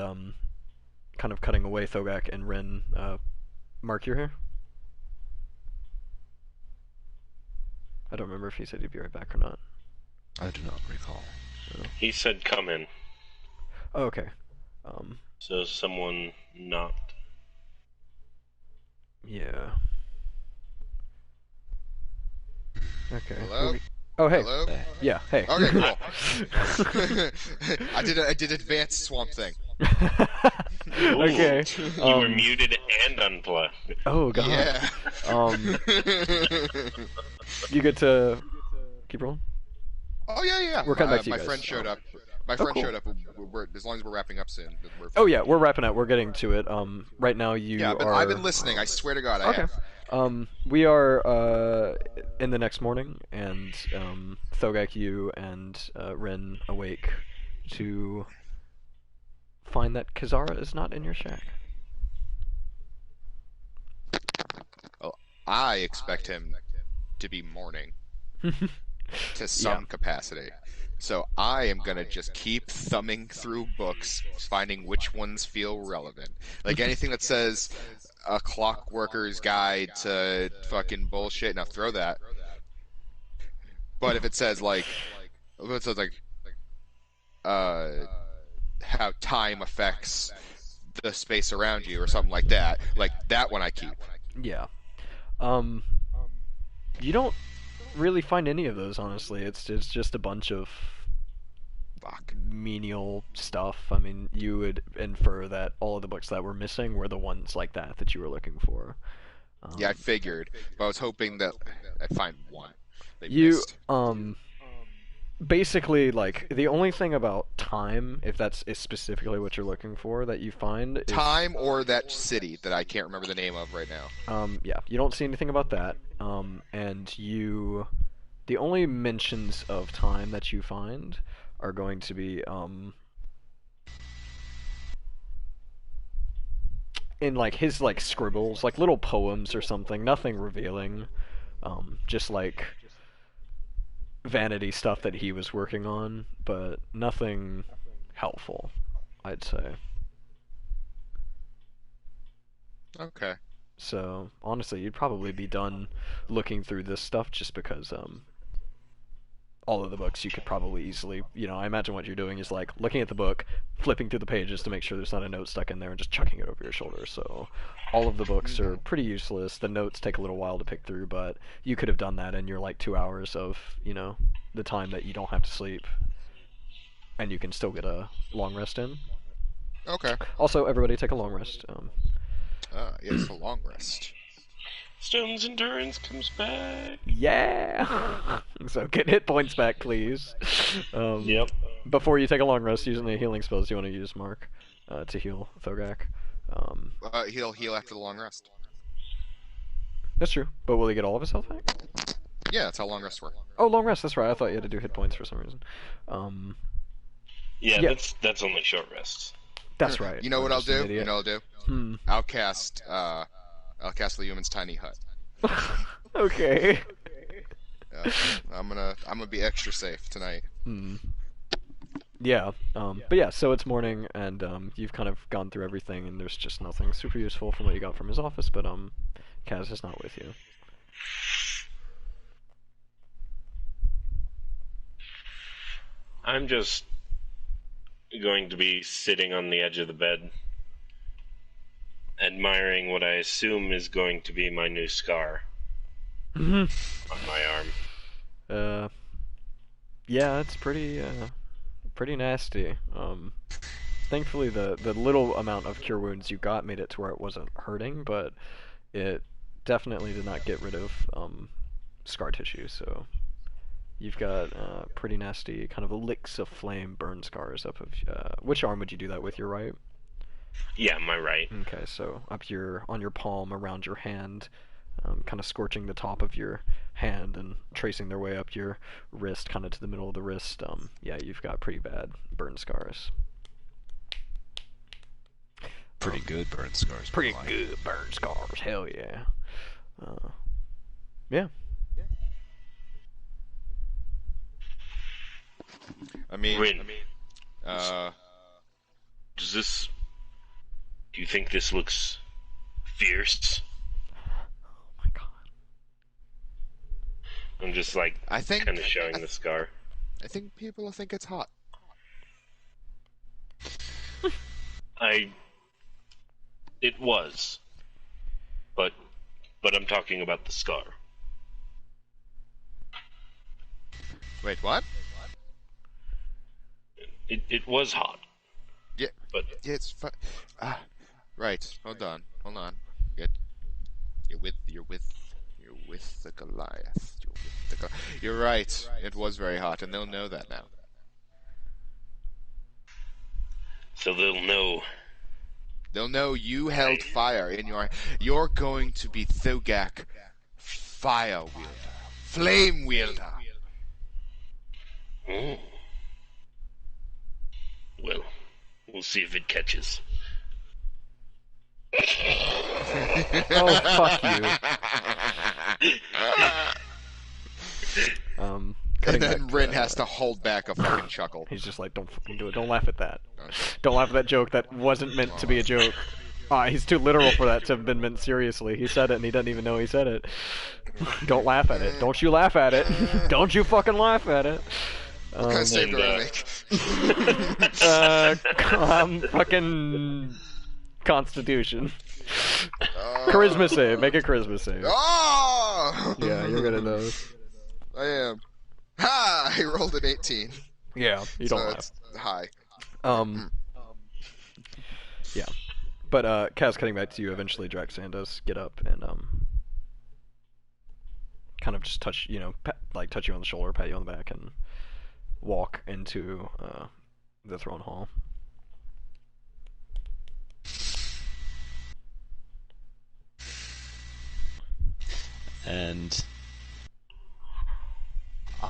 kind of cutting away Thogak and Ren. Mark, you're here? I don't remember if he said he'd be right back or not. I do not recall. He said come in. Oh, okay. So someone knocked. Yeah. Okay. Hello? Oh, hey. Hello? Yeah, hey. Okay, cool. I did advanced swamp thing. Okay. You were muted and unplugged. Oh, God. Yeah. You get to keep rolling? Oh yeah. We're coming back to you my guys. friend showed up. My Oh, friend cool. showed up. As long as we're wrapping up soon. Oh, yeah, we're wrapping up. We're getting to it. Right now you Yeah, but are... I've been listening. I swear to God, I Okay. have. We are in the next morning, and Thogak, you and Ren awake to find that Kazara is not in your shack. Well, I expect him to be mourning to some capacity. So I am gonna just keep thumbing through books, finding which ones feel relevant. Like anything that says a clockworker's guide to fucking bullshit, now throw that. But if it says how time affects the space around you or something like that. Like that one I keep. Yeah. You don't really find any of those, honestly. It's just a bunch of Fuck. menial stuff. I mean, you would infer that all of the books that were missing were the ones like that you were looking for. Yeah, I figured, but I was hoping that I'd find one. They You missed. basically, like, the only thing about time, if that's is specifically what you're looking for, that you find is Time or that city that I can't remember the name of right now. yeah, you don't see anything about that. And the only mentions of time that you find are going to be in like his like scribbles, like little poems or something, nothing revealing. Just like vanity stuff that he was working on, but nothing helpful, I'd say. Okay. So honestly, you'd probably be done looking through this stuff just because all of the books you could probably easily, I imagine what you're doing is like looking at the book, flipping through the pages to make sure there's not a note stuck in there, and just chucking it over your shoulder. So all of the books are pretty useless. The notes take a little while to pick through, but you could have done that in your like 2 hours of, the time that you don't have to sleep, and you can still get a long rest in. Okay. Also, everybody take a long rest. Yes, a long rest. Stone's endurance comes back. Yeah! So get hit points back, please. Yep. Before you take a long rest, using the healing spells you want to use, Mark, to heal Thogak. He'll heal after the long rest. That's true, but will he get all of his health back? Yeah, that's how long rests work. Oh, long rest, that's right. I thought you had to do hit points for some reason. Yeah, Yeah. that's only short rests. That's right. You know I'm what I'll just an do? idiot. You know what I'll do? I'll cast Leomund's tiny hut. Okay. I'm gonna be extra safe tonight. Yeah, but yeah, so it's morning, and you've kind of gone through everything, and there's just nothing super useful from what you got from his office, but Kaz is not with you. I'm just going to be sitting on the edge of the bed, admiring what I assume is going to be my new scar on my arm. Yeah, it's pretty nasty. Thankfully the little amount of cure wounds you got made it to where it wasn't hurting, but it definitely did not get rid of scar tissue, so you've got pretty nasty kind of licks of flame burn scars up of which arm would you do that with, your right? Yeah, my right. Okay, so on your palm, around your hand, kind of scorching the top of your hand and tracing their way up your wrist, kind of to the middle of the wrist. Yeah, you've got pretty bad burn scars. Pretty good burn scars. Pretty good burn scars, hell yeah. Yeah. I mean, Rin, do you think this looks fierce? Oh my god. I'm just like I think kind of showing the scar. I think people will think it's hot. It was, but I'm talking about the scar. Wait, what? It was hot. Yeah, But yeah, it's fun. Right. Hold on. You're with the Goliath. You're right. It was very hot, and they'll know that now. so they'll know. They'll know you held fire in your. You're going to be Thogak, fire wielder, flame wielder. Oh. Well, we'll see if it catches. Oh, fuck you. And Cutting then back, Rin has to hold back a fucking chuckle. He's just like, don't fucking do it. Don't laugh at that. Don't laugh at that joke that wasn't meant to be a joke. He's too literal for that to have been meant seriously. He said it and he doesn't even know he said it. Don't laugh at it. Don't you laugh at it. Don't you fucking laugh at it. What kind of save do I make? Fucking Constitution. Charisma save. Make a charisma save. Oh! Yeah, you're good at those. I am. Ha! I rolled an 18. Yeah, you So don't lie. it's high. Yeah. But, Kaz, cutting back to you, eventually Draxan does get up and, kind of just touch, touch you on the shoulder, pat you on the back, and walk into, the throne hall. And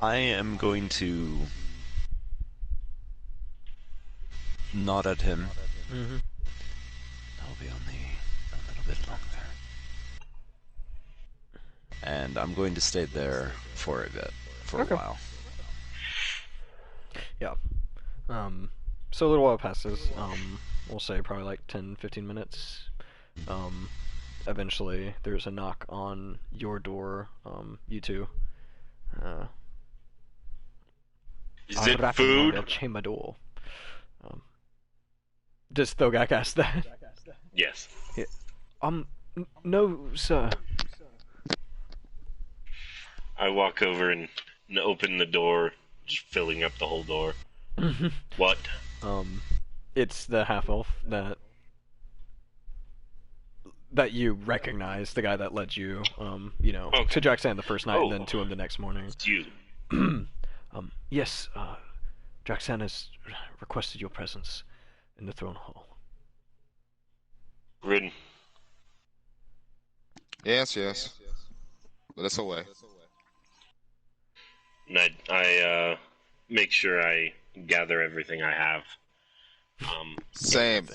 I am going to nod at him. Mm-hmm. I'll be only a little bit longer. And I'm going to stay there for a bit, for Okay. a while. Yeah. So a little while passes. We'll say probably like 10, 15 minutes. Eventually, there's a knock on your door, you two. Is it Rapping on food? the chamber door. Does Thogak ask that? Yes. No, sir. I walk over and open the door, just filling up the whole door. What? It's the half elf that you recognize, the guy that led you, Okay. to Draxan the first night, and Oh. then to him the next morning. It's you. Yes, Draxan has requested your presence in the throne hall. Rin. Yes. Let us away. And I make sure I gather everything I have. Same.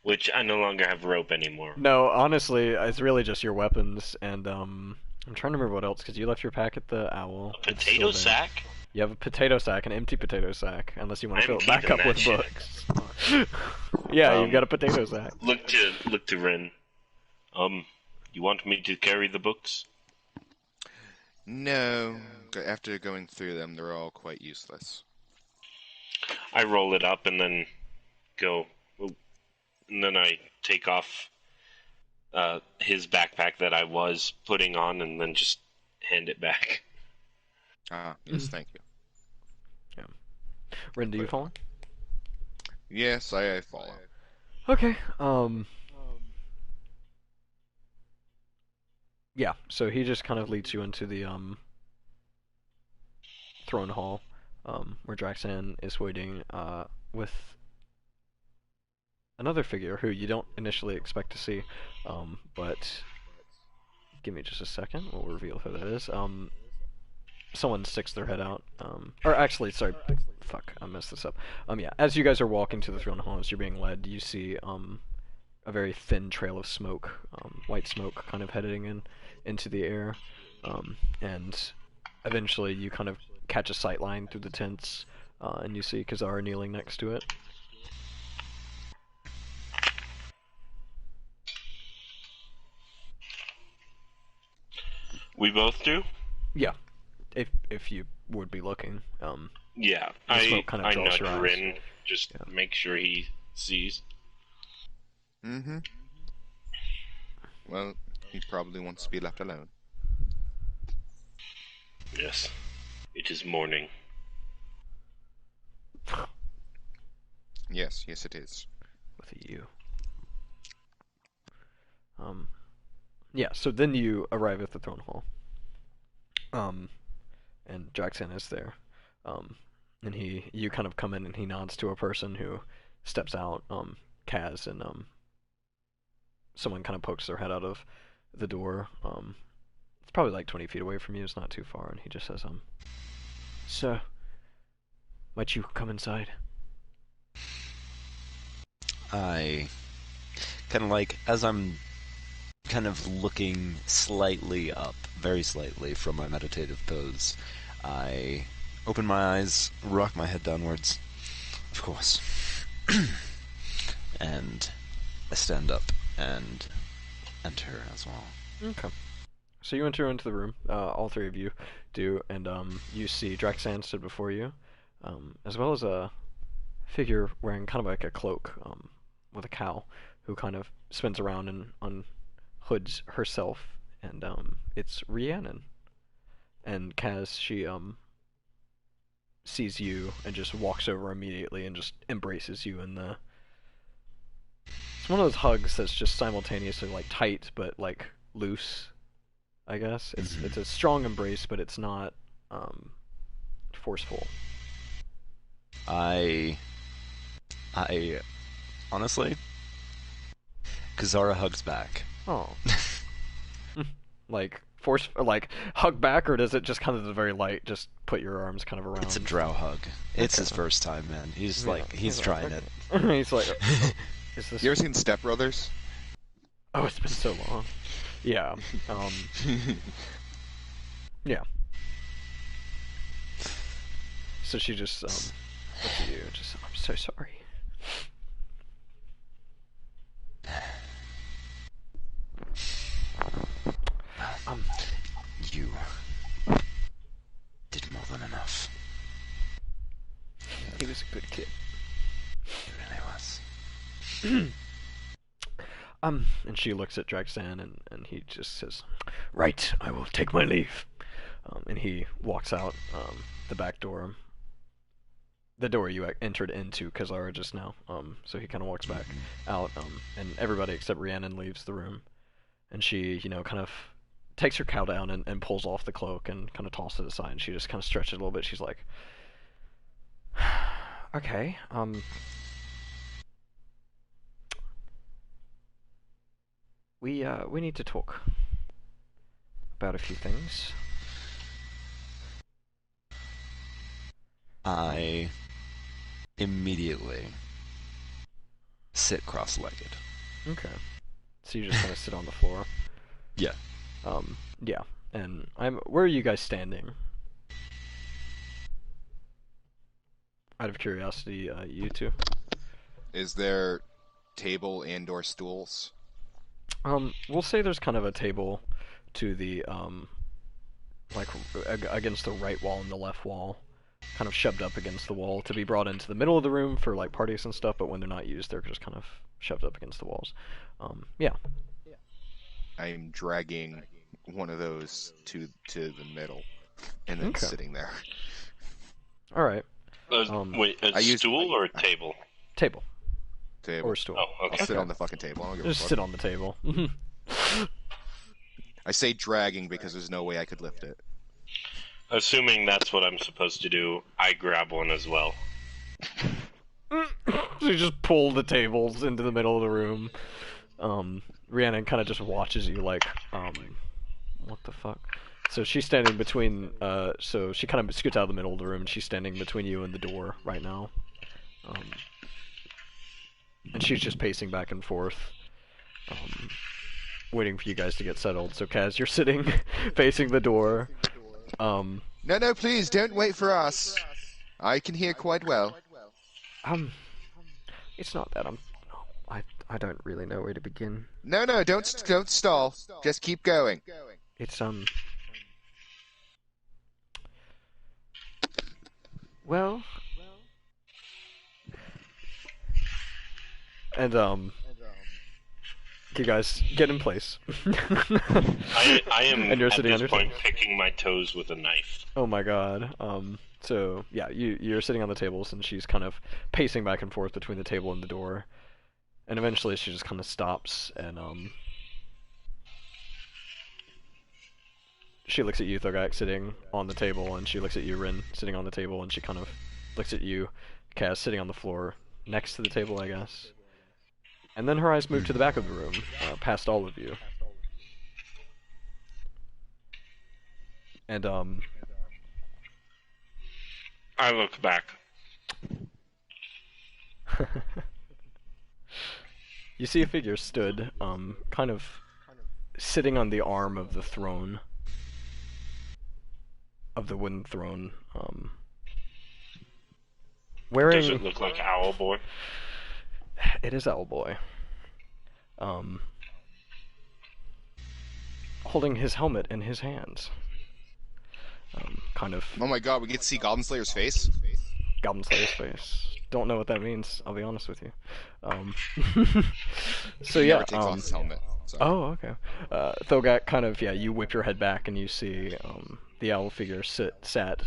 Which I no longer have rope anymore. No, honestly, it's really just your weapons, and I'm trying to remember what else, because you left your pack at the owl. A It's potato still there. sack? You have a potato sack, an empty potato sack, unless you want to I'm fill it back keeping up with that shit. books. Yeah, you've got a potato sack. Look to Rin. You want me to carry the books? No. After going through them, they're all quite useless. I roll it up and then go, and then I take off his backpack that I was putting on, and then just hand it back. Yes, thank you. Rin, do you follow? Yes, I follow. Okay, yeah, so he just kind of leads you into the, throne hall, where Draxan is waiting, with another figure who you don't initially expect to see, but give me just a second, we'll reveal who that is. Someone sticks their head out, or actually, sorry, fuck, I messed this up. Yeah, as you guys are walking to the throne hall, as you're being led, you see, a very thin trail of smoke, white smoke kind of heading into the air, and eventually you kind of catch a sight line through the tents, and you see Kazara kneeling next to it. We both do? Yeah, if you would be looking. Yeah, The smoke kind of I draws nudge your eyes. Rin, just Yeah. make sure he sees. Mm-hmm. Well, he probably wants to be left alone. Yes, it is morning. Yes, it is. With a U. Yeah, so then you arrive at the throne hall. And Draxan is there. And you kind of come in and he nods to a person who steps out, Kaz, and, someone kind of pokes their head out of the door. It's probably like 20 feet away from you, it's not too far, and he just says, Sir, might you come inside? I kind of like, as I'm kind of looking slightly up, very slightly from my meditative pose, I open my eyes, rock my head downwards, of course, and I stand up and enter as well. Okay. So you enter into the room, all three of you do, and you see Draxan stood before you, as well as a figure wearing kind of like a cloak, with a cowl, who kind of spins around and unhoods herself, and it's Rhiannon. And Kaz, she sees you and just walks over immediately and just embraces you in the. It's one of those hugs that's just simultaneously like tight but like loose. I guess it's a strong embrace, but it's not forceful. I honestly, Kazara hugs back. Oh. Like force, like hug back, or does it just kind of the very light, just put your arms kind of around? It's a drow hug. It's his first time, man. He's like, he's trying it. He's like, oh, is this? You ever seen Step Brothers? Oh, it's been so long. Yeah. Yeah. So she just looks at you, just, I'm so sorry. You did more than enough. He was a good kid. He really was. And she looks at Draxan, and he just says, "Right, I will take my leave." And he walks out the back door. The door you entered into, Kazara, just now. So he kind of walks back out, and everybody except Rhiannon leaves the room. And she, kind of takes her cowl down and pulls off the cloak and kind of tosses it aside, and she just kind of stretches it a little bit. She's like, okay, we need to talk about a few things. I immediately sit cross-legged. Okay. So you just kind of sit on the floor. Yeah. Yeah. And where are you guys standing? Out of curiosity, you two. Is there table and/or stools? We'll say there's kind of a table to the like against the right wall and the left wall, kind of shoved up against the wall to be brought into the middle of the room for like parties and stuff. But when they're not used, they're just kind of shoved up against the walls. Yeah. I'm dragging one of those to the middle, and then sitting there. All right. Wait, a stool or a table? Table. Table. Or stool. Oh, okay. I'll sit on the fucking table. I don't give a Just fuck. sit on the table. I say dragging because there's no way I could lift it. Assuming that's what I'm supposed to do, I grab one as well. So you just pull the tables into the middle of the room. Rhiannon kind of just watches you like, what the fuck? So she's standing between, so she kind of scoots out of the middle of the room, and she's standing between you and the door right now. And she's just pacing back and forth, waiting for you guys to get settled. So Kaz, you're sitting facing the door. No, please, don't wait for us. I can hear quite well. It's not that I don't really know where to begin. No, don't stall. Just keep going. It's well, and you guys get in place. I am And you're at sitting on this your point table. picking my toes with a knife. Oh my god. So yeah, you're sitting on the tables, and she's kind of pacing back and forth between the table and the door, and eventually she just kind of stops and she looks at you, Thorgak, sitting on the table, and she looks at you, Rin, sitting on the table, and she kind of looks at you, Cass, sitting on the floor next to the table, I guess. And then her eyes move to the back of the room, past all of you. And I look back. you see a figure stood, kind of sitting on the arm of the throne, of the wooden throne, wearing... Does it look like Owlboy? It is Owlboy. Holding his helmet in his hands. Kind of... Oh my god, we get to see Goblin Slayer's face? Goblin Slayer's face. don't know what that means. I'll be honest with you. So He yeah. never takes off his helmet. So. Oh, okay. Thogak, kind of, yeah, you whip your head back and you see the owl figure sat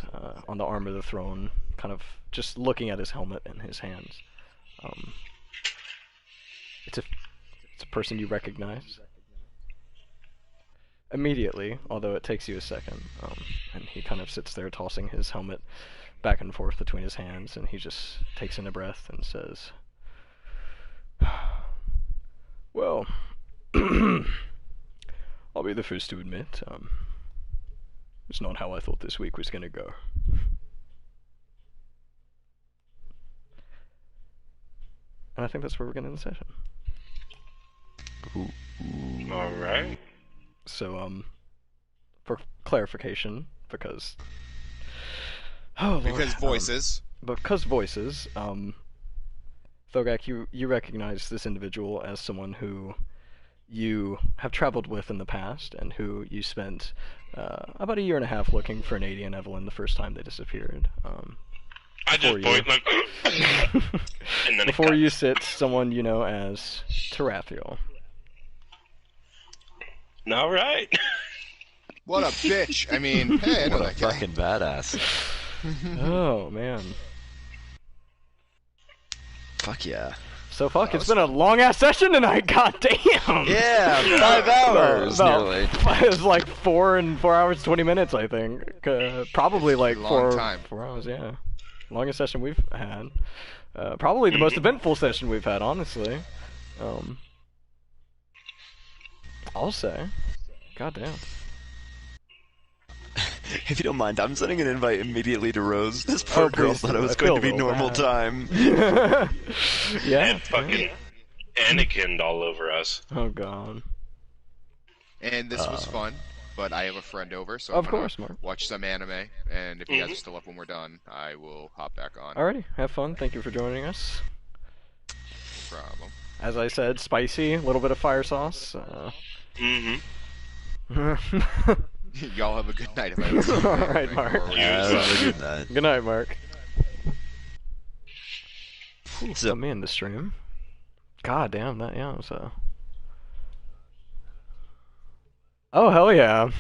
on the arm of the throne, kind of just looking at his helmet in his hands. It's a person you recognize immediately, although it takes you a second. And he kind of sits there tossing his helmet back and forth between his hands, and he just takes in a breath and says, "Well, I'll be the first to admit, it's not how I thought this week was gonna go." And I think that's where we're gonna end the session. All right. So, for clarification, because Because voices. because voices, Thogak, you recognize this individual as someone who you have traveled with in the past, and who you spent about a year and a half looking for Nadia and Evelyn the first time they disappeared. I just before you- point like, and then Before you sit someone you know as Tarathiel. All right. What a bitch! I mean, hey, I know What a that guy. fucking badass. Oh man. Fuck yeah. So fuck, That it's was been a long ass session tonight, goddamn! Yeah, 5 hours About- nearly. It was like 4 hours 20 minutes, I think. Probably like Long time. 4 hours, yeah. Longest session we've had. Probably the most eventful session we've had, honestly. I'll say. Goddamn. If you don't mind, I'm sending an invite immediately to Rose. This poor girl please thought do. it was I going to feel be a little normal bad. time. Yeah. And fucking Anakin all over us. Oh god. And this was fun, but I have a friend over, so Of I'm gonna course, Mark. watch some anime. And if you guys are still up when we're done, I will hop back on. Alrighty, have fun. Thank you for joining us. No problem. As I said, spicy, a little bit of fire sauce. Mm-hmm. Y'all have a good night. If I don't see you All guys right, tonight, Mark. or whatever. Have a good night. Good night, Mark. So- Put me in the stream. God damn, that yeah, was Oh hell yeah.